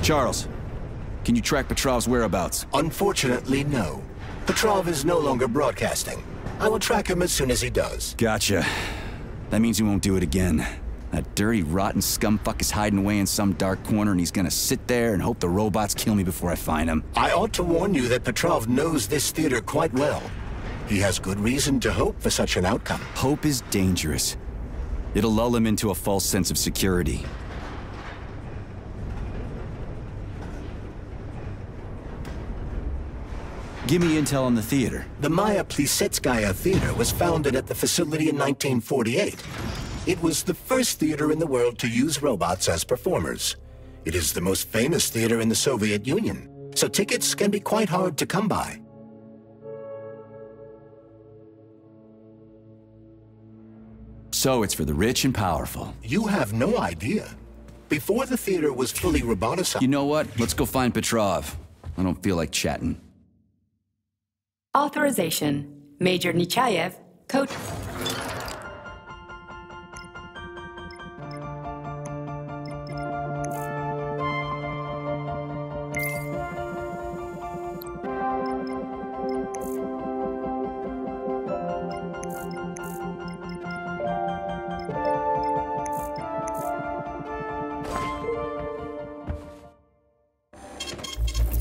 Charles, can you track Petrov's whereabouts?
Unfortunately, no. Petrov is no longer broadcasting. I will track him as soon as he does.
Gotcha. That means he won't do it again. That dirty, rotten scumfuck is hiding away in some dark corner, and he's gonna sit there and hope the robots kill me before I find him.
I ought to warn you that Petrov knows this theater quite well. He has good reason to hope for such an outcome.
Hope is dangerous. It'll lull him into a false sense of security. Give me intel on the theater.
The Maya Plisetskaya Theater was founded at the facility in 1948. It was the first theater in the world to use robots as performers. It is the most famous theater in the Soviet Union, so tickets can be quite hard to come by.
So it's for the rich and powerful.
You have no idea. Before the theater was fully roboticized...
You know what? Let's go find Petrov. I don't feel like chatting.
Authorization. Major Nechayev, code...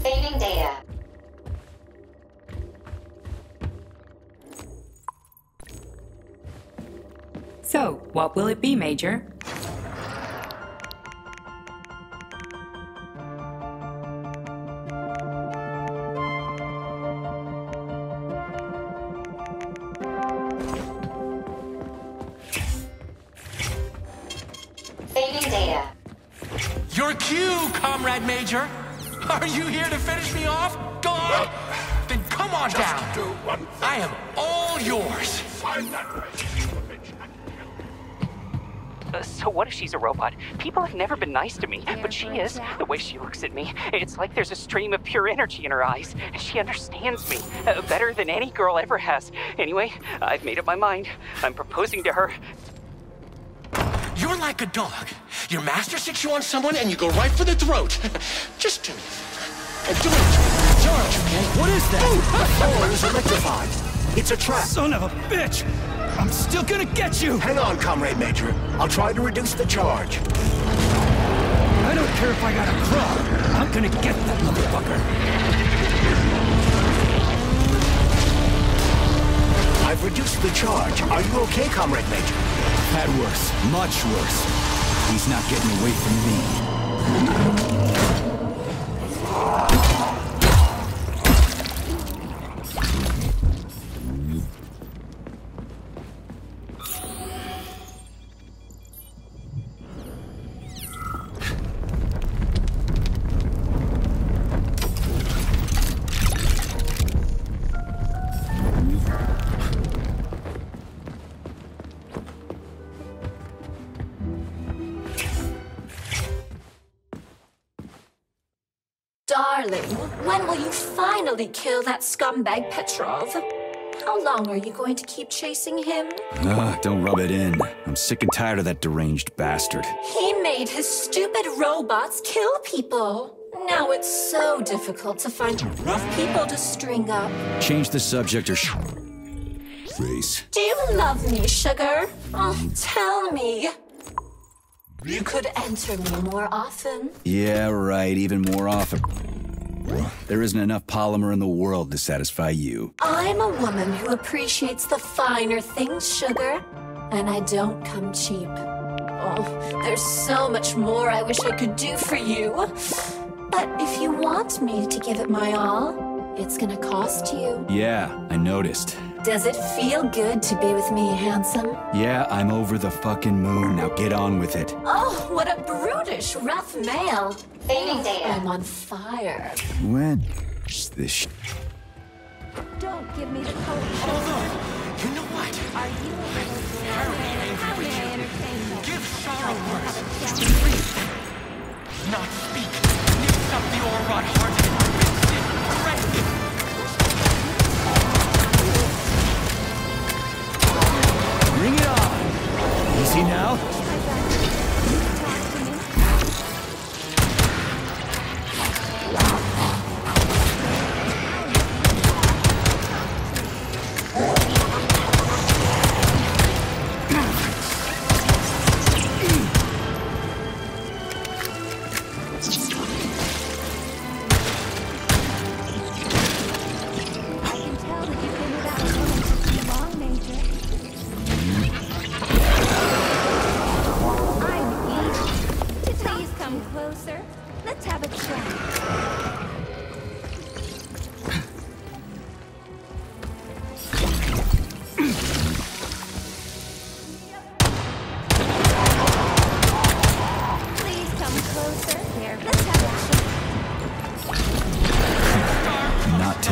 Saving data.
So, what will it be, Major?
Saving data.
Your cue, Comrade Major! Are you here to finish me off? Go on! Then come on down! I am all yours!
So what if she's a robot? People have never been nice to me, but she is. The way she looks at me, it's like there's a stream of pure energy in her eyes. She understands me better than any girl ever has. Anyway, I've made up my mind. I'm proposing to her.
You're like a dog. Your master sticks you on someone and you go right for the throat. Just do it. Do it. Charge, okay?
What is that? The door is electrified. It's a trap.
Son of a bitch! I'm still gonna get you!
Hang on, Comrade Major. I'll try to reduce the charge.
I don't care if I gotta crawl. I'm gonna get that motherfucker.
I've reduced the charge. Are you okay, Comrade Major?
Had worse. Much worse. He's not getting away from me.
Darling, when will you finally kill that scumbag Petrov? How long are you going to keep chasing him?
Don't rub it in. I'm sick and tired of that deranged bastard.
He made his stupid robots kill people. Now it's so difficult to find rough people to string up.
Change the subject or race.
Do you love me, sugar? Oh, tell me. You could enter me more often.
Yeah, right. Even more often. There isn't enough polymer in the world to satisfy you.
I'm a woman who appreciates the finer things, sugar. And I don't come cheap. Oh, there's so much more I wish I could do for you. But if you want me to give it my all, it's gonna cost you.
Yeah, I noticed.
Does it feel good to be with me, handsome?
Yeah, I'm over the fucking moon. Now get on with it.
Oh, what a brutish, rough male.
Saving data.
I'm on fire.
When is this sh...
Don't give me the code.
Although, you know what?
Are you
Very angry with you. Give sorrow words. Not speak. Lift up the Orrod heart and convince it. Correct it.
Bring it on! Easy now?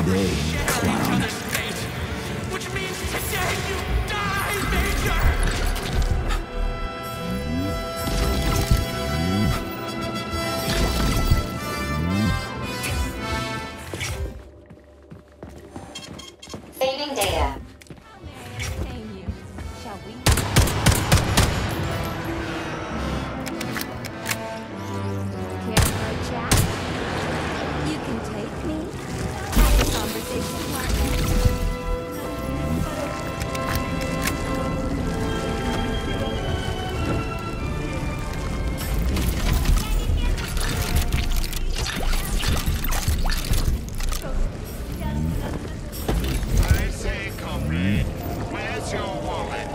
day, clown.
Which means today you die, Major!
Saving data.
Shall we? Care for a chat? You can take me as a conversation partner.
I say, comrade, where's your wallet?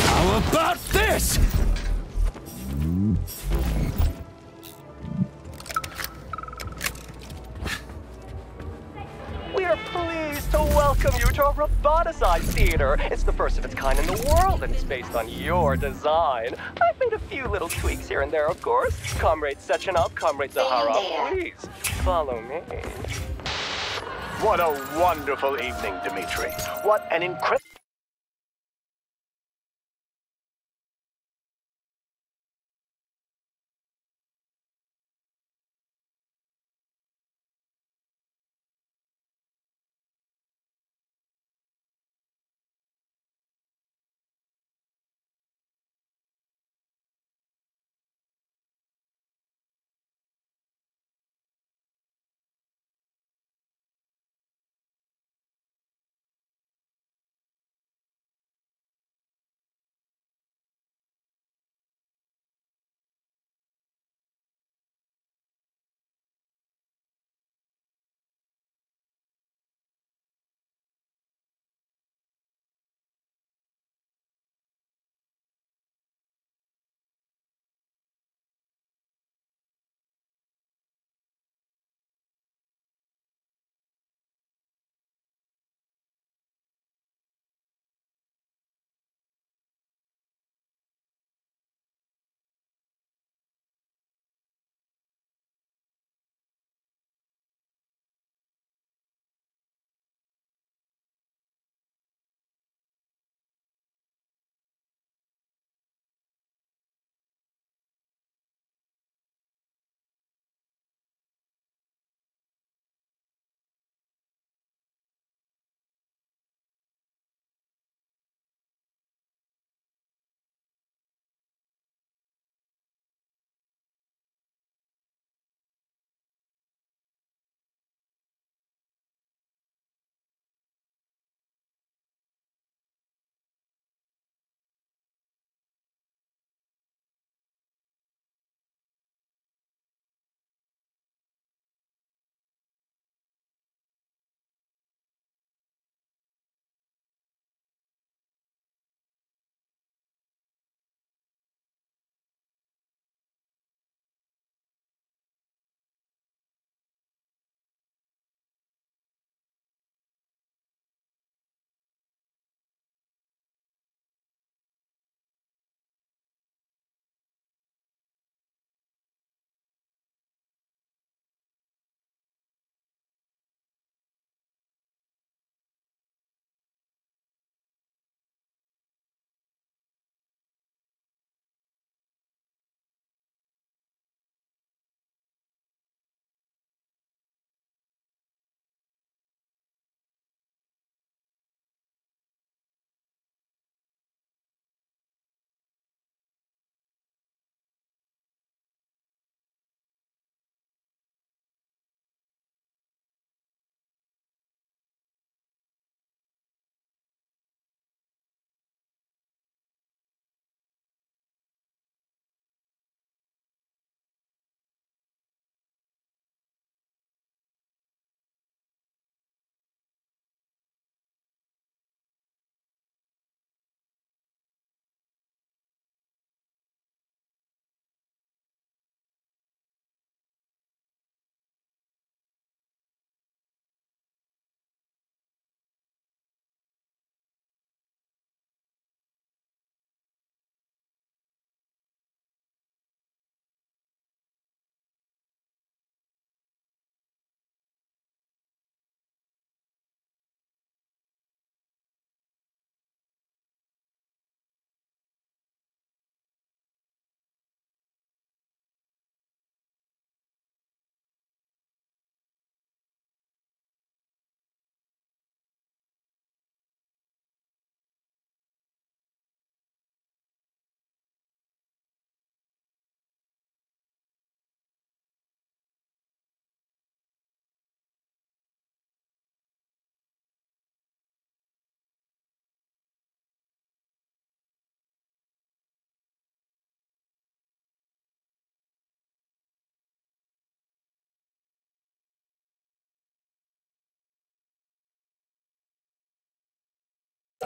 How about this?
We are pleased to welcome you to our roboticized theater. It's the first of its kind in the world, and it's based on your design. I've made a few little tweaks here and there, of course. Comrade Sechenov, Comrade Zahara, please follow me.
What a wonderful evening, Dmitri. What an incredible...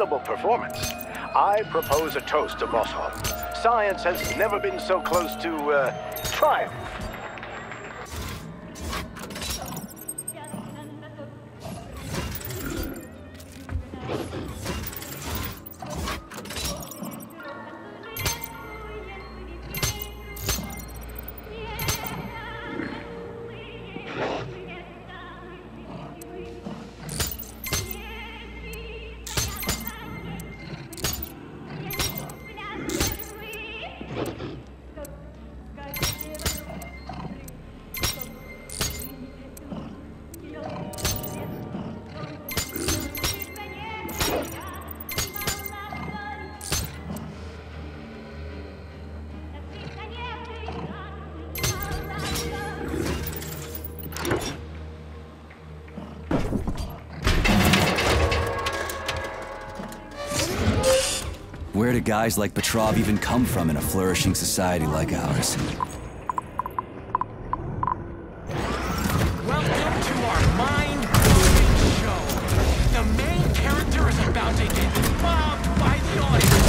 performance. I propose a toast to Vosholm. Science has never been so close to, triumph.
Where do guys like Petrov even come from in a flourishing society like ours?
Welcome to our mind-blowing show. The main character is about to get mobbed by the audience.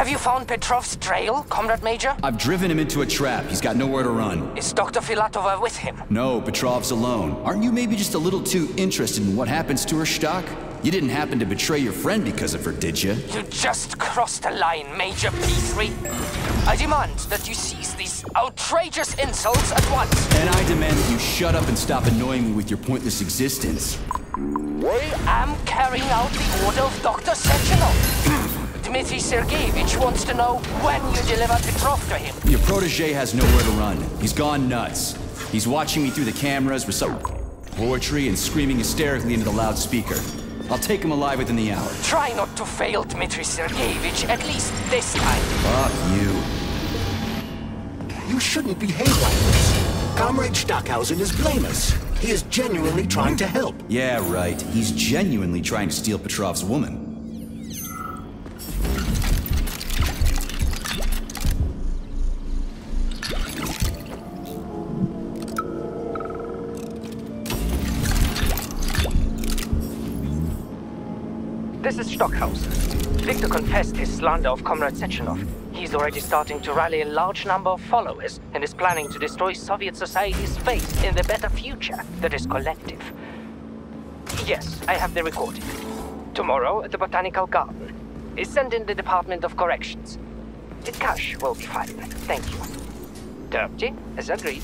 Have you found Petrov's trail, Comrade Major?
I've driven him into a trap. He's got nowhere to run.
Is Dr. Filatova with him?
No, Petrov's alone. Aren't you maybe just a little too interested in what happens to her, Stock? You didn't happen to betray your friend because of her, did you?
You just crossed the line, Major P3. I demand that you cease these outrageous insults at once.
And I demand that you shut up and stop annoying me with your pointless existence.
I am carrying out the order of Dr. Sechenov. Dmitry Sergeyevich wants to know when you deliver Petrov to him.
Your protege has nowhere to run. He's gone nuts. He's watching me through the cameras with some poetry and screaming hysterically into the loudspeaker. I'll take him alive within the hour.
Try not to fail, Dmitry Sergeyevich, at least this time.
Fuck you.
You shouldn't behave like this. Comrade Stockhausen is blameless. He is genuinely trying to help.
Yeah, right. He's genuinely trying to steal Petrov's woman.
This is Stockhausen. Victor confessed his slander of Comrade Sechenov. He's already starting to rally a large number of followers and is planning to destroy Soviet society's faith in the better future that is collective. Yes, I have the recording. Tomorrow at the Botanical Garden. Send in the Department of Corrections. The cash will be fine. Thank you. Dirty, as agreed.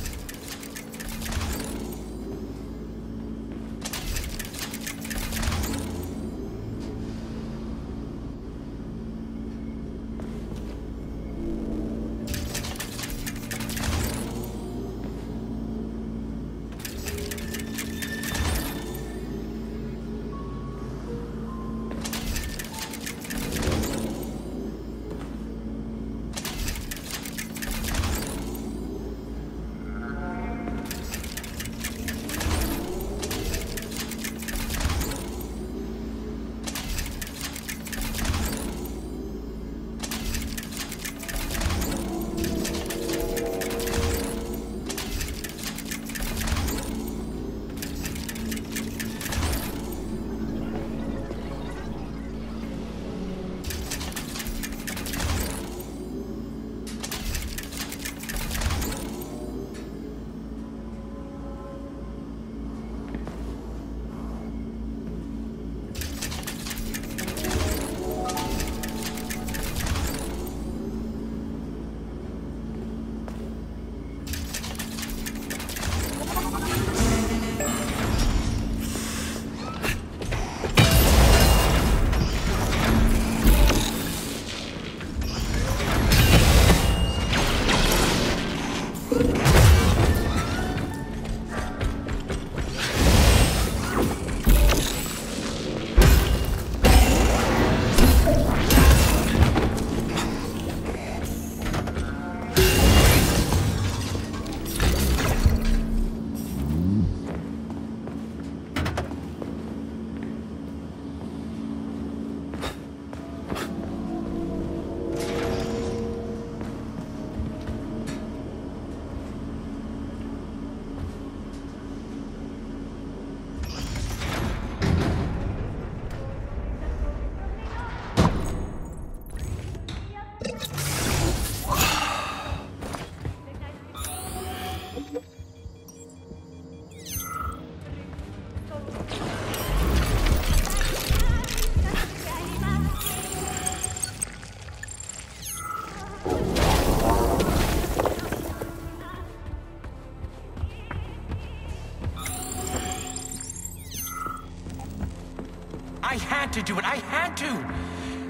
to do it. I had to.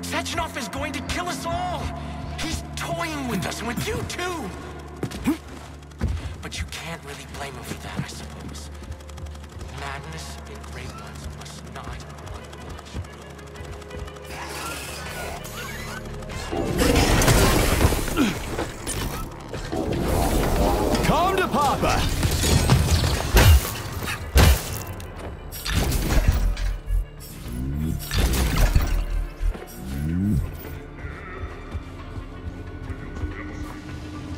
Sechenov is going to kill us all. He's toying with us, and with you, too. But you can't really blame him for that, I suppose. Madness in great ones must not unleash.
Come to Papa!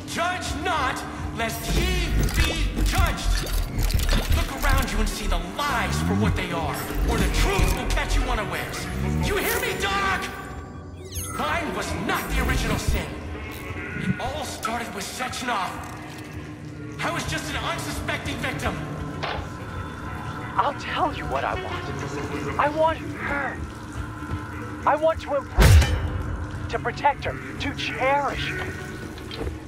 Judge not, lest ye be judged. Look around you and see the lies for what they are, or the truth will catch you unawares. You hear me, dog? Mine was not the original sin. It all started with Sechenov. I was just an unsuspecting victim.
I'll tell you what I want. I want her. I want to embrace her, to protect her, to cherish her.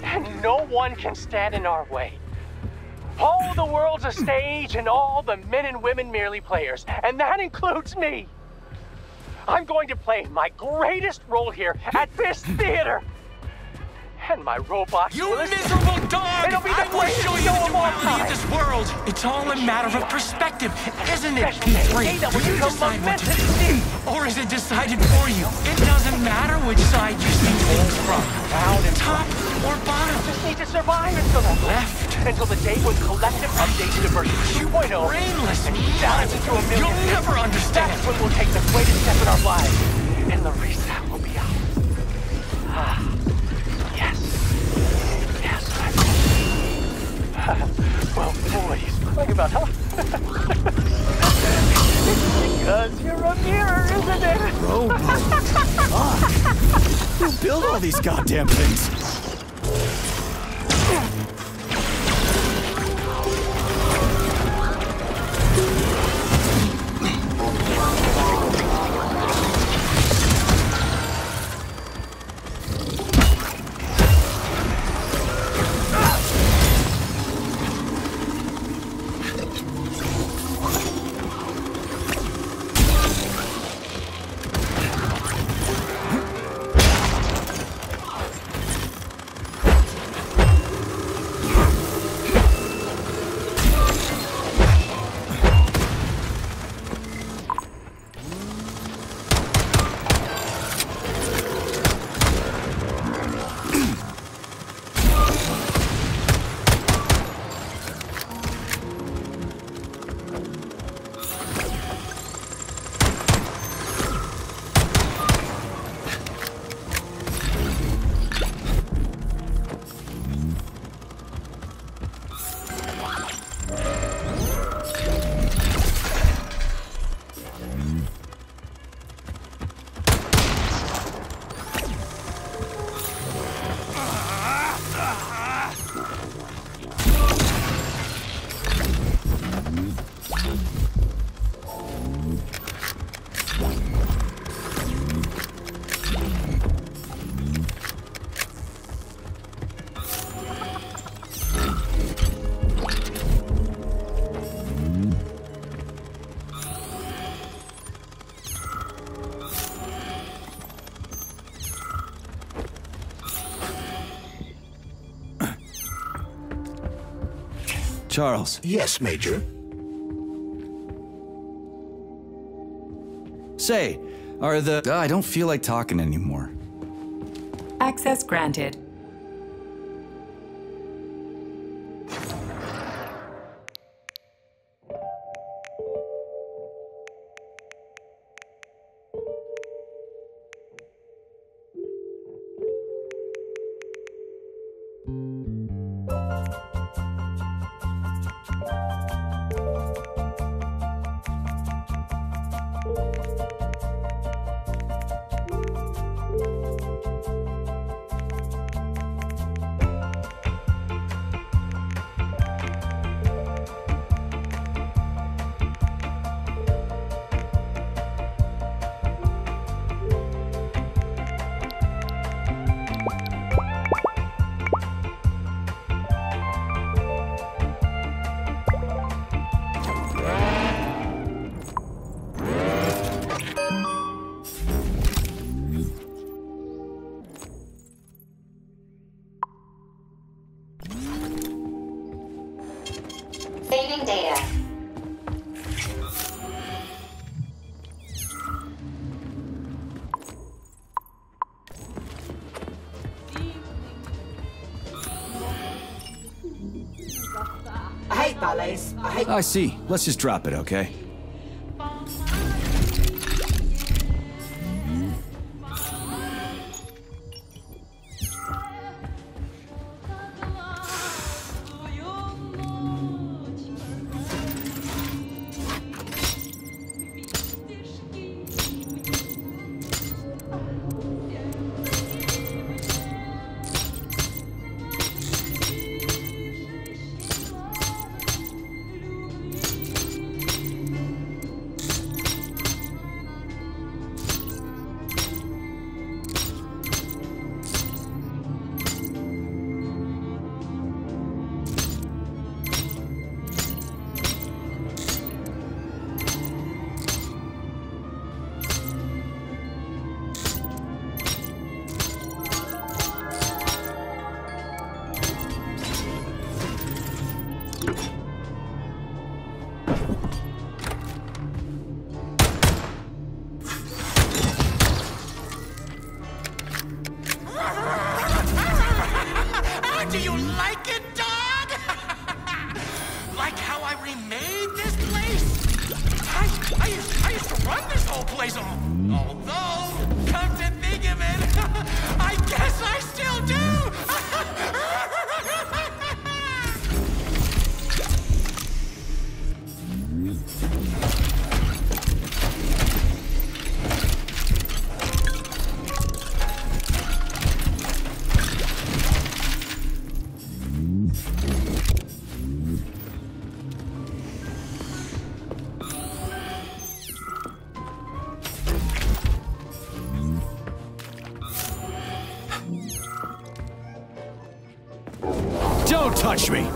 And no one can stand in our way. All the world's a stage and all the men and women merely players, and that includes me. I'm going to play my greatest role here at this theater. And my robots
You
will
miserable dog!
It'll be the
I will
greatest
show you
show
the
of all
duality
time.
of this world. It's all a matter of perspective, isn't it,
Especially
P3?
that when
You
you come
decide what to
momentous
do. Or is it decided for you? It doesn't matter which side you see things from.
Round and
top or bottom.
Just need to survive until that
left.
Until the day when collective updates to version 2.0
brainless
and balance into a million.
You'll never understand.
That's when we'll take the greatest step in our lives. And the reset will be out. Ah, yes. Yes, well, please, think about how... Because you're a mirror, isn't it?
Robot. Fuck. Who built all these goddamn things?
Charles.
Yes, Major.
Say, are the... I don't feel like talking anymore.
Access granted.
I see. Let's just drop it, okay?
Do you like it, dog? Like how I remade this place? I used to run this whole place, although, come to think of it, I guess I still do!
Don't touch me!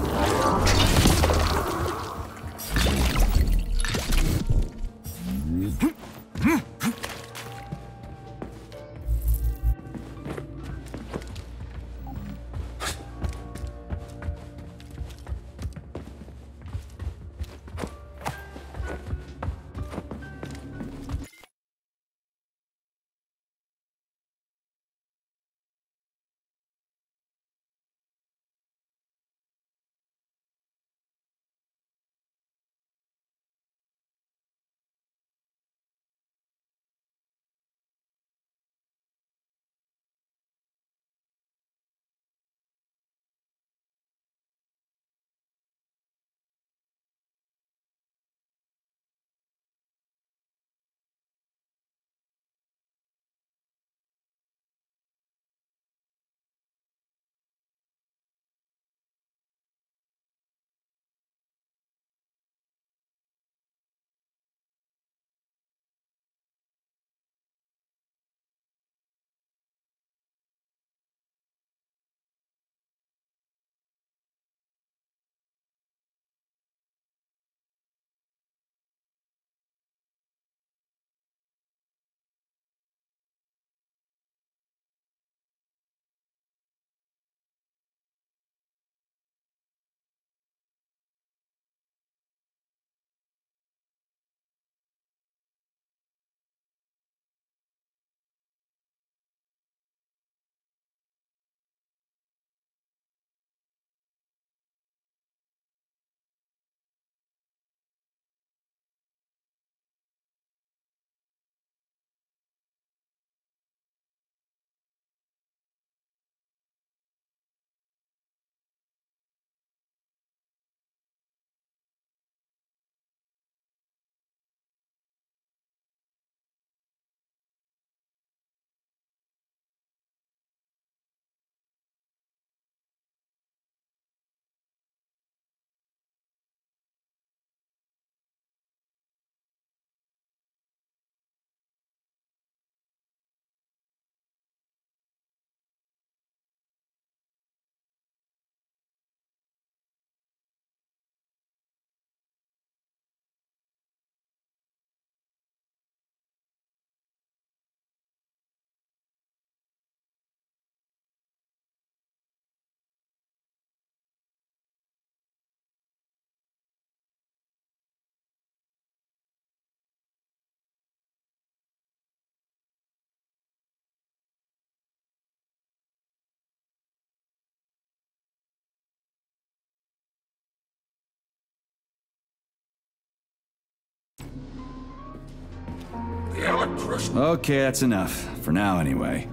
electrician.
Okay, that's enough. For now, anyway.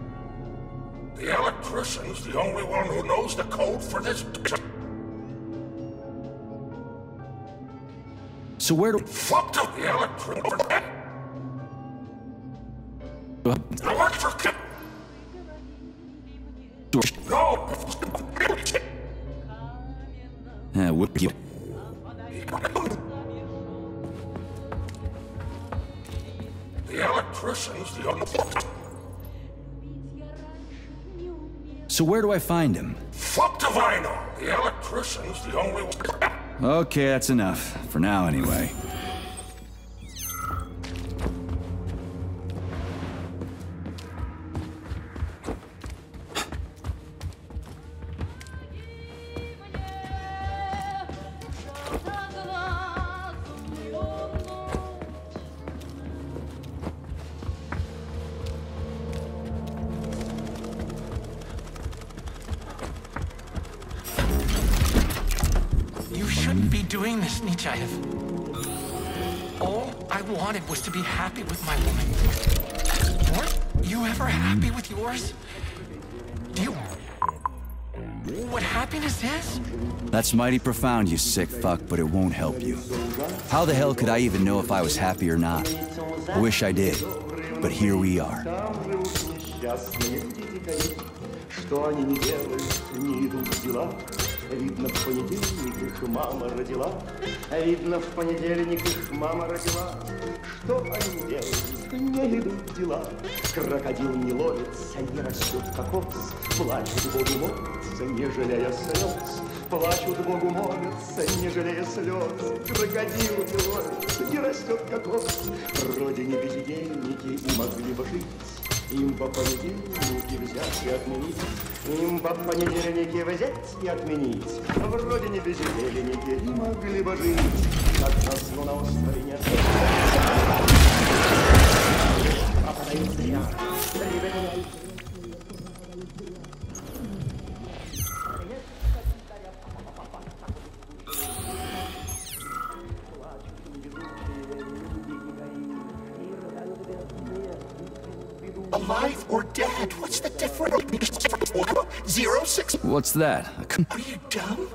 The electrician's the only one who knows the code for this.
So where do...
Fucked up the electrician. Electric. No.
What you...
The electrician's the only one.
So where do I find him?
Fucked if I know. The electrician's the only one.
Okay, that's enough. For now, anyway.
You shouldn't be doing this, Nietzscheyev. All I wanted was to be happy with my woman. Weren't you ever happy with yours? Do you... what happiness is?
That's mighty profound, you sick fuck, but it won't help you. How the hell could I even know if I was happy or not? I wish I did, but here we are.
Видно, в понедельник их мама родила. Видно, в понедельник их мама родила. Что они делают? Не идут дела. Крокодил не ловится, не растет кокос. Плачут Богу молятся, не жалея слез. Плачут Богу молятся, не жалея слез. Крокодил не ловится, не растет кокос. В родине бездельники и могли бы жить. Им по понедельнике взять и отменить. Им по понедельнике взять и отменить. Вроде не бездельники и могли бы жить. Как назло на острове нет. Пропадают зря.
Alive or dead? What's the difference? 06.
What's that?
Are you dumb?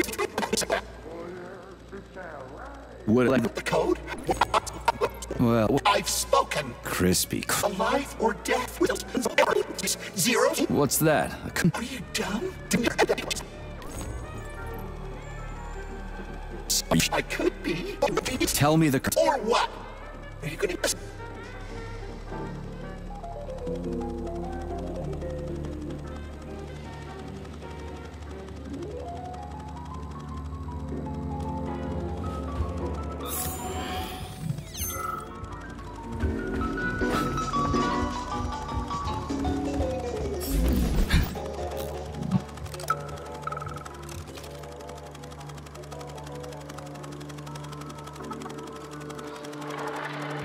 What?
The code?
Well,
I've spoken.
Crispy.
Alive or dead? 0.
What's that?
Are you dumb? I could be.
Tell me the...
Or what? Are you gonna...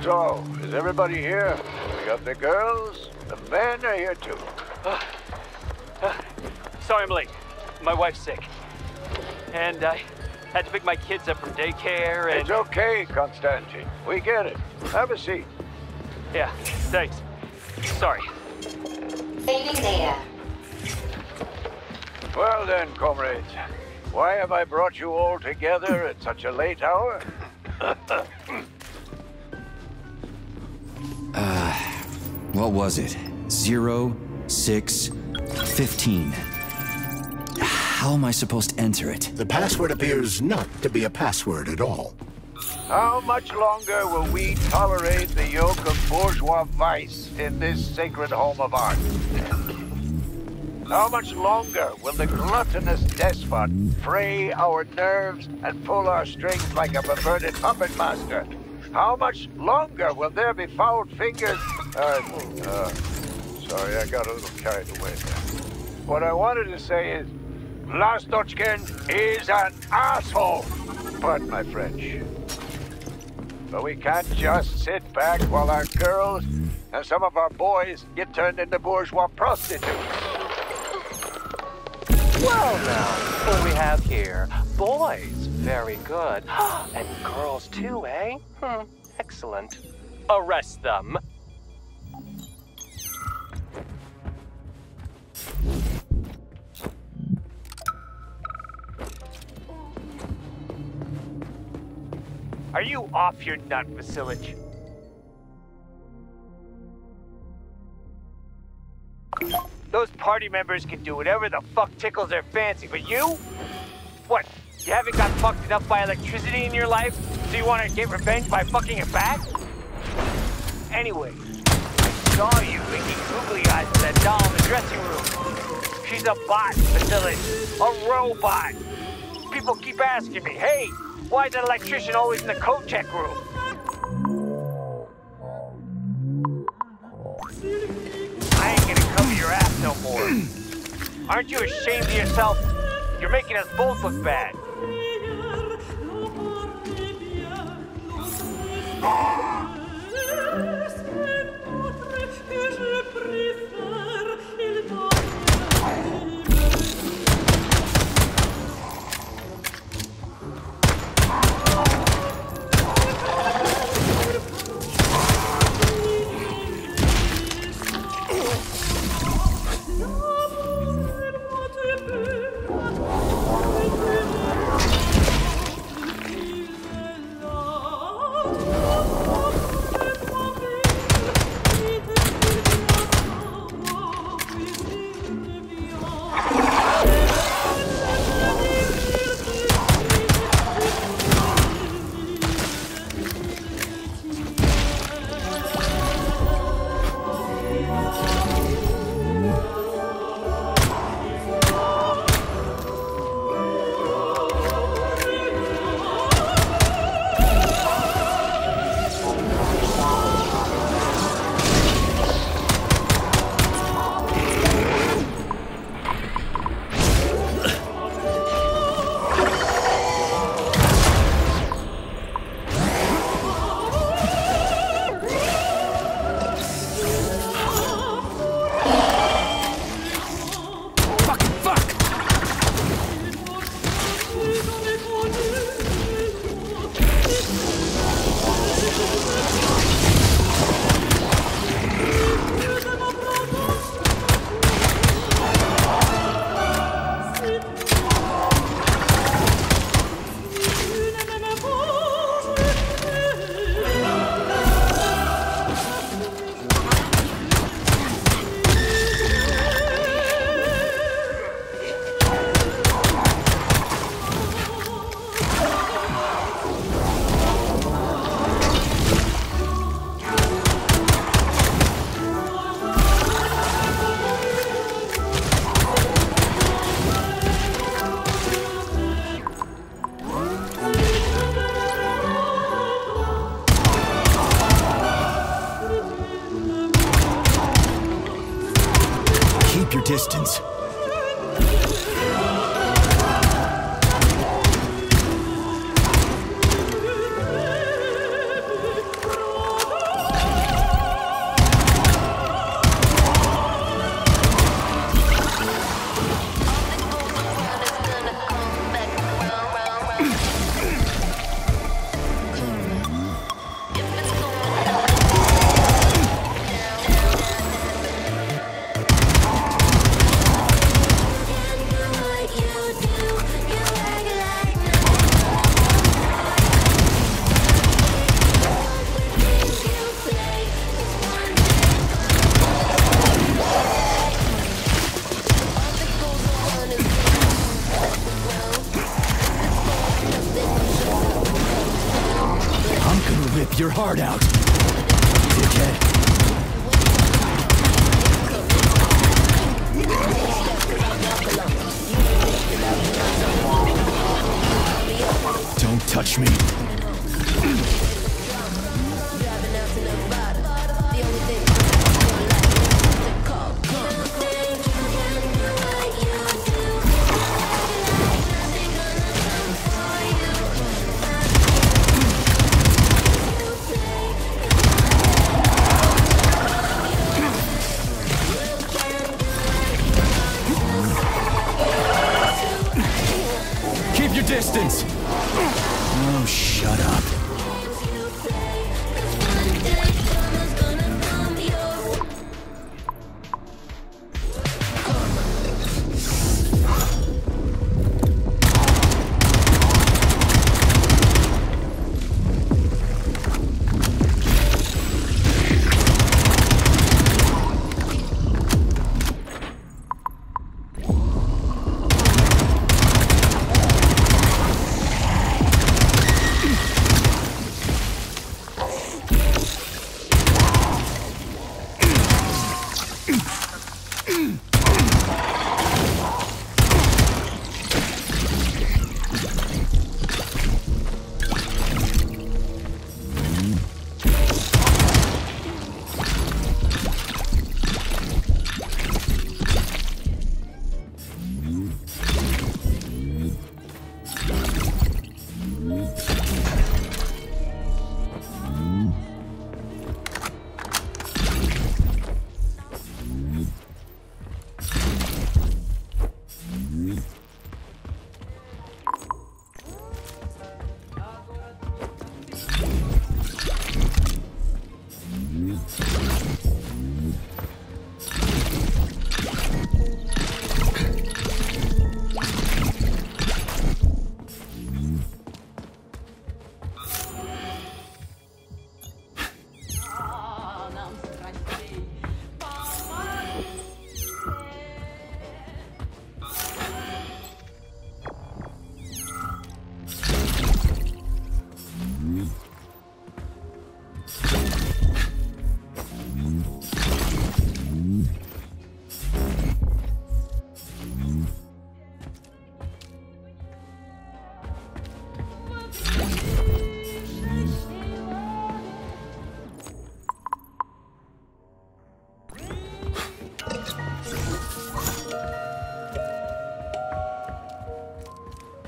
So, is everybody here? We got the girls, the men are here too.
Sorry I'm late. My wife's sick. And I had to pick my kids up from daycare and...
It's okay, Konstantin. We get it. Have a seat.
Yeah, thanks. Sorry.
Saving data.
Well then, comrades. Why have I brought you all together at such a late hour?
What was it? 0, 6, 15. How am I supposed to enter it?
The password appears not to be a password at all.
How much longer will we tolerate the yoke of bourgeois vice in this sacred home of art? How much longer will the gluttonous despot fray our nerves and pull our strings like a perverted puppet master? How much longer will there be foul fingers? Sorry, I got a little carried away there. What I wanted to say is, Lastochkin is an asshole. Pardon my French. But we can't just sit back while our girls and some of our boys get turned into bourgeois prostitutes.
Well now, what we have here? Boys, very good. And girls too, eh? Excellent. Arrest them.
Are you off your nut, Vasilich? Those party members can do whatever the fuck tickles their fancy, but you? What? You haven't got fucked enough by electricity in your life, so you want to get revenge by fucking it back? Anyway, I saw you making googly eyes at that doll in the dressing room. She's a bot, Vasilich. A robot. People keep asking me, hey, why is that electrician always in the coat check room? I ain't gonna cover your ass no more. Aren't you ashamed of yourself? You're making us both look bad.
Distance. Your heart out, dickhead. Don't touch me. Distance! Oh, shut up.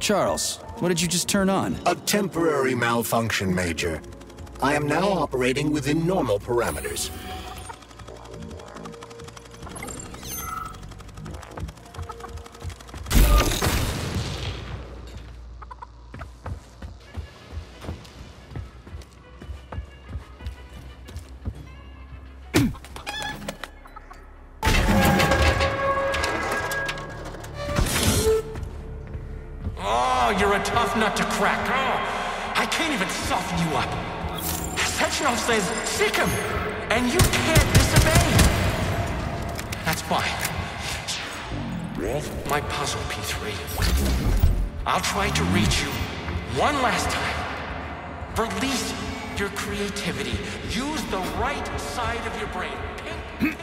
Charles, what did you just turn on?
A temporary malfunction, Major. I am now operating within normal parameters.
Oh, you're a tough nut to crack. Oh, I can't even soften you up. Sechenov says, sick him, and you can't disobey. That's fine. My puzzle, P3. I'll try to reach you one last time. Release your creativity. Use the right side of your brain. Paint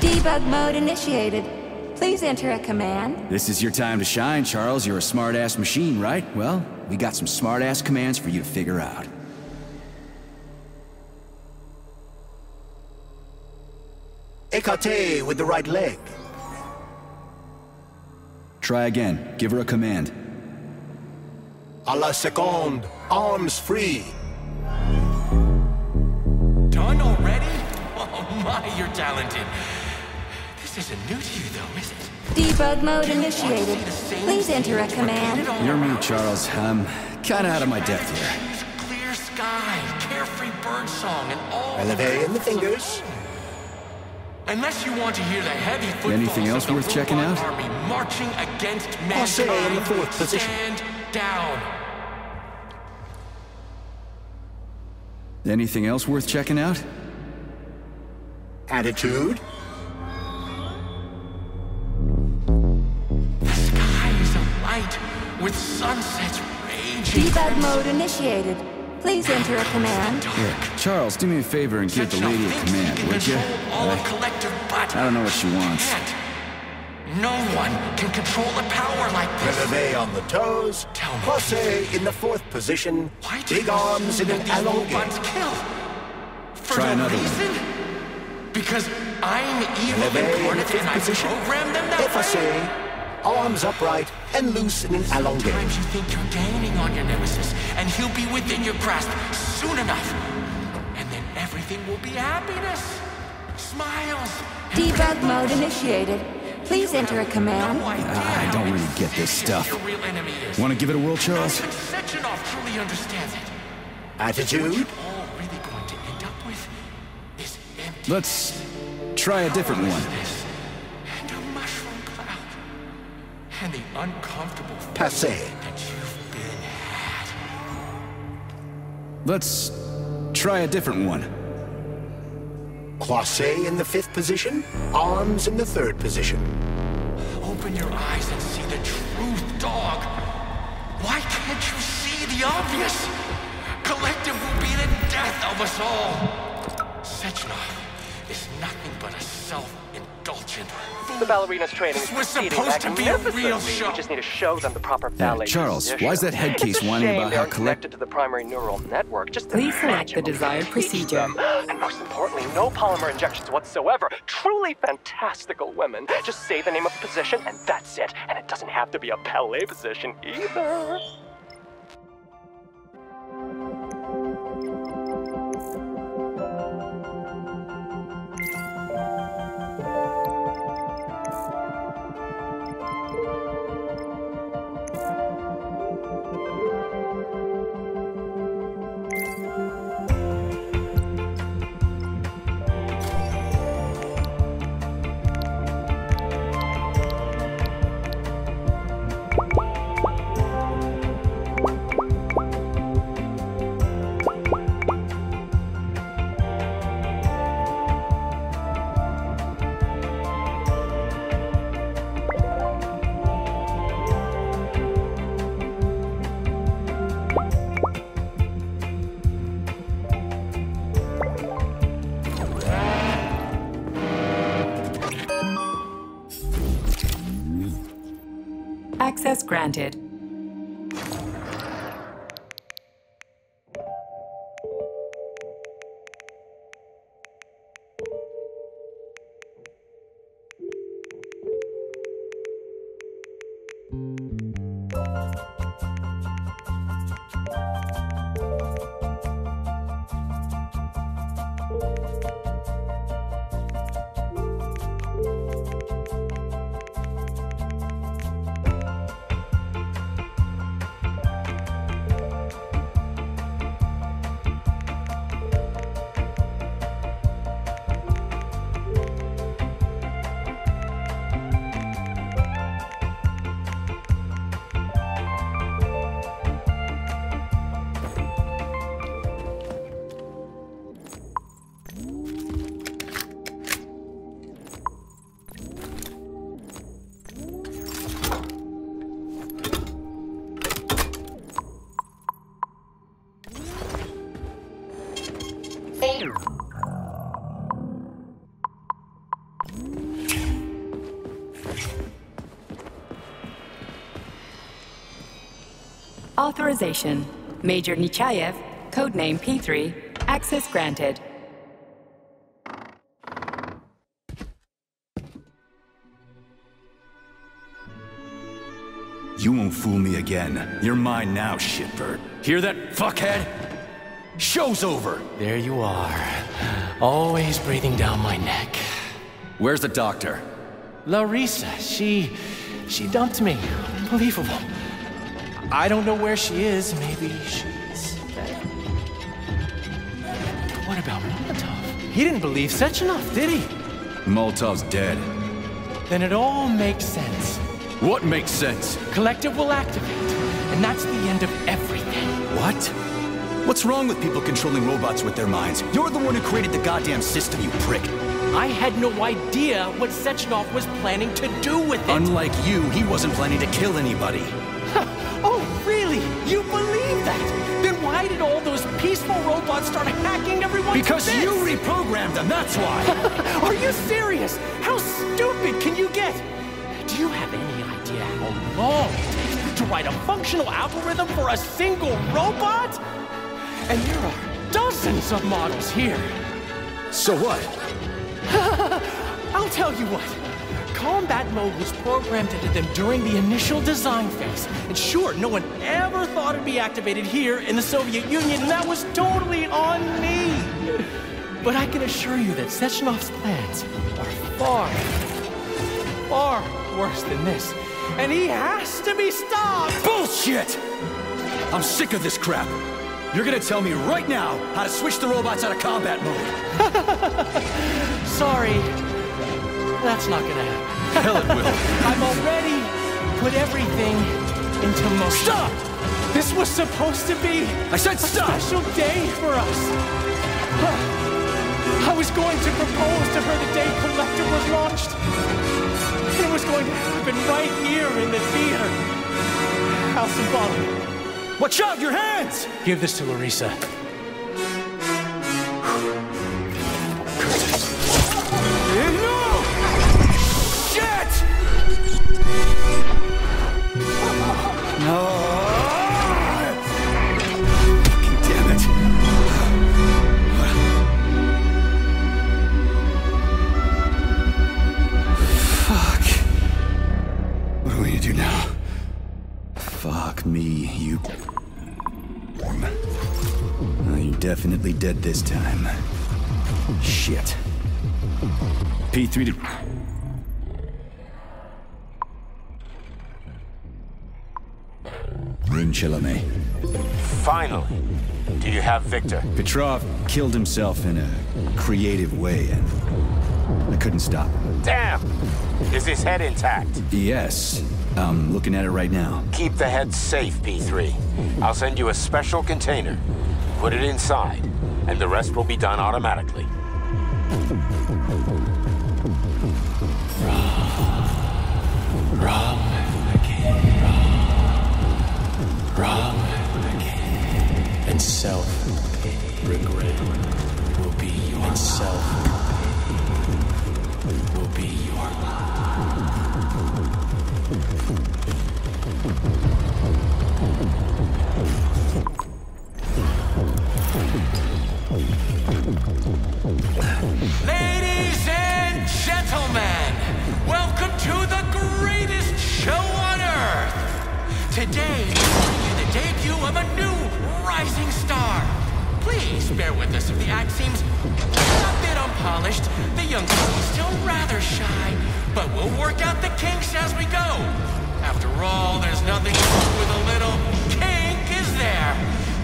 Debug mode initiated. Please enter a command.
This is your time to shine, Charles. You're a smart-ass machine, right? Well, we got some smart-ass commands for you to figure out.
Écarté with the right leg.
Try again. Give her a command.
A la seconde. Arms free.
Done already? Oh my, you're talented. This isn't new to you though, is it?
Debug mode initiated. Please enter a command.
You're me, Charles. I'm kinda out of my depth here.
Clear sky, carefree bird song, and all.
Releve in the fingers.
Unless you want to hear the heavy footfalls
Anything else
of the
worth checking
robot
out?
army marching against
Passe in the
mankind,
fourth position.
stand down.
Anything else worth checking out?
Attitude.
The sky is alight with sunsets raging.
Debug mode initiated. Please enter a command.
Here, Charles, do me a favor and give the lady a command, would you? I don't know what she wants.
No one can control the power like this.
Releve on the toes. Passe in the fourth position. Big arms in an allongate.
Try another one.
Because I'm evil
Releve in the
incarnate
fifth
and I
position.
program them that way.
Efface. Arms upright and loose in an allongate.
Sometimes you think you're gaining on your nemesis, and he'll be within your grasp soon enough. And then everything will be happiness. Smiles.
Debug mode initiated. Please enter a command.
I don't really get this stuff.
Your real enemy is.
Want to give it a whirl, Charles?
Even Sechenov truly understands it.
Attitude.
All really going to end up with is empty.
Let's try a different one.
And a mushroom cloud. And the uncomfortable
Passe.
that you've been had.
Let's try a different one.
Croisé in the fifth position. Arms in the third position.
Open your eyes and see the truth, dog. Why can't you see the obvious? Collective will be the death of us all. Sechenov is nothing but a self-indulgent fool.
The ballerina's training is
This was
proceeding
supposed to be a
magnificently.
real show.
We just need to show them the proper ballet
Charles,
position.
why is that head case
It's a
whining
shame
about
they
how
aren't connected to the primary neural network. Just
Please select
imagine
the
what we
desired
could teach
procedure.
them. And most importantly, no polymer injections whatsoever. Truly fantastical women. Just say the name of the position and that's it. And it doesn't have to be a ballet position either.
Access granted. Authorization. Major Nechayev, codename P3, access granted.
You won't fool me again. You're mine now, shitbird. Hear that, fuckhead? Show's over!
There you are. Always breathing down my neck.
Where's the doctor?
Larissa, she dumped me. Unbelievable. I don't know where she is. Maybe she's dead. What about Molotov? He didn't believe Sechenov, did he?
Molotov's dead.
Then it all makes sense.
What makes sense?
Collective will activate, and that's the end of everything.
What? What's wrong with people controlling robots with their minds? You're the one who created the goddamn system, you prick.
I had no idea what Sechenov was planning to do with it.
Unlike you, he wasn't planning to kill anybody.
Oh, really? You believe that? Then why did all those peaceful robots start hacking everyone?
Because you reprogrammed them, that's why!
Are you serious? How stupid can you get? Do you have any idea how long it takes to write a functional algorithm for a single robot? And there are dozens of models here.
So what?
I'll tell you what. Combat mode was programmed into them during the initial design phase. And sure, no one ever thought it'd be activated here in the Soviet Union, and that was totally on me. But I can assure you that Sechenov's plans are far worse than this. And he has to be stopped!
Bullshit! I'm sick of this crap. You're gonna tell me right now how to switch the robots out of combat mode.
Sorry. That's not gonna happen.
Hell it will.
I've already put everything into motion.
Stop!
This was supposed to be
I said stop!
A special day for us. I was going to propose to her the day Collective was launched. It was going to happen right here in the theater. How symbolic.
Watch out, your hands!
Give this to Larissa.
No! Shit! No! Fucking damn it. Fuck. What are we gonna do now? Fuck me, you... You're definitely dead this time. Shit. P3 to... Rinchilame.
Finally. Do you have Victor?
Petrov killed himself in a creative way, and I couldn't stop him.
Damn! Is his head intact?
Yes. I'm looking at it right now.
Keep the head safe, P3. I'll send you a special container. Put it inside, and the rest will be done automatically.
Wrong again. Wrong again. And self-regret will be your... And self will be your...
Ladies and gentlemen, welcome to the greatest show on Earth. Today, we bring you the debut of a new rising star. Please bear with us if the act seems a bit unpolished. The young lady's still rather shy, but we'll work out the kinks as we go. After all, there's nothing wrong with a little kink, is there?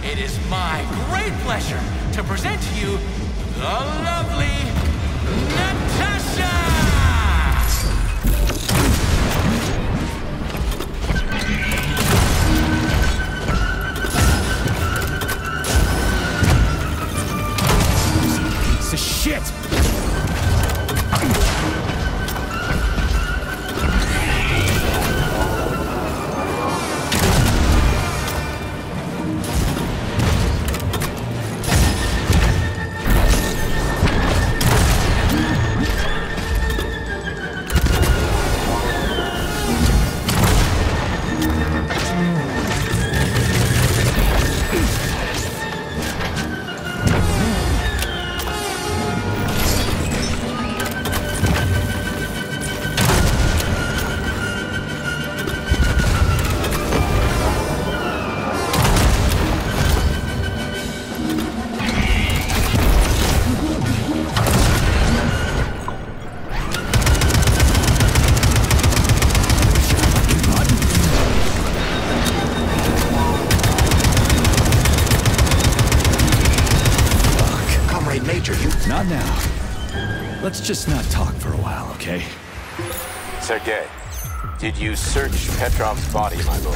It is my great pleasure to present to you the lovely Natasha!
Piece of shit! Let's just not talk for a while, okay?
Sergei, did you search Petrov's body, my boy?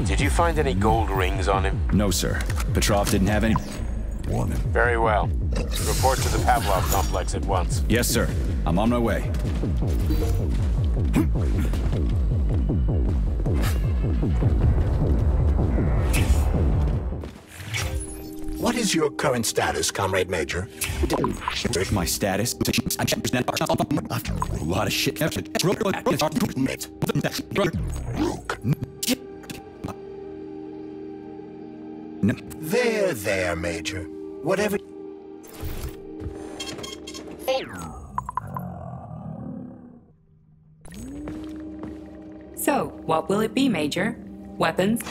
Did you find any gold rings on him?
No, sir. Petrov didn't have any.
Very well. Report to the Pavlov complex at once.
Yes, sir. I'm on my way.
What is your current status, Comrade Major?
My status? A lot of shit.
There, Major. Whatever...
So, what will it be, Major? Weapons?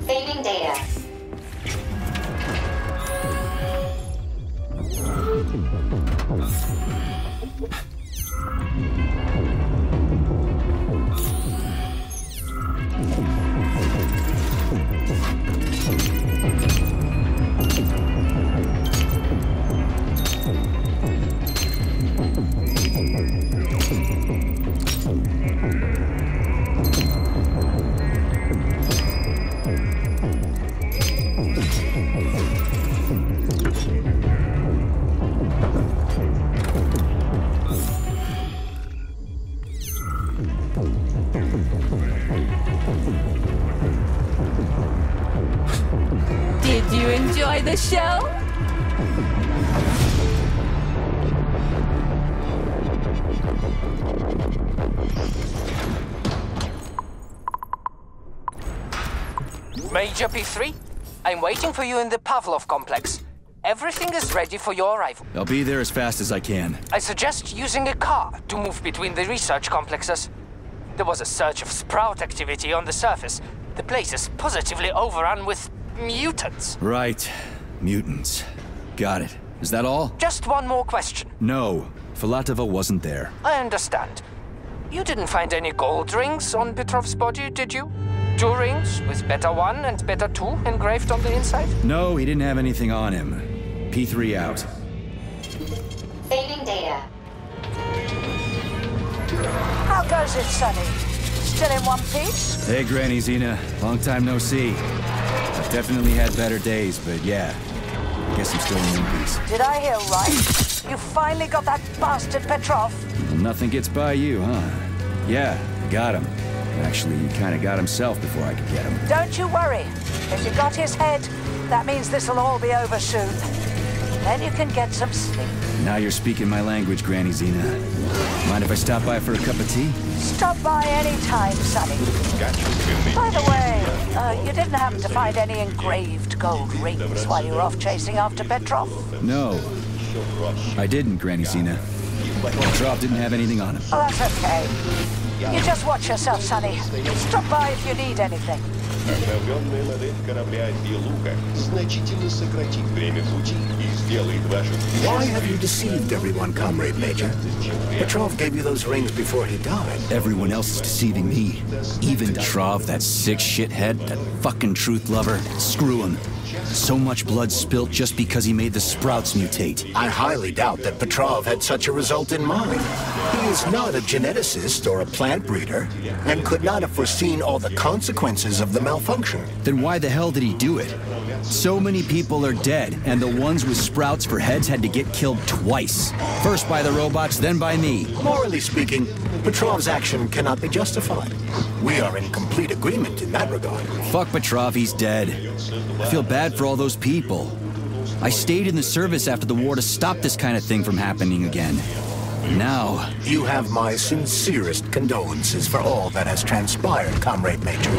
Saving data.
Did you enjoy the show?
Major P3, I'm waiting for you in the Pavlov complex. Everything is ready for your arrival.
I'll be there as fast as I can.
I suggest using a car to move between the research complexes. There was a surge of sprout activity on the surface. The place is positively overrun with mutants.
Right. Mutants. Got it. Is that all?
Just one more question.
No. Filatova wasn't there.
I understand. You didn't find any gold rings on Petrov's body, did you? 2 rings with Beta 1 and Beta 2 engraved on the inside?
No, he didn't have anything on him. P3 out.
Saving data.
How goes it, Sonny? Still in one piece?
Hey, Granny Zena. Long time no see. I've definitely had better days, but yeah. Guess I'm still in one piece.
Did I hear right? You finally got that bastard Petrov?
Well, nothing gets by you, huh? Yeah, I got him. Actually, he kind of got himself before I could get him.
Don't you worry. If you got his head, that means this'll all be over soon. Then you can get some sleep.
Now you're speaking my language, Granny Zena. Mind if I stop by for a cup of tea?
Stop by any time, Sonny. By the way, you didn't happen to find any engraved gold rings while you were off chasing after Petrov?
No. I didn't, Granny Zena. Petrov didn't have anything on him.
Oh, that's okay. You just watch yourself, Sonny. Stop by if you need anything.
Обновленная модель корабля «Белуга» значительно сократит время пути и сделает вашу...
Why have you deceived everyone, Comrade Major? Petrov gave you those rings before he died.
Everyone else is deceiving me. Even Petrov, that sick shithead, that fucking truth lover. Screw him. So much blood spilt just because he made the sprouts mutate.
I highly doubt that Petrov had such a result in mind. He is not a geneticist or a plant breeder, and could not have foreseen all the consequences of the malfunction.
Then why the hell did he do it? So many people are dead, and the ones with sprouts for heads had to get killed twice. First by the robots, then by me.
Morally speaking, Petrov's action cannot be justified. We are in complete agreement in that regard.
Fuck Petrov, he's dead. I feel bad for all those people. I stayed in the service after the war to stop this kind of thing from happening again. Now...
You have my sincerest condolences for all that has transpired, Comrade Major.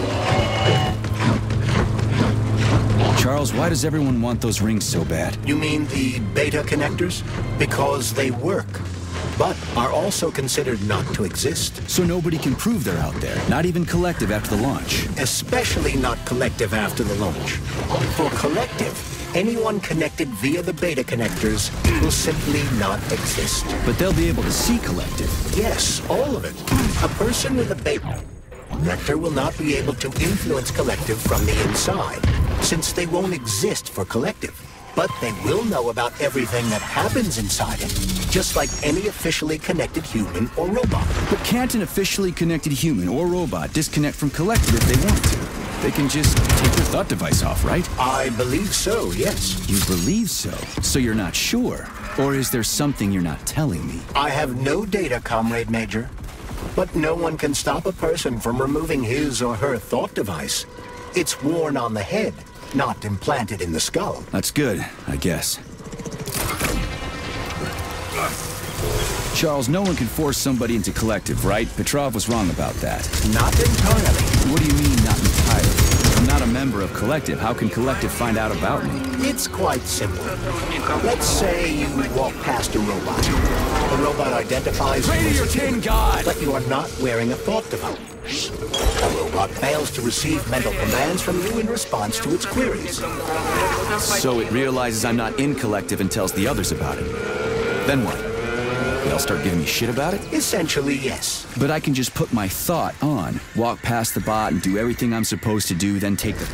Charles, why does everyone want those rings so bad?
You mean the beta connectors? Because they work, but are also considered not to exist.
So nobody can prove they're out there, not even Collective after the launch.
Especially not Collective after the launch. For Collective, anyone connected via the beta connectors will simply not exist.
But they'll be able to see Collective.
Yes, all of it. A person with a beta connector will not be able to influence Collective from the inside, since they won't exist for Collective. But they will know about everything that happens inside it, just like any officially connected human or robot.
But can't an officially connected human or robot disconnect from Collective if they want to? They can just take their thought device off, right?
I believe so, yes.
You believe so? So you're not sure? Or is there something you're not telling me?
I have no data, Comrade Major. But no one can stop a person from removing his or her thought device. It's worn on the head, not implanted in the skull.
That's good, I guess. Charles, no one can force somebody into Collective, right? Petrov was wrong about that.
Not entirely.
What do you mean, not entirely? I'm not a member of Collective. How can Collective find out about me?
It's quite simple. Let's say you walk past a robot. The robot identifies you as a human, but you are not wearing a thought device. The robot fails to receive mental commands from you in response to its queries.
So it realizes I'm not in Collective and tells the others about it. Then what? They'll start giving me shit about it?
Essentially, yes.
But I can just put my thought on, walk past the bot and do everything I'm supposed to do, then take the...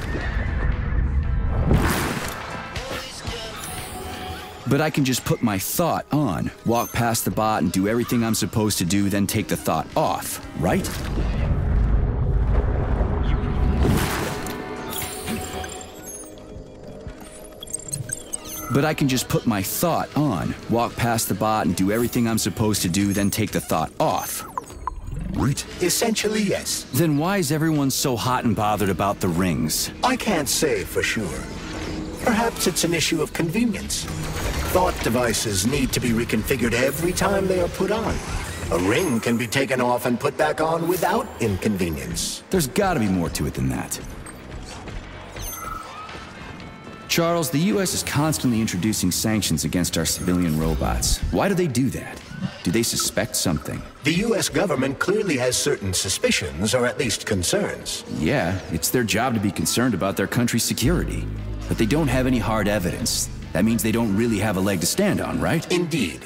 But I can just put my thought on, walk past the bot and do everything I'm supposed to do, then take the thought off, right? But I can just put my thought on, walk past the bot and do everything I'm supposed to do, then take the thought off. Right?
Essentially, yes.
Then why is everyone so hot and bothered about the rings?
I can't say for sure. Perhaps it's an issue of convenience. Thought devices need to be reconfigured every time they are put on. A ring can be taken off and put back on without inconvenience.
There's gotta be more to it than that. Charles, the U.S. is constantly introducing sanctions against our civilian robots. Why do they do that? Do they suspect something?
The U.S. government clearly has certain suspicions, or at least concerns.
Yeah, it's their job to be concerned about their country's security. But they don't have any hard evidence. That means they don't really have a leg to stand on, right?
Indeed.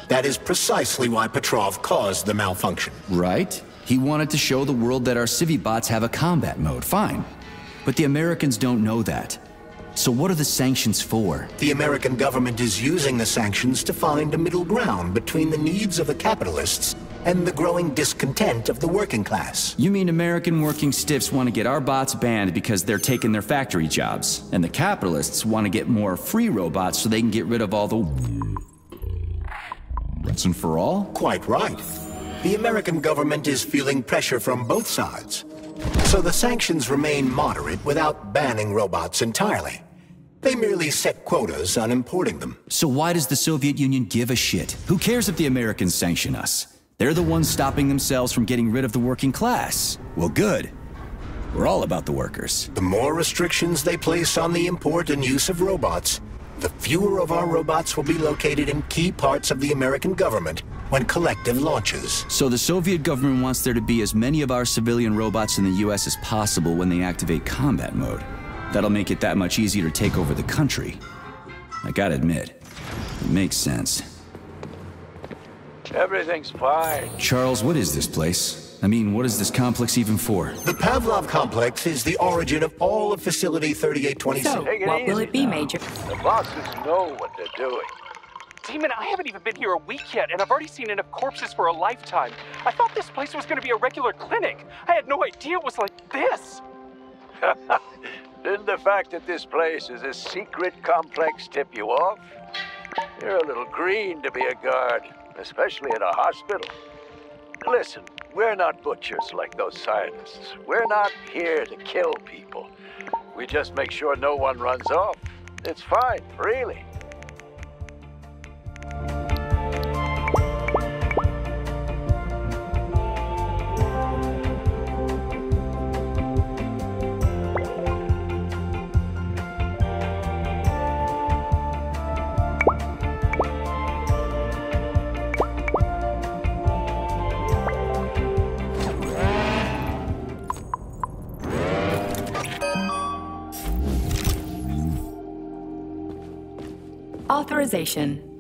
That is precisely why Petrov caused the malfunction.
Right? He wanted to show the world that our civi-bots have a combat mode, fine. But the Americans don't know that. So what are the sanctions for?
The American government is using the sanctions to find a middle ground between the needs of the capitalists and the growing discontent of the working class.
You mean American working stiffs want to get our bots banned because they're taking their factory jobs, and the capitalists want to get more free robots so they can get rid of all the... Once and for all?
Quite right. The American government is feeling pressure from both sides. So the sanctions remain moderate without banning robots entirely. They merely set quotas on importing them.
So why does the Soviet Union give a shit? Who cares if the Americans sanction us? They're the ones stopping themselves from getting rid of the working class. Well, good. We're all about the workers.
The more restrictions they place on the import and use of robots, the fewer of our robots will be located in key parts of the American government when Collective launches.
So the Soviet government wants there to be as many of our civilian robots in the US as possible when they activate combat mode. That'll make it that much easier to take over the country. I gotta admit, it makes sense.
Everything's fine.
Charles, what is this place? I mean, what is this complex even for?
The Pavlov complex is the origin of all of Facility 3826.
So, what will it be, Major?
The bosses know what they're doing.
Demon, I haven't even been here a week yet, and I've already seen enough corpses for a lifetime. I thought this place was going to be a regular clinic. I had no idea it was like this.
Didn't the fact that this place is a secret complex tip you off? You're a little green to be a guard, especially in a hospital. Listen, we're not butchers like those scientists. We're not here to kill people. We just make sure no one runs off. It's fine, really.
Authorization.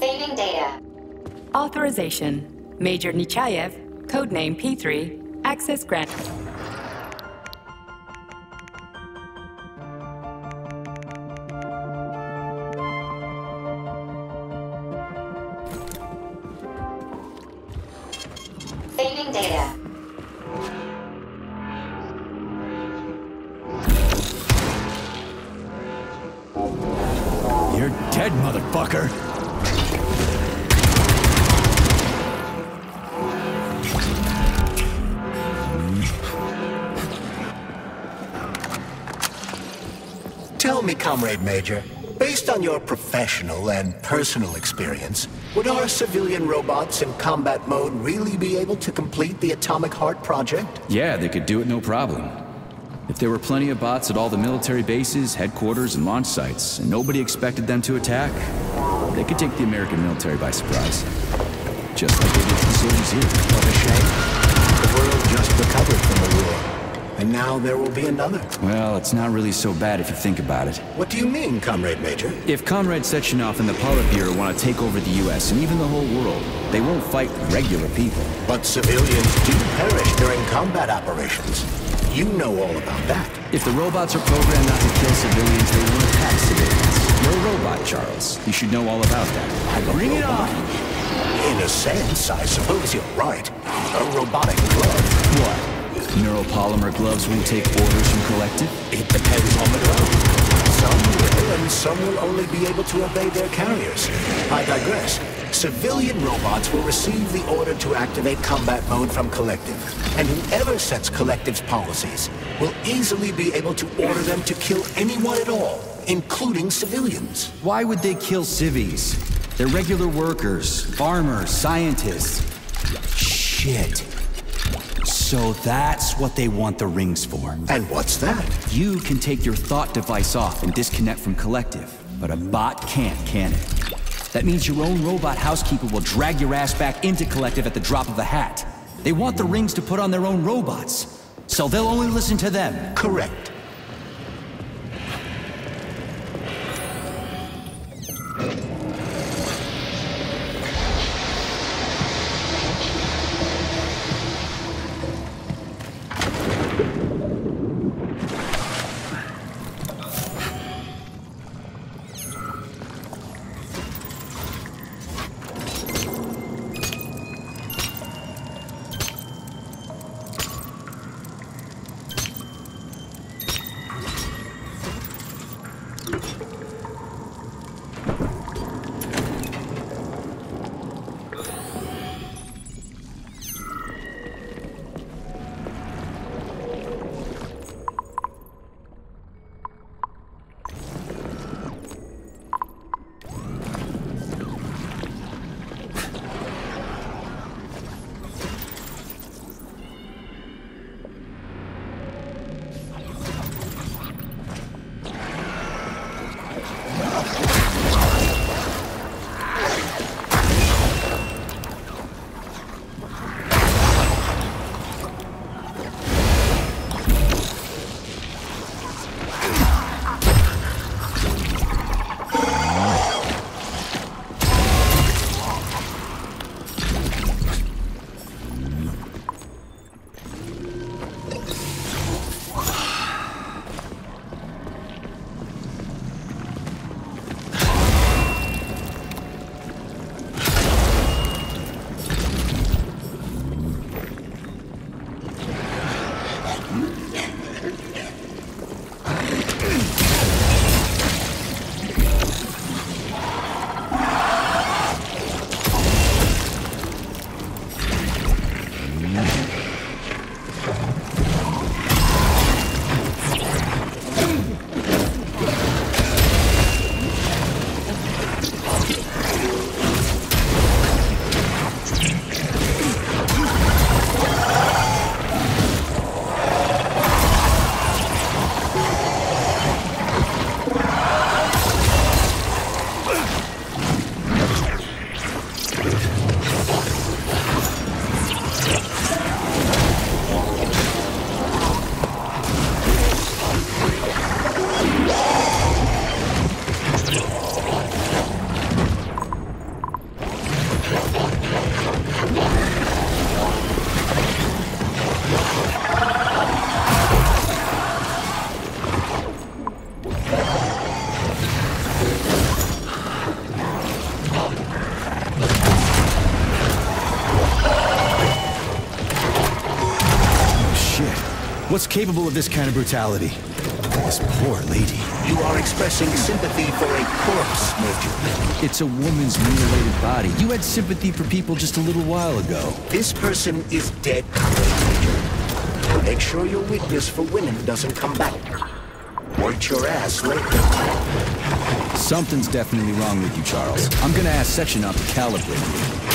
Saving data.
Authorization. Major Nechayev, codename P3, access granted.
Saving data.
You're dead, motherfucker!
Tell me, Comrade Major, based on your professional and personal experience, would our civilian robots in combat mode really be able to complete the Atomic Heart project?
Yeah, they could do it no problem. If there were plenty of bots at all the military bases, headquarters, and launch sites, and nobody expected them to attack, they could take the American military by surprise. Just like they did the soldiers here.
What a shame. The world just recovered from the war. And now there will be another.
Well, it's not really so bad if you think about it.
What do you mean, Comrade Major?
If Comrade Sechenov and the Politburo want to take over the U.S. and even the whole world, they won't fight regular people.
But civilians do perish during combat operations. You know all about that.
If the robots are programmed not to kill civilians, they won't attack civilians. You're a robot, Charles. You should know all about that. Bring it on!
In a sense, I suppose you're right. A robotic glove.
What? Neuropolymer gloves won't take orders from Collective?
It depends on the glove. Some will, and some will only be able to obey their carriers. I digress. Civilian robots will receive the order to activate combat mode from Collective, and whoever sets Collective's policies will easily be able to order them to kill anyone at all, including civilians.
Why would they kill civvies? They're regular workers, farmers, scientists. Shit. So that's what they want the rings for.
And what's that?
You can take your thought device off and disconnect from Collective, but a bot can't, can it? That means your own robot housekeeper will drag your ass back into Collective at the drop of a hat. They want the rings to put on their own robots, so they'll only listen to them.
Correct.
What's capable of this kind of brutality? This poor lady.
You are expressing sympathy for a corpse, Major.
It's a woman's mutilated body. You had sympathy for people just a little while ago.
This person is dead, Major. Make sure your weakness for women doesn't come back. wipe your ass later.
Something's definitely wrong with you, Charles. I'm gonna ask Sectionov to calibrate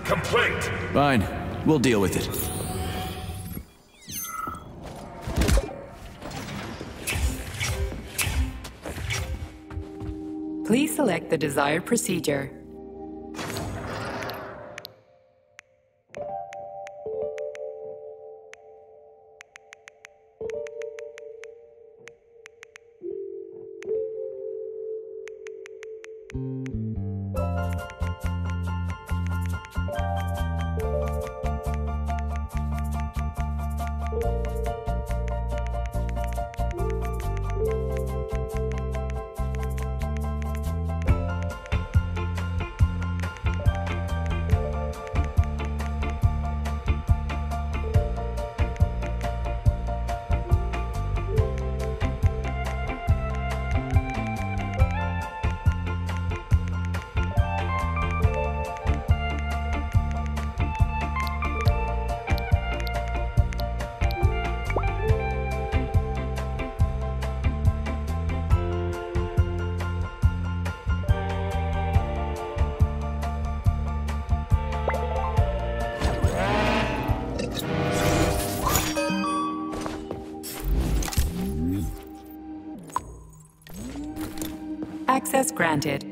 complaint.
Fine. We'll deal with it.
Please select the desired procedure. Access granted.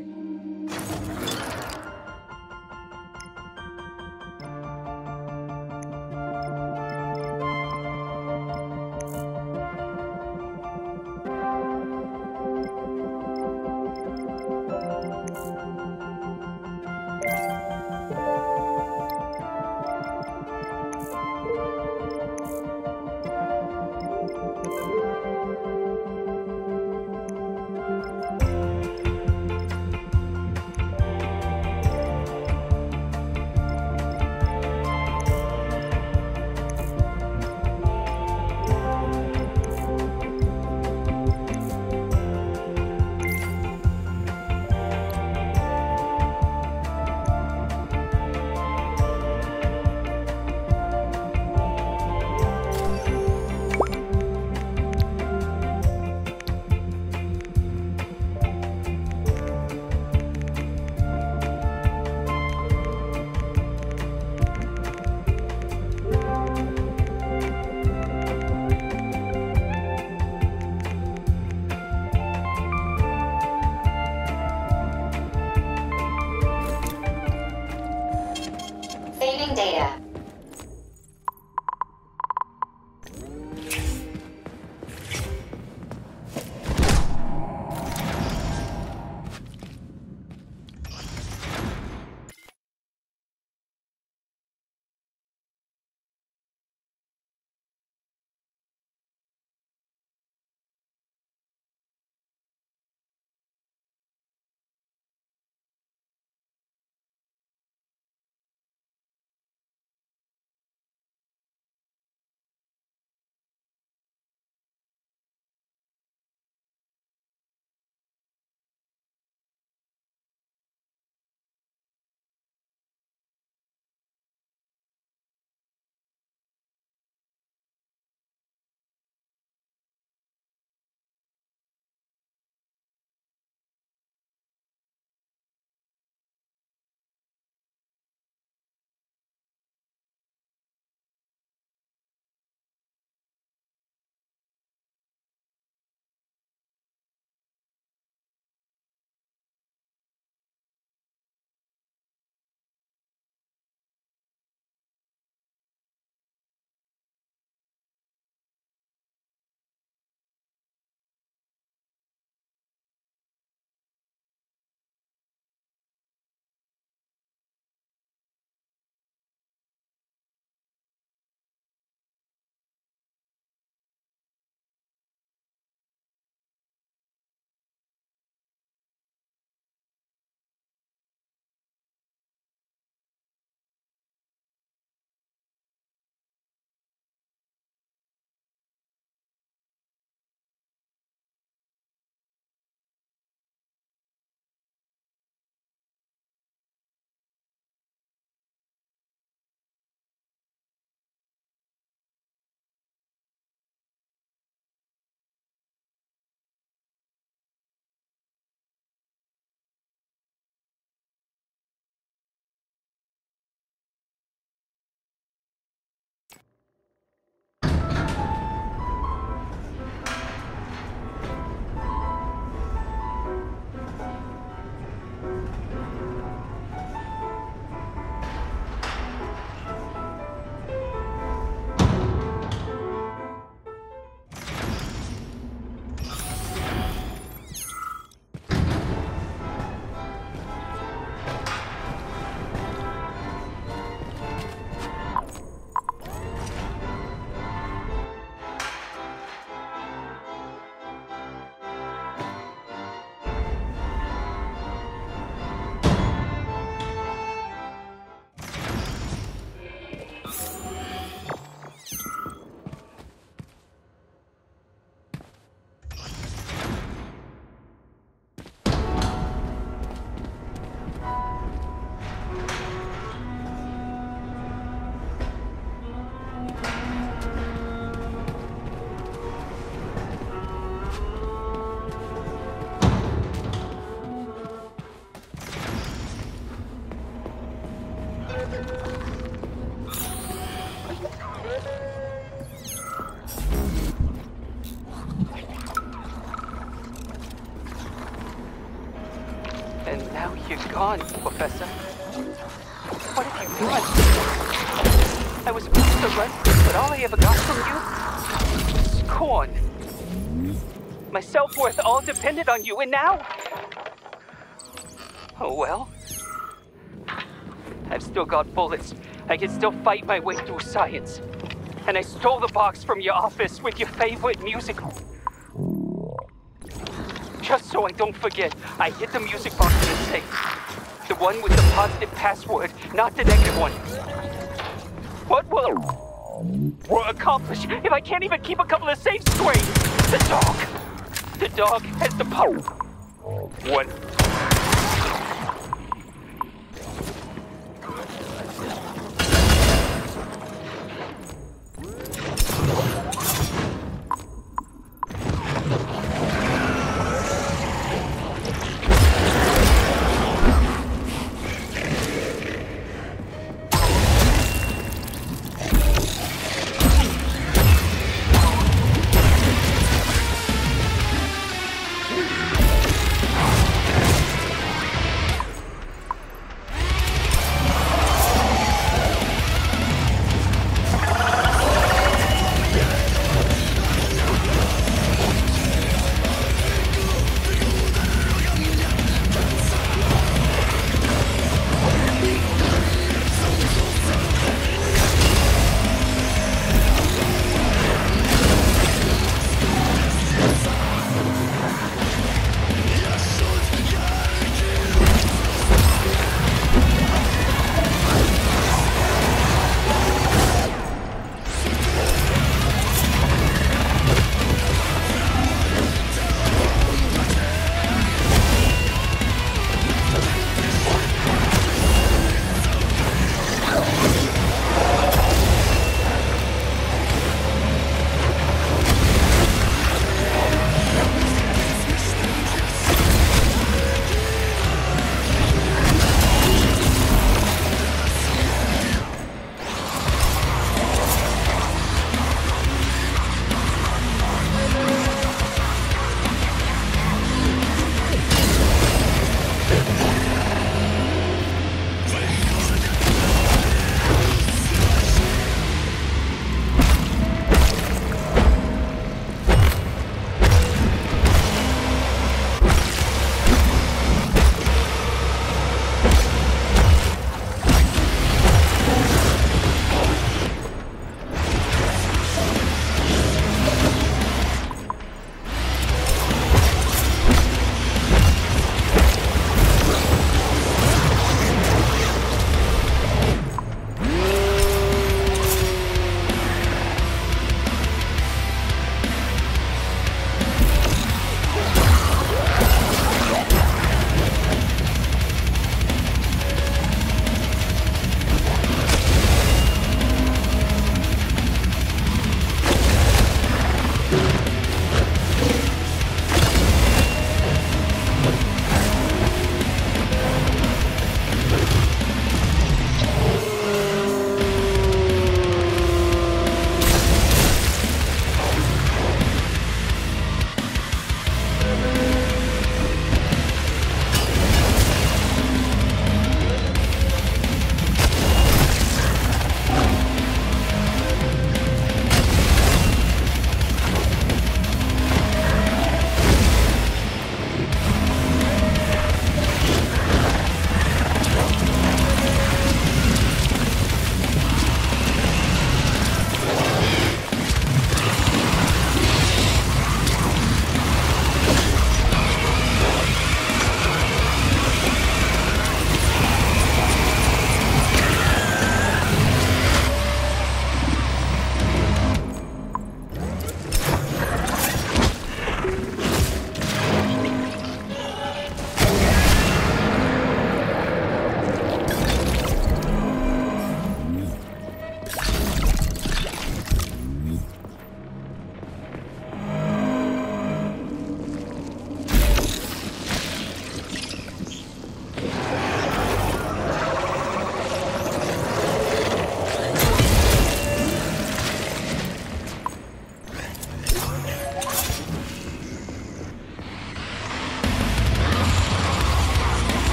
Saving data.
And now you're gone, Professor. What have you done? I was supposed to run, but all I ever got from you was scorn. My self-worth all depended on you, and now... Oh well. I've still got bullets. I can still fight my way through science. And I stole the box from your office with your favorite music. Just so I don't forget, I hid the music box in the safe. The one with the positive password, not the negative one. What will it accomplish if I can't even keep a couple of safes straight? The dog! The dog has the power. One.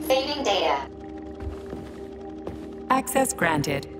Saving data.
Access granted.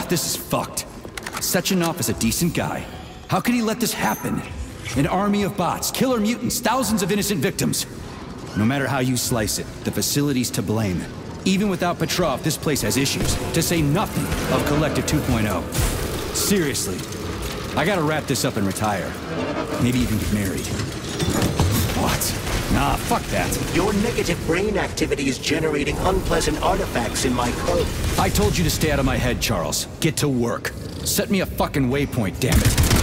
This is fucked. Sechenov is a decent guy. How could he let this happen? An army of bots, killer mutants, thousands of innocent victims. No matter how you slice it, the facility's to blame. Even without Petrov, this place has issues, to say nothing of Collective 2.0. Seriously, I gotta wrap this up and retire. Maybe even get married. What? Nah, fuck that.
Your negative brain activity is generating unpleasant artifacts in my code.
I told you to stay out of my head, Charles. Get to work. Set me a fucking waypoint, damn it.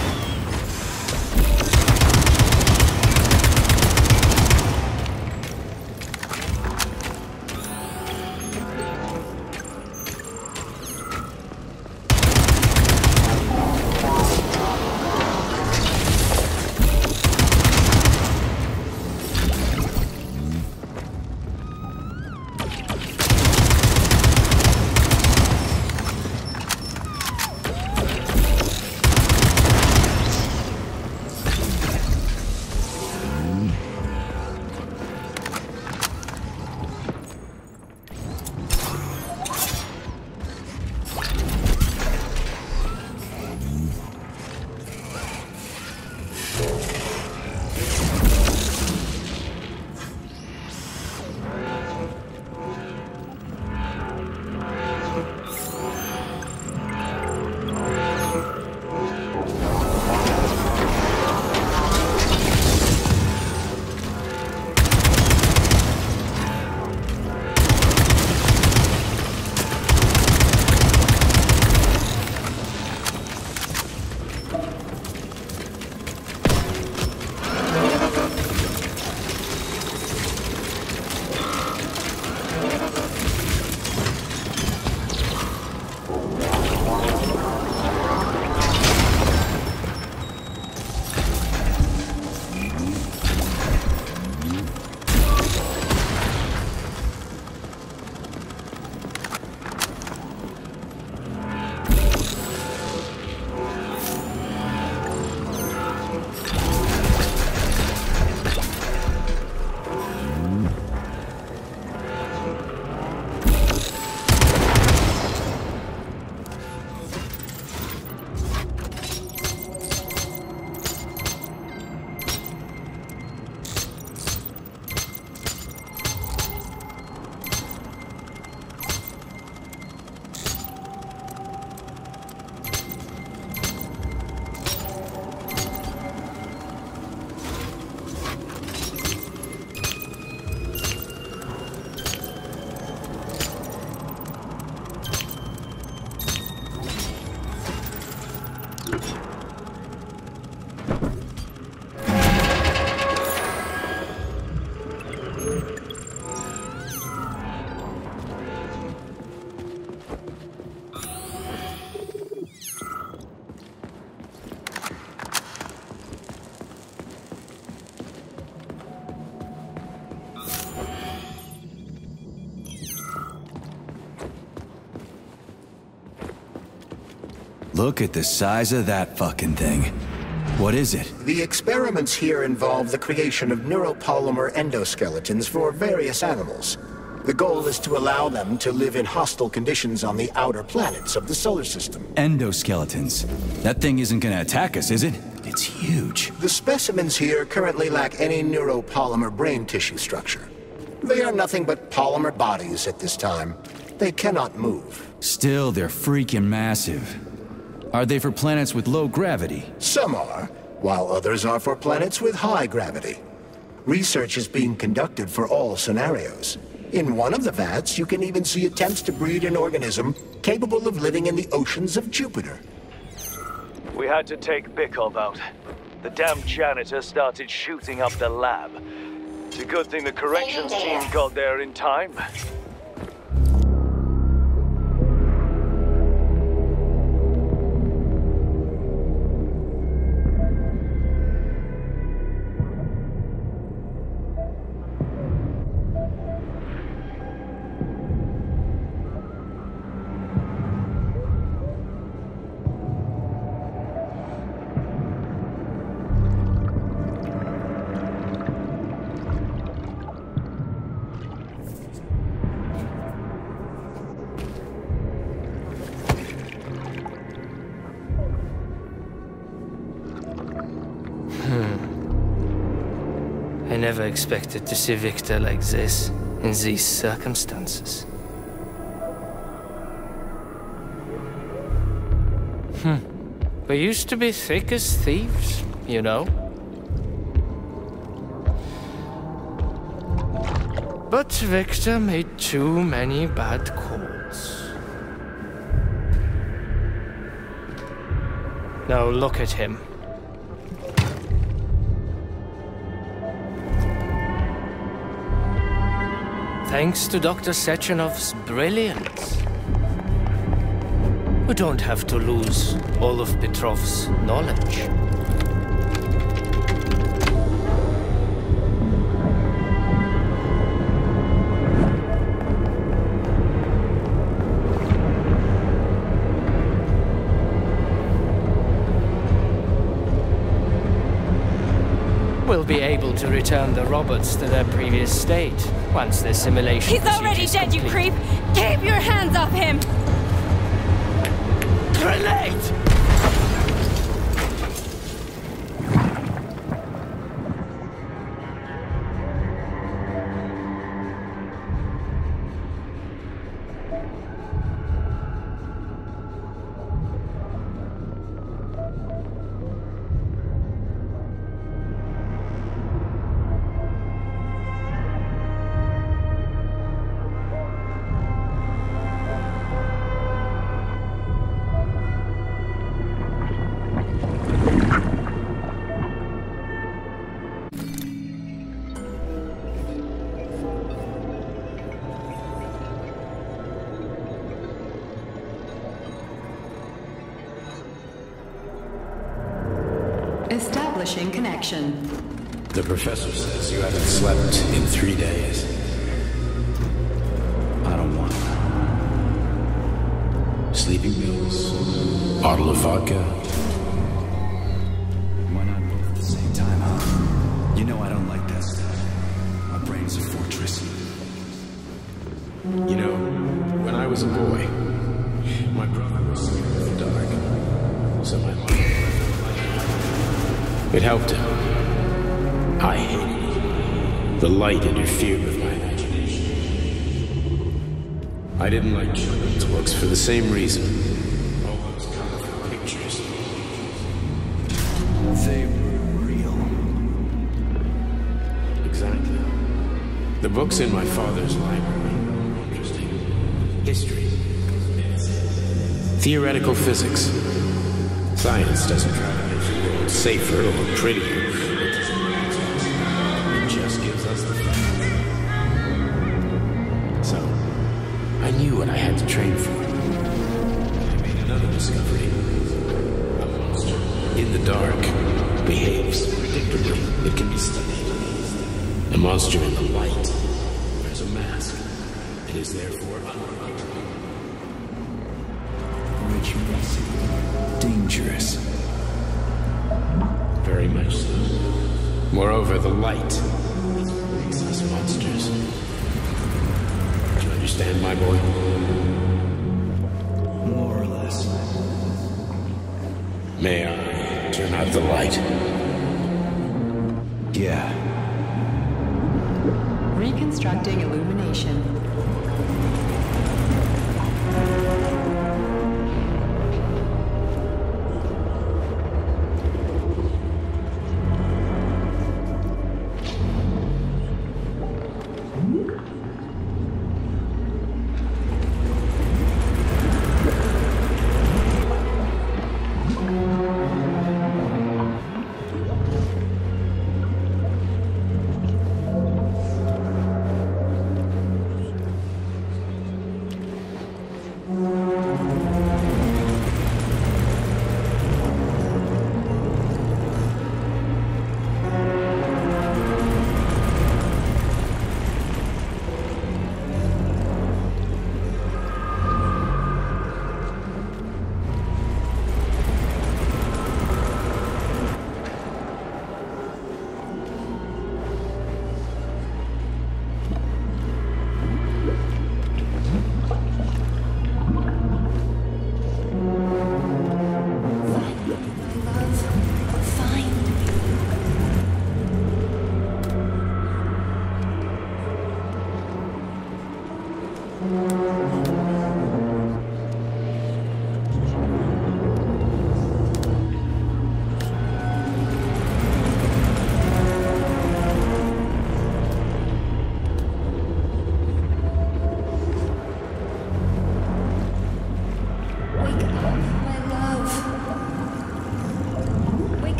Look at the size of that fucking thing. What is it?
The experiments here involve the creation of neuropolymer endoskeletons for various animals. The goal is to allow them to live in hostile conditions on the outer planets of the solar system.
Endoskeletons. That thing isn't gonna attack us, is it? It's huge.
The specimens here currently lack any neuropolymer brain tissue structure. They are nothing but polymer bodies at this time. They cannot move.
Still, they're freaking massive. Are they for planets with low gravity?
Some are, while others are for planets with high gravity. Research is being conducted for all scenarios. In one of the vats, you can even see attempts to breed an organism capable of living in the oceans of Jupiter.
We had to take Bikov out. The damn janitor started shooting up the lab. It's a good thing the corrections team got there in time.
I never expected to see Victor like this, in these circumstances. We used to be thick as thieves, you know? But Victor made too many bad calls. Now look at him. Thanks to Dr. Sechenov's brilliance, we don't have to lose all of Petrov's knowledge. We'll be able to return the robots to their previous state once their simulation.
He's already dead, you creep! Keep your hands off him!
Grenade!
Establishing connection.
The professor says you haven't slept in 3 days. I don't want it. Sleeping pills, bottle of vodka.
Why not both at the same time, huh? You know I don't like that stuff. My brain's a fortress.
You know, when I was a boy, my brother was scared of the dark. So my life. It helped him. I hated it. The light interfered with my imagination. I didn't like children's books for the same reason. All those colorful pictures.
They were real.
Exactly. The books in my father's library were interesting. History. Theoretical physics. Science doesn't try to make the world safer or prettier. It just gives us the facts. So, I knew what I had to train for. I made another discovery. A monster in the dark behaves predictably. It can be studied. A monster in the light wears a mask. It is therefore unremarkable.
Which makes it dangerous.
Very much so. Moreover, the light makes us monsters. Do you understand, my boy?
More or less.
May I turn out the light?
Yeah.
Reconstructing illumination.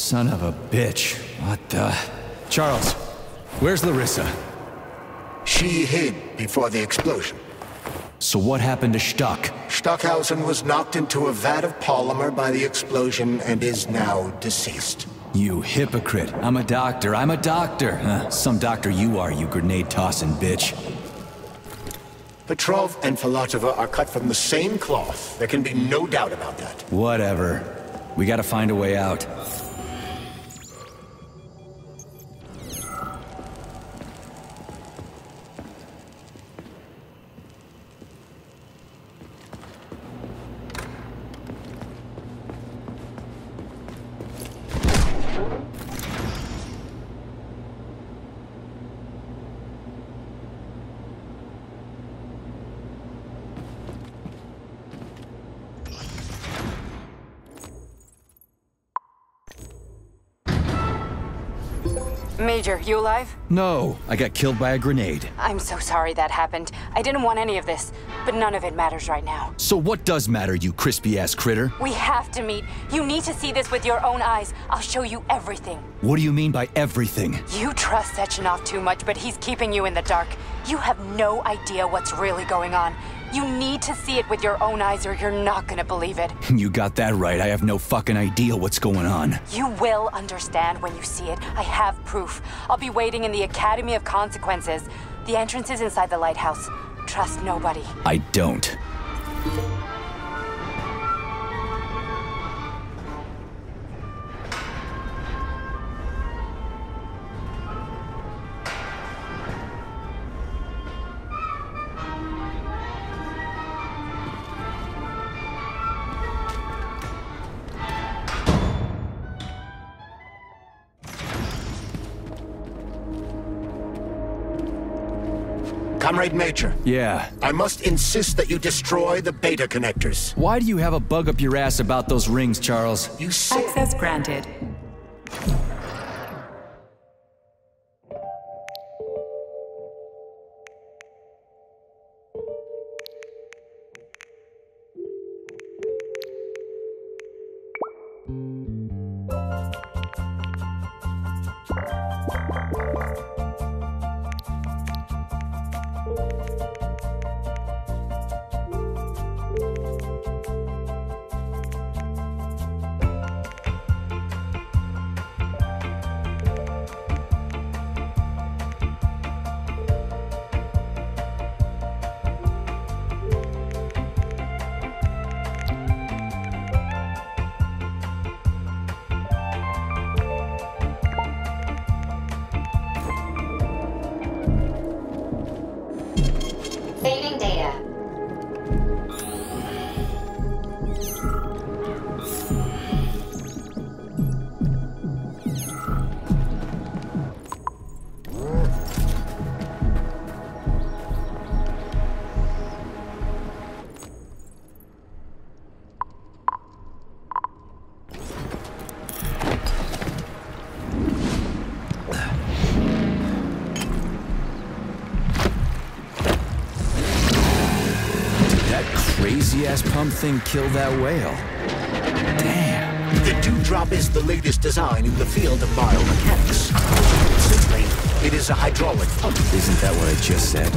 Son of a bitch. What the... Charles, where's Larissa?
She hid before the explosion.
So what happened to Stuck?
Stockhausen was knocked into a vat of polymer by the explosion and is now deceased.
You hypocrite. I'm a doctor. Some doctor you are, you grenade-tossing bitch.
Petrov and Filatova are cut from the same cloth. There can be no doubt about that.
Whatever. We gotta find a way out.
Major, you alive?
No, I got killed by a grenade.
I'm so sorry that happened. I didn't want any of this, but none of it matters right now.
So what does matter, you crispy-ass critter?
We have to meet. You need to see this with your own eyes. I'll show you everything.
What do you mean by everything?
You trust Sechenov too much, but he's keeping you in the dark. You have no idea what's really going on. You need to see it with your own eyes or you're not gonna believe it.
You got that right. I have no fucking idea what's going on.
You will understand when you see it. I have proof. I'll be waiting in the Academy of Consequences. The entrance is inside the lighthouse. Trust nobody.
I don't.
Comrade Major.
Yeah?
I must insist that you destroy the beta connectors.
Why do you have a bug up your ass about those rings, Charles?
You say...
Access granted.
Saving data.
Crazy-ass pump thing killed that whale. Damn.
The Dewdrop is the latest design in the field of biomechanics. Simply, it is a hydraulic pump.
Isn't that what I just said?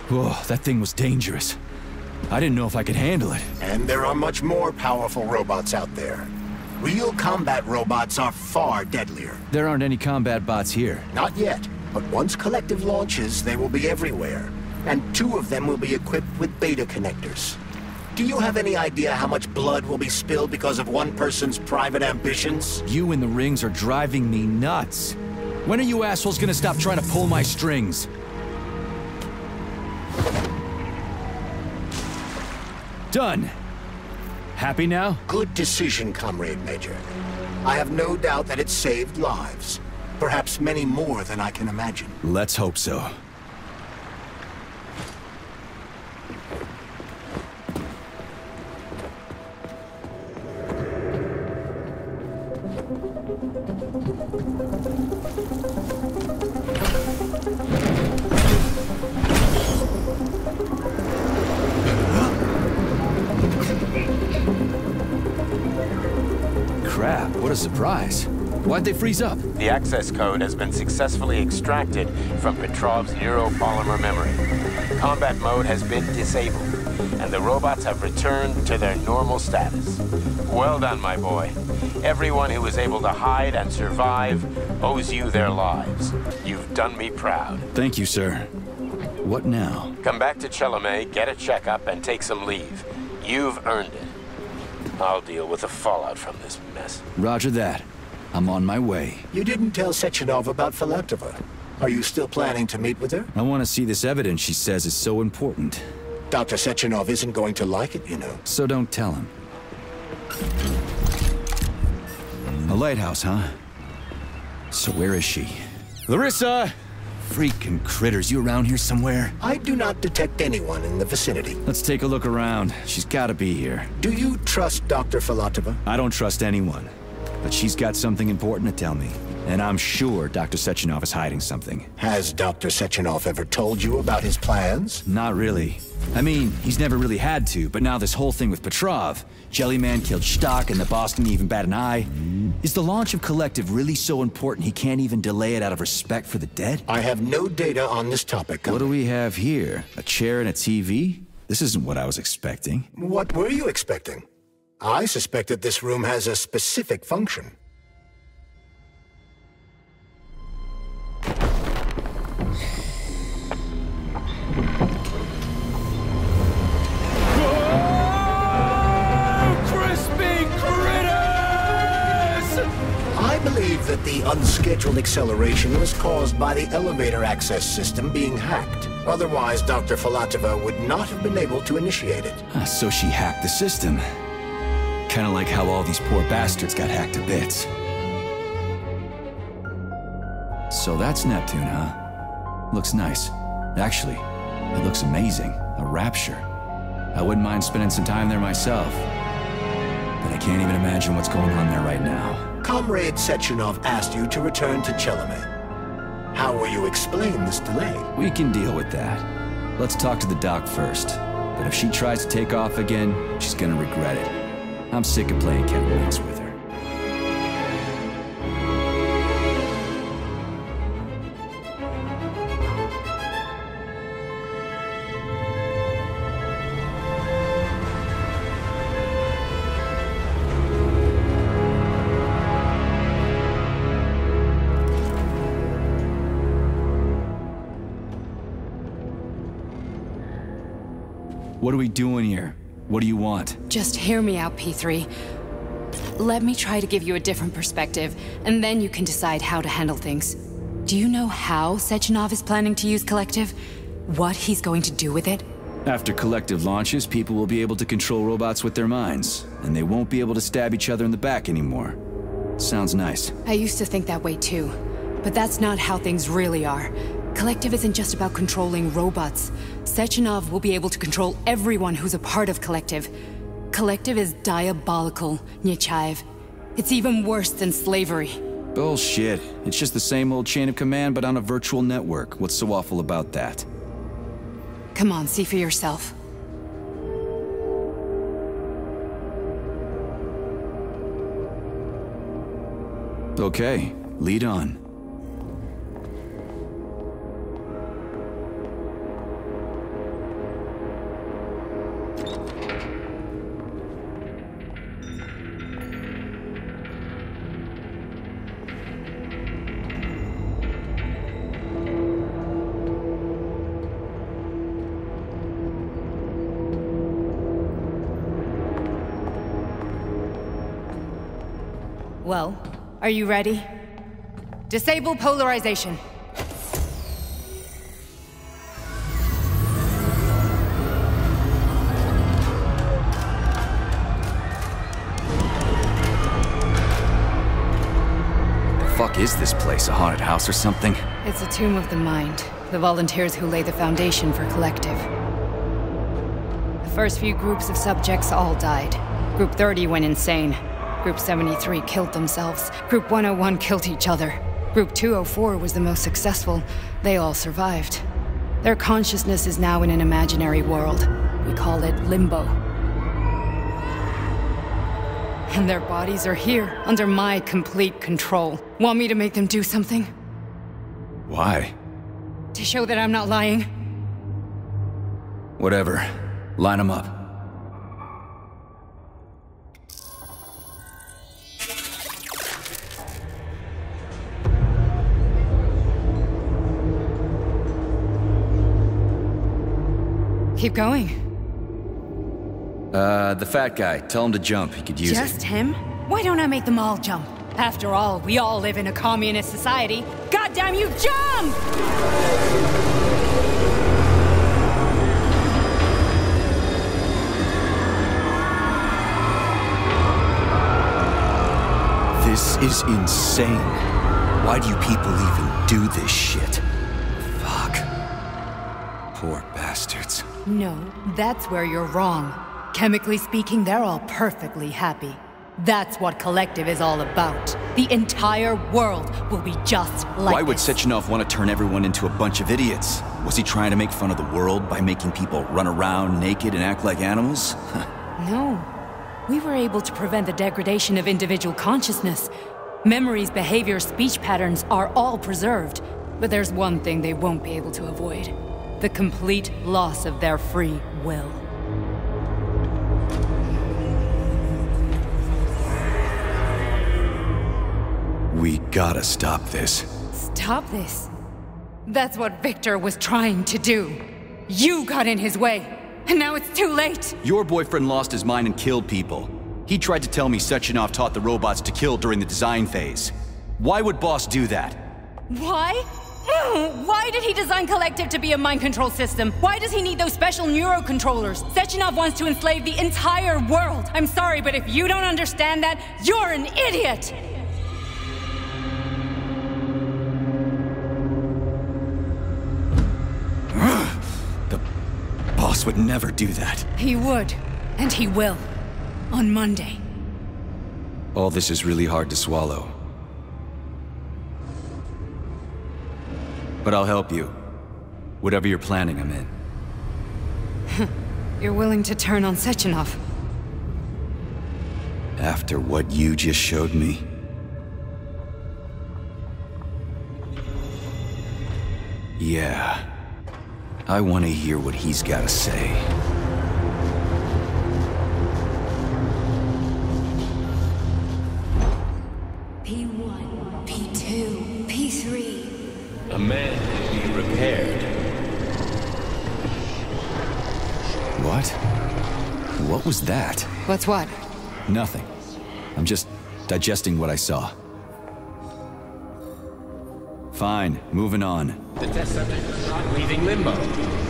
Whoa, that thing was dangerous. I didn't know if I could handle it.
And there are much more powerful robots out there. Real combat robots are far deadlier.
There aren't any combat bots here.
Not yet, but once Collective launches, they will be everywhere. And 2 of them will be equipped with beta connectors. Do you have any idea how much blood will be spilled because of one person's private ambitions?
You in the rings are driving me nuts. When are you assholes gonna stop trying to pull my strings? Done. Happy now?
Good decision, Comrade Major. I have no doubt that it saved lives. Perhaps many more than I can imagine.
Let's hope so. Crap, what a surprise. Why'd they freeze up?
The access code has been successfully extracted from Petrov's neuropolymer memory. Combat mode has been disabled, and the robots have returned to their normal status. Well done, my boy. Everyone who was able to hide and survive owes you their lives. You've done me proud.
Thank you, sir. What now?
Come back to Chelome, get a checkup, and take some leave. You've earned it. I'll deal with the fallout from this mess.
Roger that. I'm on my way.
You didn't tell Sechenov about Filatova. Are you still planning to meet with her?
I want to see this evidence she says is so important.
Dr. Sechenov isn't going to like it, you know.
So don't tell him. A lighthouse, huh? So where is she? Larissa! Freaking critters, you around here somewhere?
I do not detect anyone in the vicinity.
Let's take a look around. She's gotta be here.
Do you trust Dr. Filatova?
I don't trust anyone. But she's got something important to tell me. And I'm sure Dr. Sechenov is hiding something.
Has Dr. Sechenov ever told you about his plans?
Not really. I mean, he's never really had to, but now this whole thing with Petrov, Jellyman killed Stock and the boss didn't even bat an eye. Is the launch of Collective really so important he can't even delay it out of respect for the dead?
I have no data on this topic.
What do we have here? A chair and a TV? This isn't what I was expecting.
What were you expecting? I suspected this room has a specific function. I believe that the unscheduled acceleration was caused by the elevator access system being hacked. Otherwise, Dr. Filatova would not have been able to initiate it.
So she hacked the system. Kinda like how all these poor bastards got hacked to bits. So that's Neptune, huh? Looks nice. Actually, it looks amazing. A rapture. I wouldn't mind spending some time there myself. But I can't even imagine what's going on there right now.
Comrade Sechenov asked you to return to Chelome. How will you explain this delay?
We can deal with that. Let's talk to the doc first. But if she tries to take off again, she's gonna regret it. I'm sick of playing cat and mouse with her. What are we doing here? What do you want?
Just hear me out, P3. Let me try to give you a different perspective, and then you can decide how to handle things. Do you know how Sechenov is planning to use Collective? What he's going to do with it?
After Collective launches, people will be able to control robots with their minds, and they won't be able to stab each other in the back anymore. Sounds nice.
I used to think that way too, but that's not how things really are. Collective isn't just about controlling robots. Sechenov will be able to control everyone who's a part of Collective. Collective is diabolical, Nechayev. It's even worse than slavery.
Bullshit. It's just the same old chain of command, but on a virtual network. What's so awful about that?
Come on, see for yourself.
Okay, lead on.
Well, are you ready? Disable polarization.
Fuck is this place? A haunted house or something?
It's a tomb of the mind. The volunteers who lay the foundation for Collective. The first few groups of subjects all died. Group 30 went insane. Group 73 killed themselves. Group 101 killed each other. Group 204 was the most successful. They all survived. Their consciousness is now in an imaginary world. We call it Limbo. And their bodies are here, under my complete control. Want me to make them do something?
Why?
To show that I'm not lying?
Whatever. Line them up.
Keep going.
The fat guy. Tell him to jump. He could use it.
Just him? Why don't I make them all jump? After all, we all live in a communist society. Goddamn you, jump!
This is insane. Why do you people even do this shit? Fuck. Poor bastards.
No, that's where you're wrong. Chemically speaking, they're all perfectly happy. That's what Collective is all about. The entire world will be just like
Why would
this.
Sechenov want to turn everyone into a bunch of idiots? Was he trying to make fun of the world by making people run around naked and act like animals?
No. We were able to prevent the degradation of individual consciousness. Memories, behavior, speech patterns are all preserved. But there's one thing they won't be able to avoid. The complete loss of their free will.
We gotta stop this.
Stop this. That's what Victor was trying to do. You got in his way, and now it's too late.
Your boyfriend lost his mind and killed people. He tried to tell me Sechenov taught the robots to kill during the design phase. Why would Boss do that?
Why? Why did he design Collective to be a mind control system? Why does he need those special neurocontrollers? Sechenov wants to enslave the entire world. I'm sorry, but if you don't understand that, you're an idiot!
The Boss would never do that.
He would, and he will. On Monday.
All this is really hard to swallow. But I'll help you. Whatever you're planning, I'm in.
You're willing to turn on Sechenov?
After what you just showed me? Yeah. I want to hear what he's got to say.
P1, P2, P3.
A man can be repaired.
What? What was that?
What's what?
Nothing. I'm just digesting what I saw. Fine, moving on.
The test subject is not leaving limbo.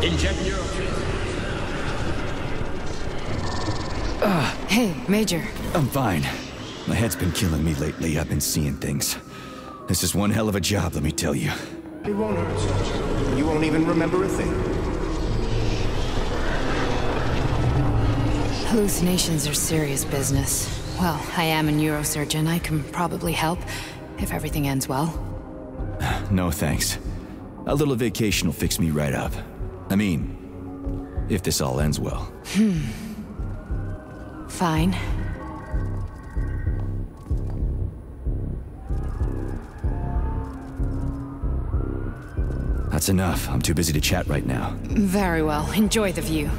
Inject neurotransmitters.
Hey, Major.
I'm fine. My head's been killing me lately. I've been seeing things. This is one hell of a job, let me tell you.
It won't hurt, Sergeant. You won't even remember a thing.
Hallucinations are serious business. Well, I am a neurosurgeon. I can probably help, if everything ends well.
No thanks. A little vacation will fix me right up. I mean, if this all ends well.
Fine.
That's enough. I'm too busy to chat right now.
Very well. Enjoy the view.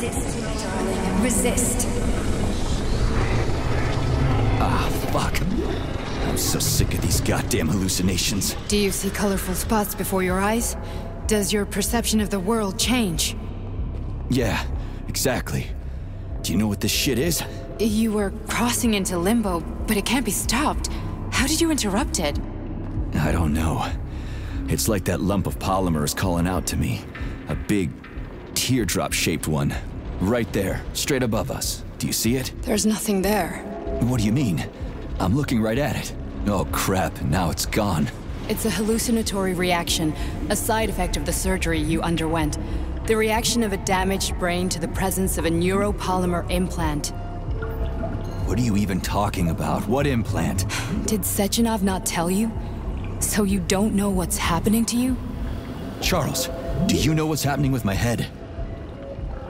Resist, my darling. Resist.
Ah, fuck. I'm so sick of these goddamn hallucinations.
Do you see colorful spots before your eyes? Does your perception of the world change?
Yeah, exactly. Do you know what this shit is?
You were crossing into limbo, but it can't be stopped. How did you interrupt it?
I don't know. It's like that lump of polymer is calling out to me. A big, teardrop-shaped one. Right there, straight above us. Do you see it?
There's nothing there.
What do you mean? I'm looking right at it. Oh crap, now it's gone.
It's a hallucinatory reaction, a side effect of the surgery you underwent. The reaction of a damaged brain to the presence of a neuropolymer implant.
What are you even talking about? What implant?
Did Sechenov not tell you? So you don't know what's happening to you?
Charles, do you know what's happening with my head?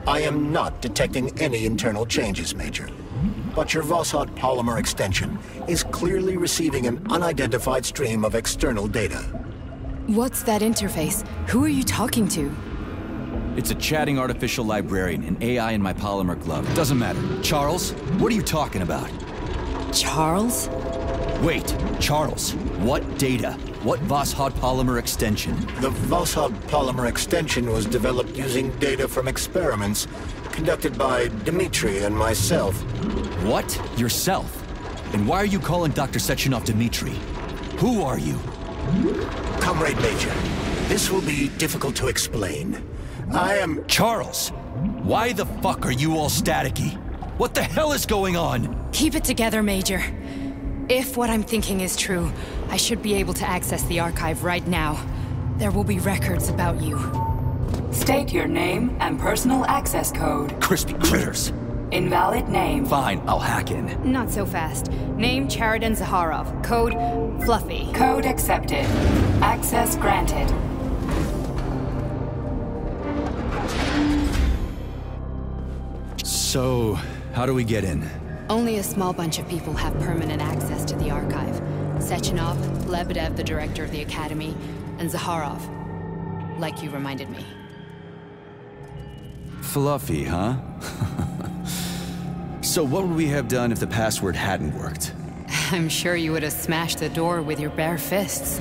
I am not detecting any internal changes, Major. But your Voskhod polymer extension is clearly receiving an unidentified stream of external data.
What's that interface? Who are you talking to?
It's a chatting artificial librarian, an AI in my polymer glove. Doesn't matter. Charles, what are you talking about?
Charles?
Wait, Charles, what data? What Voskhod polymer extension?
The Voskhod polymer extension was developed using data from experiments conducted by Dmitri and myself.
What? Yourself? And why are you calling Dr. Sechenov Dmitri? Who are you?
Comrade Major, this will be difficult to explain. I am...
Charles! Why the fuck are you all staticky? What the hell is going on?
Keep it together, Major. If what I'm thinking is true, I should be able to access the archive right now. There will be records about you.
State your name and personal access code.
Crispy critters.
Invalid name.
Fine, I'll hack in.
Not so fast. Name Cheridan Zaharov. Code Fluffy.
Code accepted. Access granted.
So, how do we get in?
Only a small bunch of people have permanent access to the archive. Sechenov, Lebedev, the director of the Academy, and Zaharov. Like you reminded me.
Fluffy, huh? So what would we have done if the password hadn't worked?
I'm sure you would have smashed the door with your bare fists.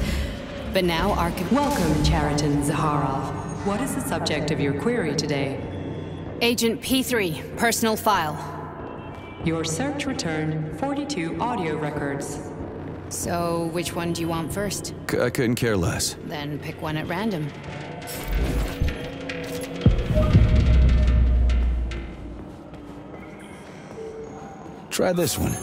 But now
Welcome, Cheridan Zaharov. What is the subject of your query today?
Agent P3, personal file.
Your search returned 42 audio records.
So, which one do you want first?
I couldn't care less.
Then pick one at random.
Try this one.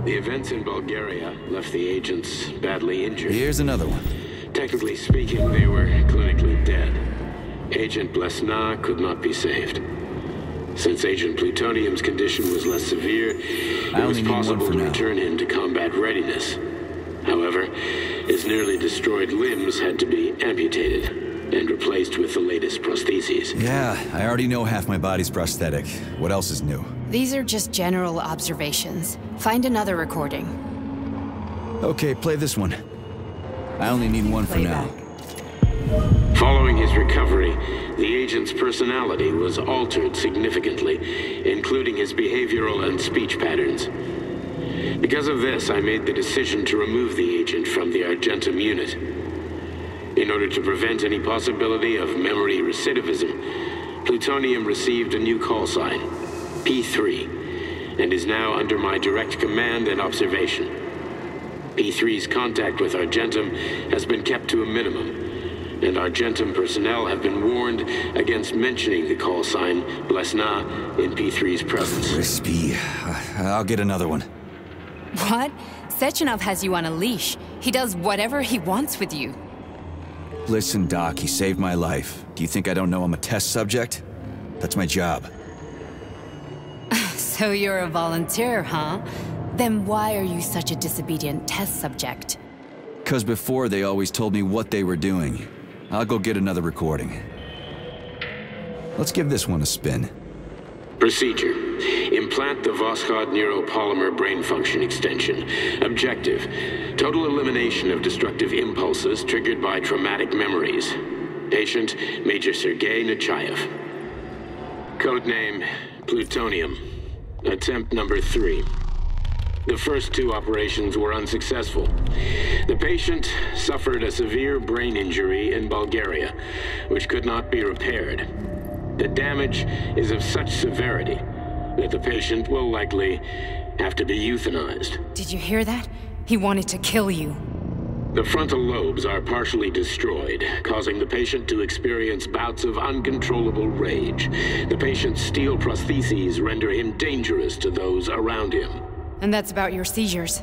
The events in Bulgaria left the agents badly injured.
Here's another one.
Technically speaking, they were clinically dead. Agent Blesna could not be saved. Since Agent Plutonium's condition was less severe, it was possible to return him to combat readiness. However, his nearly destroyed limbs had to be amputated and replaced with the latest prostheses.
Yeah, I already know half my body's prosthetic. What else is new?
These are just general observations. Find another recording.
Okay, play this one. I only need one for now.
Following his recovery, the agent's personality was altered significantly, including his behavioral and speech patterns. Because of this, I made the decision to remove the agent from the Argentum unit. In order to prevent any possibility of memory recidivism, Plutonium received a new call sign, P3, and is now under my direct command and observation. P3's contact with Argentum has been kept to a minimum, and Argentum personnel have been warned against mentioning the call sign Blesna in P3's presence.
Crispy. I'll get another one.
What? Sechenov has you on a leash. He does whatever he wants with you.
Listen, Doc, he saved my life. Do you think I don't know I'm a test subject? That's my job.
So you're a volunteer, huh? Then why are you such a disobedient test subject?
'Cause before they always told me what they were doing. I'll go get another recording. Let's give this one a spin.
Procedure. Implant the Voskhod neuropolymer brain function extension. Objective. Total elimination of destructive impulses triggered by traumatic memories. Patient, Major Sergei Nechayev. Codename, Plutonium. Attempt number 3. The first 2 operations were unsuccessful. The patient suffered a severe brain injury in Bulgaria, which could not be repaired. The damage is of such severity that the patient will likely have to be euthanized.
Did you hear that? He wanted to kill you.
The frontal lobes are partially destroyed, causing the patient to experience bouts of uncontrollable rage. The patient's steel prostheses render him dangerous to those around him.
And that's about your seizures.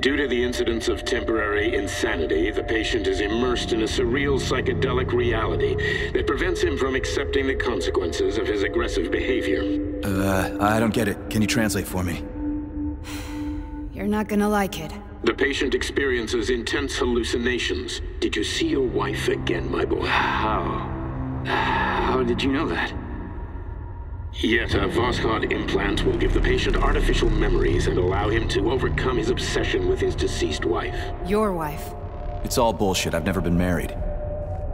Due to the incidence of temporary insanity, the patient is immersed in a surreal psychedelic reality that prevents him from accepting the consequences of his aggressive behavior.
I don't get it. Can you translate for me?
You're not gonna like it.
The patient experiences intense hallucinations. Did you see your wife again, my boy? How did you know that? Yet a Voskhod implant will give the patient artificial memories and allow him to overcome his obsession with his deceased wife.
Your wife.
It's all bullshit. I've never been married.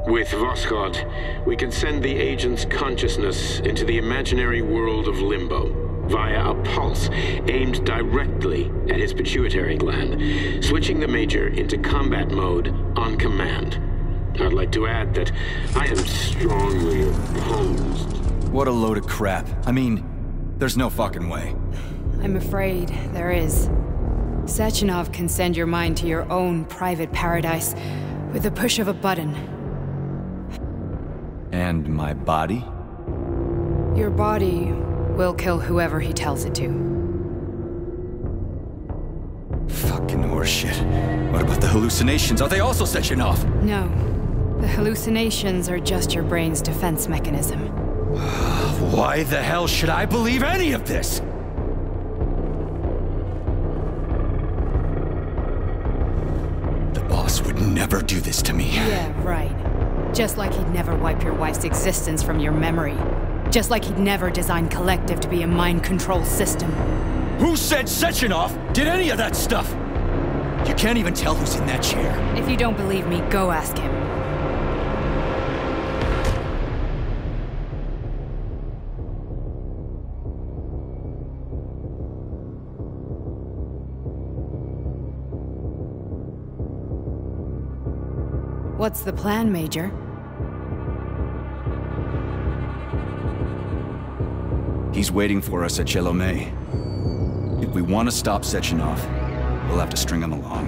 With Voskhod, we can send the agent's consciousness into the imaginary world of limbo via a pulse aimed directly at his pituitary gland, switching the Major into combat mode on command. I'd like to add that I am strongly opposed.
What a load of crap. I mean, there's no fucking way.
I'm afraid there is. Sechenov can send your mind to your own private paradise with the push of a button.
And my body?
Your body will kill whoever he tells it to.
Fucking horseshit. What about the hallucinations? Are they also Sechenov?
No. The hallucinations are just your brain's defense mechanism.
Why the hell should I believe any of this? The boss would never do this to me.
Yeah, right. Just like he'd never wipe your wife's existence from your memory. Just like he'd never design Collective to be a mind control system.
Who said Sechenov did any of that stuff? You can't even tell who's in that chair.
If you don't believe me, go ask him. What's the plan, Major?
He's waiting for us at Chelomey. If we want to stop Sechenov, we'll have to string him along.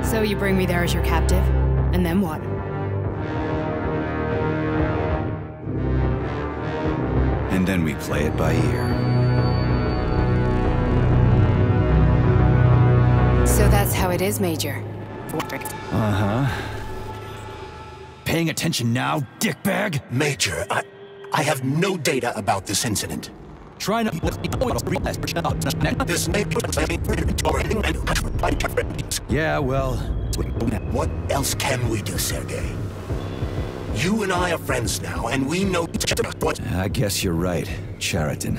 So you bring me there as your captive, and then what?
And then we play it by ear.
So that's how it is, Major.
Uh-huh. Paying attention now, dickbag?
Major, I have no data about this incident.
Try not
This may
Yeah, well...
What else can we do, Sergei? You and I are friends now, and we know each other.
I guess you're right, Chariton.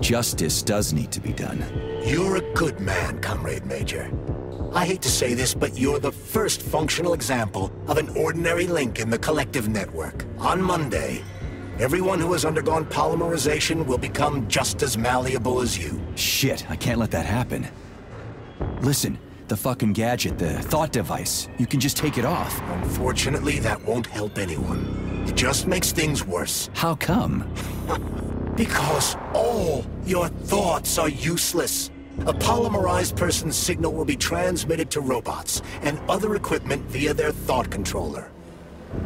Justice does need to be done.
You're a good man, Comrade Major. I hate to say this, but you're the first functional example of an ordinary link in the Collective network. On Monday, everyone who has undergone polymerization will become just as malleable as you.
Shit, I can't let that happen. Listen, the fucking gadget, the thought device, you can just take it off.
Unfortunately, that won't help anyone. It just makes things worse.
How come?
Because all your thoughts are useless. A polymerized person's signal will be transmitted to robots and other equipment via their thought controller.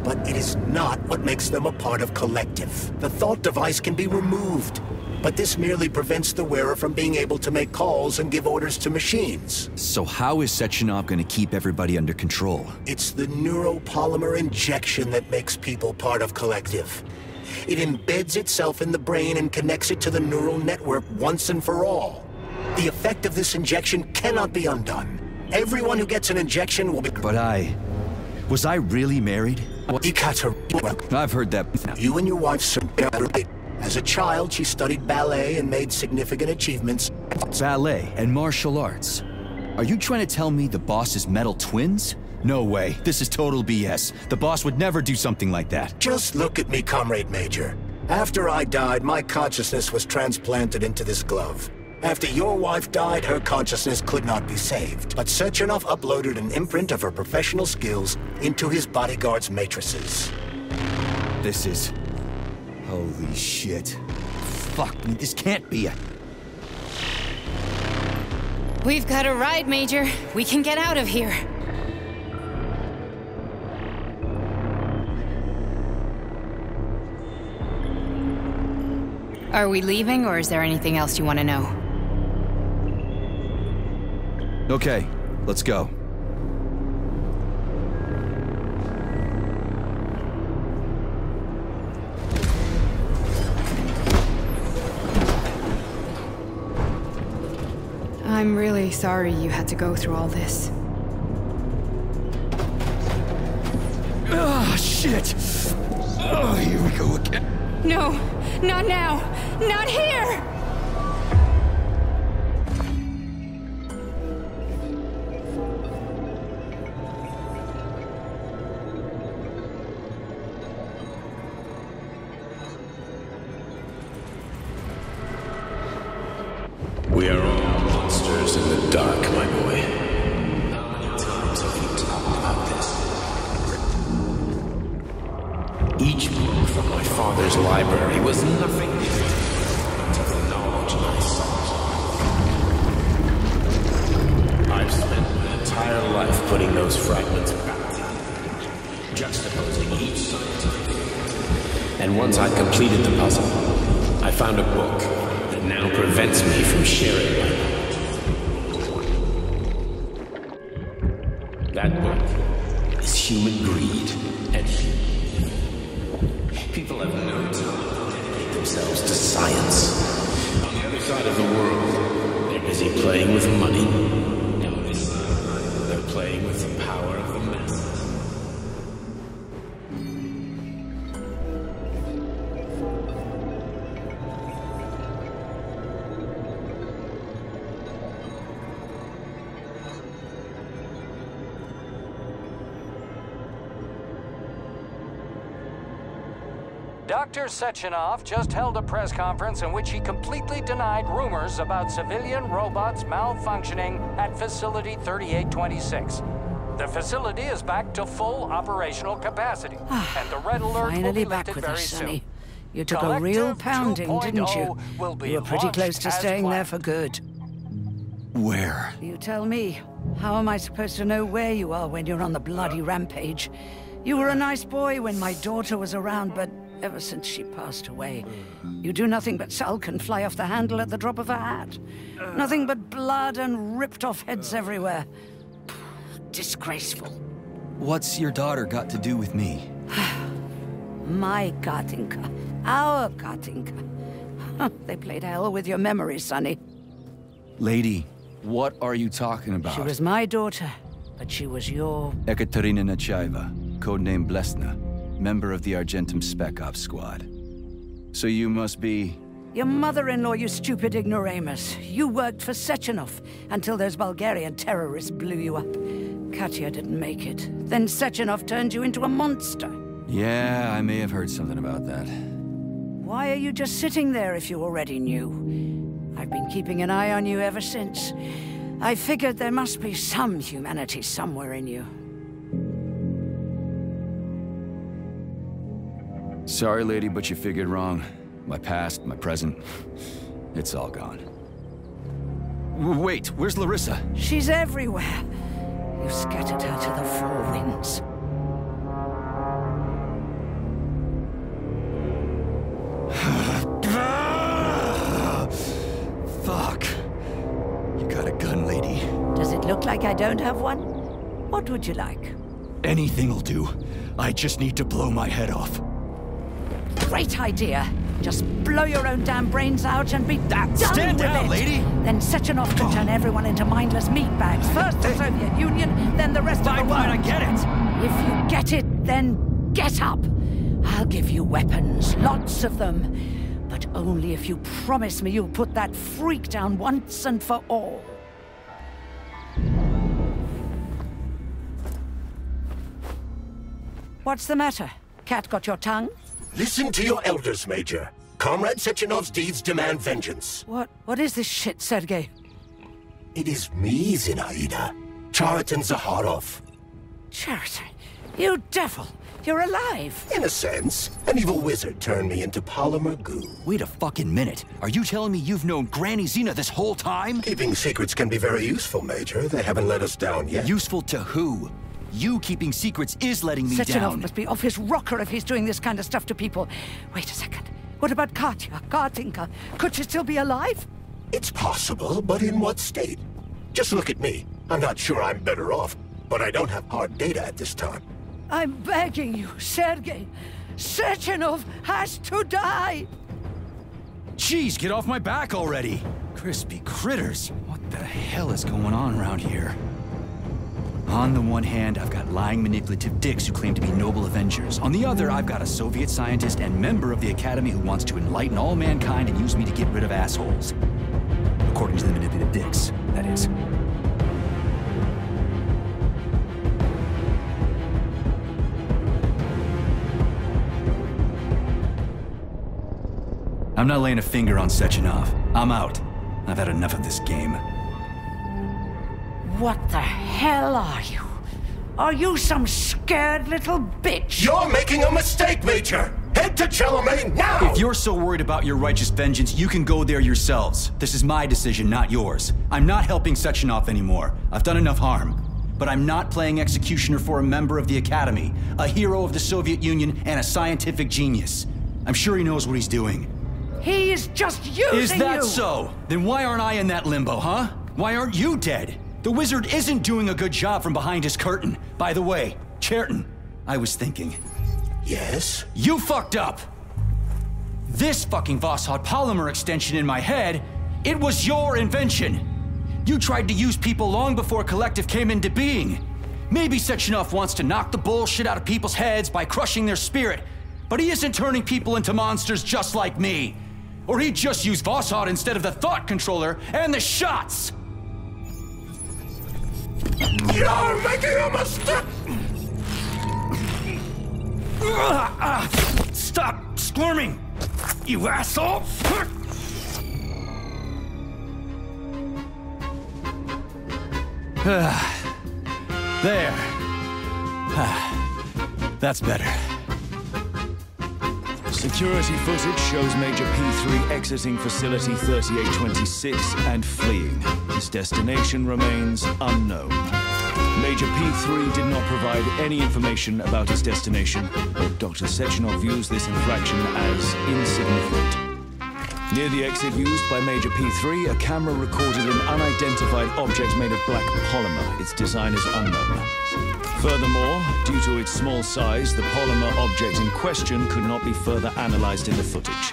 But it is not what makes them a part of Collective. The thought device can be removed, but this merely prevents the wearer from being able to make calls and give orders to machines.
So how is Sechenov going to keep everybody under control?
It's the neuropolymer injection that makes people part of Collective. It embeds itself in the brain and connects it to the neural network once and for all. The effect of this injection cannot be undone. Everyone who gets an injection will be...
But was I really married? I've heard that.
You and your wife married. As a child, she studied ballet and made significant achievements.
Ballet and martial arts. Are you trying to tell me the boss is metal twins? No way. This is total BS. The boss would never do something like that.
Just look at me, Comrade Major. After I died, my consciousness was transplanted into this glove. After your wife died, her consciousness could not be saved. But Sechenov uploaded an imprint of her professional skills into his bodyguard's matrices.
This is... holy shit. Fuck me, this can't be a...
We've got a ride, Major. We can get out of here. Are we leaving, or is there anything else you want to know?
Okay, let's go.
I'm really sorry you had to go through all this.
Ah, shit! Oh, here we go again.
No, not now! Not here!
We are all monsters in the dark, my boy. How many times have we talked about this? Each book from my father's library was nothing to the knowledge I sought. I've spent my entire life putting those fragments back together, juxtaposing each scientific fact. And once I'd completed the puzzle, I found a book that now prevents me from sharing my knowledge. That book is human greed and human. People have no time to dedicate themselves to science. On the other side of the world, they're busy playing with money. And on this side, they're playing with the power of the masses.
Dr. Sechenov just held a press conference in which he completely denied rumors about civilian robots malfunctioning at Facility 3826. The facility is back to full operational capacity, and the red alert will be
back
lifted
with
very
us,
soon.
Sonny. You took a real pounding, didn't you? You were pretty close to staying there for good.
Where?
You tell me. How am I supposed to know where you are when you're on the bloody rampage? You were a nice boy when my daughter was around, but ever since she passed away, you do nothing but sulk and fly off the handle at the drop of a hat. Nothing but blood and ripped off heads everywhere. Disgraceful.
What's your daughter got to do with me?
My Katinka. Our Katinka. They played hell with your memory, Sonny.
Lady, what are you talking about?
She was my daughter, but she was your...
Ekaterina Nechaeva, codename Blesna, member of the Argentum Spec Ops squad. So you must be...
Your mother-in-law, you stupid ignoramus. You worked for Sechenov until those Bulgarian terrorists blew you up. Katya didn't make it. Then Sechenov turned you into a monster.
Yeah, I may have heard something about that.
Why are you just sitting there if you already knew? I've been keeping an eye on you ever since. I figured there must be some humanity somewhere in you.
Sorry, lady, but you figured wrong. My past, my present, it's all gone. Wait, where's Larissa?
She's everywhere. You scattered her to the four winds.
Fuck. You got a gun, lady.
Does it look like I don't have one? What would you like?
Anything'll do. I just need to blow my head off.
Great idea. Just blow your own damn brains out and be done
Stand
with
down,
it.
lady!
Then Sechenov can turn everyone into mindless meatbags. First the Soviet Union, then the rest of the world.
I get it.
If you get it, then get up. I'll give you weapons, lots of them. But only if you promise me you'll put that freak down once and for all. What's the matter? Cat got your tongue?
Listen to your elders, Major. Comrade Sechenov's deeds demand vengeance.
What is this shit, Sergei?
It is me, Zinaida. Chariton Zaharov.
Chariton? You devil! You're alive!
In a sense. An evil wizard turned me into polymer goo.
Wait a fucking minute. Are you telling me you've known Granny Xena this whole time?
Keeping secrets can be very useful, Major. They haven't let us down yet.
Useful to who? You keeping secrets is letting me
Sechenov
down.
must be off his rocker if he's doing this kind of stuff to people. Wait a second. What about Katya, Katinka? Could she still be alive?
It's possible, but in what state? Just look at me. I'm not sure I'm better off, but I don't have hard data at this time.
I'm begging you, Sergei. Sechenov has to die!
Jeez, get off my back already! Crispy critters. What the hell is going on around here? On the one hand, I've got lying manipulative dicks who claim to be noble avengers. On the other, I've got a Soviet scientist and member of the Academy who wants to enlighten all mankind and use me to get rid of assholes. According to the manipulative dicks, that is. I'm not laying a finger on Sechenov. I'm out. I've had enough of this game.
What the hell are you? Are you some scared little bitch?
You're making a mistake, Major! Head to Chalamet now!
If you're so worried about your righteous vengeance, you can go there yourselves. This is my decision, not yours. I'm not helping Sechenov anymore. I've done enough harm. But I'm not playing executioner for a member of the Academy, a hero of the Soviet Union, and a scientific genius. I'm sure he knows what he's doing.
He is just using you!
Is that so? Then why aren't I in that limbo, huh? Why aren't you dead? The wizard isn't doing a good job from behind his curtain. By the way, Cherton, I was thinking.
Yes?
You fucked up! This fucking Voskhod polymer extension in my head, it was your invention! You tried to use people long before Collective came into being. Maybe Sechenov wants to knock the bullshit out of people's heads by crushing their spirit, but he isn't turning people into monsters just like me. Or he'd just use Voskhod instead of the thought controller and the shots!
You're making a mistake!
Stop squirming, you asshole! There. That's better.
Security footage shows Major P3 exiting Facility 3826 and fleeing. His destination remains unknown. Major P3 did not provide any information about his destination, but Dr. Sechenov views this infraction as insignificant. Near the exit used by Major P3, a camera recorded an unidentified object made of black polymer. Its design is unknown. Furthermore, due to its small size, the polymer object in question could not be further analyzed in the footage.